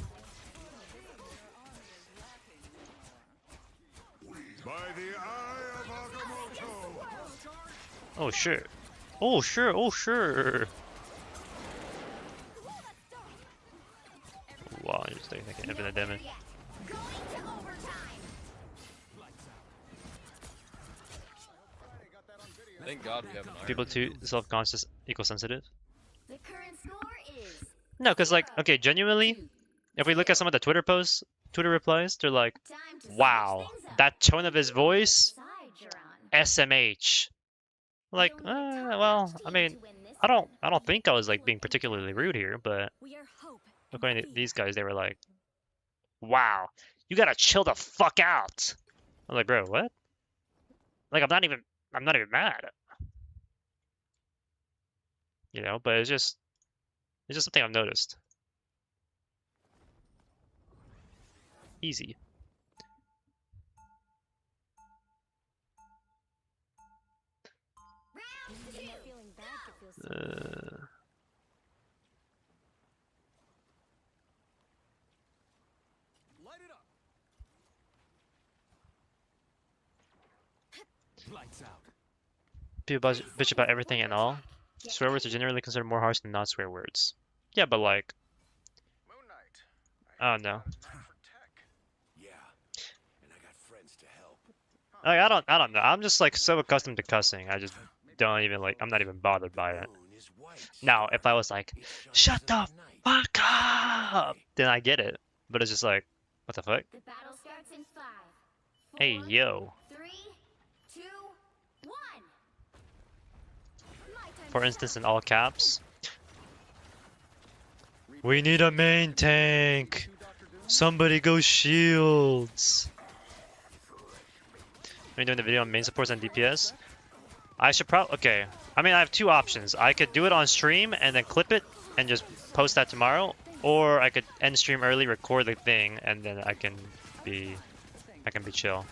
By the eye of Agamotto. Oh, sure. Oh, sure. Oh, sure. Wow, you're just taking like infinite damage. Going to overtime. Thank God we have an Iron People Man. too self-conscious, eco-sensitive. The current score is No, because like, okay, genuinely, if we look at some of the Twitter posts, Twitter replies, they're like, time to switch wow, things up. that tone of his voice, Side you're on. SMH. Like, You'll need a well, top-notch I team mean, to win this I one. don't think I was like being particularly rude here, but We are hope and according to fear. these guys, they were like, wow, you gotta chill the fuck out. I'm like, bro, what? Like, I'm not even mad. You know, but it's just something I've noticed. Easy. Round two. Feeling bad to feel so Uh, People bitch about everything and all. Swear words are generally considered more harsh than not swear words. Yeah, but like, Moon Knight, I don't know. got a knack for tech. Yeah, and I got friends to help. Like, I don't know. I'm just like so accustomed to cussing. I just don't even like. I'm not even bothered by it. Moon is white. Now, if I was like, It shines shut in the night. fuck up, then I get it. But it's just like, what the fuck? The battle starts in 5, 4, Hey, yo. 3, 2, 1. My time For to instance, shine. in all caps. We need a main tank. Somebody go shields. Are doing the video on main supports and DPS? I should probably, okay. I mean, I have two options. I could do it on stream and then clip it and just post that tomorrow, or I could end stream early, record the thing, and then I can be chill.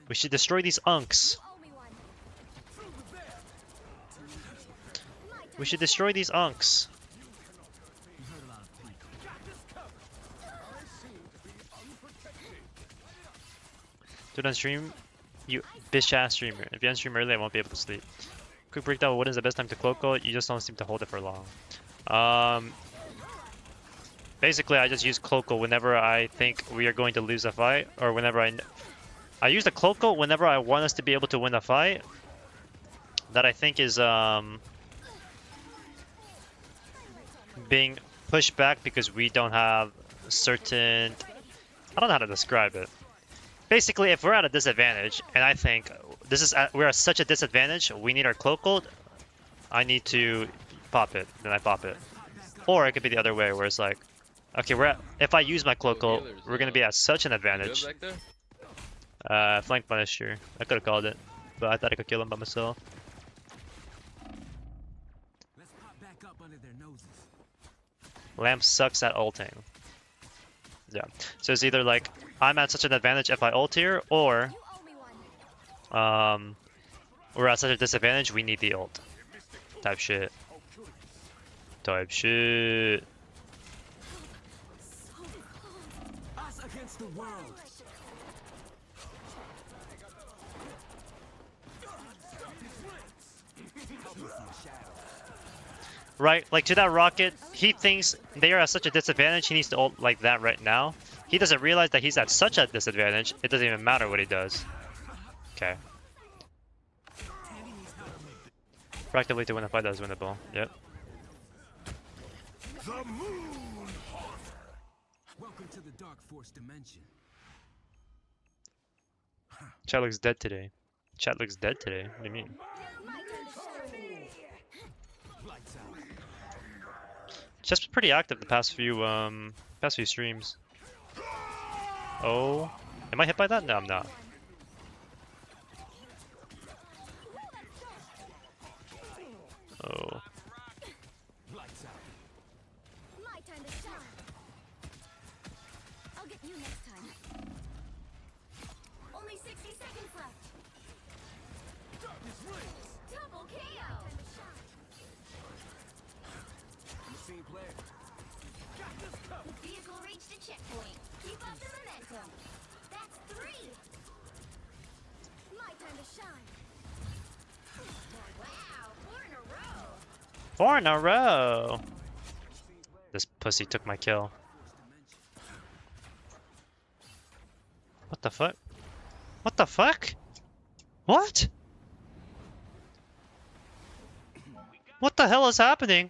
We should destroy these unks. You owe me one. My time We should destroy these unks. Do it on stream, you bitch ass streamer. If you end stream early, I won't be able to sleep. Quick breakdown: what is the best time to cloak ult? You just don't seem to hold it for long. Basically, I just use cloak ult whenever I think we are going to lose a fight, or whenever I use the cloak ult whenever I want us to be able to win a fight. That I think is being pushed back because we don't have certain. I don't know how to describe it. Basically, if we're at a disadvantage, and I think we're at such a disadvantage, we need our cloak ult, I need to pop it, then I pop it. Or it could be the other way, where it's like, okay, if I use my cloak ult, we're gonna be at such an advantage. Good back there? Flank Punisher. I could have called it, but I thought I could kill him by myself. Let's pop back up under their noses. Lamp sucks at ulting. Yeah, so it's either like, I'm at such an advantage if I ult here, or You owe me one. we're at such a disadvantage, we need the ult. Type shit. Type shit. Us against the world. Right, like to that rocket, he thinks they are at such a disadvantage, he needs to ult like that right now. He doesn't realize that he's at such a disadvantage, it doesn't even matter what he does. Okay. Proactively to win a fight that is winnable. Yep. The moon haunter. Welcome to the Dark Force dimension. Chat looks dead today. Chat looks dead today. What do you mean? My time to shine. Lights out. Chat's been pretty active the past few streams. Oh, am I hit by that? No, I'm not. Oh, Lights out. My time to shine. I'll get you next time. Only 60 seconds left. Double KO. Team player. The vehicle reached a checkpoint. Keep up the momentum. That's 3. My time to shine. Wow, 4 in a row. 4 in a row. This pussy took my kill. What the fuck? What the fuck? What? What the hell is happening?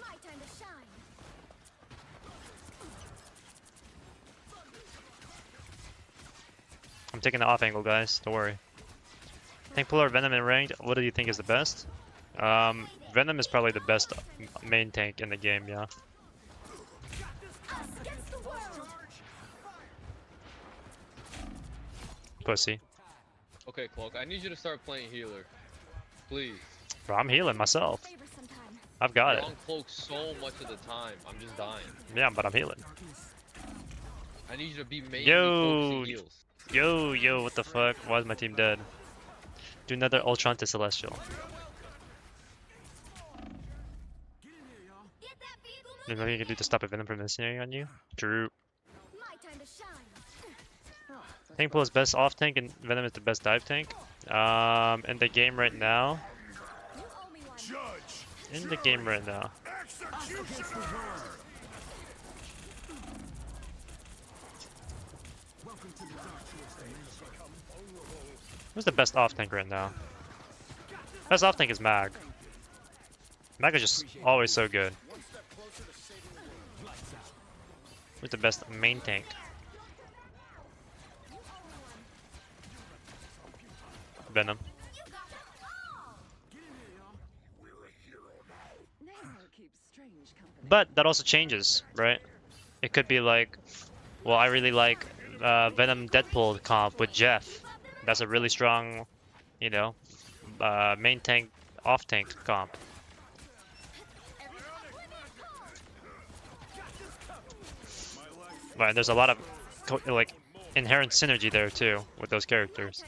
My time to shine. I'm taking the off angle, guys. Don't worry. Tank puller, Venom, and ranked. What do you think is the best? Venom is probably the best main tank in the game. Yeah. Us against the world. Pussy. Okay, Cloak, I need you to start playing healer. Please. Bro, I'm healing myself. Favor sometime. I've got You're it. on Cloak so much of the time. I'm just dying. Yeah, but I'm healing. I need you to be mainly Yo. focusing heals. Yo, what the fuck? Why is my team dead? Do another Ultron to Celestial. Get that vehicle There's nothing you can do to stop a Venom from incinerating on you? True. Tank pool is best off tank and Venom is the best dive tank. In the game right now. In the game right now. Who's the best off tank right now? Best off tank is Mag. Mag is just always so good. Who's the best main tank? Venom. But that also changes, right? It could be like, well, I really like Venom Deadpool comp with Jeff. That's a really strong, you know, main tank, off tank comp. Right, and there's a lot of like inherent synergy there too with those characters.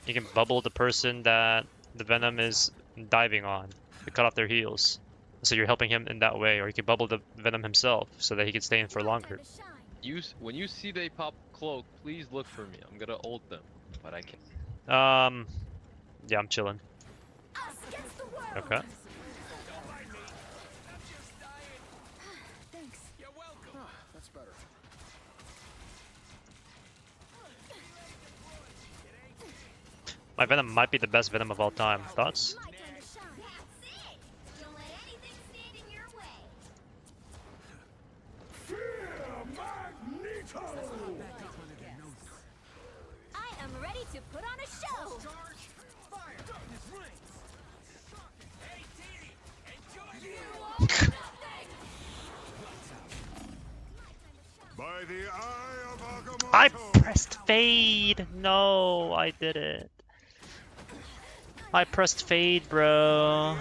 You can bubble the person that the Venom is diving on to cut off their heals. So you're helping him in that way, or you can bubble the Venom himself so that he can stay in for longer. When you see they pop cloak, please look for me. I'm gonna ult them, but I can't. Yeah, I'm chilling. Okay. My Venom might be the best Venom of all time. Thoughts? I am ready to put on a show. By the eye of Agamotto. I pressed fade. No, I didn't. I pressed fade, bro.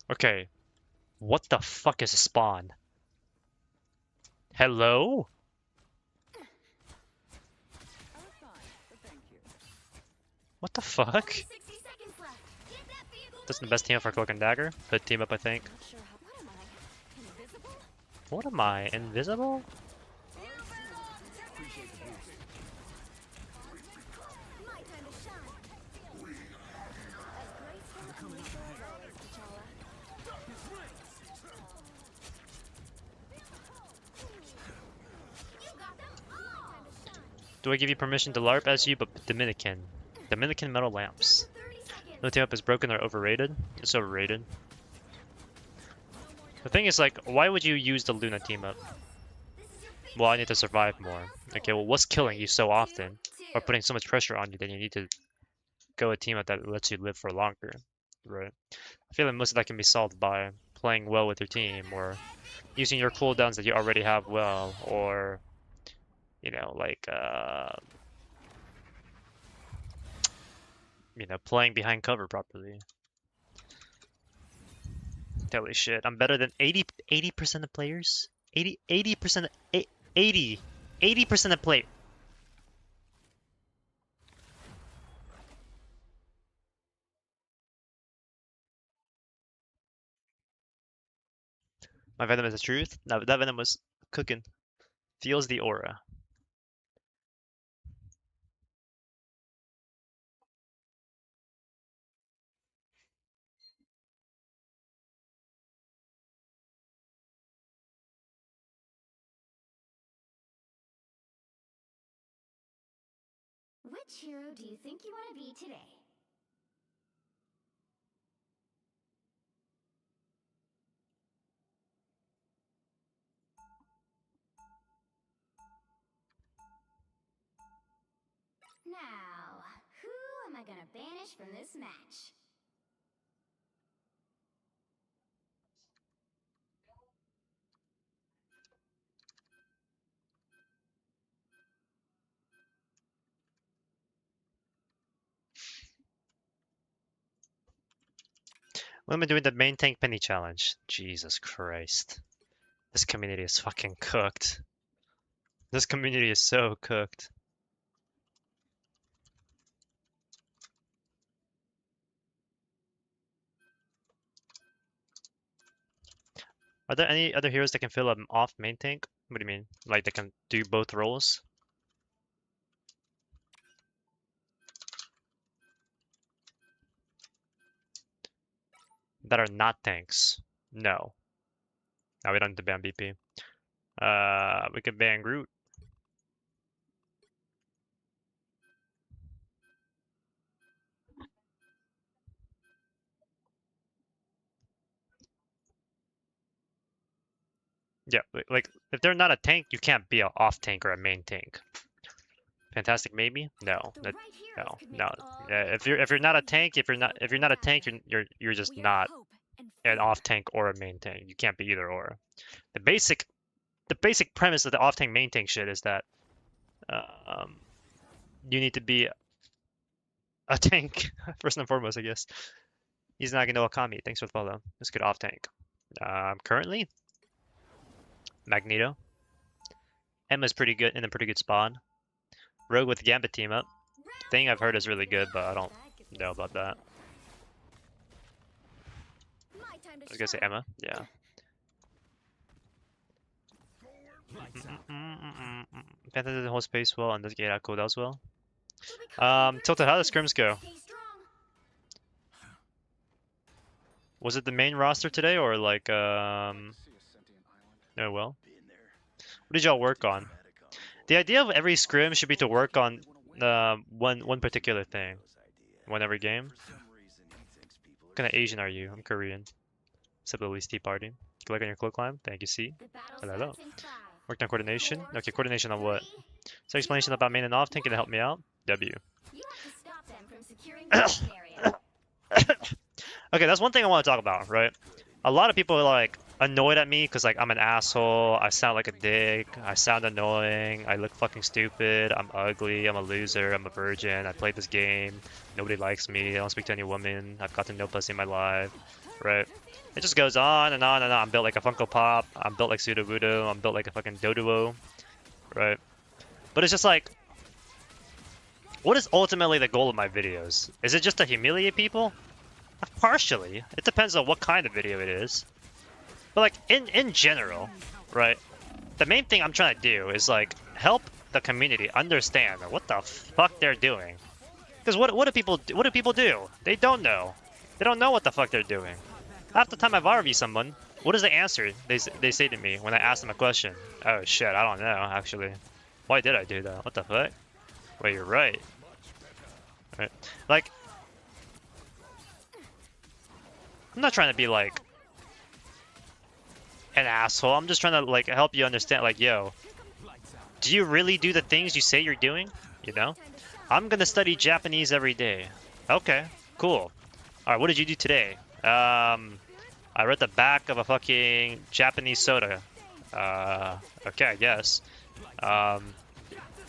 Okay. What the fuck is a spawn? Hello? What the fuck? That's the best team up for Cloak and Dagger. Good team up, I think. What am I? Invisible? Do I give you permission to LARP as you, but Dominican? Dominican metal lamps. No team up is broken or overrated. It's overrated. The thing is, like, why would you use the Luna team up? Well, I need to survive more. Okay, well, what's killing you so often, or putting so much pressure on you that you need to go a team up that lets you live for longer, right? I feel like most of that can be solved by playing well with your team, or using your cooldowns that you already have well, or, you know, like, you know, playing behind cover properly. Holy shit, I'm better than 80% of players? 80% 80% of play. My Venom is the truth? No, that Venom was cooking. Feels the aura. Which hero do you think you want to be today? Now, who am I gonna banish from this match? When am I doing the main tank Peni challenge? Jesus Christ. This community is fucking cooked. This community is so cooked. Are there any other heroes that can fill an off main tank? What do you mean? Like they can do both roles? That are not tanks? No. No, we don't need to ban BP. We can ban Groot. Yeah, like if they're not a tank, you can't be an off tank or a main tank. Fantastic, maybe? No, The that, right no, heroes could make no. all Yeah, the if you're not a difference. tank, if you're not a tank, you're just We are not hope and an fear. off tank or a main tank. You can't be either or. The basic premise of the off tank main tank shit is that um, you need to be a tank first and foremost, I guess. He's not gonna Wakami. Thanks for the follow. Let's get off tank. Currently Magneto. Emma's pretty good in a pretty good spawn. Rogue with Gambit team up. Thing I've heard is really good, but I don't know about that. My time to I was gonna say shine. Emma. Yeah. Phantom doesn't hold space well and does get out cooled as well. We'll be covering Tilted, how does ground scrims go? soon. Stay strong. Was it the main roster today or like no well? What did y'all work on? The idea of every scrim should be to work on one particular thing. One every game. What kind of Asian are you? I'm Korean. Except at least Tea Party. Click on your cloak climb. Thank you, C. The battle Hello. starts in 5. Worked on coordination. 4, Okay, coordination on what? 3. So explanation about main and off tank. Can you help me out? W. You have to stop them from securing the mission area. Okay, that's one thing I want to talk about, right? A lot of people are like annoyed at me because like I'm an asshole, I sound like a dick, I sound annoying, I look fucking stupid, I'm ugly, I'm a loser, I'm a virgin, I played this game, nobody likes me, I don't speak to any women, I've gotten no pussy in my life, right? It just goes on and on and on. I'm built like a Funko Pop, I'm built like Sudowoodo, I'm built like a fucking Doduo, right? But it's just like, what is ultimately the goal of my videos? Is it just to humiliate people? Partially. It depends on what kind of video it is. But like in general, right? The main thing I'm trying to do is like help the community understand what the fuck they're doing. Because what do people do? They don't know. They don't know what the fuck they're doing. Half the time I've RV someone, what is the answer they say to me when I ask them a question? Oh shit, I don't know actually. Why did I do that? What the fuck? Wait, you're right. Right? Like, I'm not trying to be like an asshole. I'm just trying to like help you understand like, yo, do you really do the things you say you're doing? You know? I'm gonna study Japanese every day. Okay, cool. Alright, what did you do today? I read the back of a fucking Japanese soda. Okay, I guess.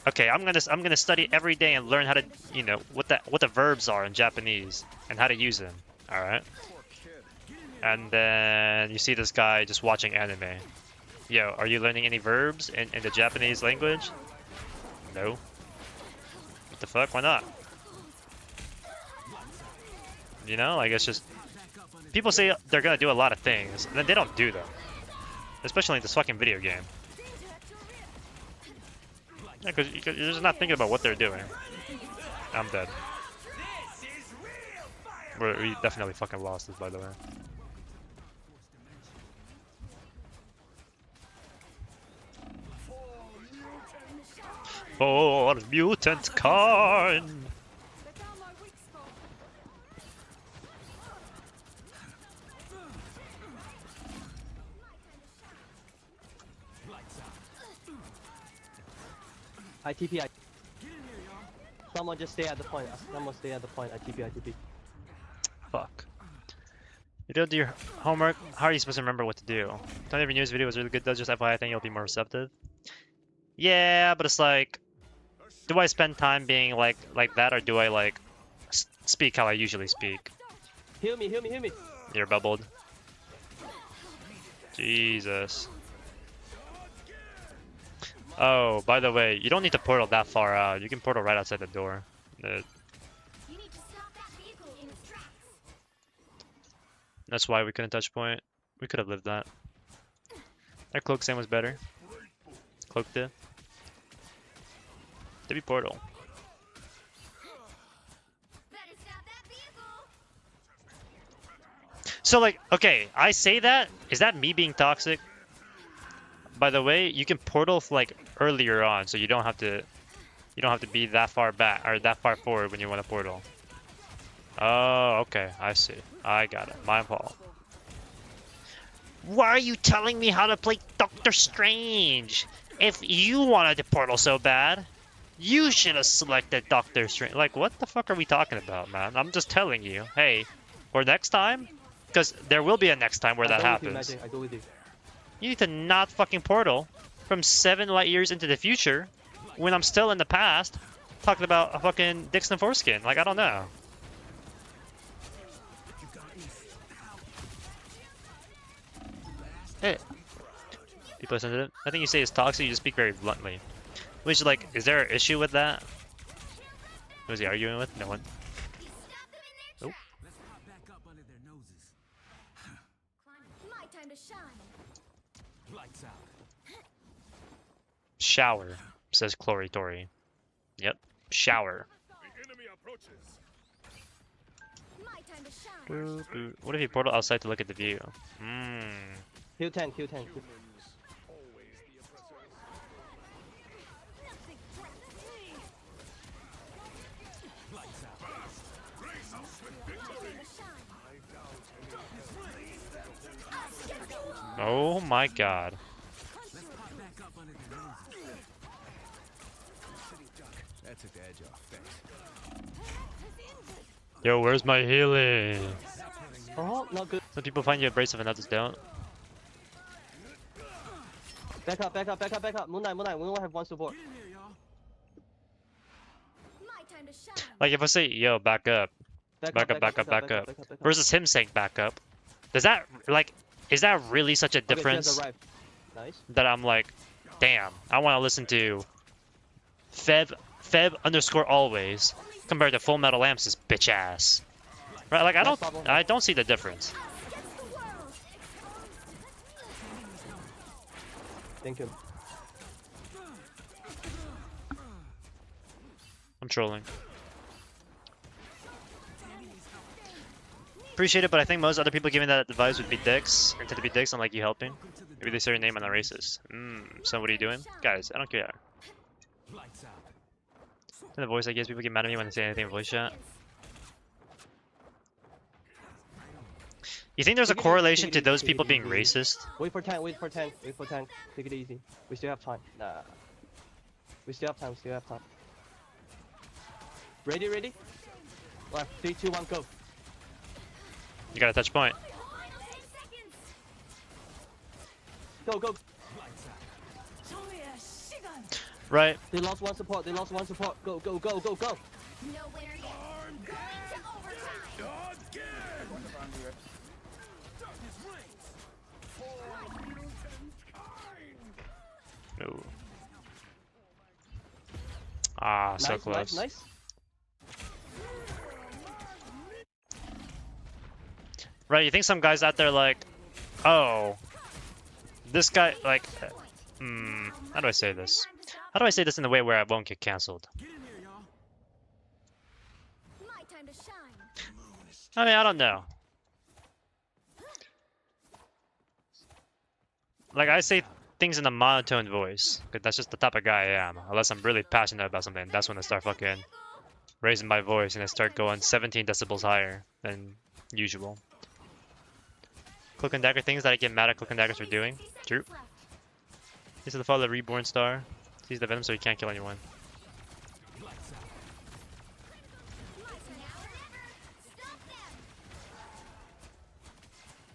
Okay, I'm gonna study every day and learn how to, you know, what the verbs are in Japanese and how to use them. All right. And then you see this guy just watching anime. Yo, are you learning any verbs in the Japanese language? No. What the fuck? Why not? You know, like it's just people say they're gonna do a lot of things, and then they don't do them. Especially in this fucking video game. Yeah, because you're just not thinking about what they're doing. I'm dead. We definitely fucking lost this, by the way. For mutant kind! ITP. Someone just stay at the point. Someone stay at the point. ITP. Fuck. You don't do your homework, how are you supposed to remember what to do? Tony of your news video was really good though, just FYI, I think you'll be more receptive. Yeah, but it's like, do I spend time being like that, or do I like speak how I usually speak? Heal me. You're bubbled. Jesus. Oh, by the way, you don't need to portal that far out. You can portal right outside the door. That's why we couldn't touch point. We could have lived that. That cloak stand was better. Cloak did. Maybe portal. So like, okay, I say that. Is that me being toxic? By the way, you can portal like earlier on, so you don't have to be that far back or that far forward when you want to portal. Oh, okay, I see. I got it. My fault. Why are you telling me how to play Doctor Strange? If you wanted to portal so bad, you should have selected Doctor Strange. Like, what the fuck are we talking about, man? I'm just telling you. Hey, for next time, because there will be a next time where that happens. I go with you. You need to not fucking portal from 7 light years into the future when I'm still in the past talking about a fucking Dixon foreskin. Like, I don't know. Hey. People are sensitive. I think you say it's toxic, you just speak very bluntly. Which, like, is there an issue with that? Who is he arguing with? No one. Nope. Let's pop back up under their noses. My time to shine. Lights out. Shower, says Clory Tory. Yep. Shower. The enemy approaches. My time to shine. What if you portal outside to look at the view? Q10, Q10. Humans, always the oppressors. Lights out. Race us with victory. I doubt Oh my god. Let's pop back up under their noses. that took the edge off. Thanks. Yo, where's my healing? Oh, not good. Some people find you abrasive and others don't. Back up, back up, back up, back up. Moon Knight, we only have one support. Get in here, y'all. My time to shine. Like if I say, yo, back up. Back up. Versus him saying back up. Does that, like, is that really such a difference Nice. that I'm like, damn, I want to listen to Feb underscore always compared to Fullmetallamps' bitch ass. Right, like I don't see the difference. Thank you. I'm trolling. Appreciate it, but I think most other people giving that advice would be dicks. Intend to be dicks, unlike you helping. Maybe they say your name on the racist. So what are you doing? Guys, I don't care. Lights out. In the voice, I guess people get mad at me when they say anything in voice chat. You think there's a correlation to those people being racist? Wait for tank, wait for tank. Take it easy. We still have time. Nah. We still have time. Ready? Left, 3, 2, 1, go. You got a touch point. Go. Right. They lost one support. Go. No winner yet. Going to overtime. No. Ah, so Nice, close. nice. Right, you think some guys out there like, oh, this guy, like, how do I say this? How do I say this in a way where I won't get cancelled? Get in here, y'all. My time to shine. I mean, I don't know. Like, I say things in a monotone voice, because that's just the type of guy I am. Unless I'm really passionate about something, that's when I start fucking raising my voice and I start going 17 decibels higher than usual. Cloak and dagger things that I get mad at cloak and daggers for doing. True. This is the father of the reborn star. Sees the venom so he can't kill anyone.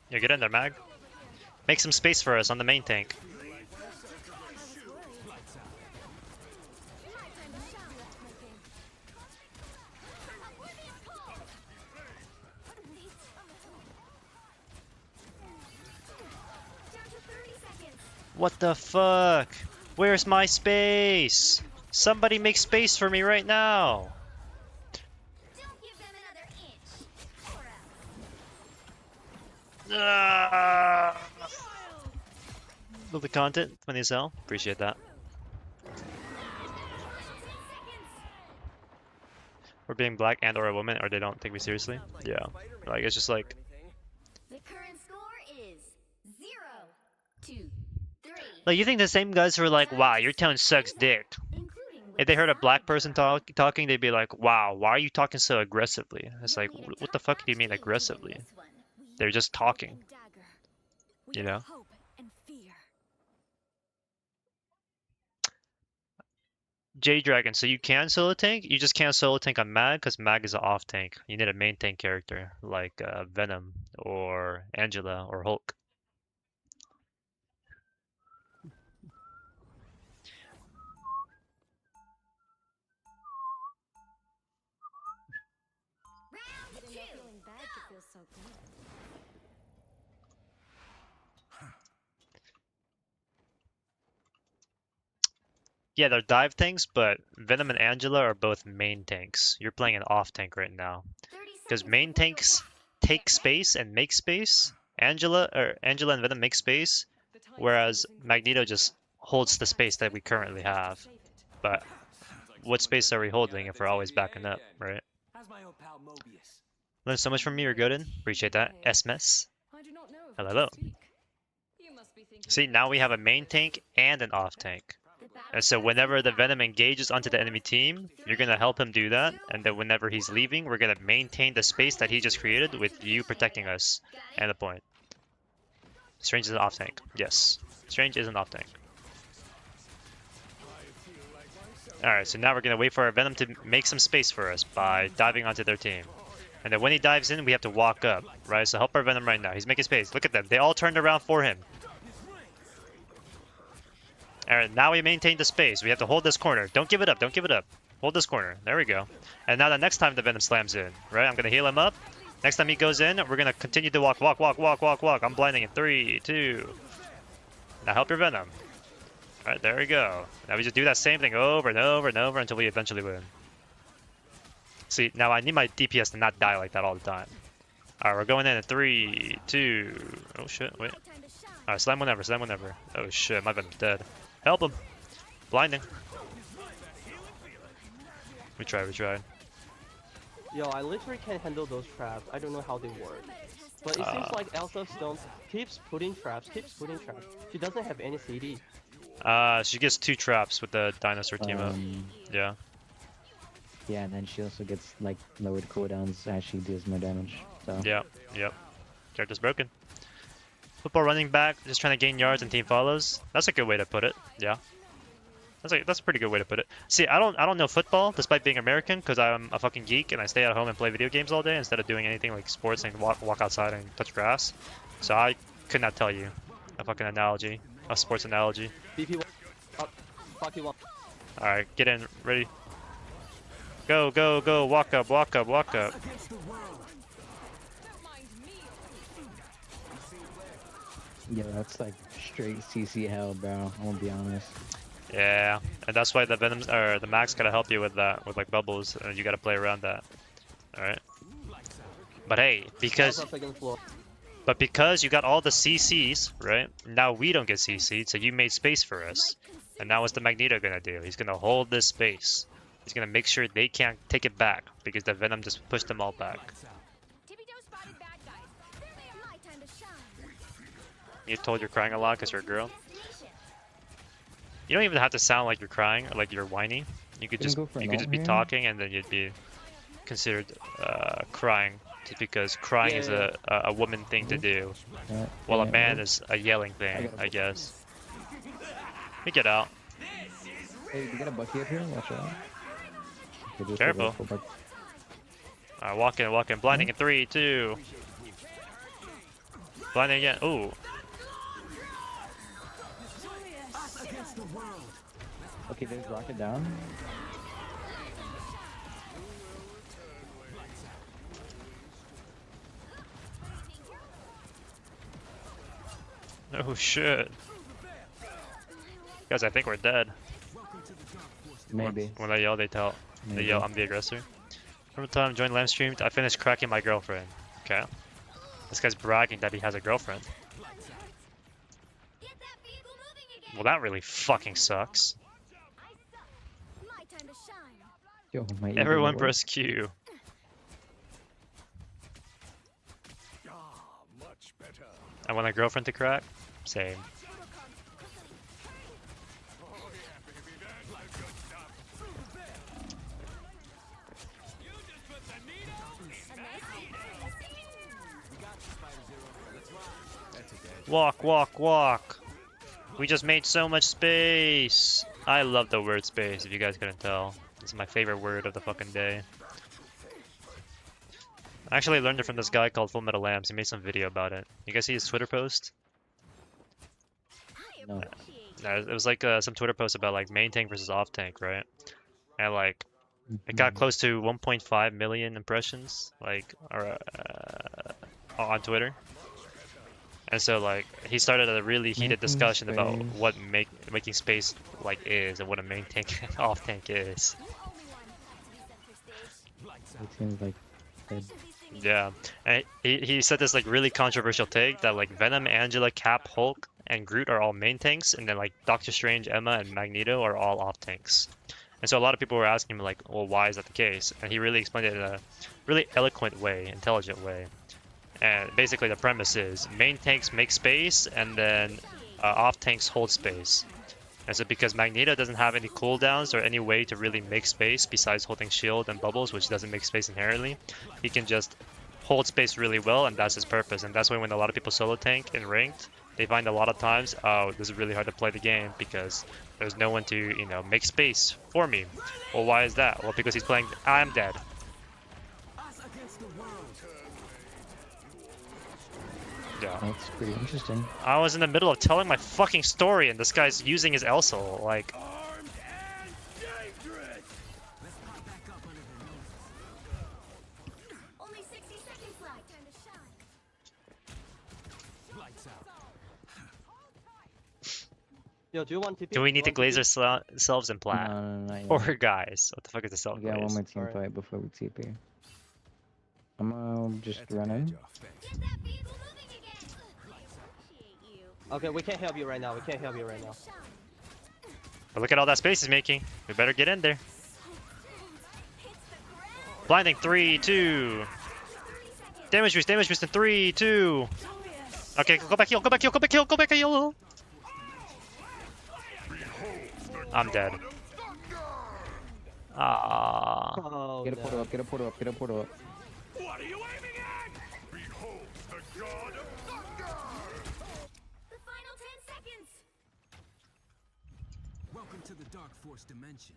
Yeah, get in there, Mag. Make some space for us on the main tank. What the fuck? Where's my space? Somebody make space for me right now. Don't give them another inch. Or else. Ah. Love the content, funny as hell. Appreciate that. We're being black and or a woman, or they don't take me seriously. Yeah, like it's just like The current score is 0-2-3. like you think the same guys who are like, wow, your tone sucks dick. If they heard a black person talking, they'd be like, wow, why are you talking so aggressively? It's like, what the fuck do you mean aggressively? They're just talking, you know? J-Dragon, so you can solo tank? You just can't solo tank on Mag because Mag is an off tank. You need a main tank character like Venom or Angela or Hulk. Yeah, they're dive tanks, but Venom and Angela are both main tanks. You're playing an off tank right now. Because main tanks take space and make space. Angela and Venom make space, whereas Magneto just holds the space that we currently have. But what space are we holding if we're always backing up, right? Learn so much from me, Rigoden. Appreciate that. S-Mess. Hello. See, now we have a main tank and an off tank. And so whenever the Venom engages onto the enemy team, you're going to help him do that. And then whenever he's leaving, we're going to maintain the space that he just created with you protecting us. And the point. Strange is an off tank. Yes. Strange is an off tank. Alright, so now we're going to wait for our Venom to make some space for us by diving onto their team. And then when he dives in, we have to walk up, right? So help our Venom right now. He's making space. Look at them. They all turned around for him. Alright, now we maintain the space. We have to hold this corner. Don't give it up. Don't give it up. Hold this corner. There we go. And now the next time the Venom slams in, right? I'm going to heal him up. Next time he goes in, we're going to continue to walk. I'm blinding in 3, 2. Now help your Venom. Alright, there we go. Now we just do that same thing over and over and over until we eventually win. See, now I need my DPS to not die like that all the time. Alright, we're going in 3, 2. Oh shit, wait. Alright, slam whenever. Oh shit, my Venom's dead. Help him. Blinding. We tried. Yo, I literally can't handle those traps. I don't know how they work. But it seems like Elsa Stone keeps putting traps. She doesn't have any CD. She gets 2 traps with the dinosaur team up. Yeah. Yeah, and then she also gets like lowered cooldowns as she deals more damage. So. Yep. Character's broken. Football running back, just trying to gain yards and team follows. That's a good way to put it. Yeah. That's a pretty good way to put it. See, I don't know football despite being American because I'm a fucking geek and I stay at home and play video games all day instead of doing anything like sports and walk outside and touch grass. So I could not tell you a fucking analogy, a sports analogy. BP1. Alright, get in, ready. Go, walk up. Yeah, that's like straight CC hell, bro. I'm gonna be honest. Yeah, and that's why the Venoms or the Max gotta help you with that, with like bubbles, and you gotta play around that. Alright. But hey, because you got all the CCs, right? Now we don't get CC'd, so you made space for us. And now what's the Magneto gonna do? He's gonna hold this space. He's gonna make sure they can't take it back because the Venom just pushed them all back. You told you're crying a lot because you're a girl. You don't even have to sound like you're crying or like you're whiny. You could just be talking and then you'd be considered crying, just because crying is a woman thing to do, while a man is a yelling thing, I guess. Let me get out. Hey, you got a Bucky up here? Watch out. Okay, careful. Alright, walk in. Blinding in 3, 2. Blinding again. Ooh. Okay, there's rocket down. Oh shit. Guys, I think we're dead. Maybe. When they yell, they yell, I'm the aggressor. From the time I joined Lamb stream, I finished cracking my girlfriend. Okay. This guy's bragging that he has a girlfriend. Well, that really fucking sucks. My time to shine. Yo, my E Everyone didn't work. press Q. Much better. I want a girlfriend to crack? Same. Walk, walk, walk. We just made so much space. I love the word space, if you guys couldn't tell. It's my favorite word of the fucking day. I actually learned it from this guy called Fullmetallamps. He made some video about it. You guys see his Twitter post? No. It was like some Twitter post about like main tank versus off tank, right? And like it got Mhm. close to 1.5 million impressions, like on Twitter. And so like he started a really heated Making discussion about space. what making space like is and what a main tank and off tank is. It seems like dead. Yeah, and he said this like really controversial take that like Venom, Angela, Cap, Hulk, and Groot are all main tanks, and then like Doctor Strange, Emma, and Magneto are all off tanks. And so a lot of people were asking him like, well, why is that the case? And he really explained it in a really eloquent way, intelligent way. And basically the premise is main tanks make space, and then off tanks hold space. And so because Magneto doesn't have any cooldowns or any way to really make space besides holding shield and bubbles, which doesn't make space inherently, he can just hold space really well, and that's his purpose. And that's why when a lot of people solo tank in ranked, they find a lot of times, oh, this is really hard to play the game because there's no one to, you know, make space for me. Well, why is that? Well, because he's playing I'm dead. Yeah. That's pretty interesting. I was in the middle of telling my fucking story, and this guy's using his Elsol, like... Only 60 seconds left. Time to shine. Yo, do you want TP? Do we need to want glaze TP? ourselves in plat? No, not Poor yet. guys. What the fuck is the self We got one glaze? more team Alright. fight before we TP. I'm gonna just run in. Get that vehicle moving again. I appreciate you. Okay, we can't help you right now. We can't help you right now. Shine. But look at all that space he's making. We better get in there. Blinding, 3, 2. Damage boost in 3, 2. Okay, go back heal, go back heal, go back heal, go back heal. I'm dead. Ah. Oh, Get a portal up, get a portal up, get a portal up. What are you aiming at? Behold the god of thunder! The final 10 seconds. Welcome to the Dark Force dimension.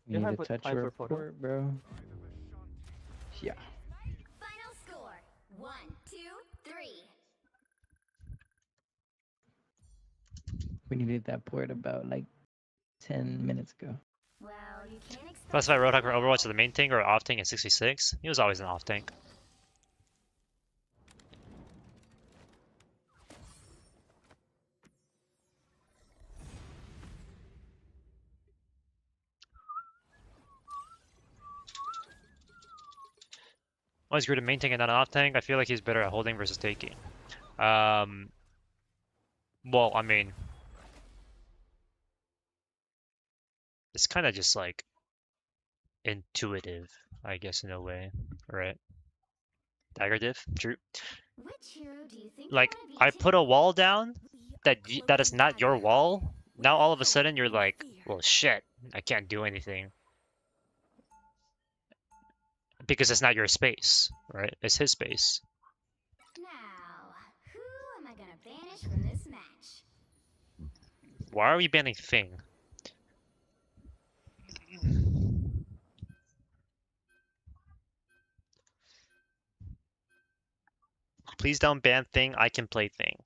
You Yeah, need but to touch time your for portal. port, bro. Yeah. Final score. 1, 2, 3. We needed that port about like 10 minutes ago. Well, you can't expect. Classified Roadhog for Overwatch as the main tank or off tank in 66? He was always an off tank. Always grew to main tank and not an off tank. I feel like he's better at holding versus taking. Well, I mean, it's kind of just like intuitive, I guess, in a way, right? Dagger diff, true. Which hero do you think Like, you wanna be I put a today? wall down that is not your wall. Now all of a sudden you're like, well, shit, I can't do anything because it's not your space, right? It's his space. Now, who am I gonna banish from this match? Why are we banning Thing? Please don't ban Thing. I can play Thing.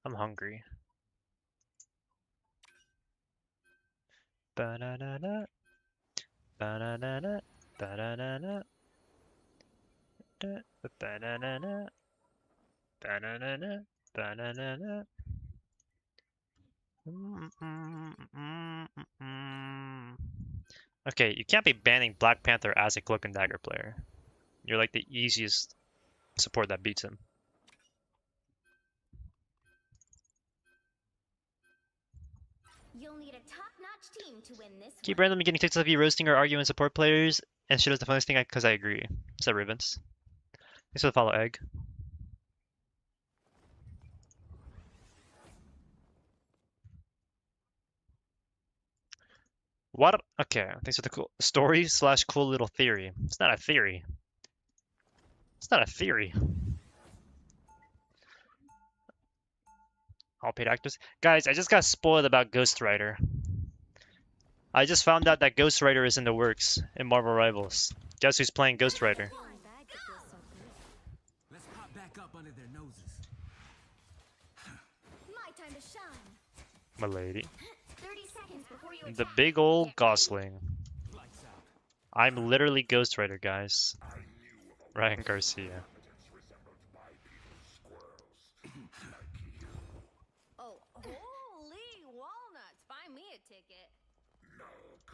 I'm hungry. Ba-da-da-da, ba-da-da-da, ba-da-da-da, ba-da-da-da, ba-da-da-da. Okay, you can't be banning Black Panther as a Cloak and Dagger player. You're like the easiest support that beats him. You'll need a top-notch team to win this Keep one. randomly getting TikToks of you roasting or arguing support players, and shit is the funniest thing because I agree. What's up, Rivens? Thanks for the follow, Egg. What? Okay, thanks for the cool story slash cool little theory. It's not a theory. It's not a theory. All paid actors. Guys, I just got spoiled about Ghost Rider. I just found out that Ghost Rider is in the works in Marvel Rivals. Guess who's playing Ghost Rider? Let's pop back up under their noses. My time to shine. My lady. 30 seconds before you The attack. big old Gosling. Lights out. I'm literally Ghost Rider, guys. Ryan Garcia. Oh, holy walnuts! Buy me a ticket.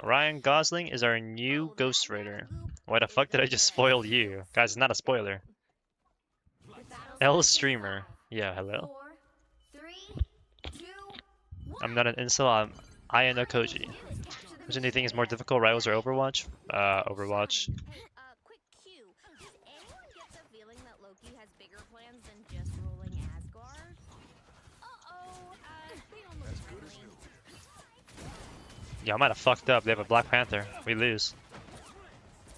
Ryan Gosling is our new Ghost Rider. Why the fuck did I just spoil you? Guys, it's not a spoiler. L streamer. Yeah, hello. 4, 3, 2, 1. I'm not an incel, I am no Koji. Which one do you think is more difficult, Rivals or Overwatch? Overwatch. Quick cue. Does anyone get the feeling that Loki has bigger plans than just ruling Asgard? They don't look friendly. Yeah, I might have fucked up. They have a Black Panther. We lose.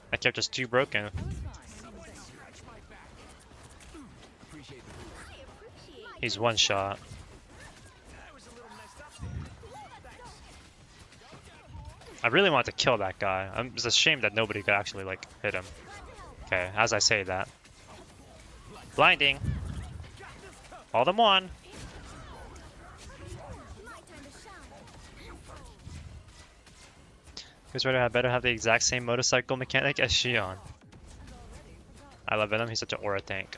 That character's too broken. He's one shot. I really want to kill that guy. It's a shame that nobody could actually like hit him. Okay, as I say that. Blinding. All them one. Ghost Rider had better have the exact same motorcycle mechanic as Shion. I love Venom, he's such an aura tank.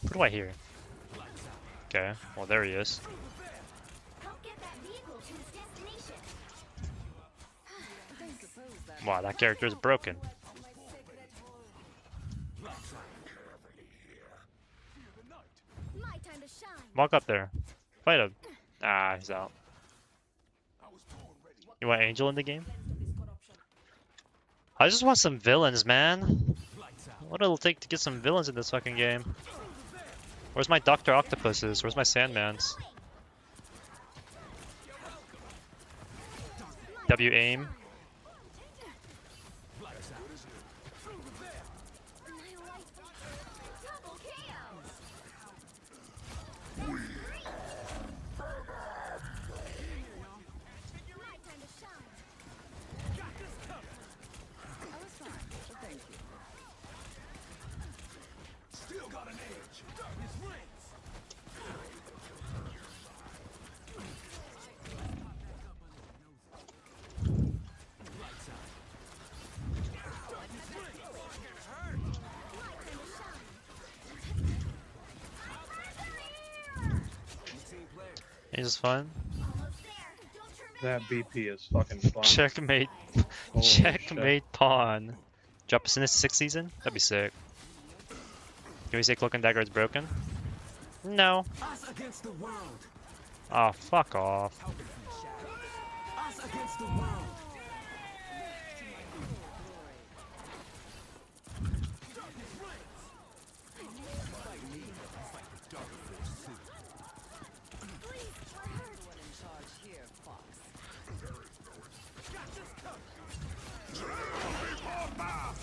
What do I hear? Okay, well there he is. Help get that vehicle to its destination. Wow, that character is broken. My time to shine. Walk up there. Fight him. Ah, he's out. You want Angel in the game? I just want some villains, man. What it'll take to get some villains in this fucking game. Where's my Dr. Octopuses? Where's my Sandmans? W aim. He's fun. That BP is fucking fun. Checkmate. Holy Checkmate pawn. Drop us in this 6th season? That'd be sick. Can we say Cloak and Dagger is broken? No. Us against the world. Oh, fuck off. Us against the world.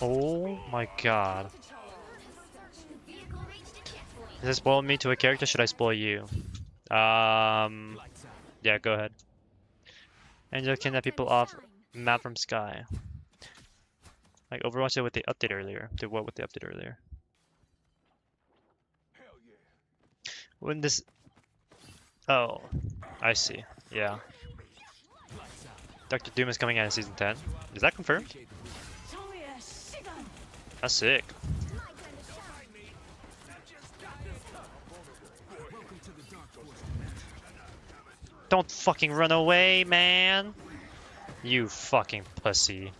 Oh my god. Does this spoil me to a character? Should I spoil you? Yeah, go ahead. Angel kidnap people off map from sky. Like Overwatch did what they updated earlier. Did what with the update earlier? Hell yeah. When this... Oh, I see. Yeah. Dr. Doom is coming out in season 10. Is that confirmed? That's sick. Don't fucking run away, man! You fucking pussy.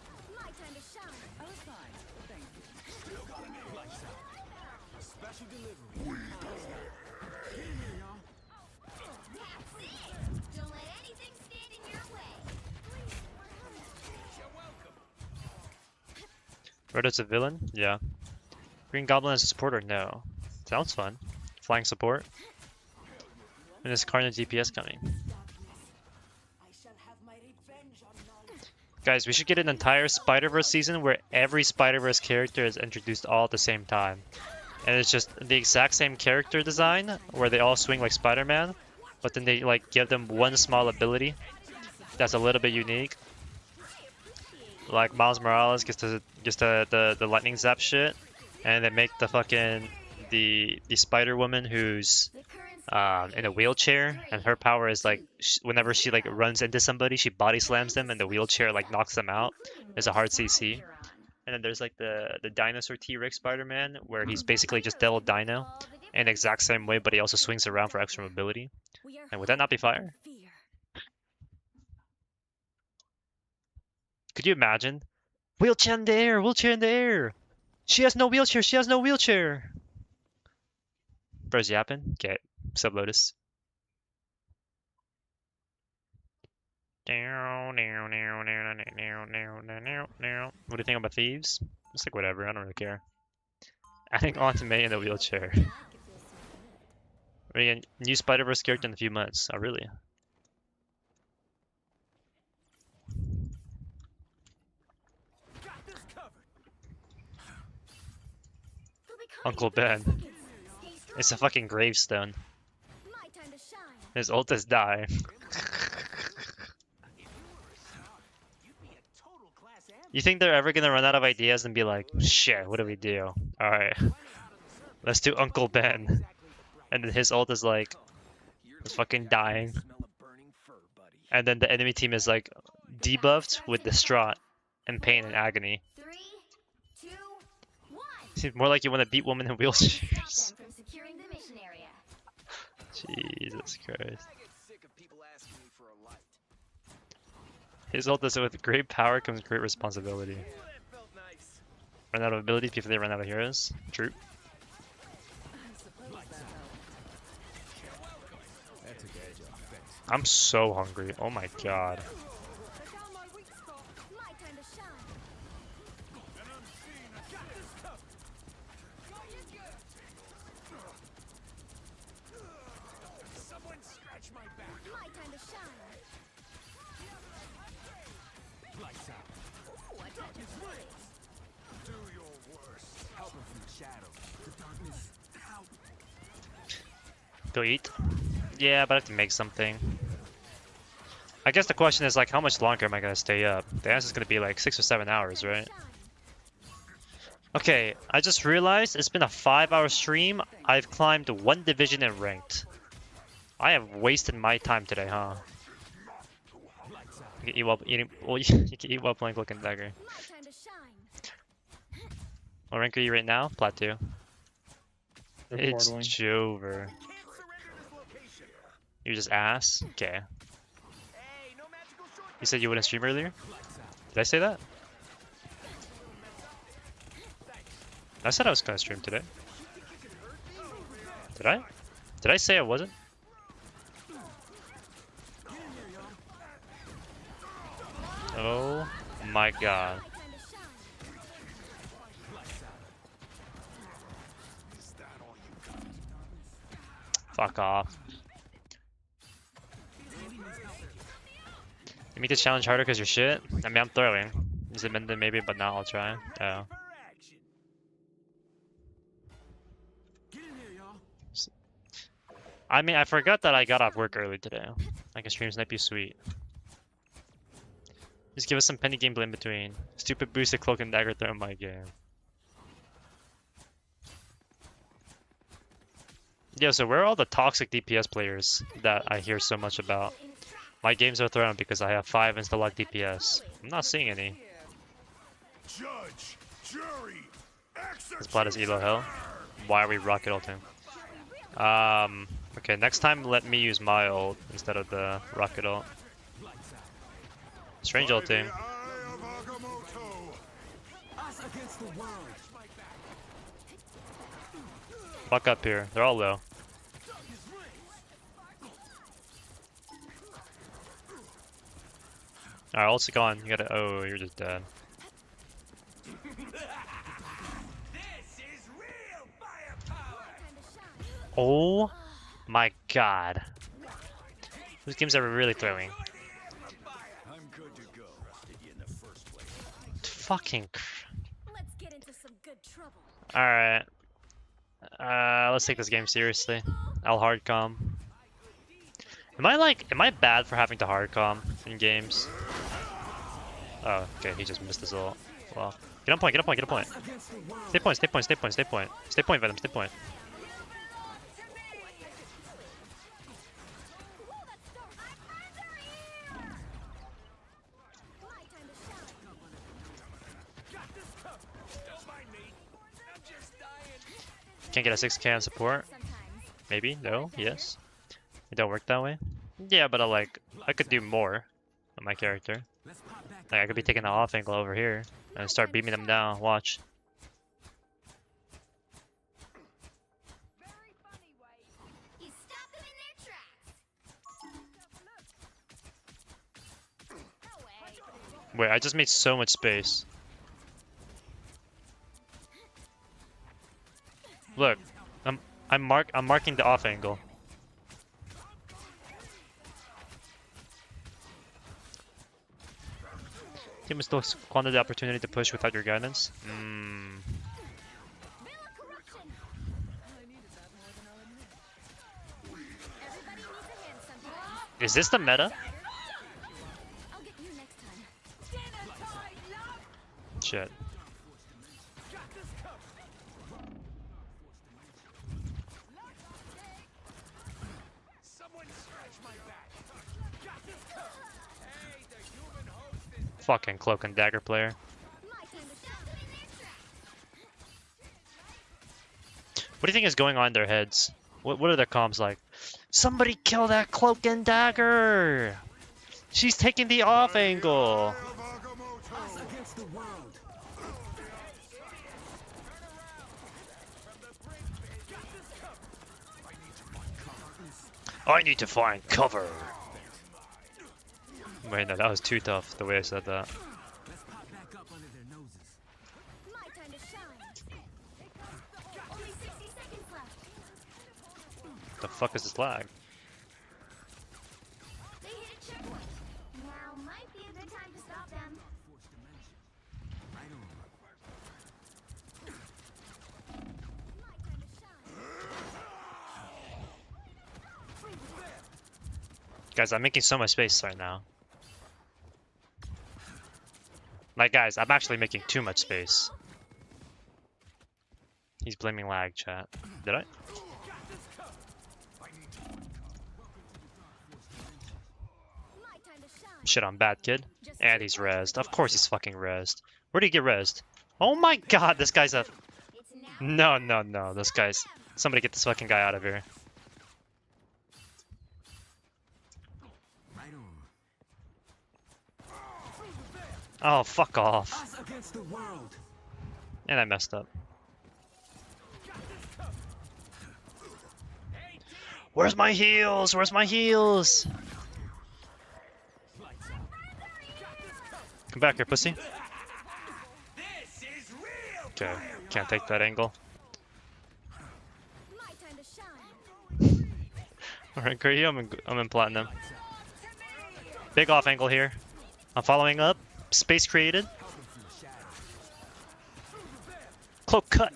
Roto's a villain? Yeah. Green Goblin as a supporter? No. Sounds fun. Flying support. And is Carnage DPS coming? Guys, we should get an entire Spider-Verse season where every Spider-Verse character is introduced all at the same time. And it's just the exact same character design where they all swing like Spider-Man, but then they like give them one small ability that's a little bit unique. Like Miles Morales gets the lightning zap shit, and they make the fucking the Spider Woman who's in a wheelchair, and her power is like whenever she like runs into somebody, she body slams them, and the wheelchair like knocks them out. It's a hard CC. And then there's like the dinosaur T-Rex Spider-Man, where he's basically just Devil Dino in the exact same way, but he also swings around for extra mobility. And would that not be fire? Could you imagine? Wheelchair in the air! Wheelchair in the air! She has no wheelchair! She has no wheelchair! Bro's yapping? Okay, sub Lotus. What do you think about thieves? It's like whatever, I don't really care. Adding on to May in the wheelchair. We're gonna new Spider-Verse character in a few months. Oh really? Uncle Ben. It's a fucking gravestone. His ult is die. You think they're ever gonna run out of ideas and be like, shit, what do we do? Alright. Let's do Uncle Ben. And then his ult is like, it's fucking dying. And then the enemy team is like, debuffed with Distraught and Pain and Agony. Seems more like you want to beat women in wheelchairs. Jesus Christ. His ult is with great power comes great responsibility. Run out of abilities before they run out of heroes. True. I'm so hungry. Oh my god. Go eat? Yeah, but I have to make something. I guess the question is like, how much longer am I gonna stay up? The answer is gonna be like 6 or 7 hours, right? Okay, I just realized it's been a 5-hour stream. I've climbed 1 division in ranked. I have wasted my time today, huh? You can eat while eating. Well, you can eat while playing Cloak and Dagger. What rank are you right now? Plateau. It's Jover. You're just ass? Okay. You said you wouldn't stream earlier? Did I say that? I said I was gonna stream today. Did I? Did I say I wasn't? Oh my god. Fuck off. You need to challenge harder because you're shit? I mean, I'm throwing. Is it Menden maybe, but now I'll try. Oh. I mean, I forgot that I got off work early today. Like a stream snipe you sweet. Just give us some Peni gameplay in between. Stupid boosted Cloak and Dagger throw in my game. Yeah, so where are all the toxic DPS players that I hear so much about? My games are thrown because I have 5 insta-lock DPS. I'm not seeing any. Judge, jury, This plat is elo hell. Why are we rocket ulting? Okay, next time let me use my ult instead of the rocket ult. Strange ulting. Us against the world. Fuck up here. They're all low. Alright, ult's gone. You gotta. Oh, you're just dead. Oh my god. Those games are really throwing. I'm good to go. In the first place. Fucking. Let's get into some good trouble. Alright. Let's take this game seriously. I'll hardcom. Am I bad for having to hardcom in games? Oh, okay, he just missed his ult. Well, get on point, get on point, get on point. Stay point, stay point, stay point, stay point. Stay point, Venom, stay point. Can't get a 6k on support? Maybe? No? Yes? It don't work that way? Yeah, but I could do more on my character. Like, I could be taking the off angle over here and start beaming them down. Watch. You stop them in their tracks. Wait, I just made so much space. Look, I'm marking the off angle. Team still squandered the opportunity to push without your guidance. Is this the meta? I'll get you next time. Shit. Fucking cloak and dagger player. What do you think is going on in their heads? What are their comms like? Somebody kill that cloak and dagger! She's taking the off angle! Us against the world. I need to find cover! Wait, no, that was too tough, the way I said that. Let's pop back up under their noses. My time to shine. Only 60 seconds left. The fuck is this lag? They hit a checkpoint. Now might be a good time to stop them. Right on. My time to shine. Guys, I'm making so much space right now. Like, guys, I'm actually making too much space. He's blaming lag, chat. Did I? My time to shine. Shit on bad kid. And he's rezzed. Of course he's fucking rezzed. Where'd he get rezzed? Oh my god, this guy's a... No, no, no, this guy's... Somebody get this fucking guy out of here. Right on. Oh, fuck off. Us against the world. And I messed up. Where's my heals? Where's my heals? Come back here, pussy. Okay, can't take that angle. My time to shine. Alright, great. I'm in platinum. Big off angle here. I'm following up. Space created. Cloak cut.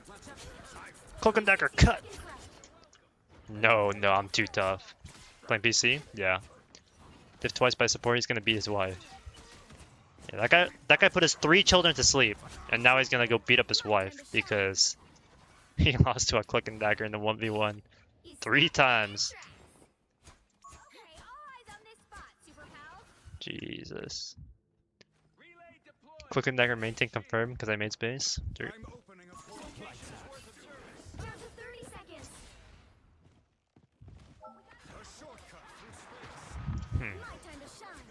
Cloak and dagger cut. No, no, I'm too tough. Playing PC? Yeah. If twice by support, he's gonna beat his wife. Yeah, that guy put his 3 children to sleep, and now he's gonna go beat up his wife because he lost to a cloak and dagger in the 1v1. 3 times. Okay, all eyes on this spot, Super Pals. Jesus. Quick and dagger maintain confirmed because I made space. Dirt. I'm opening a portal. Down to 30 seconds. A shortcut through space. My time to shine.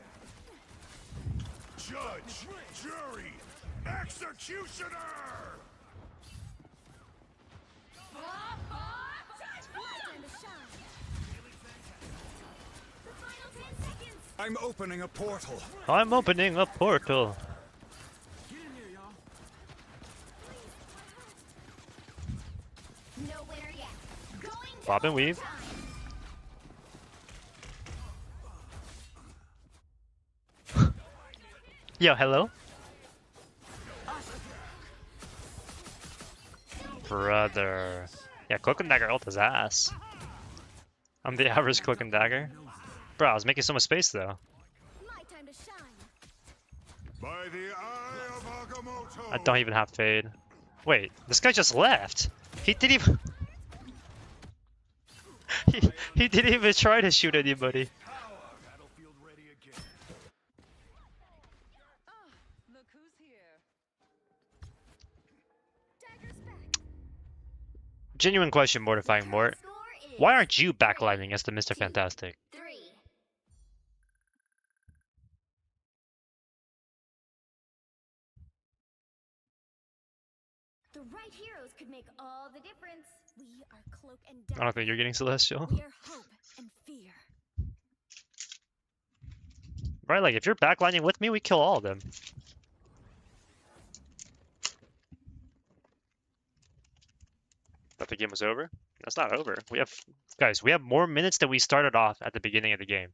Judge, jury, executioner! My time to shine. The final 10 seconds. I'm opening a portal. I'm opening a portal. Get in here, y'all. No winner yet. Going to Bob and weave. overtime. Yo, hello? Brother. Yeah, cloak and dagger ult his ass. I'm the average cloak and dagger. Bro, I was making so much space though. My time to shine. By the eye of Agamotto. I don't even have fade. Wait, this guy just left. He didn't even. he didn't even try to shoot anybody. Battlefield ready again. Look who's here. Dagger's back. Genuine question, mortifying Mort. Score is Why aren't you backlining as the Mr. Fantastic? 3. The right heroes could make all the difference. We are cloak and I dagger. don't think you're getting celestial. We are hope and fear. Right, like if you're backlining with me, we kill all of them. Thought the game was over? That's not over. Guys, we have more minutes than we started off at the beginning of the game.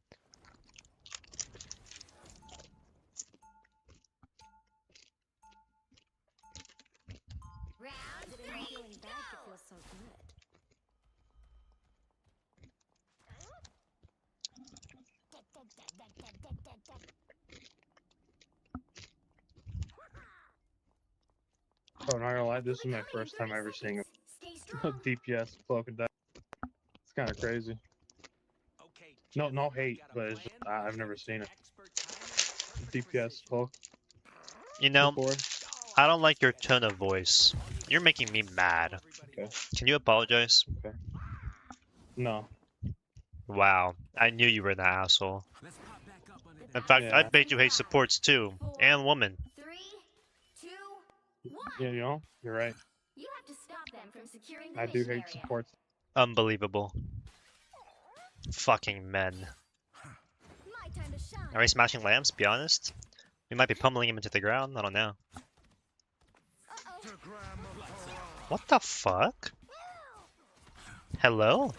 Round 3. Feeling bad to feel so good. Oh, not gonna lie, this is my first time ever seeing Stay a strong. DPS cloak and dagger. It's kind of crazy. Okay. No hate, but it's just, I've never seen it. DPS cloak You know, before. I don't like your tone of voice. You're making me mad. Okay. Can you apologize? No. Wow, I knew you were that asshole. Let's pop back up under In that. fact, Yeah. I bet you hate supports too, and women. 3, 2, 1. Yeah, you know, you're right. You have to stop them from securing the I do mission hate area. supports. Unbelievable. Fucking men. My time to shine. Are we smashing lamps? Be honest. We might be pummeling him into the ground. I don't know. Uh-oh. What the fuck? Hello?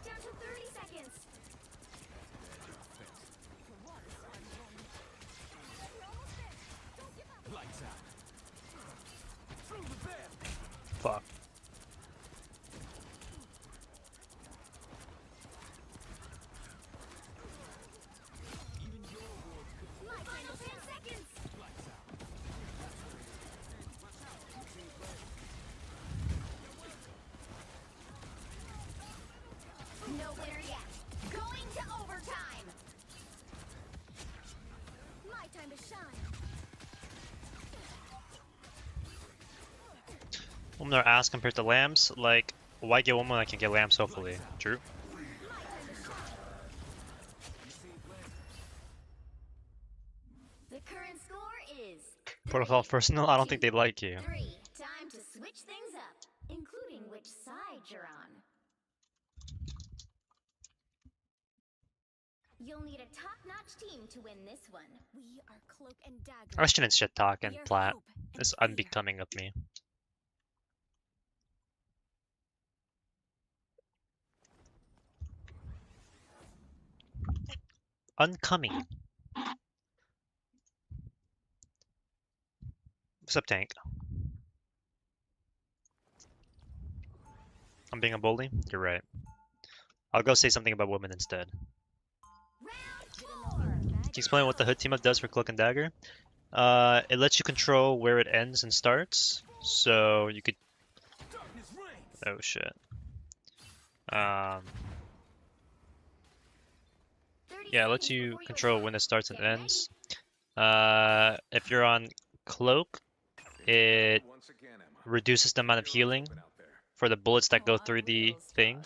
Down to 30 seconds. Lights out. Through the veil. Fuck. My final 10 seconds. No winner yet. Going to overtime. My time to shine. Women are ass compared to lambs. Like, why get women when I can get lambs, hopefully? True. My time to shine. The current score is Protocol personal, I don't think they like you. 3. Time to switch things up, including which side you're on. You'll need a top-notch team to win this one. We are cloak and dagger. I shouldn't shit talk and We are plat. hope and It's fear. unbecoming of me. Uncoming. What's up, tank? I'm being a bully? You're right. I'll go say something about women instead. Round 4. you explain what the hood team up does for Cloak and Dagger? It lets you control where it ends and starts. So you could. Oh shit. Yeah, it lets you control when it starts and ends. If you're on Cloak, it reduces the amount of healing for the bullets that go through the thing.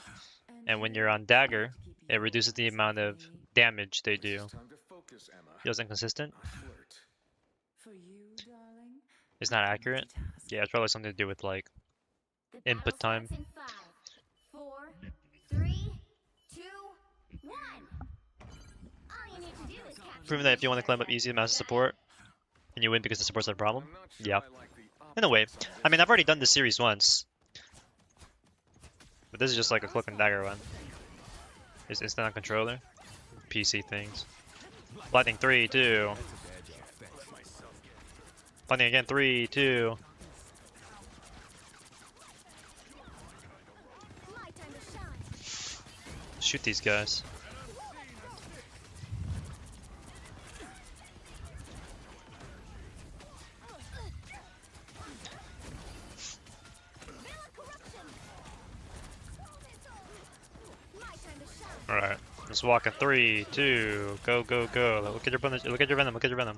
And when you're on Dagger, it reduces the amount of damage they do. Feels inconsistent. It's not accurate. Yeah, it's probably something to do with like input time. 5, 4, 3, 2, 1. All you need to do is capture Proving that if you want to climb up easy to master support, and you win because the support's not a problem. Yeah. In a way. I mean, I've already done this series once. But this is just like a Cloak and Dagger one. It's instant on controller. PC things. Lightning 3, 2. Lightning again, 3, 2. Shoot these guys. Alright, let's walk in 3, 2, go, go, go. Look at your venom, look at your venom, look at your venom.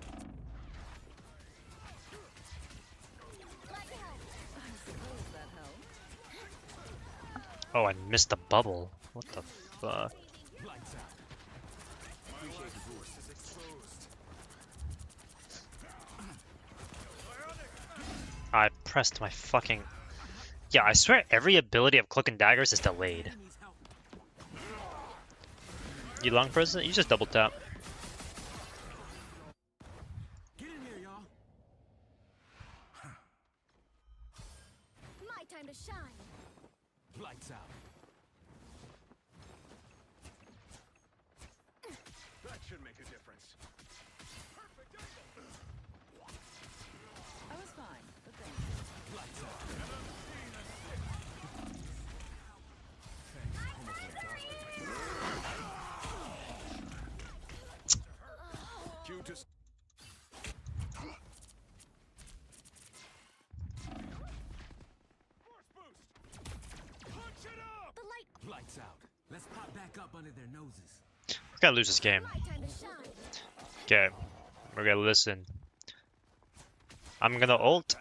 Oh, I missed the bubble. What the fuck? I pressed my fucking... Yeah, I swear every ability of Cloak and Daggers is delayed. You long press it? You just double tap. Get in here, y'all. My time to shine. Lights out. That should make a difference. I was fine, but thank you. Lights out. Cue to Lights out. Let's pop back up under their noses. We're gonna lose this game. My time to shine. Okay, we're gonna listen. I'm gonna ult.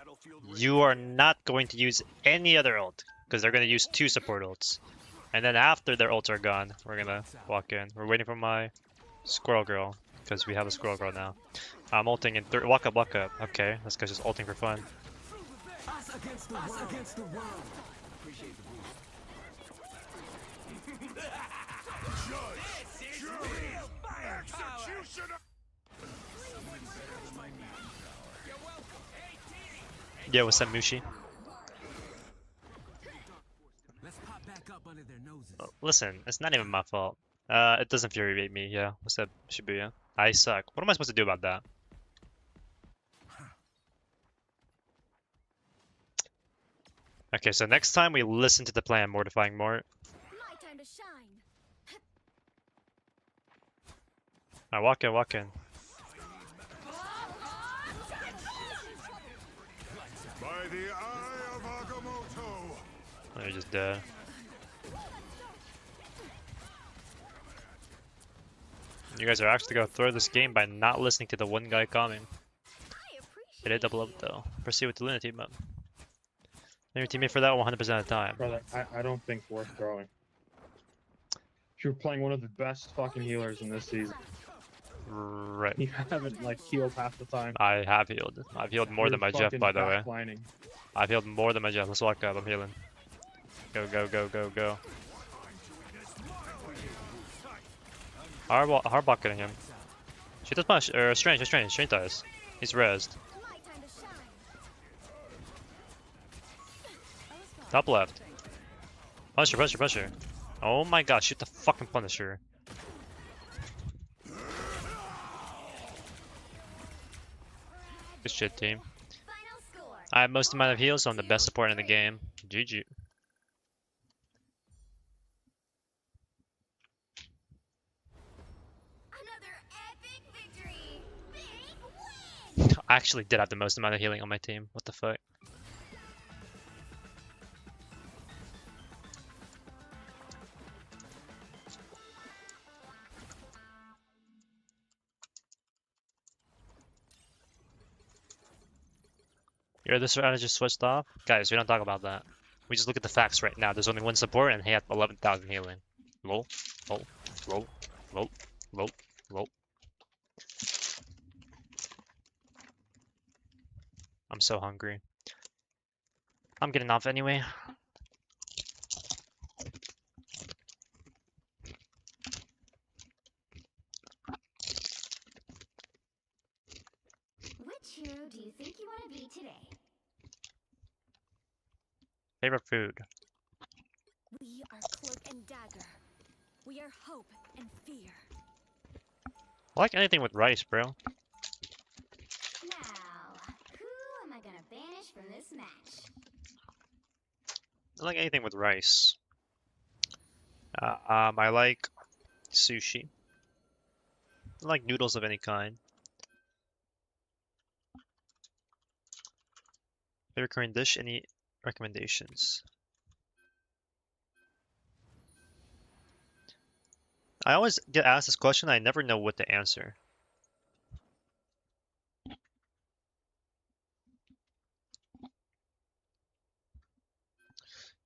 You are not going to use any other ult, because they're gonna use 2 support ults. And then after their ults are gone, we're gonna walk in. We're waiting for my squirrel girl, because we have a squirrel girl now. I'm ulting in walk up, walk up. Okay, this guy's just ulting for fun. Us against the world. Against the world. Appreciate the boost. Yeah, what's up, Mushi? Let's pop back up under their noses. Oh, listen, it's not even my fault. It does infuriate me, yeah. What's up, Shibuya? I suck. What am I supposed to do about that? Okay, so next time we listen to the plan, Mortifying Mort. My time to shine. Alright, walk in, walk in. By the eye of Agamotto. Oh, you're just dead. You guys are actually gonna throw this game by not listening to the one guy coming. It did double up though. Proceed with the Luna team up. Your teammate for that 100% of the time. Brother, I don't think worth throwing. You're playing one of the best fucking healers in this season. Right. You haven't like healed half the time. I have healed. I've healed more than my Jeff, by the way. Backlining. I've healed more than my Jeff. Let's walk up. I'm healing. Go, go, go, go, go. Hard bucketing him. She does punch. Strange dies. He's rezzed. My time to shine. Top left. Punisher, Punisher, Punisher. Oh my god, shoot the fucking Punisher. Good shit, team. Final score. I have most amount of heals, so I'm the best support in the game. GG. Another epic victory. I actually did have the most amount of healing on my team. What the fuck? Your other strategy switched off? Guys, we don't talk about that. We just look at the facts right now. There's only one support and he had 11,000 healing. Lol, lol, lol, lol, lol, lol. I'm so hungry. I'm getting off anyway. Which hero do you think you want to be today? Favorite food? We are Cloak and Dagger. We are hope and fear. I like anything with rice, bro. Now, who am I gonna banish from this match? I like anything with rice. I like sushi. I like noodles of any kind. Favorite Korean dish? Any recommendations? I always get asked this question. I never know what to answer.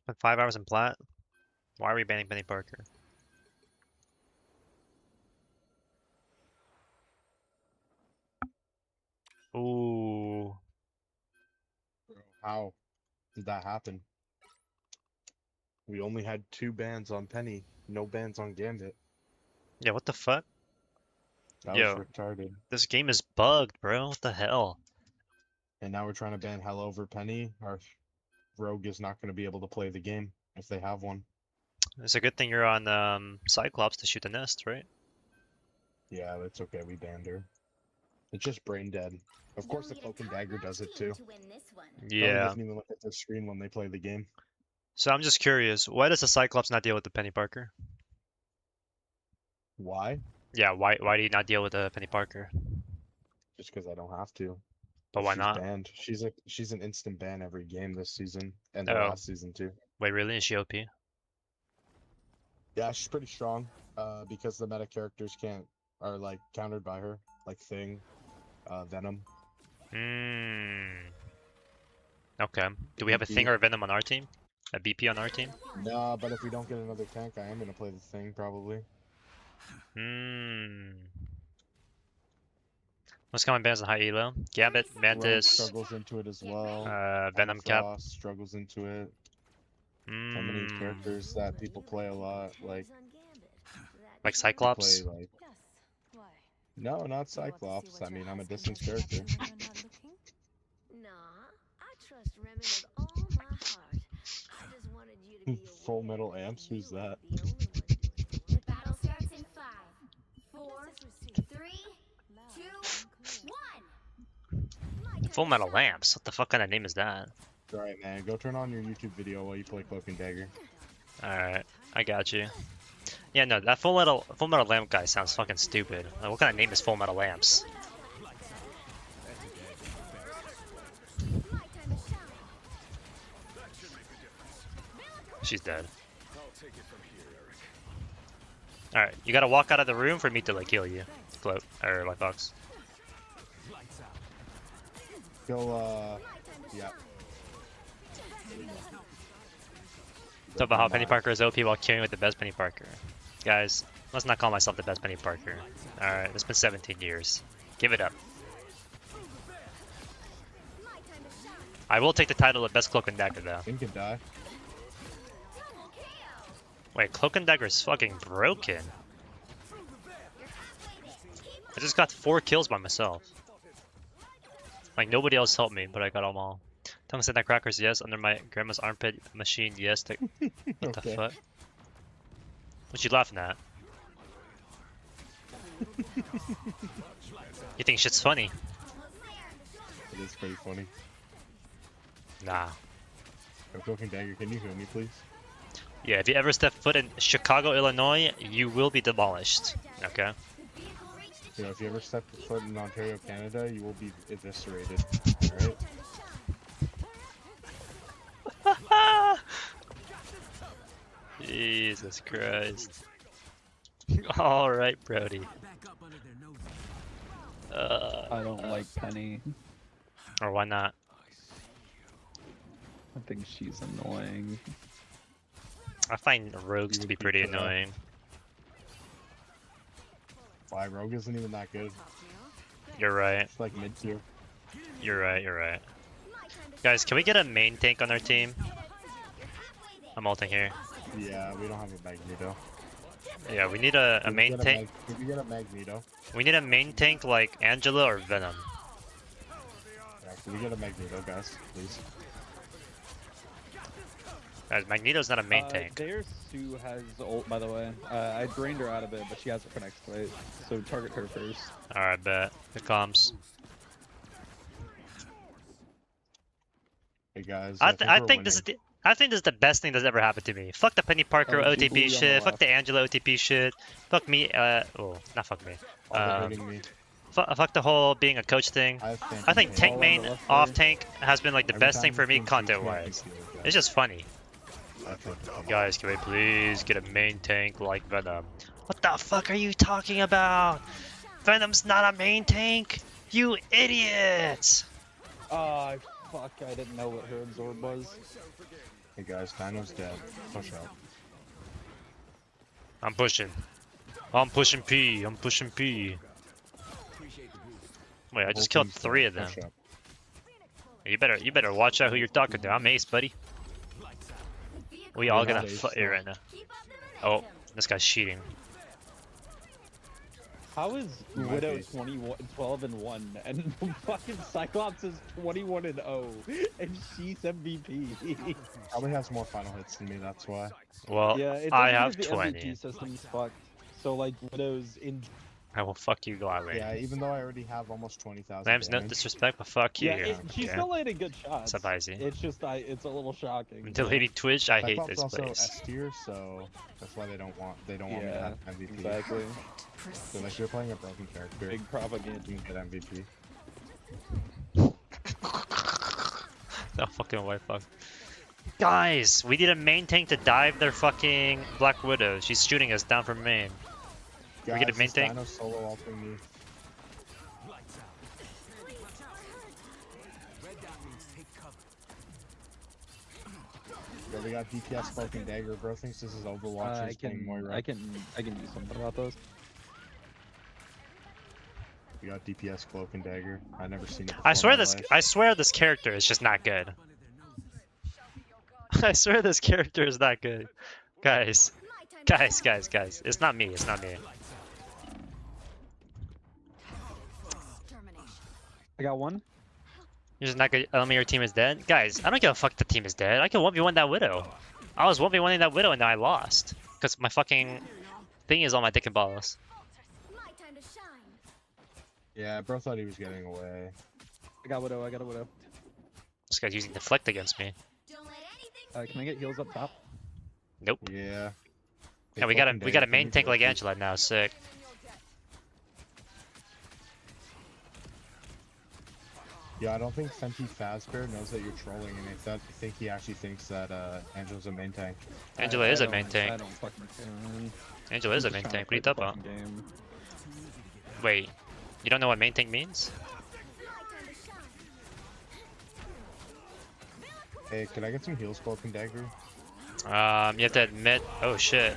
Spent 5 hours in plat. Why are we banning Penny Parker? Ooh. How did that happen? We only had 2 bans on Penny, no bans on Gambit. Yeah, what the fuck? That Yo, was retarded. this game is bugged, bro. What the hell? And now we're trying to ban Hell over Penny. Our rogue is not going to be able to play the game if they have one. It's a good thing you're on Cyclops to shoot the nest, right? Yeah, that's okay. We banned her. It's just brain dead. Of course, the Cloak and Dagger does it too. Kelly Yeah. doesn't even look at their screen when they play the game. So I'm just curious, why does the Cyclops not deal with the Penny Parker? Why? Yeah, why do you not deal with the Penny Parker? Just because I don't have to. But why She's not? banned. She's an instant ban every game this season and the Oh. last season too. Wait, really? Is she OP? Yeah, she's pretty strong. Because the meta characters are like countered by her, like Thing, Venom. Okay. Do we have a BP. Thing or a Venom on our team? A BP on our team? Nah, but if we don't get another tank, I am gonna play the Thing probably. What's coming bans on high elo? Gambit, Rogue Mantis, struggles into it as well. Venom Cap. Frost struggles into it. So many characters that people play a lot, like Cyclops? Play, like... No, not Cyclops. I mean, I'm a distance character. Nah, I trust Remen with all my heart. I just wanted you to be Fullmetallamps? Who's that? The battle starts in 5, 4, 3, 2, 1. Fullmetallamps? What the fuck kind of name is that? Alright, man. Go turn on your YouTube video while you play Cloak and Dagger. Alright, I got you. Yeah, no, that Fullmetal Lamp guy sounds fucking stupid. Like, what kind of name is Fullmetallamps? She's dead. Alright, you gotta walk out of the room for me to like heal you. Float, or Lightbox. Go, yeah. Talk about how Penny Parker is OP while queuing with the best Penny Parker. Guys, let's not call myself the best Penny Parker. Alright, it's been 17 years. Give it up. I will take the title of best Cloak and Dagger though. Thing can die. Wait, Cloak and Dagger is fucking broken. I just got 4 kills by myself. Like, nobody else helped me, but I got them all. Tungsten that crackers, yes. Under my grandma's armpit machine, yes. What the fuck? What you laughing at? You think shit's funny? It is pretty funny. Nah. Cloak and Dagger, can you heal me, please? Yeah, if you ever step foot in Chicago, Illinois, you will be demolished. Okay? You know, if you ever step foot in Ontario, Canada, you will be eviscerated. Alright? Jesus Christ. Alright, Brody. I don't like Penny. Or why not? I think she's annoying. I find rogues to be pretty annoying. Why, Rogue isn't even that good. You're right. It's like mid-tier. You're right, you're right. Guys, can we get a main tank on our team? I'm ulting here. Yeah, we don't have a Magneto. Yeah, we need a main tank. Did you get a Magneto? We need a main tank like Angela or Venom. Yeah, can we get a Magneto, guys, please? Guys, Magneto's not a main tank. Their Sue has ult, by the way. I drained her out of it, but she has it for next fight. So target her first. Alright, bet. It comes. Hey guys, I think this is the best thing that's ever happened to me. Fuck the Penny Parker OTP shit. Fuck the Angela OTP shit. Fuck me. Oh, not fuck me. Fuck the whole being a coach thing. I think tank main off tank has been like the best thing for me content wise. It's just funny. Guys, can we please get a main tank like Venom? What the fuck are you talking about? Venom's not a main tank. You idiots! Oh, fuck! I didn't know what her absorb was. Hey guys, Dino's dead. Push out. I'm pushing. I'm pushing P. I'm pushing P. Wait, I just killed 3 of them. You better watch out who you're talking to. I'm Ace, buddy. We all gonna fight here right now. Oh, this guy's cheating. How is Widow 12-1 and fucking Cyclops is 21-0 and she's MVP? Probably has more final hits than me, that's why. Well, yeah, I have the 20. MVP system's fucked. So like Widow's in. I will fuck you gladly. Yeah, even though I already have almost 20,000. Lamb's no disrespect, but fuck you. Yeah, she's okay. still landing good shots. What's up, Izzy? It's just it's a little shocking. I'm deleting Twitch. I hate Cyclops this also place. S tier, so that's why they don't want me to have MVP. Exactly. So like you're playing a broken character. Big propaganda. You can get MVP. No fucking white fuck. Guys, we need a main tank to dive their fucking Black Widow. She's shooting us down from main. Can we get a main tank? Dino solo ulting me. Yo, they got DPS Cloak and Dagger. Bro thinks this is Overwatch. I can do something about those. We got DPS Cloak and Dagger. I never seen it. I swear this character is just not good. I swear this character is not good. Guys. It's not me. It's not me. I got one. You're just not good. Tell me your team is dead? Guys, I don't give a fuck the team is dead. I can 1v1 that Widow. I was 1v1ing that Widow and now I lost. Because my fucking thing is on my dick and balls. Yeah, bro thought he was getting away. I got Widow. This guy's using deflect against me. Can I get heals up top? Nope. Yeah. Yeah, we got a main tank like Angela now. Sick. Yeah, I don't think Fenty Fazbear knows that you're trolling, and I think he actually thinks that Angela's a main tank. Angela is a main tank. I don't fucking care. Angela is a main tank. What are you talking about? Wait, you don't know what main tank means? Hey, could I get some heals, Cloak and Dagger? You have to admit. Oh shit.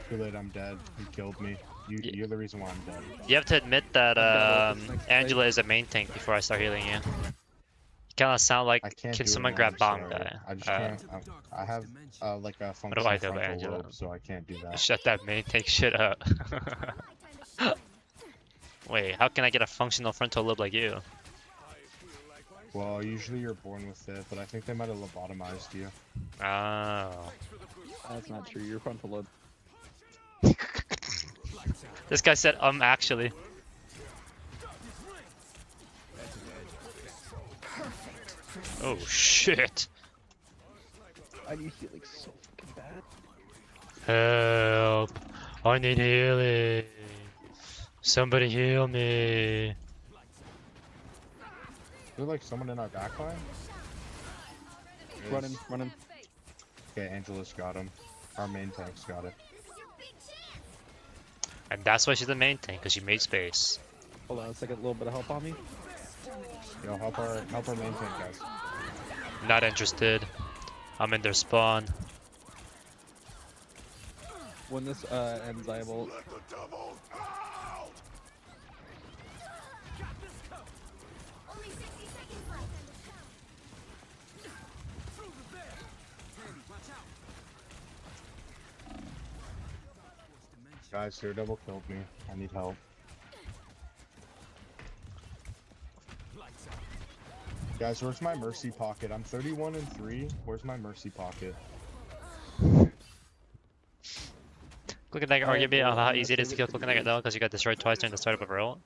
Too late, I'm dead. You killed me. You're the reason why I'm dead. You have to admit that Angela is a main tank before I start healing you. You kind of sound like, can someone grab bomb guy? I just can't. I have like a functional What do I do about frontal Angela? lobe, so I can't do that. Shut that main tank shit up. Wait, how can I get a functional frontal lobe like you? Well, usually you're born with it, but I think they might have lobotomized you. Oh. That's not true. You're frontal lobe. This guy said, actually. Oh, shit. I need healing so fucking bad. Help. I need healing. Somebody heal me. Is there like someone in our backline? Running, running. Okay, Angelus got him. Our main tank's got it. And that's why she's the main tank, because she made space. Hold on a second, a little bit of help on me. Yo, help our main tank, guys. Not interested. I'm in their spawn. When this ends, I will. Guys, Daredevil killed me. I need help. Guys, where's my mercy pocket? I'm 31 and 3. Where's my mercy pocket? Cloak and Dagger argument of how easy it is to kill Cloak and Dagger though, because you got destroyed twice during the start of a roll.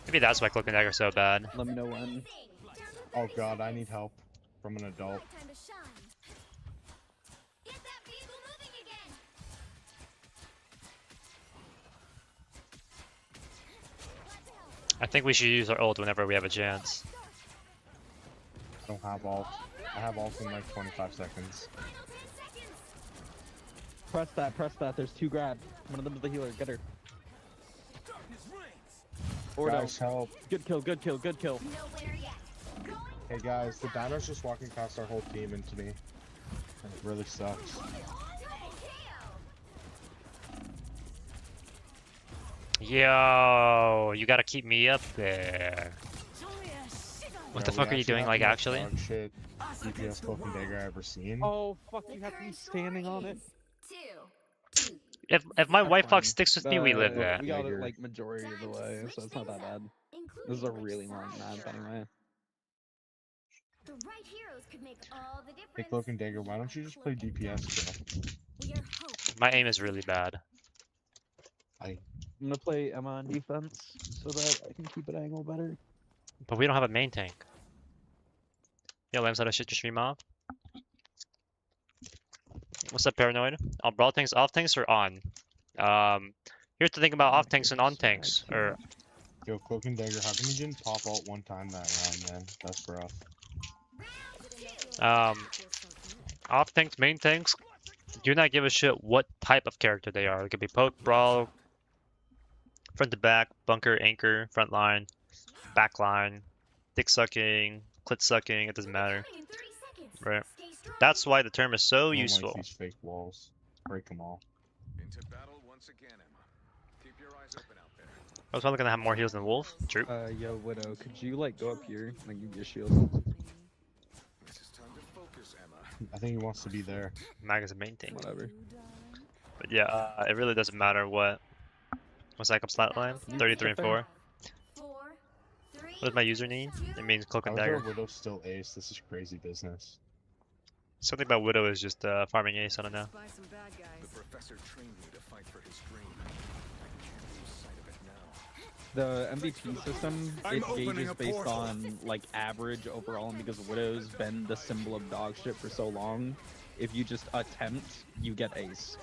Maybe that's why Cloak and Dagger is so bad. Let me know when. Oh god, I need help from an adult. I think we should use our ult whenever we have a chance. I don't have ult. I have ult in like 25 seconds. Press that, press that. There's 2 grabs. One of them is the healer. Get her. Or Guys, help. Good kill, good kill, good kill. Hey guys, the Diner's just walking past our whole team into me. It really sucks. Yo, you gotta keep me up there. What the Yeah, fuck we are you doing, like, have actually? the most dog shit DPS Cloak and Dagger I've ever seen. Oh, fuck, you have to be standing on it. If my white fox sticks with me, we live there. We got it, like, majority of the way, so it's not that bad. This is a really long map, anyway. The right heroes could make all the Hey difference. Cloak and Dagger, why don't you just play DPS, bro? My aim is really bad. I I'm gonna play Emma on defense so that I can keep it angle better. But we don't have a main tank. Yo, Lambs, how to shut your stream off? What's up, Paranoid? Brawl tanks, off tanks, or on? Here's the thing about off tanks and on tanks. Or Yo, Cloak and Dagger, how come you didn't pop ult one time that round, man? That's rough. off tanks, main tanks, do not give a shit what type of character they are. It could be poke, brawl, front to back, bunker, anchor, front line, back line, dick sucking, clit sucking, it doesn't matter. Right. That's why the term is so I don't useful. like these fake walls. Break them all. Into battle once again, Emma. Keep your eyes open out there. I was probably gonna have more heals than Wolf. True. Yo, Widow, could you, like, go up here and like, give your shield? This is time to focus, Emma. I think he wants to be there. Mag is a main tank. Whatever. But yeah, it really doesn't matter what. What's that stat line? 33 and 4. What is my username? It means Cloak How and is our Dagger. Widow still ace? This is crazy business. Something about Widow is just farming ace, I don't know. The professor trained me to fight for his dream. I can't lose sight of it now. The MVP system, it gauges based on like average overall, and because Widow's been the symbol of dog shit for so long, if you just attempt, you get ace.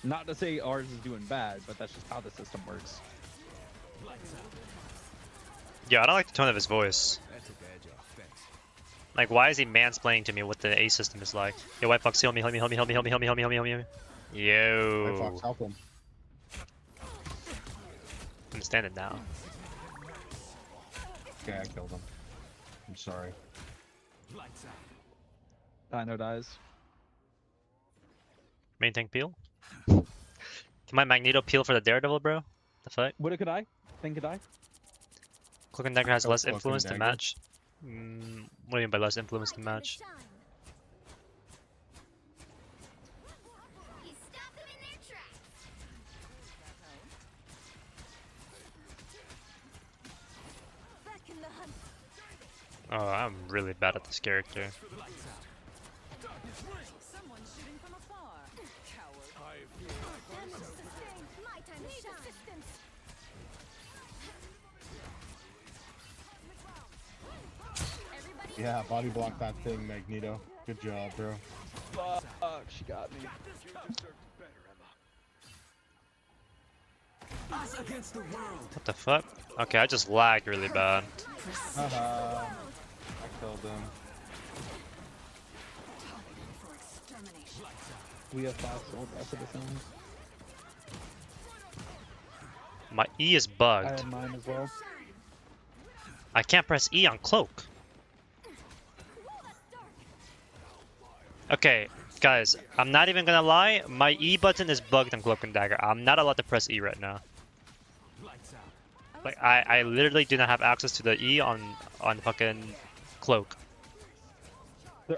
Not to say ours is doing bad, but that's just how the system works. Yeah, I don't like the tone of his voice. Like, why is he mansplaining to me what the ace system is like? Yo, White Fox, heal me, help me, help me, help me, help me, help me, help me, help me, help me. Yo. White Fox, help him. I'm standing now. Okay, I killed him. I'm sorry. Dino dies. Main tank peel? Can my Magneto peel for the Daredevil, bro? The fuck? Widow could I? Thing could I? Cloak and Dagger has Oh, less Cloak and influence to Dagger. match. What do you mean by less influence to match? Oh, I'm really bad at this character. Yeah, body block that thing, Magneto. Good job, bro. Fuck, she got me. Us against the world. What the fuck? Okay, I just lagged really bad. I killed him. We have fast old rest of the sounds. My E is I bugged. had mine as well. I can't press E on cloak. Okay, guys, I'm not even gonna lie. My E button is bugged on Cloak and Dagger. I'm not allowed to press E right now. Like I literally do not have access to the E on fucking Cloak.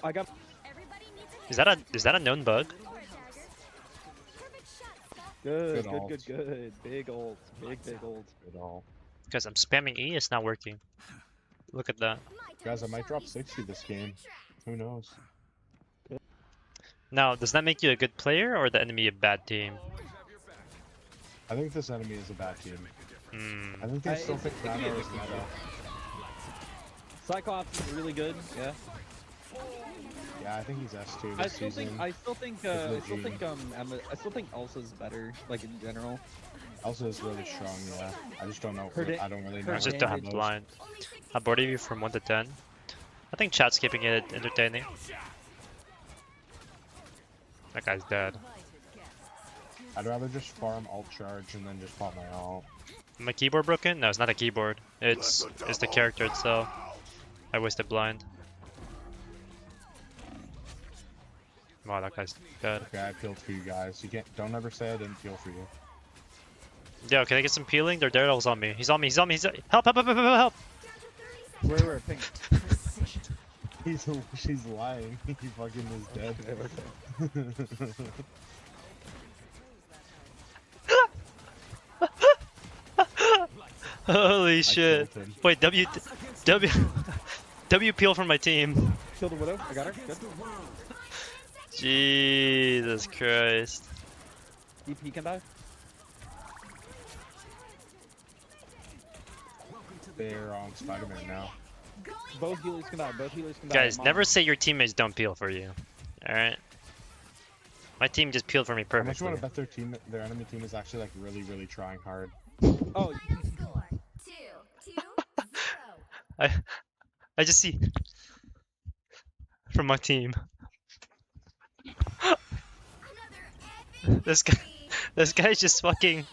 I got. Is that a known bug? Good, Good good, ult. good, good. Big ult. Big ult. Good all. Because I'm spamming E, it's not working. Look at that. Guys, I might drop 60 this game. Who knows? Now, does that make you a good player or the enemy a bad team? I think this enemy is a bad team. Hmm. I think they still think it could be Nano a is good meta. Cyclops is really good. Yeah. Yeah, I think he's S2 I this still season. think. I still think. I still think Elsa's better. Like in general. Elsa is really strong, yeah. I just don't know. I don't really know. I just don't have blind. I boarded you from 1 to 10. I think chat's keeping it entertaining. That guy's dead. I'd rather just farm alt charge and then just pop my alt. My keyboard broken? No, it's not a keyboard. It's the character itself. I wasted blind. Wow, that guy's dead. Okay, I peeled for you guys. Don't ever say I didn't peel for you. Yo, can I get some peeling? Their Daredevil's on me. He's on me. He's on me. Help! Help! Help! Help! Help! Where? Pink. She's lying. He fucking is dead. Holy shit! Wait, W peel from my team. Kill the widow. I got her. Good. Jesus Christ. He can die. They're on Spider-Man now. Both healers can die. Both healers can die. Guys, Mom. never say your teammates don't peel for you. Alright? My team just peeled for me How much perfectly. you want to bet their enemy team is actually like really trying hard? Oh. I just see from my team. This guy's just fucking.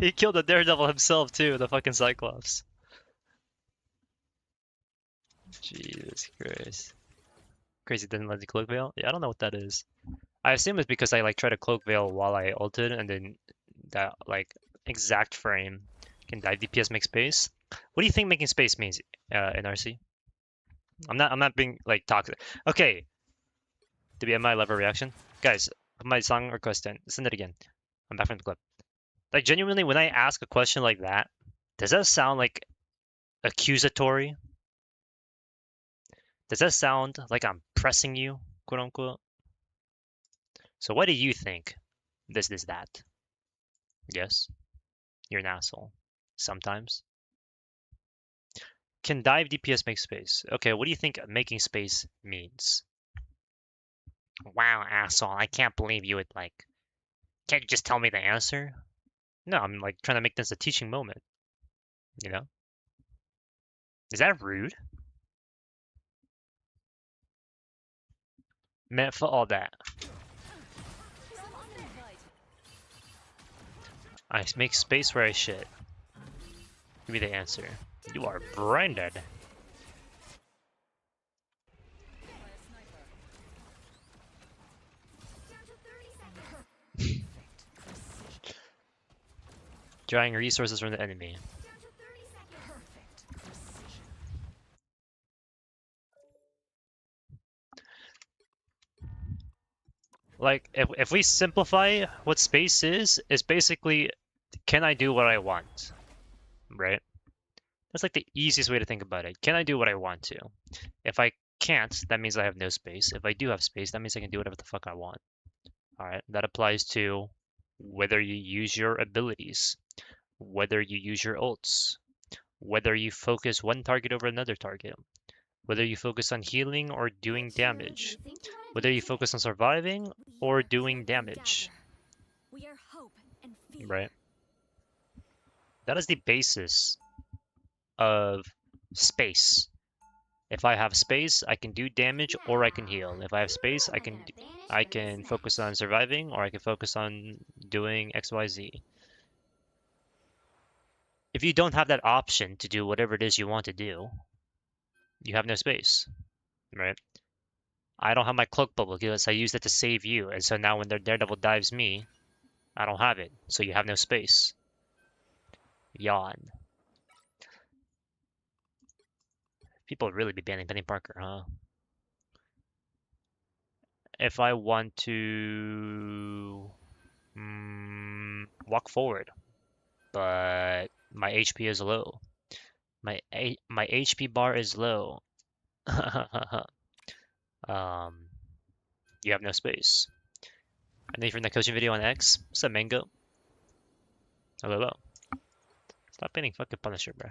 He killed the Daredevil himself too, the fucking Cyclops. Jesus Christ. Crazy didn't let the cloak veil? Yeah, I don't know what that is. I assume it's because I like tried to cloak veil while I ulted and then that like exact frame can dive DPS make space. What do you think making space means in RC? I'm not being like toxic. Okay. To be my lever reaction. Guys, put my song request in. Send it again. I'm back from the clip. Like genuinely when I ask a question like that, does that sound like accusatory? Does that sound like I'm pressing you, quote unquote? So what do you think? This, that. Yes? You're an asshole. Sometimes. Can dive DPS make space? Okay, what do you think making space means? Wow, asshole, I can't believe you would like... Can't you just tell me the answer? No, I'm like trying to make this a teaching moment. You know? Is that rude? Meant for all that. I make space where I shit. Give me the answer. You are branded. Drawing resources from the enemy. Like, if we simplify what space is, it's basically, can I do what I want? Right? That's like the easiest way to think about it. Can I do what I want to? If I can't, that means I have no space. If I do have space, that means I can do whatever the fuck I want. Alright, that applies to whether you use your abilities, whether you use your ults, whether you focus one target over another target, Whether you focus on healing or doing damage. Whether you focus on surviving or doing damage. We are hope and fear. Right? That is the basis of space. If I have space, I can do damage or I can heal. If I have space, I can focus on surviving or I can focus on doing XYZ. If you don't have that option to do whatever it is you want to do, you have no space, right? I don't have my cloak bubble because I used it to save you, and so now when their Daredevil dives me, I don't have it, so you have no space. Yawn. People really be banning Penny Parker, huh? If I want to walk forward, but my HP is low. My HP bar is low. You have no space. And then from the coaching video on X, what's up, Mango? Hello. Stop banning fucking Punisher, bro.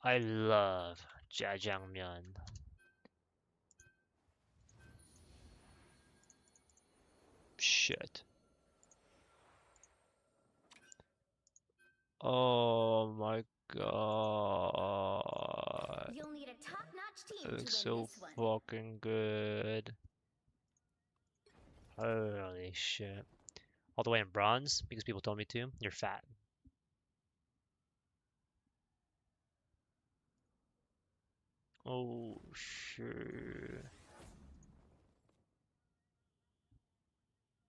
I love Jajangmyeon. Shit. Oh my god. You'll need a top-notch team It to looks win so this one. fucking good. Holy shit. All the way in bronze because people told me to. You're fat. Oh shit.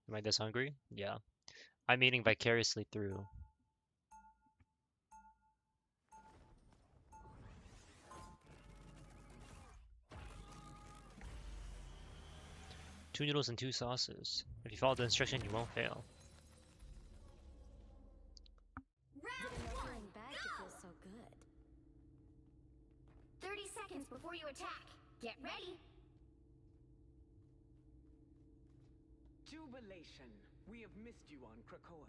Am I this hungry? Yeah. I'm eating vicariously through. Two noodles and two sauces. If you follow the instruction, you won't fail. Round one, go! So good. 30 seconds before you attack. Get ready. Jubilation. We have missed you on Krakoa.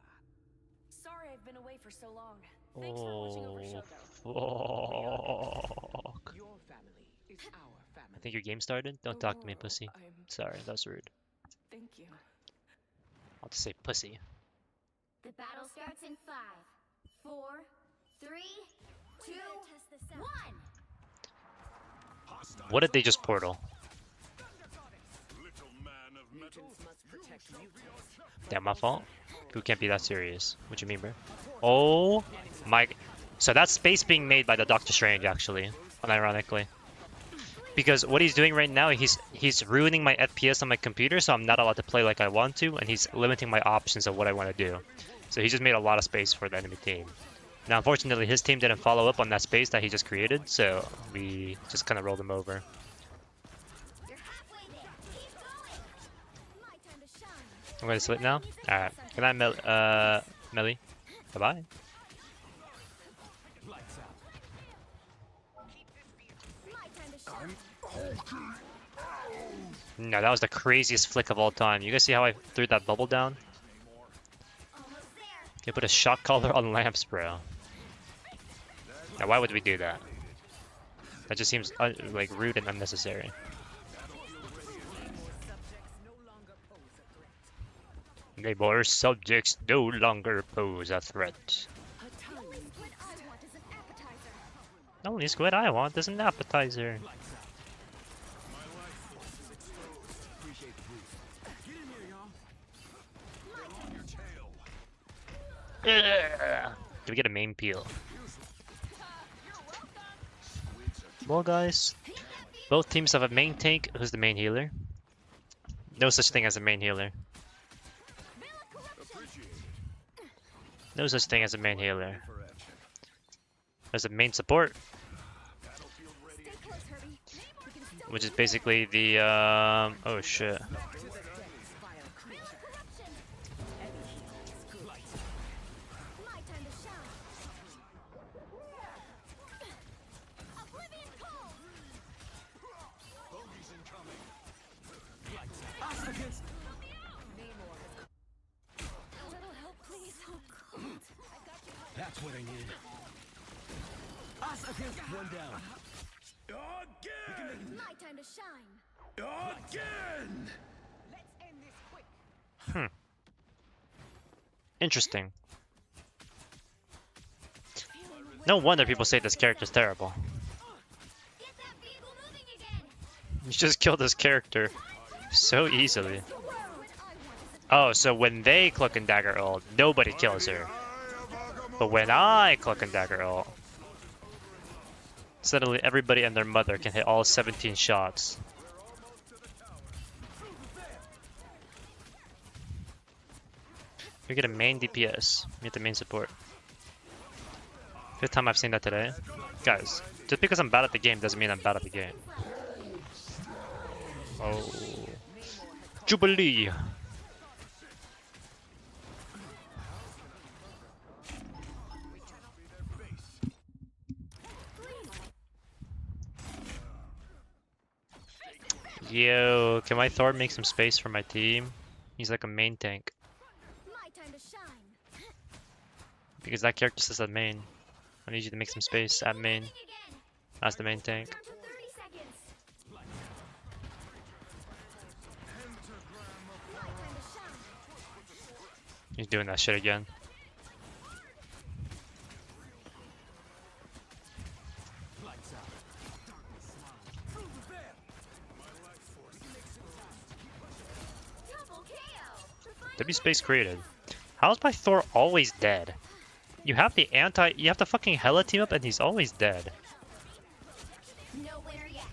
Sorry I've been away for so long. Thanks for watching over Shoto. Fuck. Your family is our family. I think your game started? Don't talk to me, pussy. Sorry, that was rude. Thank you. I'll just say pussy. The battle starts in 5, 4, 3, 2, 1. What did they just portal? Mutants must protect mutants. Damn, my fault? Who can't be that serious? What you mean, bro? Oh my... So that's space being made by the Doctor Strange, actually. Unironically. Because what he's doing right now, he's ruining my FPS on my computer, so I'm not allowed to play like I want to, and he's limiting my options of what I want to do. So he just made a lot of space for the enemy team. Now, unfortunately, his team didn't follow up on that space that he just created, so we just kind of rolled him over. I'm gonna slip now. Alright. Good night, Melly. Bye-bye. No, that was the craziest flick of all time. You guys see how I threw that bubble down? You put a shock collar on lamps, bro. Now, why would we do that? That just seems like rude and unnecessary. Neighbor subjects no longer pose a threat. The only squid I want is an appetizer. Do we get a main peel? Well, guys, both teams have a main tank. Who's the main healer? No such thing as a main healer. No such thing as a main healer. There's a main support, which is basically the oh shit. That's what I need. Us against one down. Again! My time to shine. Again! Let's end this quick. Interesting. No wonder people say this character's terrible. Get that vehicle moving again. You just killed this character so easily. Oh, so when they Cloak and Dagger ult, nobody kills her. But when I Cloak and Dagger ult, suddenly everybody and their mother can hit all 17 shots. You get a main DPS, you get the main support. Fifth time I've seen that today. Guys, just because I'm bad at the game doesn't mean I'm bad at the game. Oh. Jubilee! Yo, can my Thor make some space for my team? He's like a main tank. My time to shine. Because that character says at main. I need you to make some space at main. As the main tank. Down to 30 seconds. My time to shine. He's doing that shit again. Double KO. W space created. How is my Thor always dead? You have the fucking Hela team up and he's always dead. No winner yet.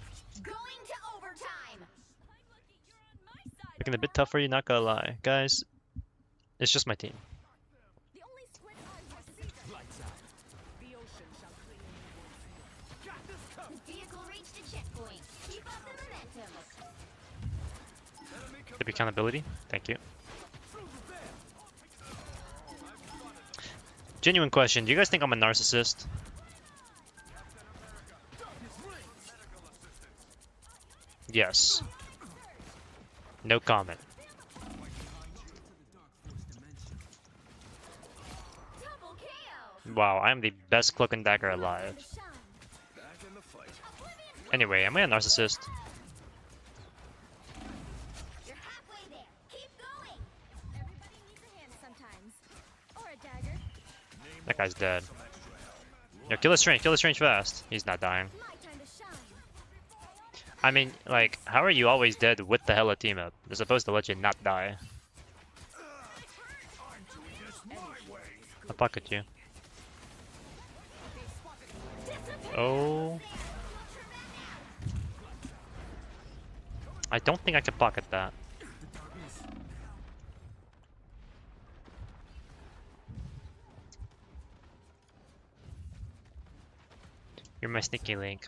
Going to overtime. Looking a bit tough for you, not gonna lie. Guys, it's just my team. The only squid I have seen. The ocean shall clean. The vehicle reached a checkpoint. Keep up the momentum. W accountability. Thank you. Genuine question, do you guys think I'm a narcissist? Yes. No comment. Double KO. Wow, I am the best Cloak and Dagger alive. Back in the fight. Anyway, am I a narcissist? You're halfway there. Keep going. Everybody needs a hand sometimes. Or a dagger. That guy's dead. Yo, kill the strange fast. He's not dying. My time to shine. I mean, like, how are you always dead with the Hela team up? They're supposed to let you not die. I'll pocket you. Oh. I don't think I can pocket that. You're my sneaky link.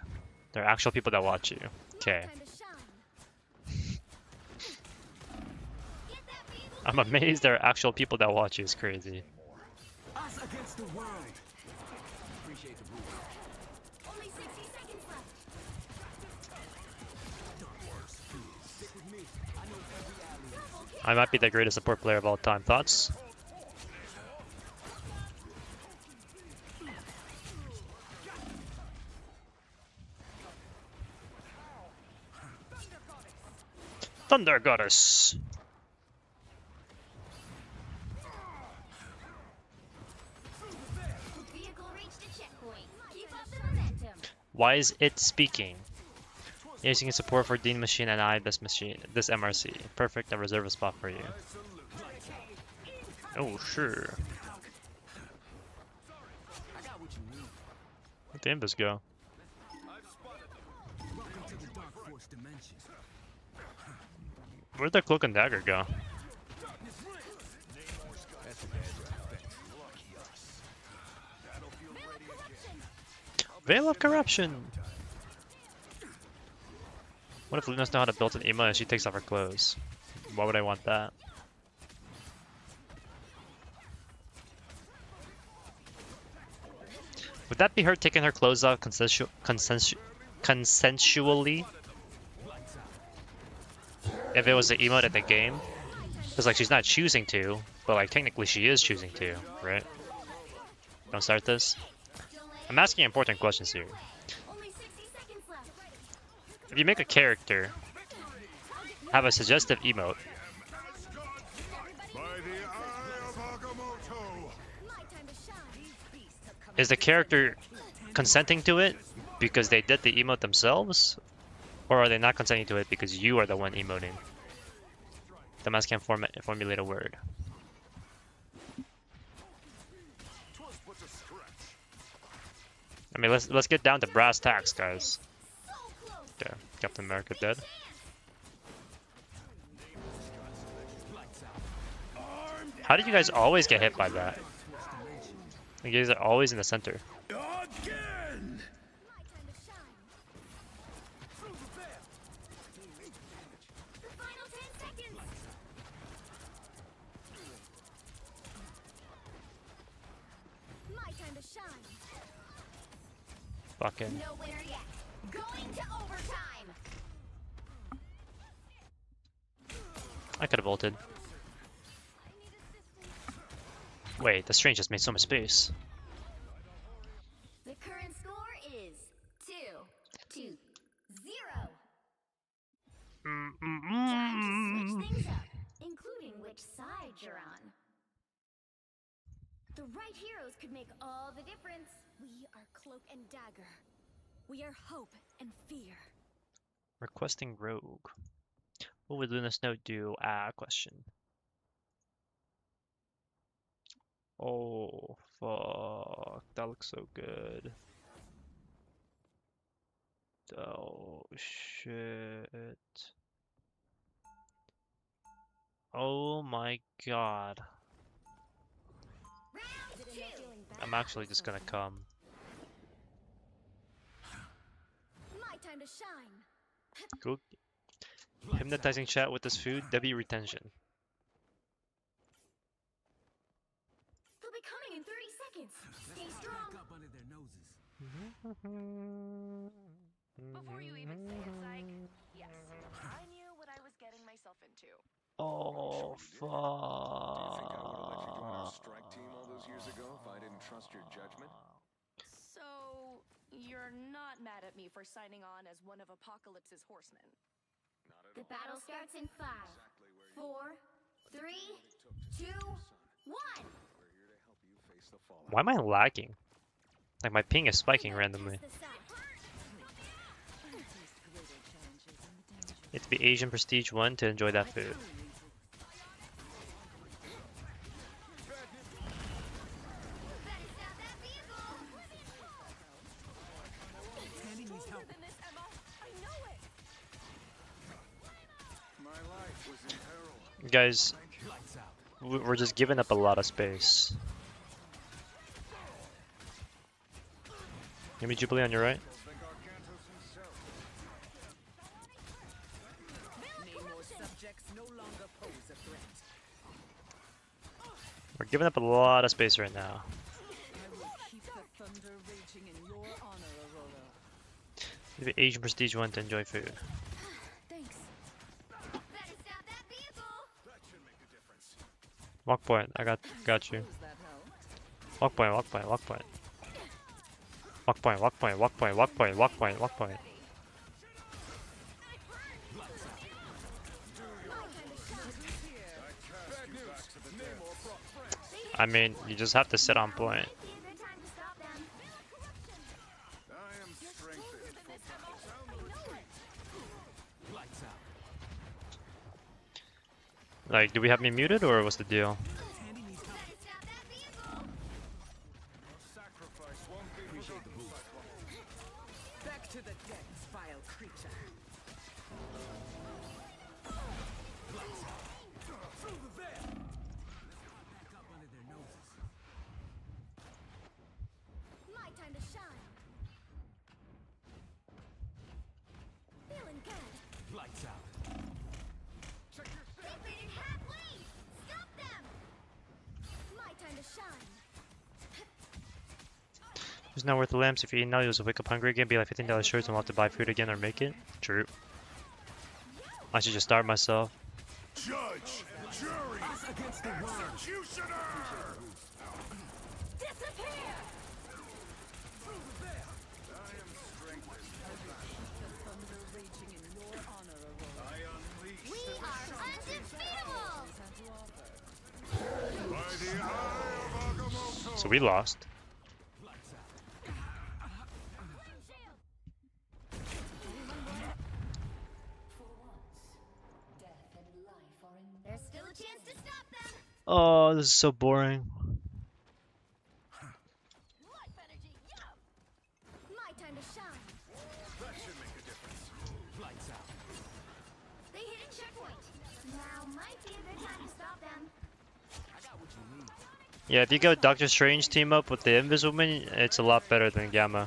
There are actual people that watch you. Okay. Time to shine. I'm amazed there are actual people that watch you. It's crazy. Us against the world. Appreciate the rules. Only 60 seconds left. Stick with me. I know every alley. I might be the greatest support player of all time. Thoughts? Thunder Goddess! Vehicle reached a checkpoint. Keep up the momentum. Why is it speaking? Yes, you can support for Dean Machine and I this MRC. Perfect, a reserve a spot for you. Oh, sure. I got what you need. Where'd the Imbus go? Welcome to the Dark Force dimension. Where'd the Cloak and Dagger go? Veil of Corruption! What if Luna's know how to build an emo and she takes off her clothes? Why would I want that? Would that be her taking her clothes off consensually? If it was an emote in the game? Because like she's not choosing to, but like technically she is choosing to, right? Don't start this. I'm asking important questions here. If you make a character have a suggestive emote, is the character consenting to it because they did the emote themselves, or are they not consenting to it because you are the one emoting? The mouse can't formulate a word. I mean, let's get down to brass tacks, guys. Okay, Captain America dead. How did you guys always get hit by that? You guys are always in the center. Again! Fucking. No winner yet. Going to overtime. I could have ulted. Wait, the strange just made so much space. The current score is 2-0. Time to switch things up, including which side you're on. The right heroes could make all the difference. We are Cloak and Dagger. We are hope and fear. Requesting rogue. What would Luna's note do? Question. Oh, fuck. That looks so good. Oh, shit. Oh my god. I'm actually just gonna come. My time to shine. Go. Hypnotizing chat with this food. W retention. They'll be coming in 30 seconds. Stay strong. Up under their noses. Before you even say it, Psych, yes, I knew what I was getting myself into. Oh, fuck. Do you think I would have let you join our strike team all those years ago if I didn't trust your judgment? So, you're not mad at me for signing on as one of Apocalypse's horsemen? The battle starts in 5, 4, 3, 2, 1. Why am I lagging? Like my ping is spiking randomly. You have to be Asian Prestige 1 to enjoy that food. Guys, we're just giving up a lot of space. Give me Jubilee on your right. We're giving up a lot of space right now. Give it Asian Prestige 1 to enjoy food. Walk point, I got you. Walk point, walk point, walk point. Walk point, walk point, walk point, walk point, walk point, walk point. I mean, you just have to sit on point. Like, do we have me muted or what's the deal? Back to the depths, vile creature. My time to shine. Feeling good. Lights out. They made it halfway. Stop them. My time to shine. It's not worth the lamps. If you eat now, you'll wake up hungry again, be like $15 shirts and we'll have to buy food again or make it. True. I should just starve myself. Judge, jury, executioner! Disappear. So we lost. There's still a chance to stop them. Oh, this is so boring. Life energy, yup. My time to shine. That should make a difference. Lights out. They hit a checkpoint. Now might be a good time to stop them. I got what you need. Yeah, if you go Doctor Strange team up with the Invisible Man, it's a lot better than Gamma.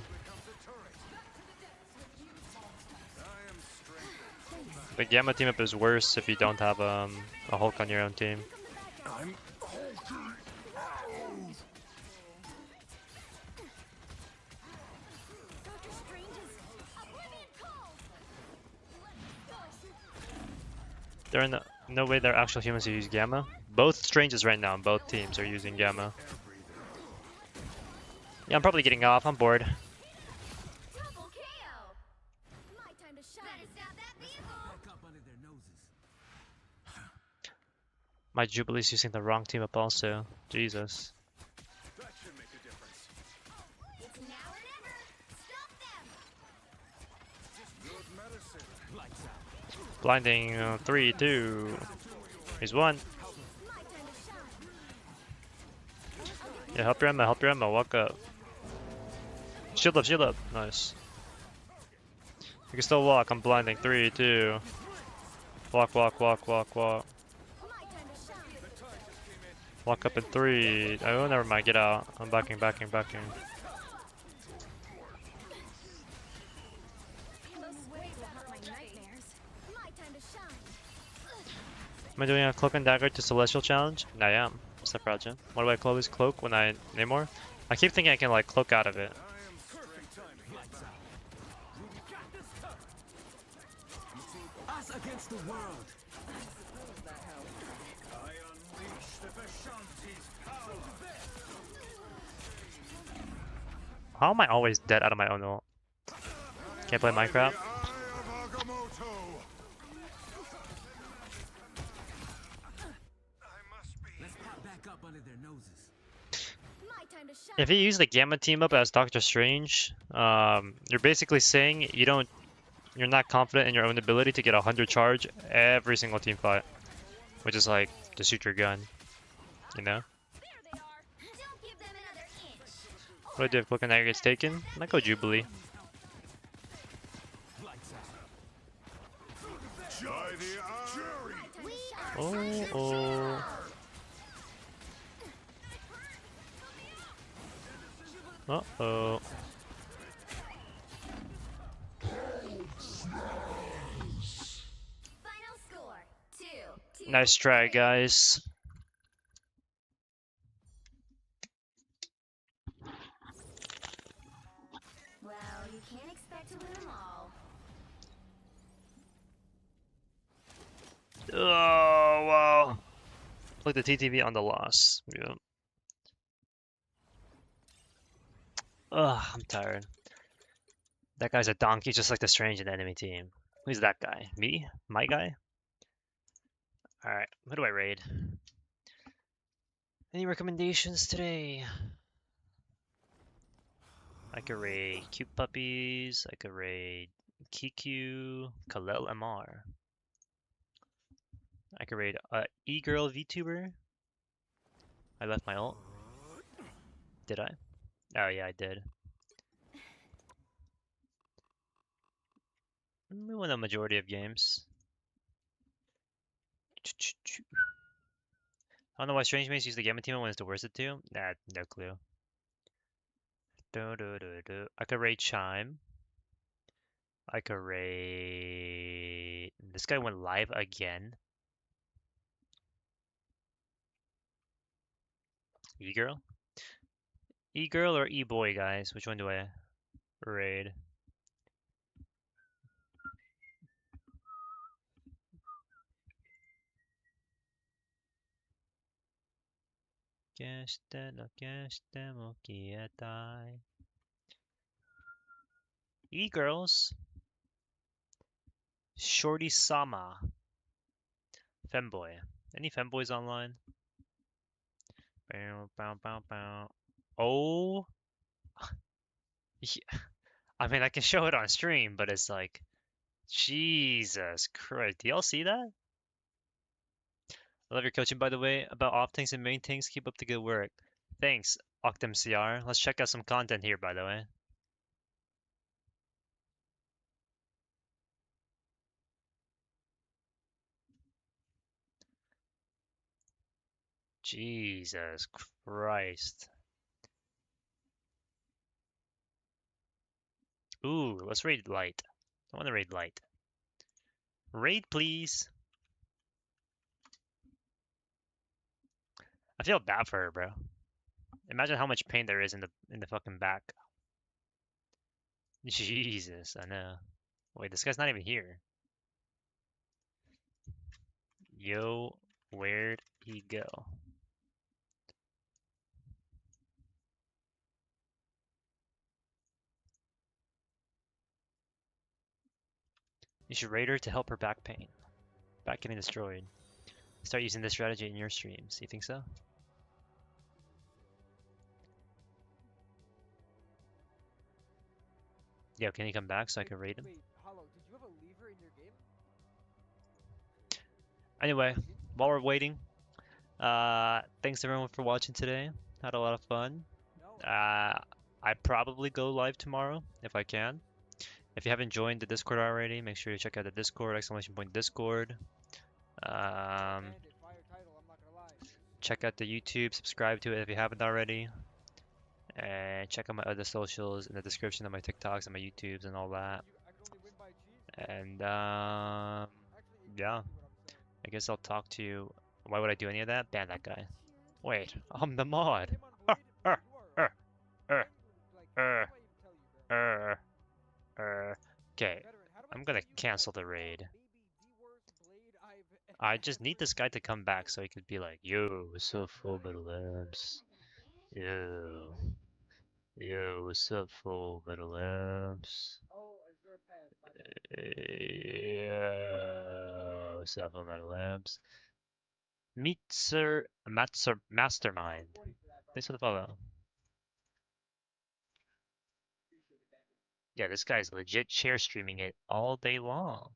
The Gamma team up is worse if you don't have a Hulk on your own team. I'm Doctor Strange's Oblivion Call. There are no way they're actual humans who use Gamma. Both Stranges right now on both teams are using Gamma. Yeah, I'm probably getting off. I'm bored. Double KO. My time to shine. Better stop that vehicle. Back up under their noses. My Jubilee's using the wrong team up also. Jesus. That should make a difference. It's now or never. Stop them. Good medicine. Lights out. Blinding 3, 2. He's 1. My time to shine. Yeah, help your Emma, walk up. Shield up. Nice. You can still walk. I'm blinding. 3, 2. Walk. My time to shine. Walk up in 3. Oh, never mind. Get out. I'm backing. Those waves will hurt my nightmares. My time to shine. Am I doing a cloak and dagger to Celestial challenge? I am. What's that project? What do I call this cloak when I name more? I keep thinking I can like cloak out of it. Perfect timing. Lights out. Us against the world. I unleash the Vishanti's power. How am I always dead out of my own ult? Can't play Minecraft? Let's pop back up under their noses. My time to shine. If you use the Gamma team up as Doctor Strange, you're basically saying you're not confident in your own ability to get 100 charge every single team fight, which is like to shoot your gun, you know? There they are. Don't give them another inch. What do I do if Cloak and Dagger gets taken? I might go Jubilee. Lights out. By the jury. We Oh. Uh-oh. Final score 2-2. Nice try, guys. Well, you can't expect to win them all. Oh, wow. Play the TTV on the loss. Yeah. Ugh, I'm tired. That guy's a donkey just like the Strange in the enemy team. Who's that guy? Me? My guy? Alright, who do I raid? Any recommendations today? I could raid Cute Puppies. I could raid Kiku, Kalel MR. I could raid E-Girl VTuber. I left my ult. Did I? Oh yeah, I did. We won a majority of games. I don't know why Strange Mates use the Gamma team when it's the worst of the two. Nah, no clue. I could raid Chime. I could raid... This guy went live again. E-Girl? E-Girl or E-Boy, guys? Which one do I raid? E-Girls? Shorty Sama. Femboy. Any femboys online? Bow, bow, bow, bow. Oh, yeah. I mean, I can show it on stream, but it's like, Jesus Christ. Do y'all see that? I love your coaching, by the way. About off tanks and main tanks, keep up the good work. Thanks, OctumCR. Let's check out some content here, by the way. Jesus Christ. Ooh, let's raid light. I want to raid light. Raid, please. I feel bad for her, bro. Imagine how much pain there is in the fucking back. Jesus, I know. Wait, this guy's not even here. Yo, where'd he go? You should raid her to help her back pain. Back getting destroyed. Start using this strategy in your streams. You think so? Yo, can he come back so I can raid him? Anyway, while we're waiting, thanks everyone for watching today. Had a lot of fun. I probably go live tomorrow if I can. If you haven't joined the Discord already, make sure you check out the Discord, !Discord. Check out the YouTube, subscribe to it if you haven't already. And check out my other socials in the description of my TikToks and my YouTubes and all that. And yeah, I guess I'll talk to you. Why would I do any of that? Ban that guy. Wait, I'm the mod. Okay, I'm gonna cancel the raid. I just need this guy to come back so he could be like, yo, what's up, Fullmetallamps? Yo. Yo, what's up, Fullmetallamps? Yo, what's up, Fullmetallamps? Meet Sir Mastermind. Thanks for the follow. Yeah, this guy's legit chair streaming it all day long.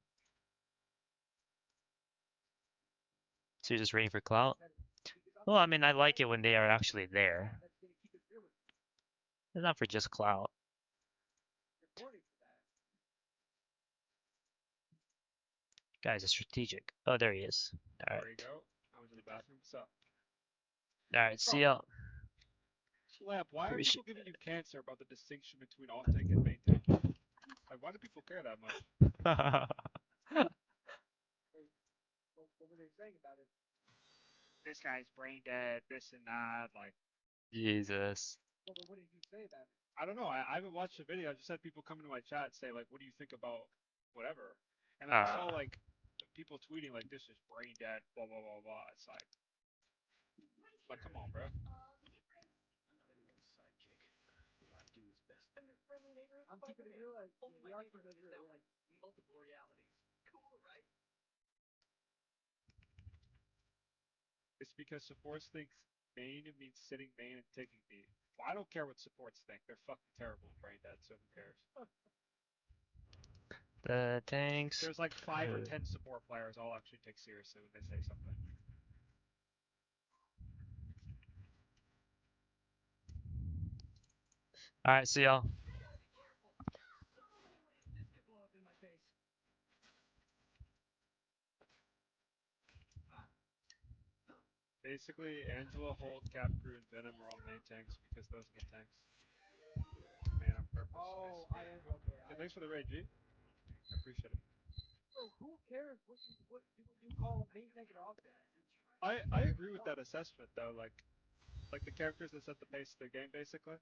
So you're just waiting for clout? Well, I mean, I like it when they are actually there. It's not for just clout. Guys, it's strategic. Oh, there he is. All right. There you go. I went to the bathroom. What's up? All right, see ya. Slap, why are Appreciate- people giving you cancer about the distinction between off tank and main tank? Like, why do people care that much? This guy's brain dead, this and that, like. Jesus. I don't know. I haven't watched the video. I just had people come into my chat and say, like, what do you think about whatever? And then I saw, like, people tweeting, like, this is brain dead, blah, blah, blah, blah. It's like, come on, bro. It's because supports think main means sitting main and taking B. Well, I don't care what supports think. They're fucking terrible and brain dead, so who cares? The tanks. There's like 5 or 10 support players I'll actually take seriously when they say something. Alright, see y'all. Basically, Angela, Hold, Cap Crew, and Venom are all main tanks because those are the tanks. Man on purpose. Oh, nice. Thanks for the raid, G. I appreciate it. Bro, who cares what you call main tank and off tank? I agree with that assessment though. Like the characters that set the pace of the game, basically.